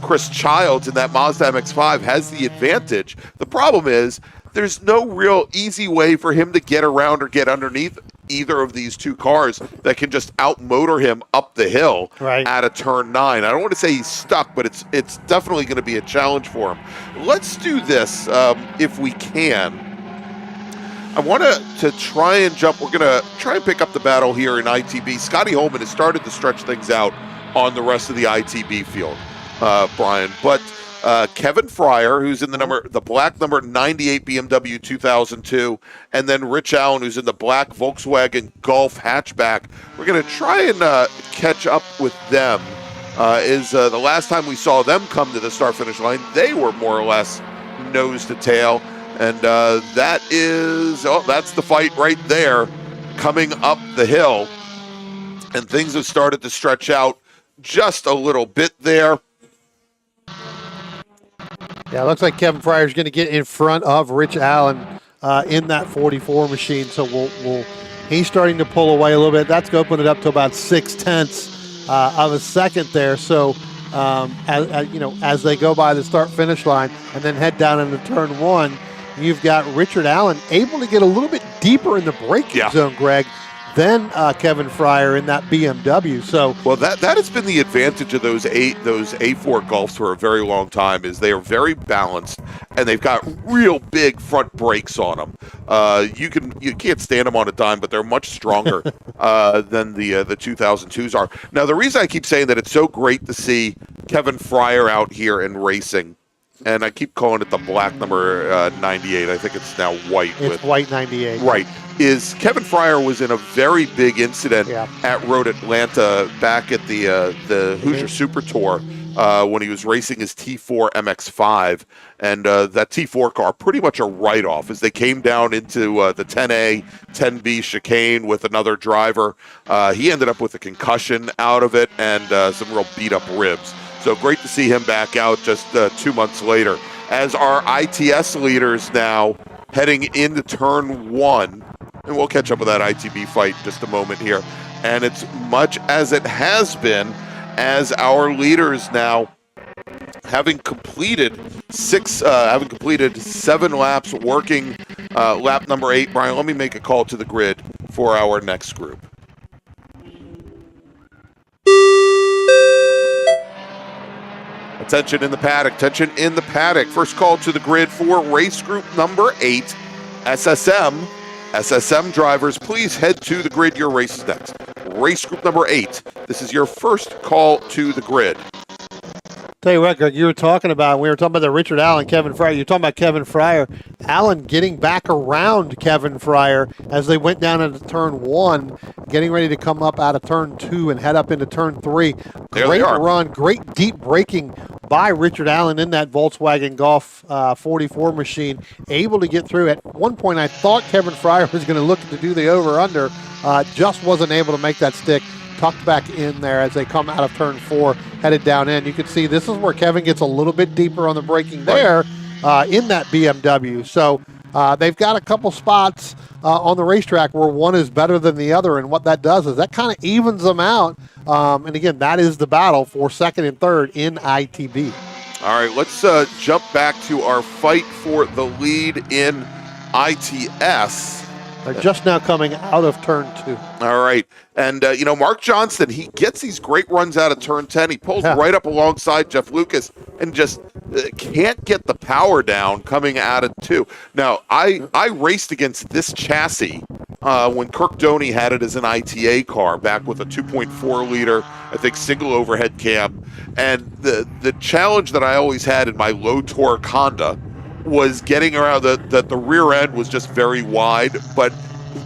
Chris Childs in that Mazda MX-5 has the advantage. The problem is there's no real easy way for him to get around or get underneath either of these two cars that can just outmotor him up the hill at a turn 9. I don't want to say he's stuck, but it's definitely going to be a challenge for him. Let's do this if we can. I want to try and jump. We're going to try and pick up the battle here in ITB. Scotty Holman has started to stretch things out on the rest of the ITB field, Brian, but Kevin Fryer, who's in the black number 98 BMW 2002, and then Rich Allen, who's in the black Volkswagen Golf hatchback. We're going to try and catch up with them. The last time we saw them come to the start-finish line, they were more or less nose to tail, and that's the fight right there coming up the hill, and things have started to stretch out just a little bit there. Yeah, it looks like Kevin Fryer's going to get in front of Rich Allen in that 44 machine. So he's starting to pull away a little bit. That's going to open it up to about 0.6 of a second there. So as they go by the start-finish line and then head down into turn 1, you've got Richard Allen able to get a little bit deeper in the braking zone, Greg, than Kevin Fryer in that BMW. So that has been the advantage of those A4 Golfs for a very long time, is they are very balanced and they've got real big front brakes on them. You can't stand them on a dime, but they're much stronger than the 2002s are. Now, the reason I keep saying that it's so great to see Kevin Fryer out here and racing, and I keep calling it the black number 98. I think it's now white. It's white 98. Right. Is Kevin Fryer was in a very big incident at Road Atlanta back at the Hoosier Super Tour when he was racing his T4 MX-5. And that T4 car, pretty much a write-off, as they came down into the 10A, 10B chicane with another driver. He ended up with a concussion out of it and some real beat-up ribs. So great to see him back out just 2 months later. As our ITS leaders now heading into turn 1, and we'll catch up with that ITB fight in just a moment here. And it's much as it has been, as our leaders now having completed 7 laps, working lap number 8. Brian, let me make a call to the grid for our next group. Attention in the paddock, attention in the paddock. First call to the grid for race group number 8, SSM. SSM drivers, please head to the grid. Your race is next. Race group number 8. This is your first call to the grid. Tell you what, Greg, we were talking about the Richard Allen, Kevin Fryer. You're talking about Kevin Fryer. Allen getting back around Kevin Fryer as they went down into turn 1, getting ready to come up out of turn 2 and head up into turn 3. Great run, great deep braking by Richard Allen in that Volkswagen Golf 44 machine, able to get through. At one point, I thought Kevin Fryer was going to look to do the over-under, just wasn't able to make that stick. tucked back in there as they come out of turn 4, headed down in. You can see this is where Kevin gets a little bit deeper on the braking there in that BMW. So they've got a couple spots on the racetrack where one is better than the other, and what that does is that kind of evens them out. And again, that is the battle for second and third in ITB. All right, let's jump back to our fight for the lead in ITS. They're just now coming out of turn 2. All right. And, Mark Johnston, he gets these great runs out of turn 10. He pulls right up alongside Jeff Lucas and just can't get the power down coming out of 2. Now, I raced against this chassis when Kirk Doney had it as an ITA car back with a 2.4 liter, I think, single overhead cam. And the challenge that I always had in my low torque Honda was getting around the rear end was just very wide, but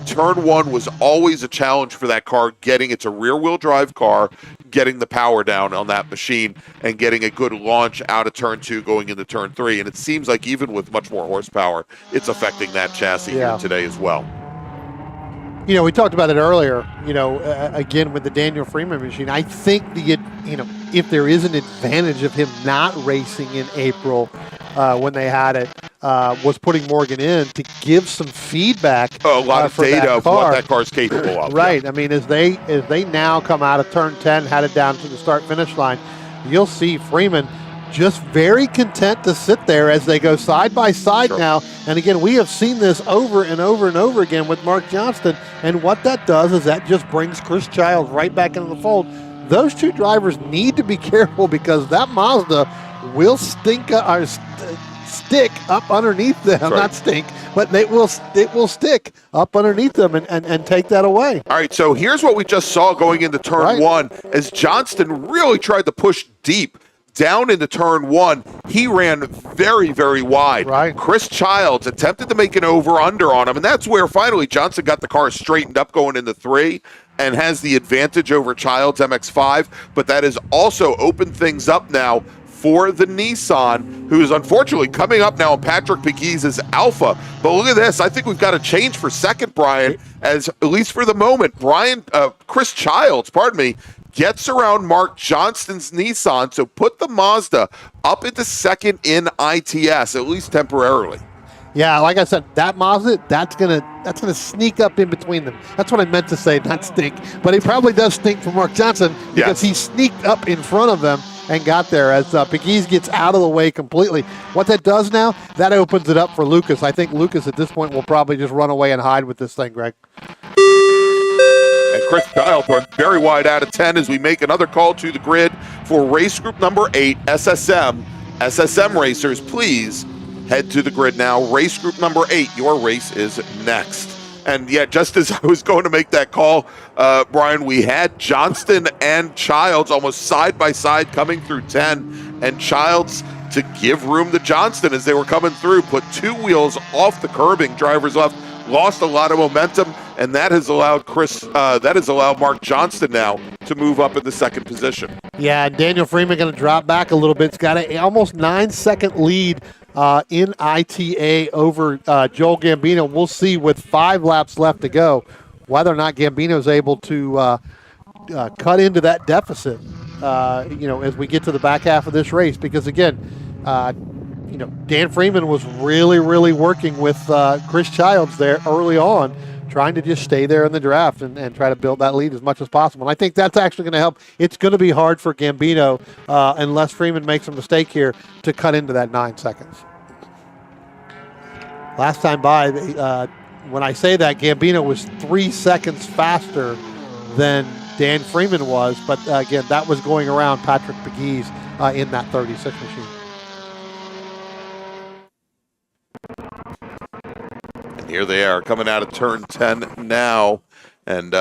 turn 1 was always a challenge for that car, it's a rear-wheel drive car, getting the power down on that machine and getting a good launch out of turn 2 going into turn 3. And it seems like even with much more horsepower, it's affecting that chassis here today as well. We talked about it earlier, again with the Daniel Freeman machine. I think if there is an advantage of him not racing in April when they had it, was putting Morgan in to give some feedback. A lot of data of what that car's capable of. Right. I mean, as they now come out of turn 10, headed down to the start-finish line, you'll see Freeman just very content to sit there as they go side by side now. And again, we have seen this over and over and over again with Mark Johnston. And what that does is that just brings Chris Childs right back into the fold. Those two drivers need to be careful because that Mazda will stick up underneath them. Not stink, but it will stick up underneath them and take that away. All right, so here's what we just saw going into turn 1 as Johnston really tried to push deep down into turn 1. He ran very, very wide. Chris Childs attempted to make an over-under on him, and that's where finally Johnston got the car straightened up going into 3 and has the advantage over Childs' MX-5, but that has also opened things up now for the Nissan, who is unfortunately coming up now on Patrick McGee's Alpha. But look at this. I think we've got a change for second, Brian, as at least for the moment, Chris Childs, gets around Mark Johnston's Nissan, so put the Mazda up into second in ITS, at least temporarily. Yeah, like I said, that Mazda, that's gonna sneak up in between them. That's what I meant to say, not stink. But it probably does stink for Mark Johnston because he sneaked up in front of them and got there as Pegues gets out of the way completely. What that does now, that opens it up for Lucas. I think Lucas at this point will probably just run away and hide with this thing, Greg. And Chris Childs went very wide out of 10 as we make another call to the grid for race group number 8, SSM. SSM racers, please head to the grid now. Race group number 8, your race is next. And just as I was going to make that call, Brian, we had Johnston and Childs almost side by side coming through 10, and Childs, to give room to Johnston as they were coming through, put 2 wheels off the curbing, drivers left, lost a lot of momentum, and that has allowed Mark Johnston now to move up in the second position. Yeah, Daniel Freeman going to drop back a little bit. It's got an almost 9-second lead in ITA over Joel Gambino. We'll see with 5 laps left to go whether or not Gambino's able to cut into that deficit, as we get to the back half of this race. Because again, Dan Freeman was really, really working with Chris Childs there early on, trying to just stay there in the draft and try to build that lead as much as possible. And I think that's actually going to help. It's going to be hard for Gambino, unless Freeman makes a mistake here, to cut into that 9 seconds. Last time by, when I say that, Gambino was 3 seconds faster than Dan Freeman was. But again, that was going around Patrick Pegues in that 36 machine. Here they are coming out of turn 10 now, and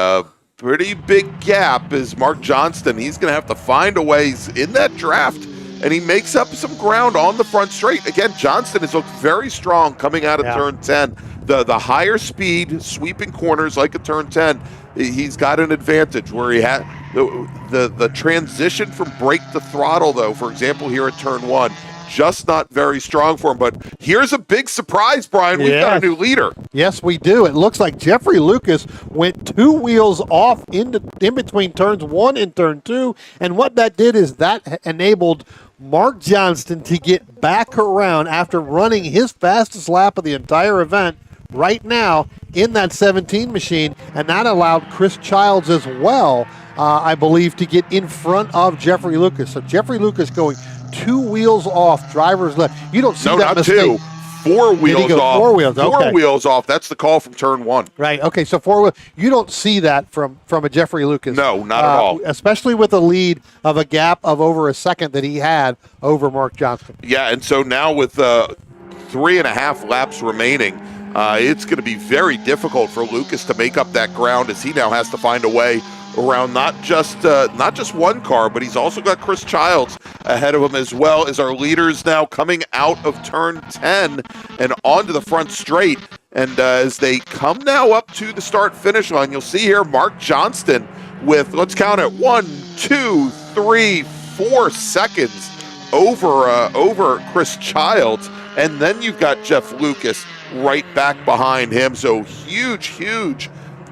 pretty big gap is Mark Johnston. He's going to have to find a way. He's in that draft, and he makes up some ground on the front straight. Again, Johnston has looked very strong coming out of turn 10. The higher speed, sweeping corners like a turn 10, he's got an advantage where he had the transition from brake to throttle, though. For example, here at turn 1, just not very strong for him. But here's a big surprise, Brian. We've got a new leader. Yes, we do. It looks like Jeffrey Lucas went 2 wheels off in between turns 1 and turn 2. And what that did is that enabled Mark Johnston to get back around after running his fastest lap of the entire event right now in that 17 machine. And that allowed Chris Childs as well, I believe, to get in front of Jeffrey Lucas. So Jeffrey Lucas going 2 wheels off, driver's left. You don't see that mistake. No, not 2. 4 wheels off. 4 wheels, okay. 4 wheels off. That's the call from turn 1. Right, okay, so 4 wheels. You don't see that from a Jeffrey Lucas. No, not at all. Especially with a lead of a gap of over a second that he had over Mark Johnston. Yeah, and so now with 3.5 laps remaining, it's going to be very difficult for Lucas to make up that ground as he now has to find a way around not just one car, but he's also got Chris Childs ahead of him, as well as our leaders now coming out of turn 10 and onto the front straight. And as they come now up to the start-finish line, you'll see here Mark Johnston with, let's count it, 1, 2, 3, 4 seconds over Chris Childs. And then you've got Jeff Lucas right back behind him. So huge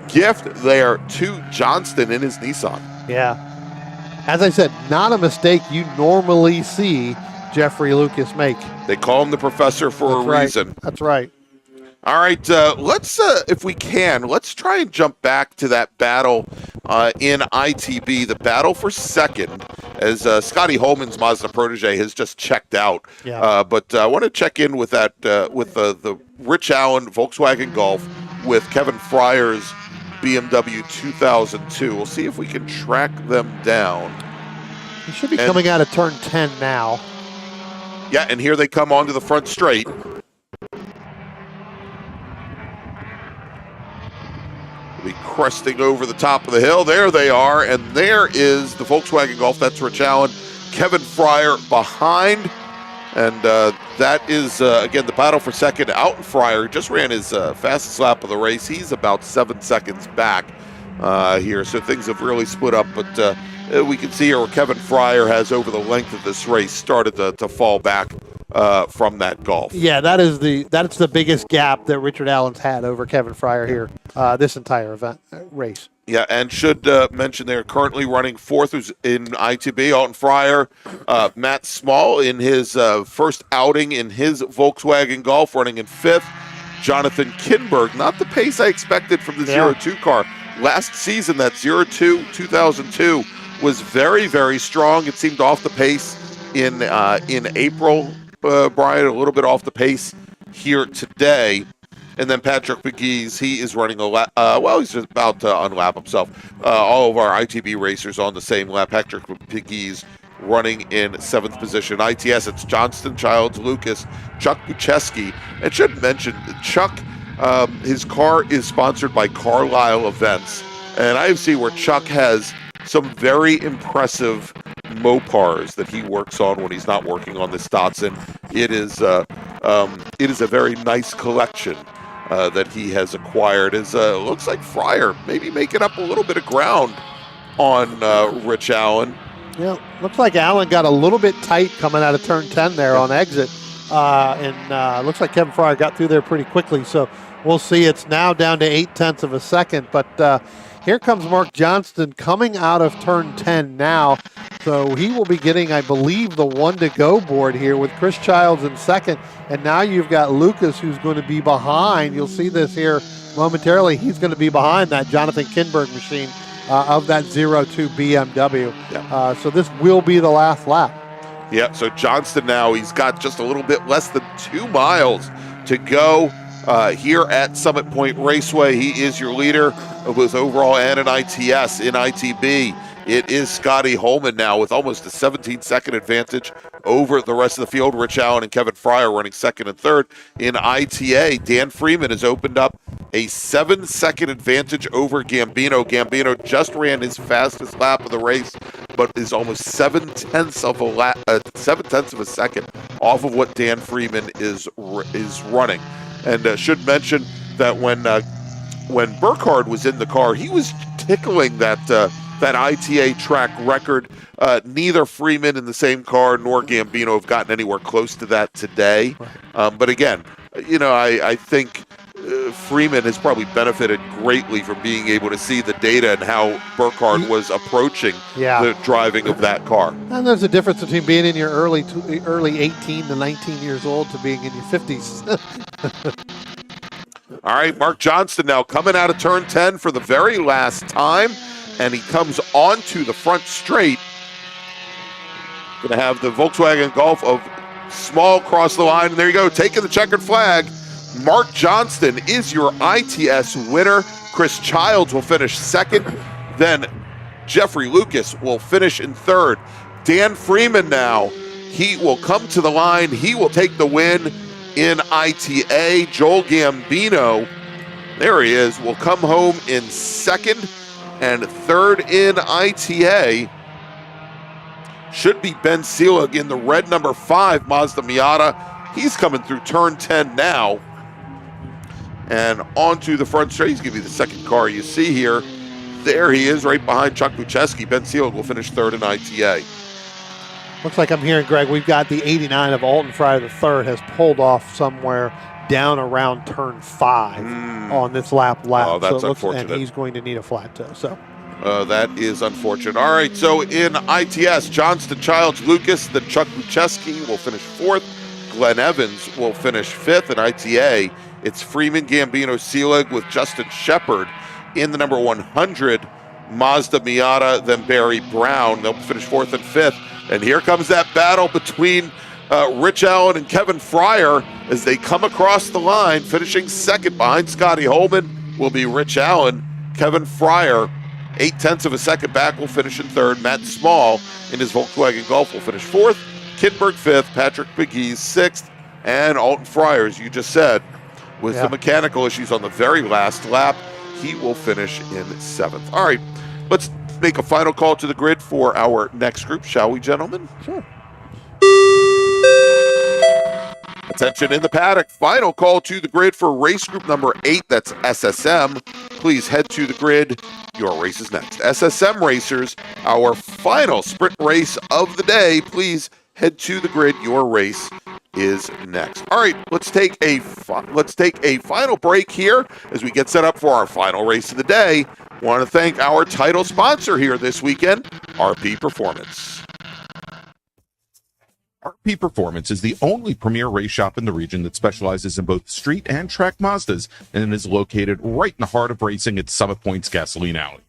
gift there to Johnston in his Nissan. Yeah. As I said, not a mistake you normally see Jeffrey Lucas make. They call him the professor for a reason. That's right. All right, let's, if we can, let's try and jump back to that battle in ITB, the battle for second, as Scotty Holman's Mazda protege has just checked out. Yeah. But I want to check in with that, with the Rich Allen Volkswagen Golf with Kevin Fryer's BMW 2002. We'll see if we can track them down. He should be coming out of turn 10 now. Yeah, and here they come onto the front straight. They'll be cresting over the top of the hill. There they are, and there is the Volkswagen Golf. That's Rich Allen. Kevin Fryer behind. And that is, again, the battle for second. Alton Fryer just ran his fastest lap of the race. He's about 7 seconds back here, so things have really split up. But we can see here where Kevin Fryer has, over the length of this race, started to fall back from that Golf. Yeah, that's the biggest gap that Richard Allen's had over Kevin Fryer here this entire event race. Yeah, and should mention they're currently running fourth in ITB. Alton Fryer, Matt Small in his first outing in his Volkswagen Golf, running in fifth. Jonathan Kinberg, not the pace I expected from the 02 car. Last season, that 02 2002 was very, very strong. It seemed off the pace in April, Brian, a little bit off the pace here today. And then Patrick McGee's, he is running a lap. He's just about to unlap himself. All of our ITB racers on the same lap. Patrick McGee's running in 7th position. ITS, it's Johnston, Childs, Lucas, Chuck Bucheski. And should mention, Chuck, his car is sponsored by Carlisle Events. And I see where Chuck has some very impressive Mopars that he works on when he's not working on this Datsun. It is a very nice collection that he has acquired. Looks like Fryer maybe making up a little bit of ground on Rich Allen. Yeah, looks like Allen got a little bit tight coming out of turn 10 there on exit. And looks like Kevin Fryer got through there pretty quickly. So we'll see. It's now down to 0.8 of a second. But here comes Mark Johnston coming out of turn 10 now. So he will be getting, I believe, the 1-to-go board here with Chris Childs in second. And now you've got Lucas, who's going to be behind. You'll see this here momentarily. He's going to be behind that Jonathan Kinberg machine of that 02 BMW. Yeah. So this will be the last lap. Yeah, so Johnston now, he's got just a little bit less than 2 miles to go here at Summit Point Raceway. He is your leader with overall and an ITS in ITB. It is Scotty Holman now with almost a 17-second advantage over the rest of the field. Rich Allen and Kevin Fryer running second and third. In ITA, Dan Freeman has opened up a 7-second advantage over Gambino. Gambino just ran his fastest lap of the race, but is almost 7/10 of a second off of what Dan Freeman is running. And should mention that when Burkhardt was in the car, he was tickling that that ITA track record. Neither Freeman in the same car nor Gambino have gotten anywhere close to that today. But again, I think Freeman has probably benefited greatly from being able to see the data and how Burkhardt was approaching the driving of that car. And there's a difference between being in your early 18 to 19 years old to being in your 50s. All right, Mark Johnston now coming out of turn 10 for the very last time, and he comes onto the front straight. Going to have the Volkswagen Golf of small cross the line, and there you go, taking the checkered flag. Mark Johnston is your ITS winner. Chris Childs will finish second. Then Jeffrey Lucas will finish in third. Dan Freeman now, he will come to the line. He will take the win in ITA. Joel Gambino, there he is, will come home in second. And third in ITA should be Ben Seelig in the red number 5 Mazda Miata. He's coming through turn 10 now. And onto the front straight. He's going to be the second car you see here. There he is, right behind Chuck Bucheski. Ben Seelig will finish third in ITA. Looks like I'm hearing, Greg, we've got the 89 of Alton Fryer III has pulled off somewhere down around turn 5 on this lap. Oh, that's unfortunate. And he's going to need a flat toe. So that is unfortunate. All right, so in ITS, Johnston, Childs, Lucas, then Chuck Bucheski will finish 4th. Glenn Evans will finish 5th. In ITA, it's Freeman, Gambino, Seelig with Justin Shepard in the number 100 Mazda Miata, then Barry Brown. They'll finish 4th and 5th. And here comes that battle between Rich Allen and Kevin Fryer as they come across the line. Finishing second behind Scotty Holman will be Rich Allen. Kevin Fryer, 0.8 of a second back, will finish in third. Matt Small in his Volkswagen Golf will finish 4th. Kittenberg 5th. Patrick McGee 6th. And Alton Fryer, as you just said, with the mechanical issues on the very last lap, he will finish in 7th. All right, let's make a final call to the grid for our next group, shall we, gentlemen? Sure. Attention in the paddock. Final call to the grid for race group number 8. That's SSM. Please head to the grid. Your race is next. SSM racers, our final sprint race of the day. Please head to the grid. Your race is next. All right, let's take a final break here as we get set up for our final race of the day. Want to thank our title sponsor here this weekend, RP Performance. RP Performance is the only premier race shop in the region that specializes in both street and track Mazdas and is located right in the heart of racing at Summit Point's Gasoline Alley.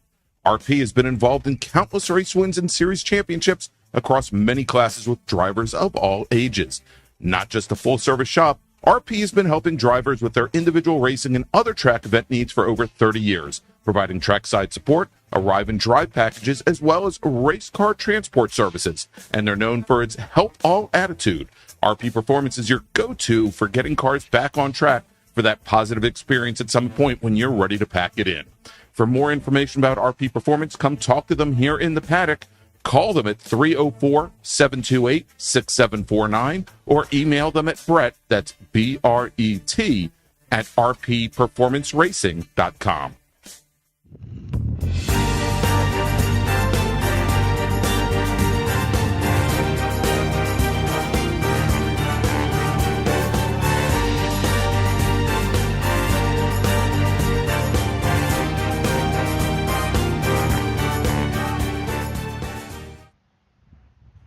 RP has been involved in countless race wins and series championships across many classes with drivers of all ages. Not just a full-service shop, RP has been helping drivers with their individual racing and other track event needs for over 30 years, providing trackside support, arrive and drive packages, as well as race car transport services. And they're known for its help all attitude. RP Performance is your go-to for getting cars back on track for that positive experience at some point when you're ready to pack it in. For more information about RP Performance, come talk to them here in the paddock. Call them at 304-728-6749 or email them at Brett, that's B-R-E-T, at rpperformanceracing.com.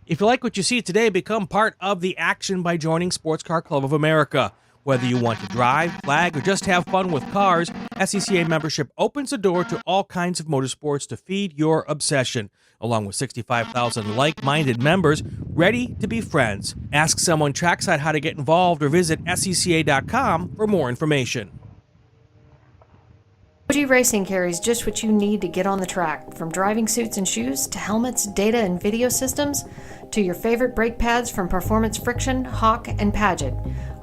If you like what you see today, become part of the action by joining Sports Car Club of America. Whether you want to drive, flag, or just have fun with cars, SCCA membership opens the door to all kinds of motorsports to feed your obsession. Along with 65,000 like-minded members ready to be friends. Ask someone trackside how to get involved or visit SCCA.com for more information. OG Racing carries just what you need to get on the track, from driving suits and shoes to helmets, data and video systems, to your favorite brake pads from Performance Friction, Hawk, and Paget.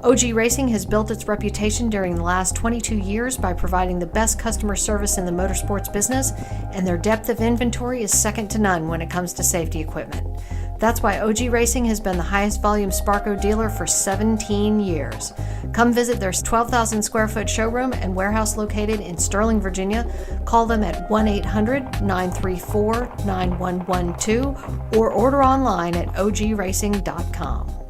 OG Racing has built its reputation during the last 22 years by providing the best customer service in the motorsports business, and their depth of inventory is second to none when it comes to safety equipment. That's why OG Racing has been the highest volume Sparco dealer for 17 years. Come visit their 12,000 square foot showroom and warehouse located in Sterling, Virginia. Call them at 1-800-934-9112 or order online at ogracing.com.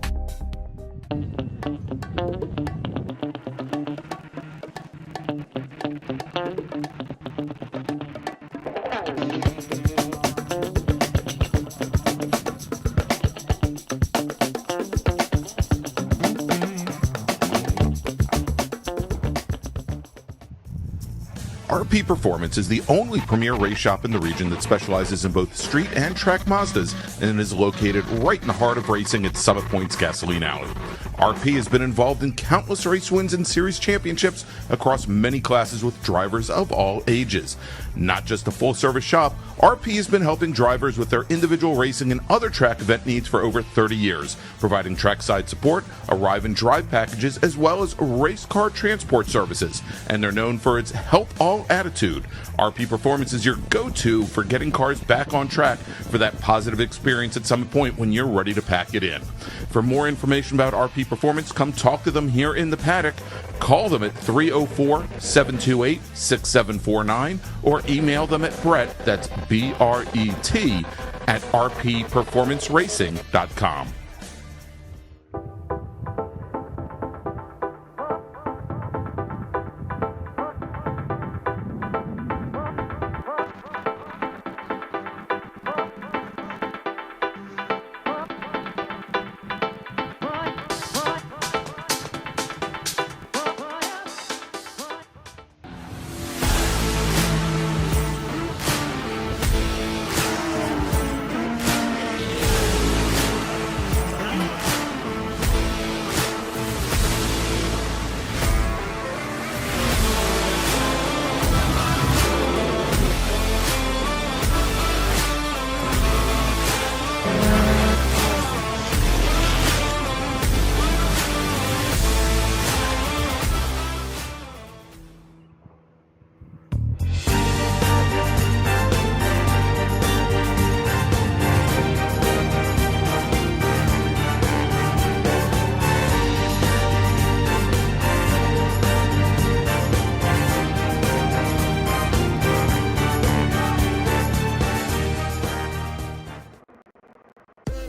RP Performance is the only premier race shop in the region that specializes in both street and track Mazdas and is located right in the heart of racing at Summit Point's Gasoline Alley. RP has been involved in countless race wins and series championships across many classes with drivers of all ages. Not just a full-service shop, RP has been helping drivers with their individual racing and other track event needs for over 30 years, providing trackside support, arrive and drive packages, as well as race car transport services. And they're known for its help all attitude. RP Performance is your go-to for getting cars back on track for that positive experience at Summit Point when you're ready to pack it in. For more information about RP Performance, come talk to them here in the paddock. Call them at 304-728-6749 or email them at Brett, that's B-R-E-T, at rpperformanceracing.com.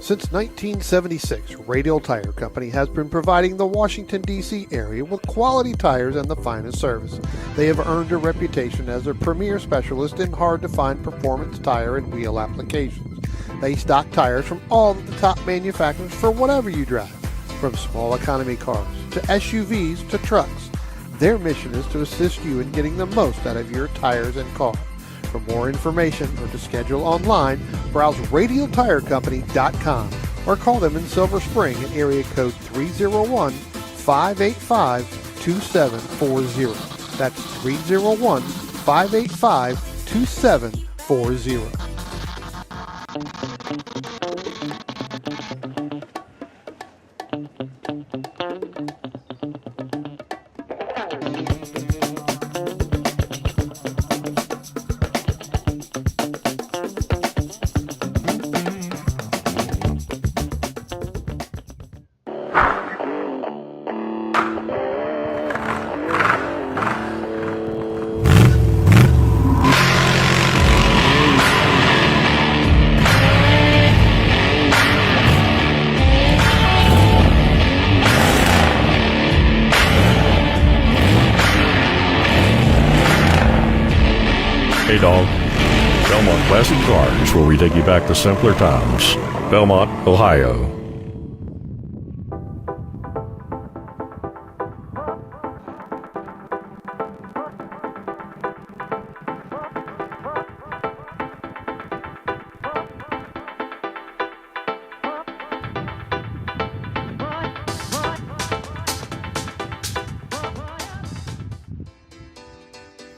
Since 1976, Radial Tire Company has been providing the Washington, D.C. area with quality tires and the finest service. They have earned a reputation as a premier specialist in hard-to-find performance tire and wheel applications. They stock tires from all of the top manufacturers for whatever you drive, from small economy cars to SUVs to trucks. Their mission is to assist you in getting the most out of your tires and car. For more information or to schedule online, browse radialtirecompany.com or call them in Silver Spring at area code 301-585-2740. That's 301-585-2740. Hey dog. Belmont Classic Cars, where we take you back to simpler times. Belmont, Ohio.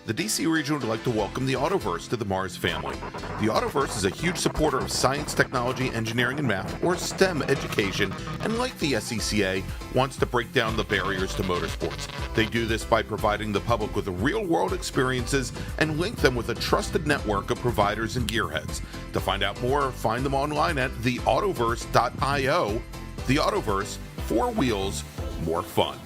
The the DC region would like to welcome the Autoverse to the MARRS family. The Autoverse is a huge supporter of science, technology, engineering, and math, or STEM education, and like the SCCA, wants to break down the barriers to motorsports. They do this by providing the public with real-world experiences and link them with a trusted network of providers and gearheads. To find out more, find them online at theautoverse.io. The Autoverse, 4 wheels, more fun.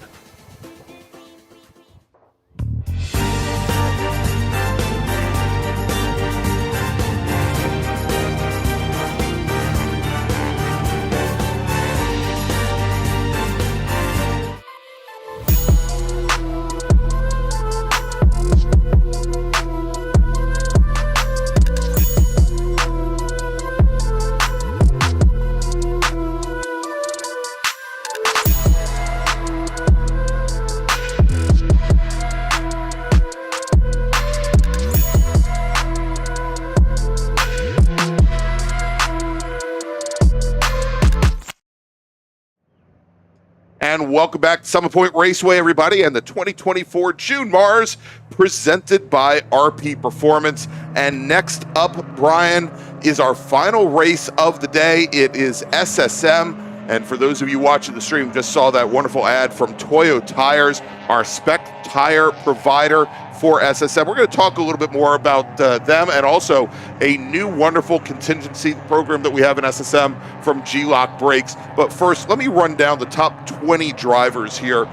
And welcome back to Summit Point Raceway, everybody, and the 2024 June MARRS presented by RP Performance. And next up, Brian, is our final race of the day. It is SSM. And for those of you watching the stream, just saw that wonderful ad from Toyo Tires, our spec tire provider for SSM. We're going to talk a little bit more about them and also a new wonderful contingency program that we have in SSM from G-Lock Brakes. But first, let me run down the top 20 drivers here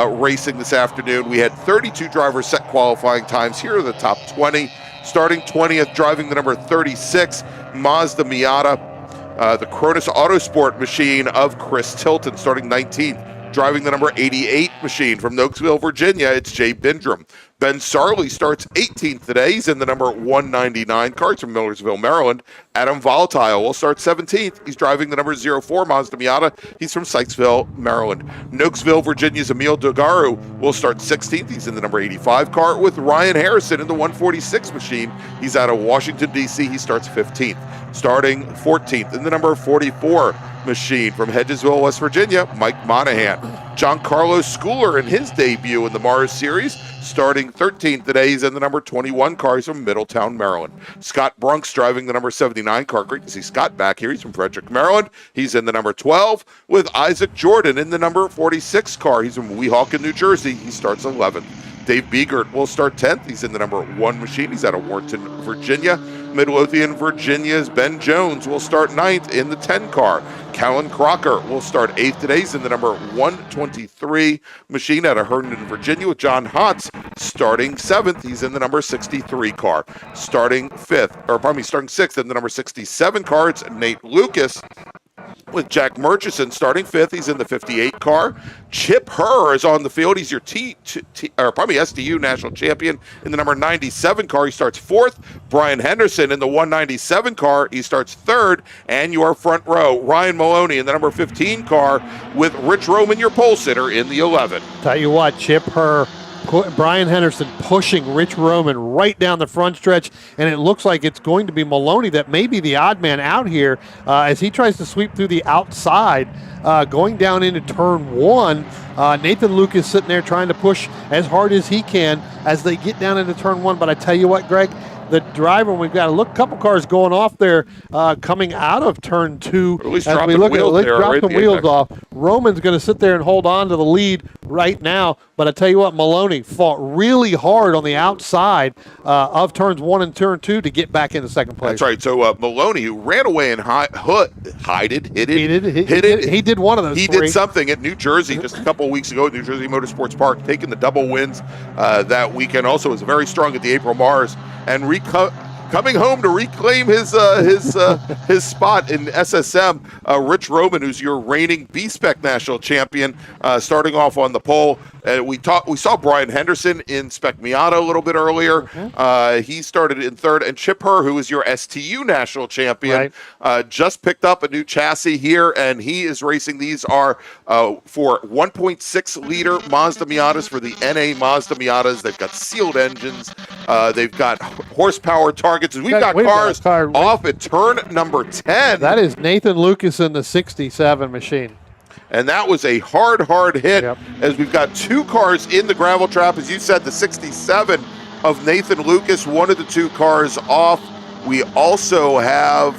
racing this afternoon. We had 32 drivers set qualifying times. Here are the top 20. Starting 20th, driving the number 36, Mazda Miata, the Cronus Autosport machine of Chris Tilton. Starting 19th, driving the number 88 machine from Nokesville, Virginia, it's Jay Bindrum. Ben Sarley starts 18th today. He's in the number 199 car. It's from Millersville, Maryland. Adam Volatile will start 17th. He's driving the number 04 Mazda Miata. He's from Sykesville, Maryland. Nokesville, Virginia's Emil Dogaru will start 16th. He's in the number 85 car with Ryan Harrison in the 146 machine. He's out of Washington, D.C. He starts 15th. Starting 14th in the number 44 machine from Hedgesville, West Virginia, Mike Monahan. Giancarlo Schooler in his debut in the MARRS Series, starting 13th today. He's in the number 21 car. He's from Middletown, Maryland. Scott Brunks driving the number 79 car. Great to see Scott back here. He's from Frederick, Maryland. He's in the number 12 with Isaac Jordan in the number 46 car. He's from Weehawken, New Jersey. He starts 11th. Dave Biegert will start 10th. He's in the number 1 machine. He's out of Warrenton, Virginia. Midlothian, Virginia's Ben Jones will start 9th in the 10 car. Callan Crocker will start 8th today. He's in the number 123 machine out of Herndon, Virginia, with John Hotz starting 7th. He's in the number 63 car. Starting 6th in the number 67 car, it's Nate Lucas with Jack Murchison starting 5th. He's in the 58 car. Chip Herr is on the field. He's your STU national champion in the number 97 car. He starts 4th. Brian Henderson in the 197 car. He starts 3rd. And your front row, Ryan Maloney in the number 15 car with Rich Roman, your pole sitter, in the 11. Tell you what, Chip Herr, Brian Henderson pushing Rich Roman right down the front stretch, and it looks like it's going to be Maloney that may be the odd man out here as he tries to sweep through the outside, going down into turn 1. Nathan Lucas sitting there trying to push as hard as he can as they get down into turn 1. But I tell you what, Greg, the driver, we've got a couple cars going off there coming out of turn 2. Or at least as we look at it, drop some wheels off. Roman's going to sit there and hold on to the lead right now. But I tell you what, Maloney fought really hard on the outside of turns 1 and turn 2 to get back into second place. That's right. So Maloney, who ran away and He did one of those. He did something at New Jersey just a couple of weeks ago at New Jersey Motorsports Park, taking the double wins that weekend. Also was very strong at the April MARRS and coming home to reclaim his spot in SSM. Rich Roman, who's your reigning B-Spec national champion, starting off on the pole. We saw Brian Henderson in Spec Miata a little bit earlier. He started in 3rd, and Chip Herr, who is your STU national champion, just picked up a new chassis here, and he is racing. These are for 1.6 liter Mazda Miatas for the NA Mazda Miatas. They've got sealed engines. They've got horsepower targets. We've got cars off at turn number 10. That is Nathan Lucas in the 67 machine. And that was a hard hit, as we've got 2 cars in the gravel trap. As you said, the 67 of Nathan Lucas, one of the two cars off. We also have,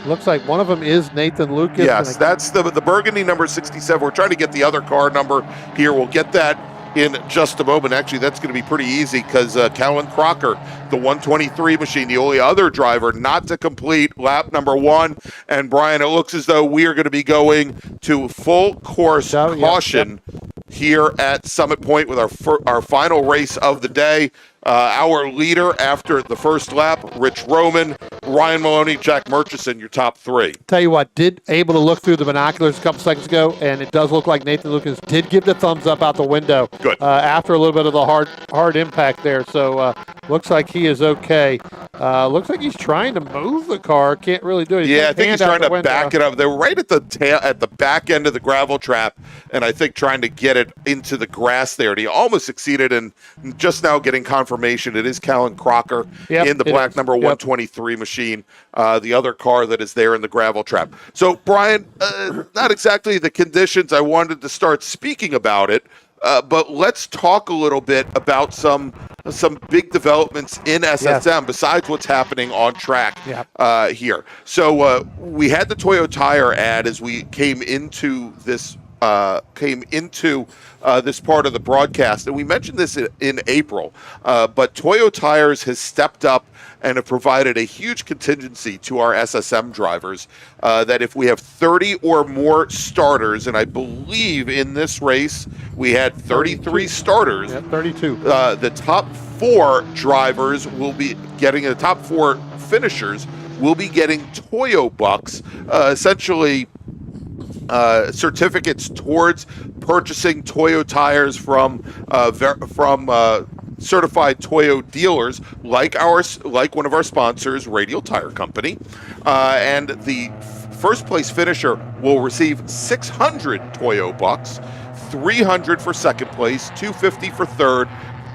looks like one of them is Nathan Lucas. yes, that's the burgundy number 67. We're trying to get the other car number here. We'll get that in just a moment. Actually, that's going to be pretty easy because Callan Crocker, the 123 machine, the only other driver not to complete lap number 1. And Brian, it looks as though we are going to be going to full course caution here at Summit Point with our final race of the day. Our leader after the first lap, Rich Roman, Ryan Maloney, Jack Murchison, your top 3. Tell you what, did able to look through the binoculars a couple seconds ago, and it does look like Nathan Lucas did give the thumbs up out the window. Good. After a little bit of the hard impact there, so looks like he is okay. Looks like he's trying to move the car. Can't really do it. Yeah, I think he's trying to back it up. They're right at the back end of the gravel trap, and I think trying to get it into the grass there. And he almost succeeded, and just now getting confirmation. It is Callan Crocker in the black number 123 machine, the other car that is there in the gravel trap. So, Brian, not exactly the conditions I wanted to start speaking about it, but let's talk a little bit about some big developments in SSM besides what's happening on track here. So we had the Toyo Tire ad as we came into this this part of the broadcast, and we mentioned this in April, but Toyo Tires has stepped up and have provided a huge contingency to our SSM drivers that if we have 30 or more starters, and I believe in this race we had 33 starters. 32. The top 4 drivers will be getting, the top 4 finishers will be getting Toyo Bucks, essentially certificates towards purchasing Toyo tires from certified Toyo dealers like one of our sponsors, Radial Tire Company, and the first place finisher will receive 600 Toyo Bucks, 300 for second place, 250 for third,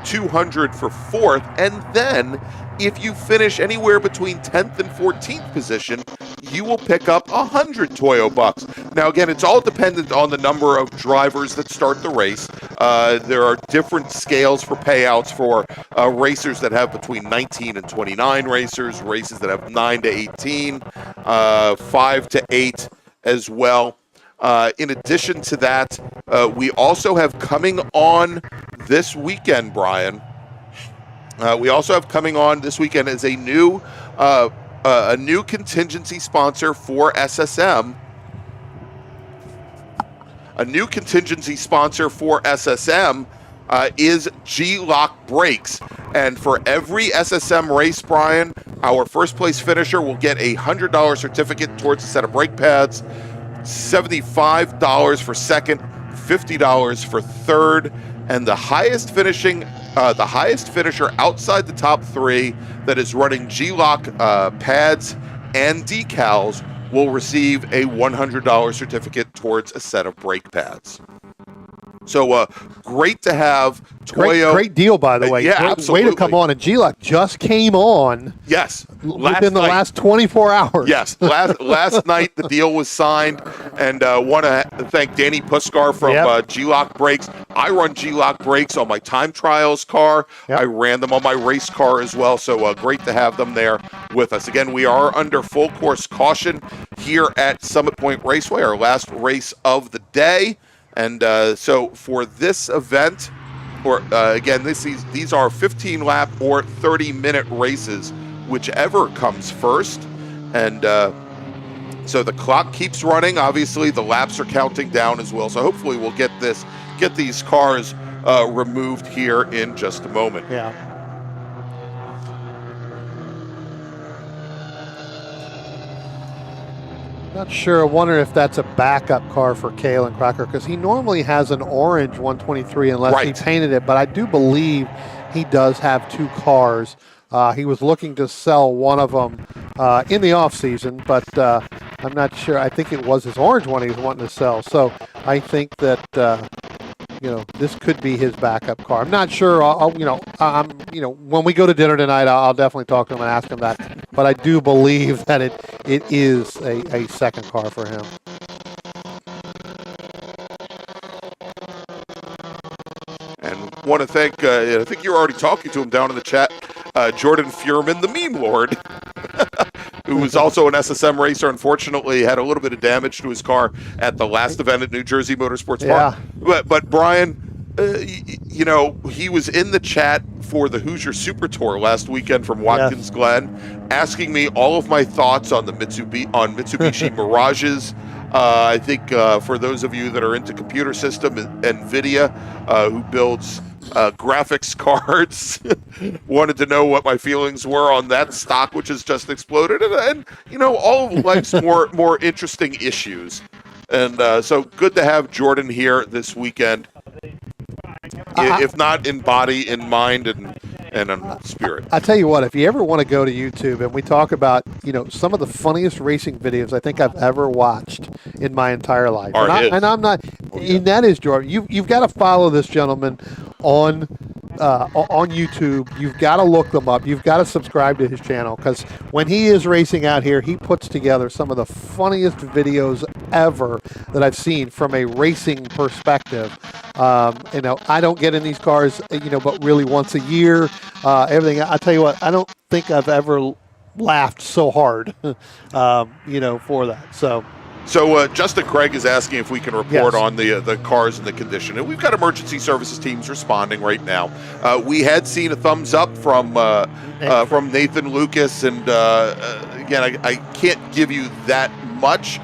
200 for fourth, and then if you finish anywhere between 10th and 14th position, you will pick up 100 Toyo Bucks. Now, again, it's all dependent on the number of drivers that start the race. There are different scales for payouts for racers that have between 19 and 29 racers, races that have 9 to 18, 5 to 8 as well. In addition to that, we also have coming on this weekend, Brian. We also have coming on this weekend as a new contingency sponsor for SSM. A new contingency sponsor for SSM is G-Lock Brakes. And for every SSM race, Brian, our first place finisher will get a $100 certificate towards a set of brake pads, $75 for second, $50 for third, and the highest finisher outside the top 3 that is running G-Lock pads and decals will receive a $100 certificate towards a set of brake pads. So great to have Toyo. Great deal, by the way. Yeah, great absolutely. Way to come on. And G-Lock just came on. Yes. Within the last 24 hours. Yes. Last night the deal was signed, and want to thank Danny Puskar from G-Lock Brakes. I run G-Lock Brakes on my time trials car. I ran them on my race car as well, so great to have them there with us. Again, we are under full course caution here at Summit Point Raceway, our last race of the day. And so for this event, again, these are 15-lap or 30-minute races, whichever comes first. And so the clock keeps running. Obviously, the laps are counting down as well. So hopefully we'll get these cars removed here in just a moment. Yeah. Not sure. I wonder if that's a backup car for Callan Crocker, because he normally has an orange 123 unless he painted it, but I do believe he does have 2 cars. He was looking to sell one of them in the off season, but I'm not sure. I think it was his orange one he was wanting to sell. So I think that this could be his backup car. I'm not sure. When we go to dinner tonight, I'll definitely talk to him and ask him that. But I do believe that it is a second car for him. And want to thank, I think you're already talking to him down in the chat, Jordan Fuhrman, the meme lord, who was also an SSM racer. Unfortunately, had a little bit of damage to his car at the last event at New Jersey Motorsports Park. But Brian, he was in the chat for the Hoosier Super Tour last weekend from Watkins Glen, asking me all of my thoughts on the Mitsubishi Mirages. I think for those of you that are into computer system, NVIDIA, who builds graphics cards, wanted to know what my feelings were on that stock, which has just exploded, and all of life's more interesting issues. And so good to have Jordan here this weekend, if not in body, in mind, and in spirit. I tell you what, if you ever want to go to YouTube and we talk about, some of the funniest racing videos I think I've ever watched in my entire life. And that is Jordan. You've got to follow this gentleman on YouTube. You've got to look them up. You've got to subscribe to his channel, because when he is racing out here, he puts together some of the funniest videos ever that I've seen from a racing perspective. I don't get in these cars, but really once a year, everything. I tell you what, I don't think I've ever laughed so hard, for that. So Justin Craig is asking if we can report on the cars and the condition. And we've got emergency services teams responding right now. We had seen a thumbs up from Nathan Lucas. And again, I can't give you that much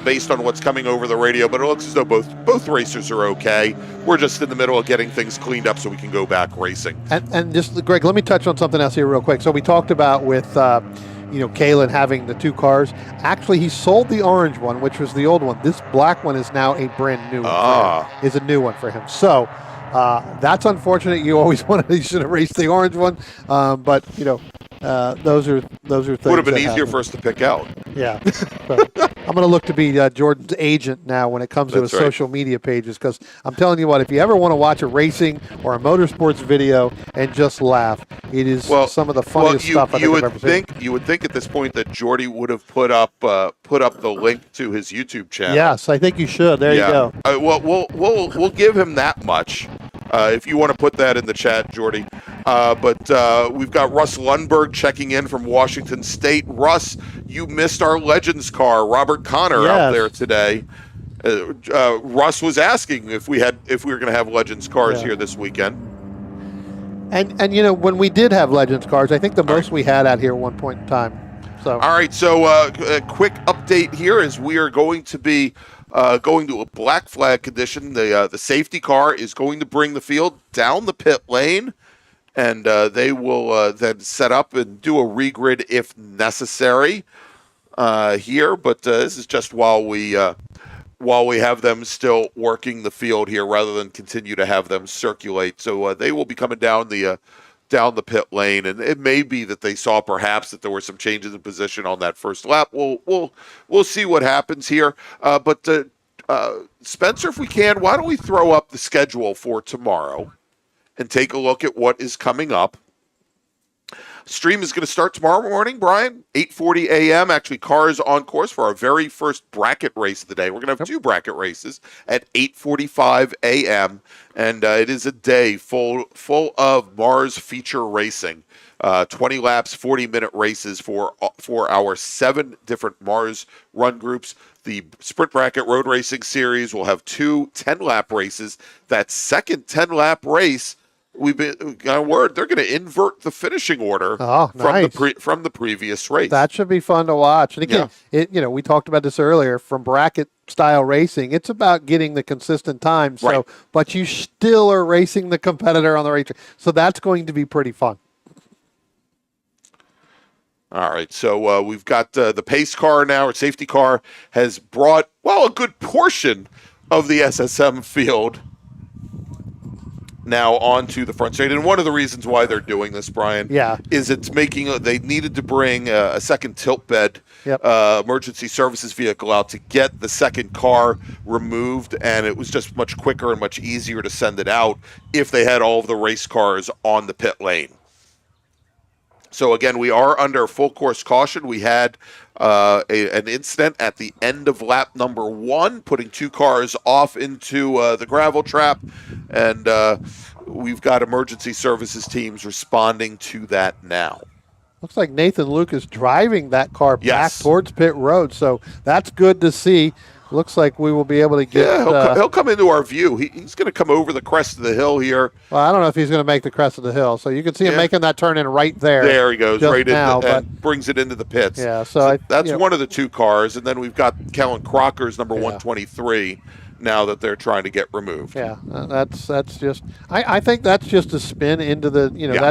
based on what's coming over the radio, but it looks as though both racers are okay. We're just in the middle of getting things cleaned up so we can go back racing. And just, Greg, let me touch on something else here real quick. So we talked about with Kalen having the two cars. Actually, he sold the orange one, which was the old one. This black one is now a brand new one. Is a new one for him. So that's unfortunate. You always you should have raced the orange one, but those are things. Would have been easier for us to pick out. Yeah. So I'm going to look to be Jordan's agent now when it comes to his social media pages, because I'm telling you what, if you ever want to watch a racing or a motorsports video and just laugh, it is some of the funniest stuff I've ever seen. You would think at this point that Jordy would have put up the link to his YouTube channel. Yes, I think you should. There you go. We'll give him that much. If you want to put that in the chat, Jordy. But we've got Russ Lundberg checking in from Washington State. Russ, you missed our Legends car, Robert Connor, out there today. Russ was asking if we were going to have Legends cars here this weekend. And when we did have Legends cars, I think the most we had out here at one point in time. So all right, so a quick update here is we are going to be going to a black flag condition. The safety car is going to bring the field down the pit lane, and they will then set up and do a regrid if necessary here. But this is just while we have them still working the field here, rather than continue to have them circulate. So they will be coming down the pit lane, and it may be that they saw perhaps that there were some changes in position on that first lap. We'll see what happens here. But Spencer, if we can, why don't we throw up the schedule for tomorrow and take a look at what is coming up. Stream is going to start tomorrow morning, Brian, 8:40 a.m. Actually, cars on course for our very first bracket race of the day. We're going to have two bracket races at 8:45 a.m. And it is a day full of MARRS feature racing. 20 laps, 40-minute races for our 7 different MARRS run groups. The Sprint Bracket Road Racing Series will have 2 10-lap races. That second 10-lap race, we've got word they're going to invert the finishing order from the previous race. That should be fun to watch. And again, we talked about this earlier. From bracket style racing, it's about getting the consistent time. So, but you still are racing the competitor on the racetrack. So that's going to be pretty fun. All right, so we've got the pace car now, or safety car, has brought, a good portion of the SSM field now onto the front straight. And one of the reasons why they're doing this, Brian, is it's making, they needed to bring a second tilt bed emergency services vehicle out to get the second car removed, and it was just much quicker and much easier to send it out if they had all of the race cars on the pit lane. So again, we are under full course caution. We had an incident at the end of lap number 1, putting 2 cars off into the gravel trap, and we've got emergency services teams responding to that now. Looks like Nathan Luke is driving that car back Yes. towards pit road, so that's good to see. Looks like we will be able to get. Yeah, he'll come into our view. He's going to come over the crest of the hill here. Well, I don't know if he's going to make the crest of the hill, so you can see him making that turn in right there. There he goes, just right now, into and brings it into the pits. Yeah, so that's one of the two cars, and then we've got Kellen Crocker's number 123 now that they're trying to get removed. Yeah, that's just. I think that's just a spin into the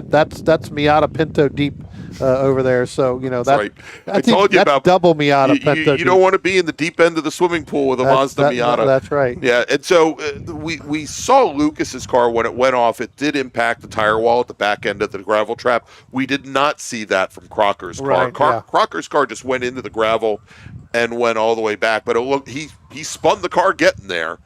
that's Miata Pinto deep over there. So that's right. I told you that's about double Miata Pinto. You don't want to be in the deep end of the swimming pool with a Mazda Miata. That's right. Yeah, and so we saw Lucas's car when it went off. It did impact the tire wall at the back end of the gravel trap. We did not see that from Crocker's car. Right, Crocker's car just went into the gravel and went all the way back. But he spun the car getting there.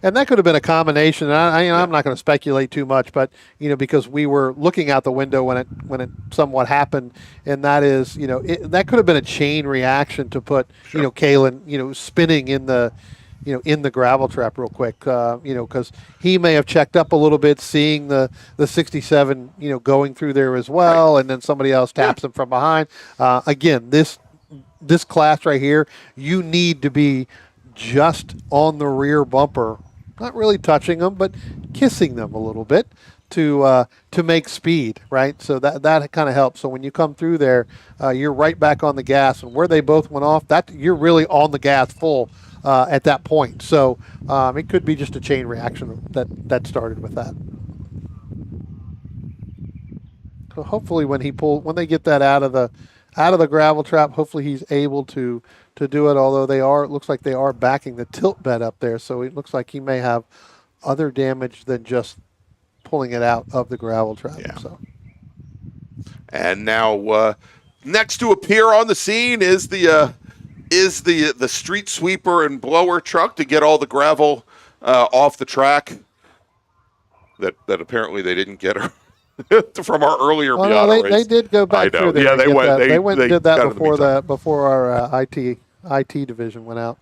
And that could have been a combination. I'm not going to speculate too much, but because we were looking out the window when it somewhat happened, and that is that could have been a chain reaction to put Kalen spinning in the in the gravel trap real quick, because he may have checked up a little bit, seeing the 67 going through there as well, and then somebody else taps him from behind. Again, this class right here, you need to be just on the rear bumper, not really touching them, but kissing them a little bit to make speed, right? So that kind of helps. So when you come through there, you're right back on the gas, and where they both went off, that you're really on the gas full at that point. So it could be just a chain reaction that started with that. So hopefully when they get that out of the gravel trap, hopefully he's able to do it, although it looks like they are backing the tilt bed up there, so it looks like he may have other damage than just pulling it out of the gravel trap. Yeah. So. And now next to appear on the scene is the street sweeper and blower truck to get all the gravel off the track that apparently they didn't get her. From our earlier Miata race. They did go back through there. Yeah, they went. They went and did that before our IT division went out.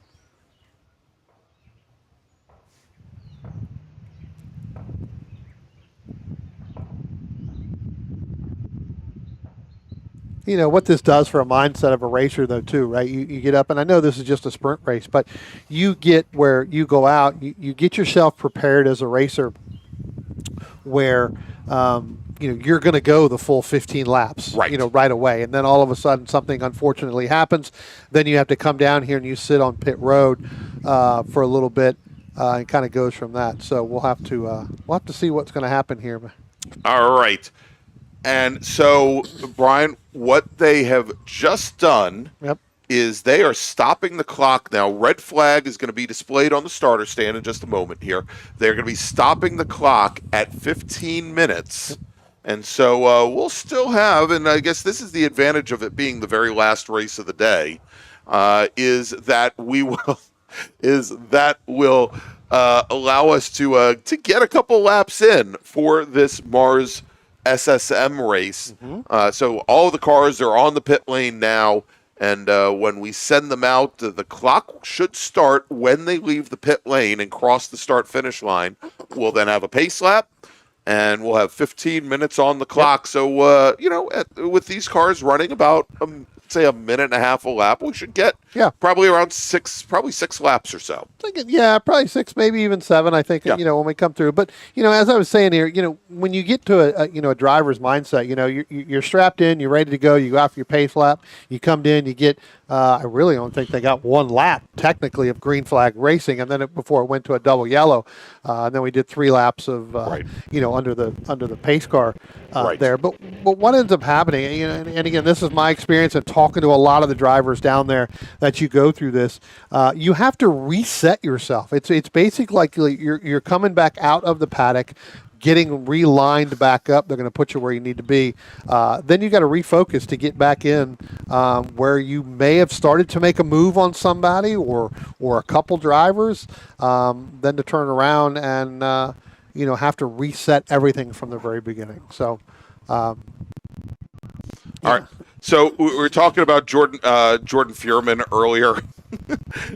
What this does for a mindset of a racer, though, too, right? You get up, and I know this is just a sprint race, but you get where you go out, you get yourself prepared as a racer where you're going to go the full 15 laps, right away. And then all of a sudden something unfortunately happens. Then you have to come down here and you sit on pit road for a little bit, and kind of goes from that. So we'll have to see what's going to happen here. All right. And so, Brian, what they have just done is they are stopping the clock now. Red flag is going to be displayed on the starter stand in just a moment here. They're going to be stopping the clock at 15 minutes. And so we'll still have, and I guess this is the advantage of it being the very last race of the day, is that will allow us to get a couple laps in for this MARRS SSM race. So all the cars are on the pit lane now, and when we send them out, the clock should start when they leave the pit lane and cross the start-finish line. We'll then have a pace lap, and we'll have 15 minutes on the clock. So, with these cars running about, say, a minute and a half a lap, we should get probably around six laps or so. Probably 6, maybe even 7, I think, when we come through. But, as I was saying here, when you get to a driver's mindset, you're strapped in, you're ready to go, you go out for your pace lap, you come in, you get, I really don't think they got one lap, technically, of green flag racing, and then before it went to a double yellow, and then we did 3 laps of, under the pace car there. But what ends up happening, and again, this is my experience of talking to a lot of the drivers down there that you go through this, you have to reset yourself. It's basically like you're coming back out of the paddock, getting relined back up. They're going to put you where you need to be. Then you got to refocus to get back in where you may have started to make a move on somebody or a couple drivers, then to turn around and have to reset everything from the very beginning. So, all right. So we were talking about Jordan Fuhrman earlier.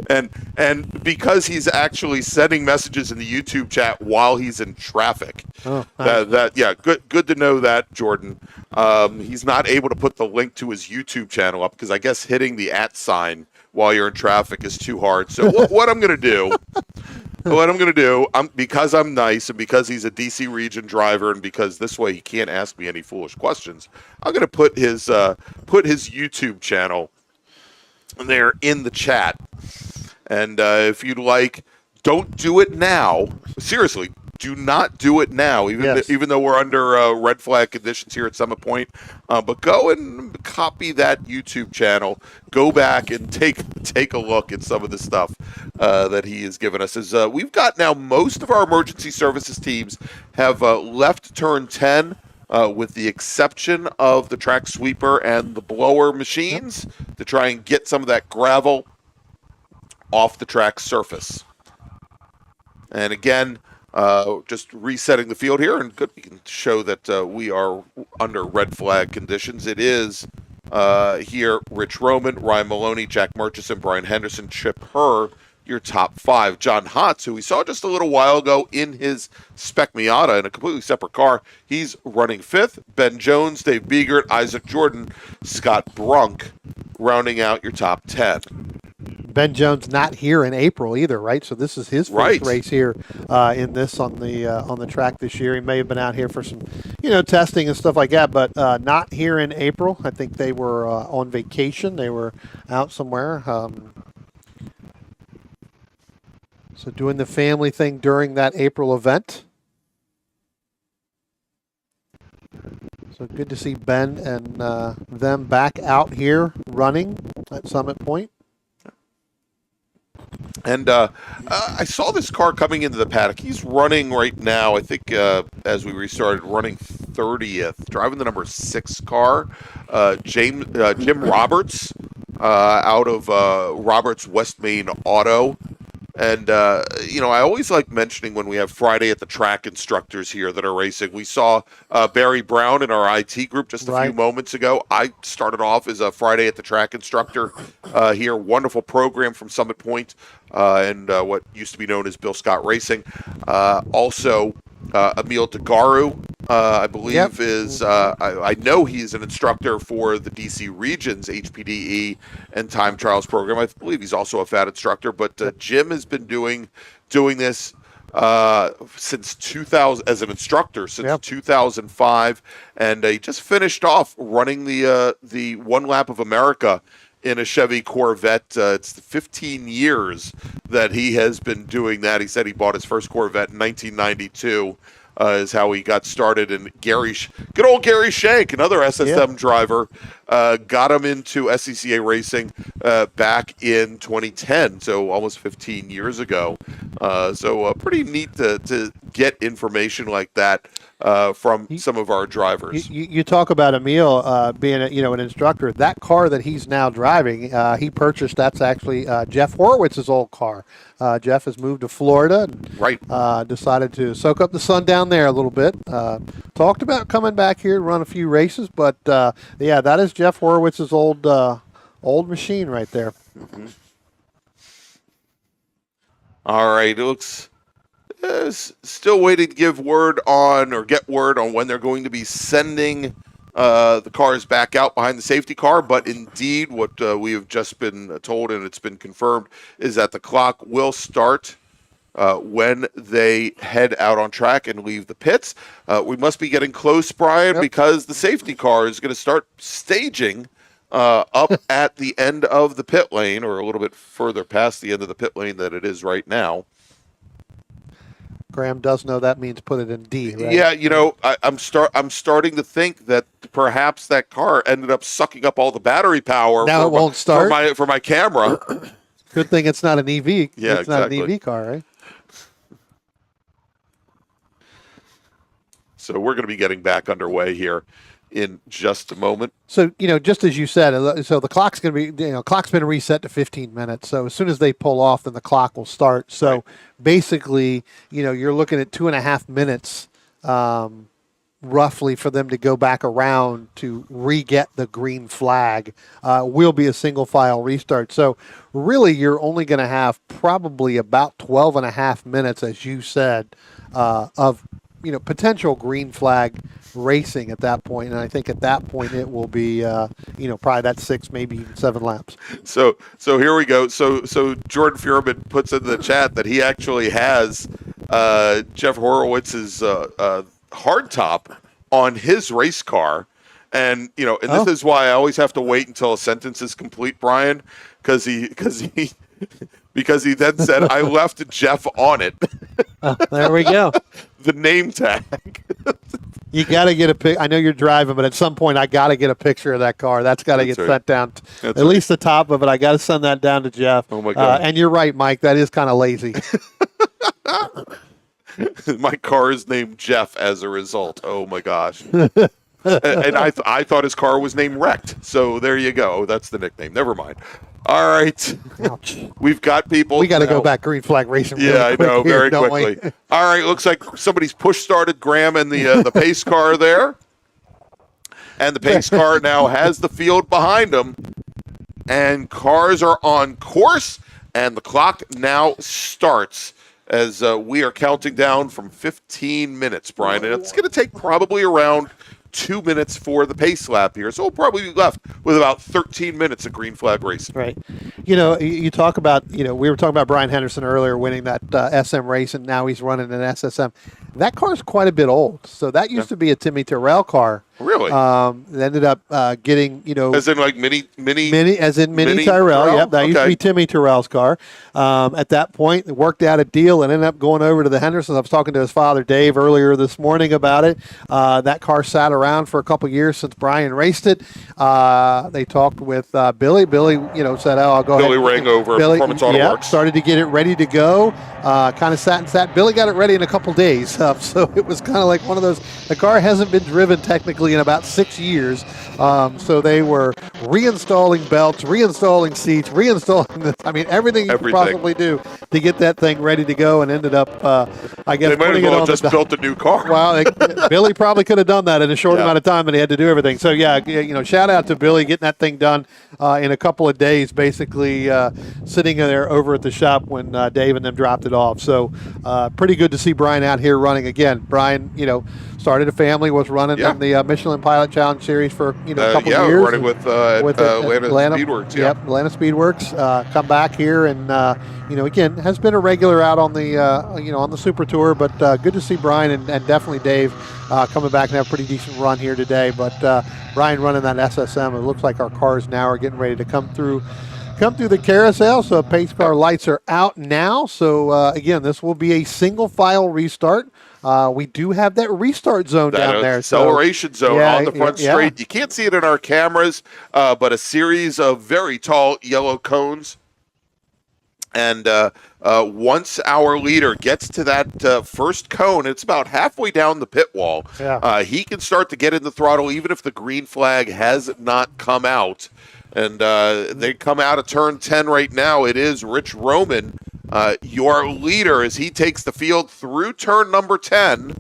and because he's actually sending messages in the YouTube chat while he's in traffic. Oh, nice. Good to know that, Jordan. He's not able to put the link to his YouTube channel up because I guess hitting the @ sign while you're in traffic is too hard. So what I'm going to do, because I'm nice and because he's a DC region driver and because this way he can't ask me any foolish questions, I'm going to put his YouTube channel there in the chat. And if you'd like, don't do it now. Seriously, do not do it now, even though we're under red flag conditions here at Summit Point. But go and copy that YouTube channel. Go back and take a look at some of the stuff that he has given us. As we've got now, most of our emergency services teams have left turn 10. With the exception of the track sweeper and the blower machines, to try and get some of that gravel off the track surface. And again, just resetting the field here, and good, we can show that we are under red flag conditions. It is here Rich Roman, Ryan Maloney, Jack Murchison, Brian Henderson, Chip Herr, your top 5. John Hotz, who we saw just a little while ago in his spec Miata in a completely separate car, he's running 5th. Ben Jones, Dave Biegert, Isaac Jordan, Scott Brunk, rounding out your top 10. Ben Jones not here in April either, right? So this is his first race here in this on the track this year. He may have been out here for some, testing and stuff like that, but not here in April. I think they were on vacation. They were out somewhere. So doing the family thing during that April event. So good to see Ben and them back out here running at Summit Point. And I saw this car coming into the paddock. He's running right now, I think, as we restarted, running 30th, driving the number 6 car. Jim Roberts out of Roberts West Main Auto. And, I always like mentioning when we have Friday at the track instructors here that are racing. We saw Barry Brown in our IT group just a few moments ago. I started off as a Friday at the track instructor here. Wonderful program from Summit Point and what used to be known as Bill Scott Racing. Also, Emil DeGaru, I believe, is I know he's an instructor for the DC Region's HPDE and time trials program. I believe he's also a FAT instructor, but Jim has been doing this since 2000 as an instructor since 2005, and he just finished off running the One Lap of America in a Chevy Corvette. It's 15 years that he has been doing that. He said he bought his first Corvette in 1992. Is how he got started. And good old Gary Shank, another SSM driver, got him into SCCA racing back in 2010, so almost 15 years ago. So pretty neat to get information like that from some of our drivers. You talk about Emil being an instructor. That car that he's now driving, he purchased. That's actually Jeff Horowitz's old car. Jeff has moved to Florida and decided to soak up the sun down there a little bit. Talked about coming back here to run a few races, but that is Jeff Horowitz's old machine right there. Mm-hmm. All right, it looks still waiting to get word on when they're going to be sending the cars back out behind the safety car. But indeed, what we have just been told, and it's been confirmed, is that the clock will start when they head out on track and leave the pits. We must be getting close, Brian, because the safety car is going to start staging up at the end of the pit lane, or a little bit further past the end of the pit lane than it is right now. Graham does know that means put it in D, right? Yeah, I'm starting to think that perhaps that car ended up sucking up all the battery power. Now it won't start for my camera. Good thing it's not an EV. Yeah, it's not an EV car, right? So we're going to be getting back underway here in just a moment. So, just as you said, so the clock's going to be, clock's been reset to 15 minutes. So as soon as they pull off, then the clock will start. So basically, you're looking at 2.5 minutes roughly for them to go back around to re-get the green flag will be a single file restart. So really you're only going to have probably about 12 and a half minutes, as you said, of potential green flag racing at that point. And I think at that point it will be probably that 6, maybe even 7 laps. So here we go. So Jordan Furman puts in the chat that he actually has Jeff Horowitz's hardtop on his race car, and this is why I always have to wait until a sentence is complete, Brian, because he then said I left Jeff on it. There we go. The name tag. You got to get a pic. I know you're driving, but at some point I got to get a picture of that car. That's got to get sent down. At least the top of it. I got to send that down to Jeff. Oh my God. And you're right, Mike. That is kind of lazy. My car is named Jeff as a result. Oh my gosh. And I thought his car was named Wrecked. So there you go. That's the nickname. Never mind. All right. Ouch. We've got people. We got to go back green flag racing. Yeah, I know. Here, very quickly. All right. Looks like somebody's push started Graham in the pace car there. And the pace car now has the field behind them. And cars are on course. And the clock now starts as we are counting down from 15 minutes, Brian. And it's going to take probably around 2 minutes for the pace lap here. So we'll probably be left with about 13 minutes of green flag racing. Right. You talk about, we were talking about Brian Henderson earlier winning that SM race, and now he's running an SSM. That car's quite a bit old. So that used to be a Timmy Terrell car. Really? It ended up getting, as in like mini Tyrrell. Yep, that used to be Timmy Terrell's car. At that point, it worked out a deal and ended up going over to the Hendersons. I was talking to his father, Dave, earlier this morning about it. That car sat around for a couple years since Brian raced it. They talked with Billy. Billy, said, "Oh, I'll go Billy ahead." rang over Performance Auto Works. Started to get it ready to go. Kind of sat. Billy got it ready in a couple days. So it was kind of like one of those. The car hasn't been driven technically in about 6 years. So they were reinstalling belts, reinstalling seats, reinstalling everything you could possibly do to get that thing ready to go, and ended up, I guess, they might putting have it on just built a new car. Well, Billy probably could have done that in a short amount of time, and he had to do everything. So shout out to Billy getting that thing done in a couple of days, basically sitting there over at the shop when Dave and them dropped it off. So pretty good to see Brian out here running again. Brian, started a family, was running in the Michelin Pilot Challenge Series for a couple of years. Running with Atlanta Speedworks. Yep, Atlanta Speedworks. Come back here and again has been a regular out on the on the Super Tour. But good to see Brian and definitely Dave coming back and have a pretty decent run here today. But Brian running that SSM. It looks like our cars now are getting ready to come through the carousel. So pace car lights are out now. So again, this will be a single file restart. We do have that restart zone down there. Acceleration zone on the front straight. You can't see it in our cameras, but a series of very tall yellow cones. And once our leader gets to that first cone, it's about halfway down the pit wall. He can start to get in the throttle even if the green flag has not come out. And they come out of turn 10 right now. It is Rich Roman, your leader, as he takes the field through turn number 10.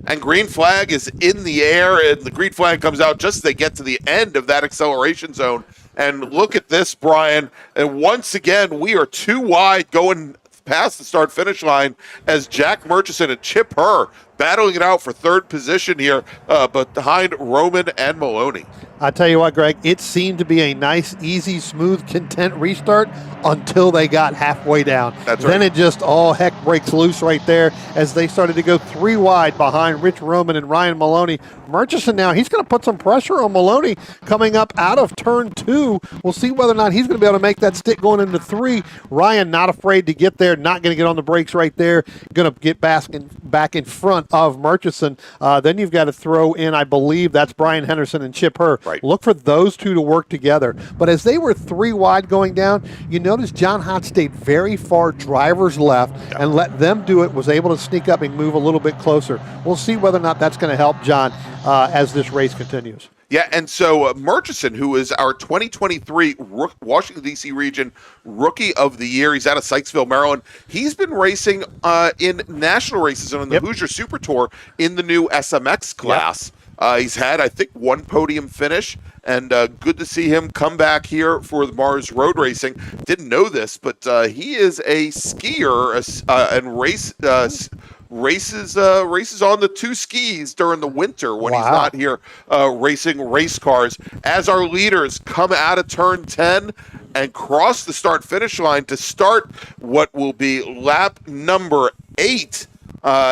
And green flag is in the air, and the green flag comes out just as they get to the end of that acceleration zone. And look at this, Brian. And once again, we are too wide going past the start-finish line as Jack Murchison and Chip Herr battling it out for third position here, but behind Roman and Maloney. I tell you what, Greg, it seemed to be a nice, easy, smooth, content restart until they got halfway down. That's right. Then it just all heck breaks loose right there as they started to go 3 wide behind Rich Roman and Ryan Maloney. Murchison now, he's going to put some pressure on Maloney coming up out of turn 2. We'll see whether or not he's going to be able to make that stick going into 3. Ryan not afraid to get there, not going to get on the brakes right there, going to get back in front of Murchison. Then you've got to throw in, I believe, that's Brian Henderson and Chip Herr. Right. Look for those two to work together. But as they were 3 wide going down, you notice John Hott stayed very far driver's left and let them do it, was able to sneak up and move a little bit closer. We'll see whether or not that's going to help John as this race continues. Yeah, and so Murchison, who is our 2023 Washington, D.C. region Rookie of the Year, he's out of Sykesville, Maryland. He's been racing in national races and on the Hoosier Super Tour in the new SMX class. He's had, I think, one podium finish, and good to see him come back here for the MARRS Road Racing. Didn't know this, but he is a skier and races on the two skis during the winter when he's not here racing race cars. As our leaders come out of turn 10 and cross the start-finish line to start what will be lap number 8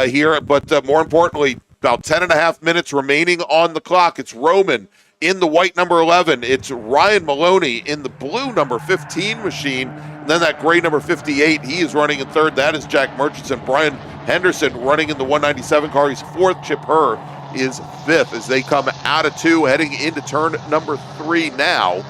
here, but more importantly, about 10 and a half minutes remaining on the clock. It's Roman in the white number 11. It's Ryan Maloney in the blue number 15 machine. And then that gray number 58, he is running in third. That is Jack Murchison. Brian Henderson running in the 197 car. He's fourth. Chip Herr is fifth as they come out of 2, heading into turn number 3 now.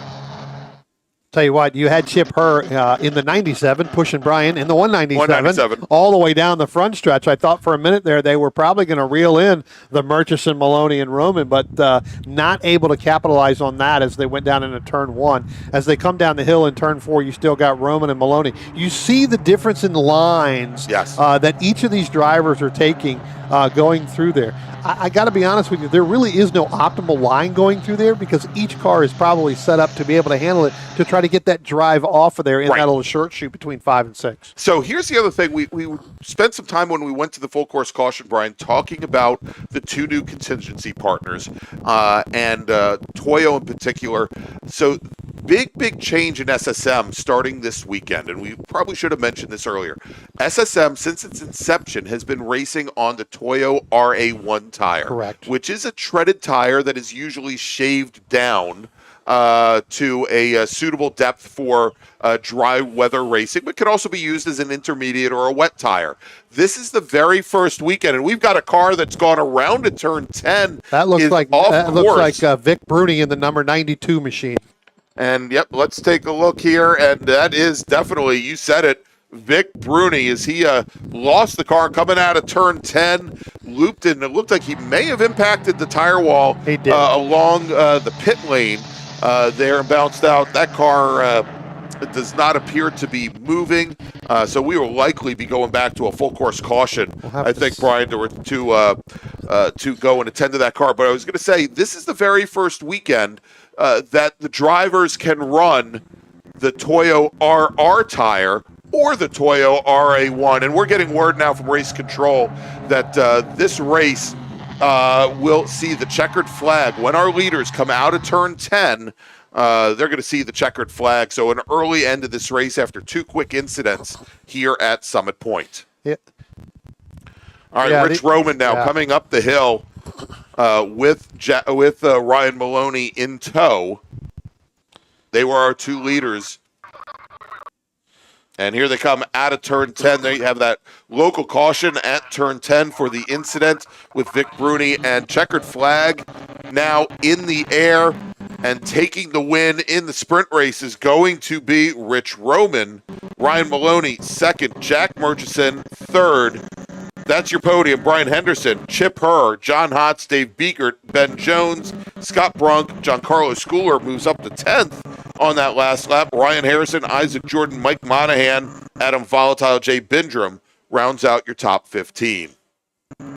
Tell you what, you had Chip Herr in the 97, pushing Brian in the 197, all the way down the front stretch. I thought for a minute there they were probably going to reel in the Murchison, Maloney, and Roman, but not able to capitalize on that as they went down into turn 1. As they come down the hill in turn 4, you still got Roman and Maloney. You see the difference in lines that each of these drivers are taking going through there. I got to be honest with you, there really is no optimal line going through there because each car is probably set up to be able to handle it to try to get that drive off of there in that little short shoot between 5 and 6. So here's the other thing. We spent some time when we went to the full course caution, Brian, talking about the 2 new contingency partners and Toyo in particular. So big change in SSM starting this weekend, and we probably should have mentioned this earlier. SSM, since its inception, has been racing on the Toyo RA1 tire, which is a treaded tire that is usually shaved down to a suitable depth for dry weather racing, but can also be used as an intermediate or a wet tire. This is the very first weekend, and we've got a car that's gone around at turn 10. That looks like Vic Bruni in the number 92 machine. And let's take a look here, and that is definitely, you said it, Vic Bruni, as he lost the car coming out of turn 10, looped in. It looked like he may have impacted the tire wall along the pit lane there and bounced out. That car does not appear to be moving, so we will likely be going back to a full course caution. I think, Brian, to go and attend to that car. But I was going to say, this is the very first weekend that the drivers can run the Toyo RR tire or the Toyo RA1. And we're getting word now from Race Control that this race will see the checkered flag. When our leaders come out of turn 10, they're going to see the checkered flag. So an early end of this race after 2 quick incidents here at Summit Point. All right, Rich Roman now coming up the hill with Ryan Maloney in tow. They were our 2 leaders. And here they come out of turn 10. They have that local caution at turn 10 for the incident with Vic Bruni, and checkered flag now in the air, and taking the win in the sprint race is going to be Rich Roman. Ryan Maloney second, Jack Murchison third. That's your podium. Brian Henderson, Chip Herr, John Hotz, Dave Beekert, Ben Jones, Scott Brunk, Giancarlo Schooler moves up to 10th on that last lap. Ryan Harrison, Isaac Jordan, Mike Monahan, Adam Volatile, Jay Bindrum rounds out your top 15.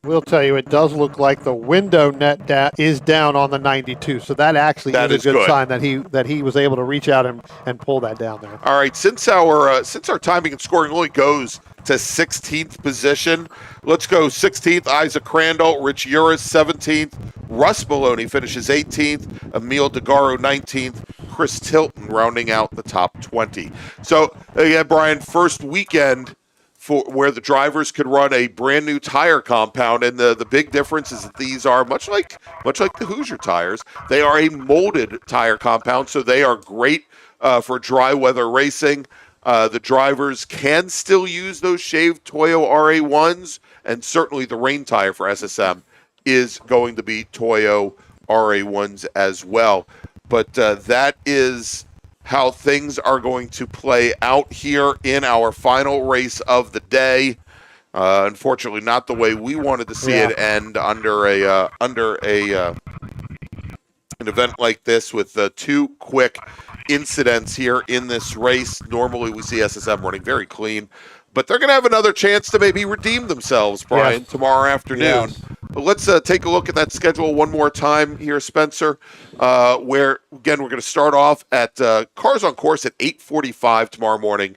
We'll tell you, it does look like the window net is down on the 92, so that actually is a good sign that he was able to reach out and pull that down there. All right, since our timing and scoring only goes to 16th position, let's go 16th, Isaac Crandall, Rich Uris 17th, Russ Maloney finishes 18th, Emil DeGaro 19th, Chris Tilton rounding out the top 20. So again, Brian, first weekend for where the drivers could run a brand new tire compound, and the big difference is that these are much like the Hoosier tires. They are a molded tire compound, so they are great for dry weather racing. The drivers can still use those shaved Toyo RA1s, and certainly the rain tire for SSM is going to be Toyo RA1s as well. But that is how things are going to play out here in our final race of the day. Unfortunately, not the way we wanted to see it end under a an event like this with two quick incidents here in this race. Normally we see SSM running very clean, but they're going to have another chance to maybe redeem themselves, Brian, tomorrow afternoon. Yes. But let's take a look at that schedule one more time here, Spencer, where, again, we're going to start off at Cars on Course at 8:45 tomorrow morning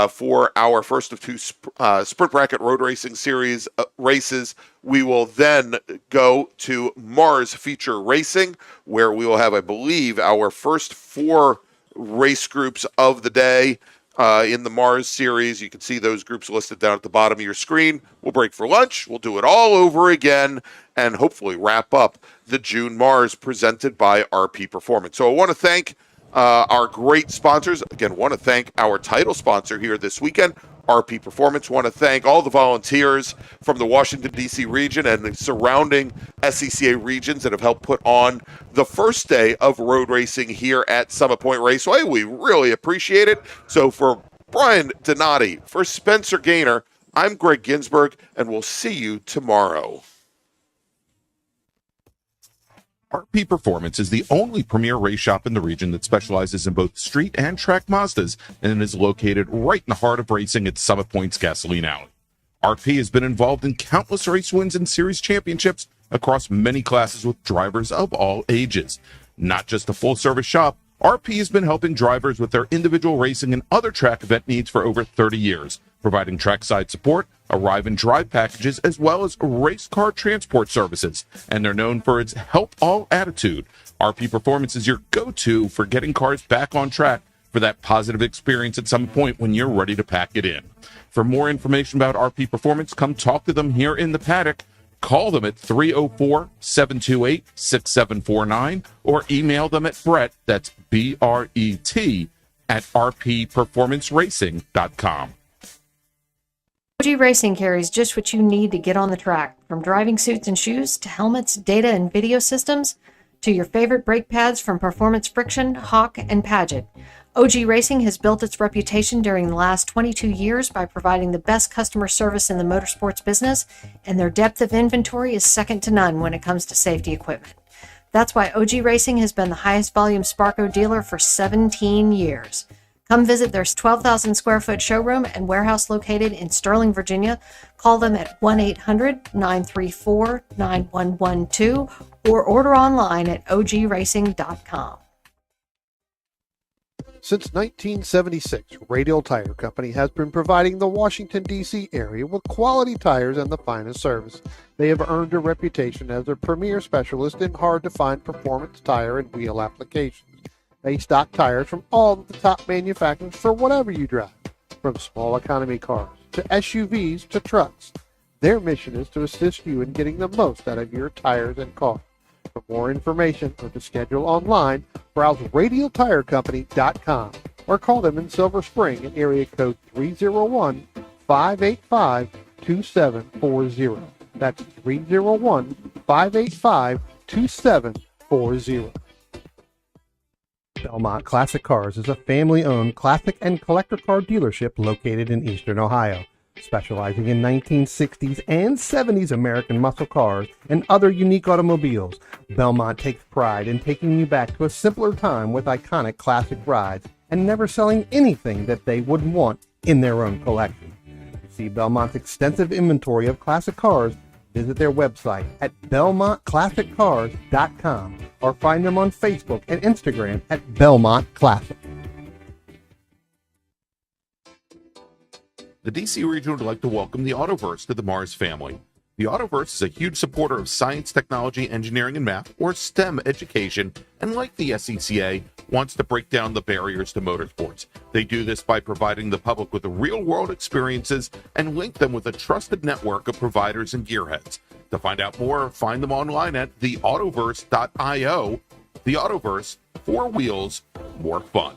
for our first of two Sprint Bracket Road Racing Series races. We will then go to MARRS Feature Racing, where we will have, I believe, our first four race groups of the day. In the MARRS series. You can see those groups listed down at the bottom of your screen. We'll break for lunch. We'll do it all over again and hopefully wrap up the June MARRS presented by RP Performance. So I want to thank our great sponsors. Again, want to thank our title sponsor here this weekend, RP Performance. Want to thank all the volunteers from the Washington, D.C. region and the surrounding SCCA regions that have helped put on the first day of road racing here at Summit Point Raceway. We really appreciate it. So for Brian Donati, for Spencer Gaynor, I'm Greg Ginsburg, and we'll see you tomorrow. RP Performance is the only premier race shop in the region that specializes in both street and track Mazdas and is located right in the heart of racing at Summit Point's Gasoline Alley. RP has been involved in countless race wins and series championships across many classes with drivers of all ages. Not just a full-service shop, RP has been helping drivers with their individual racing and other track event needs for over 30 years, providing trackside support, arrive and drive packages, as well as race car transport services. And they're known for its help all attitude. RP Performance is your go-to for getting cars back on track for that positive experience at some point when you're ready to pack it in. For more information about RP Performance, come talk to them here in the paddock. Call them at 304-728-6749 or email them at Brett, that's B-R-E-T, at rpperformanceracing.com. OG Racing carries just what you need to get on the track, from driving suits and shoes to helmets, data and video systems, to your favorite brake pads from Performance Friction, Hawk, and Paget. OG Racing has built its reputation during the last 22 years by providing the best customer service in the motorsports business, and their depth of inventory is second to none when it comes to safety equipment. That's why OG Racing has been the highest volume Sparco dealer for 17 years. Come visit their 12,000 square foot showroom and warehouse located in Sterling, Virginia. Call them at 1-800-934-9112 or order online at ogracing.com. Since 1976, Radial Tire Company has been providing the Washington, D.C. area with quality tires and the finest service. They have earned a reputation as a premier specialist in hard-to-find performance tire and wheel applications. They stock tires from all of the top manufacturers for whatever you drive, from small economy cars to SUVs to trucks. Their mission is to assist you in getting the most out of your tires and cars. For more information or to schedule online, browse radialtirecompany.com or call them in Silver Spring at area code 301-585-2740. That's 301-585-2740. Belmont Classic Cars is a family-owned classic and collector car dealership located in Eastern Ohio, specializing in 1960s and 70s American muscle cars and other unique automobiles. Belmont takes pride in taking you back to a simpler time with iconic classic rides and never selling anything that they wouldn't want in their own collection. To see Belmont's extensive inventory of classic cars, visit their website at belmontclassiccars.com or find them on Facebook and Instagram at Belmont Classic. The DC region would like to welcome the Autoverse to the MARRS family. The Autoverse is a huge supporter of science, technology, engineering, and math, or STEM education, and like the SCCA, wants to break down the barriers to motorsports. They do this by providing the public with real-world experiences and link them with a trusted network of providers and gearheads. To find out more, find them online at theautoverse.io. The Autoverse, 4 wheels, more fun.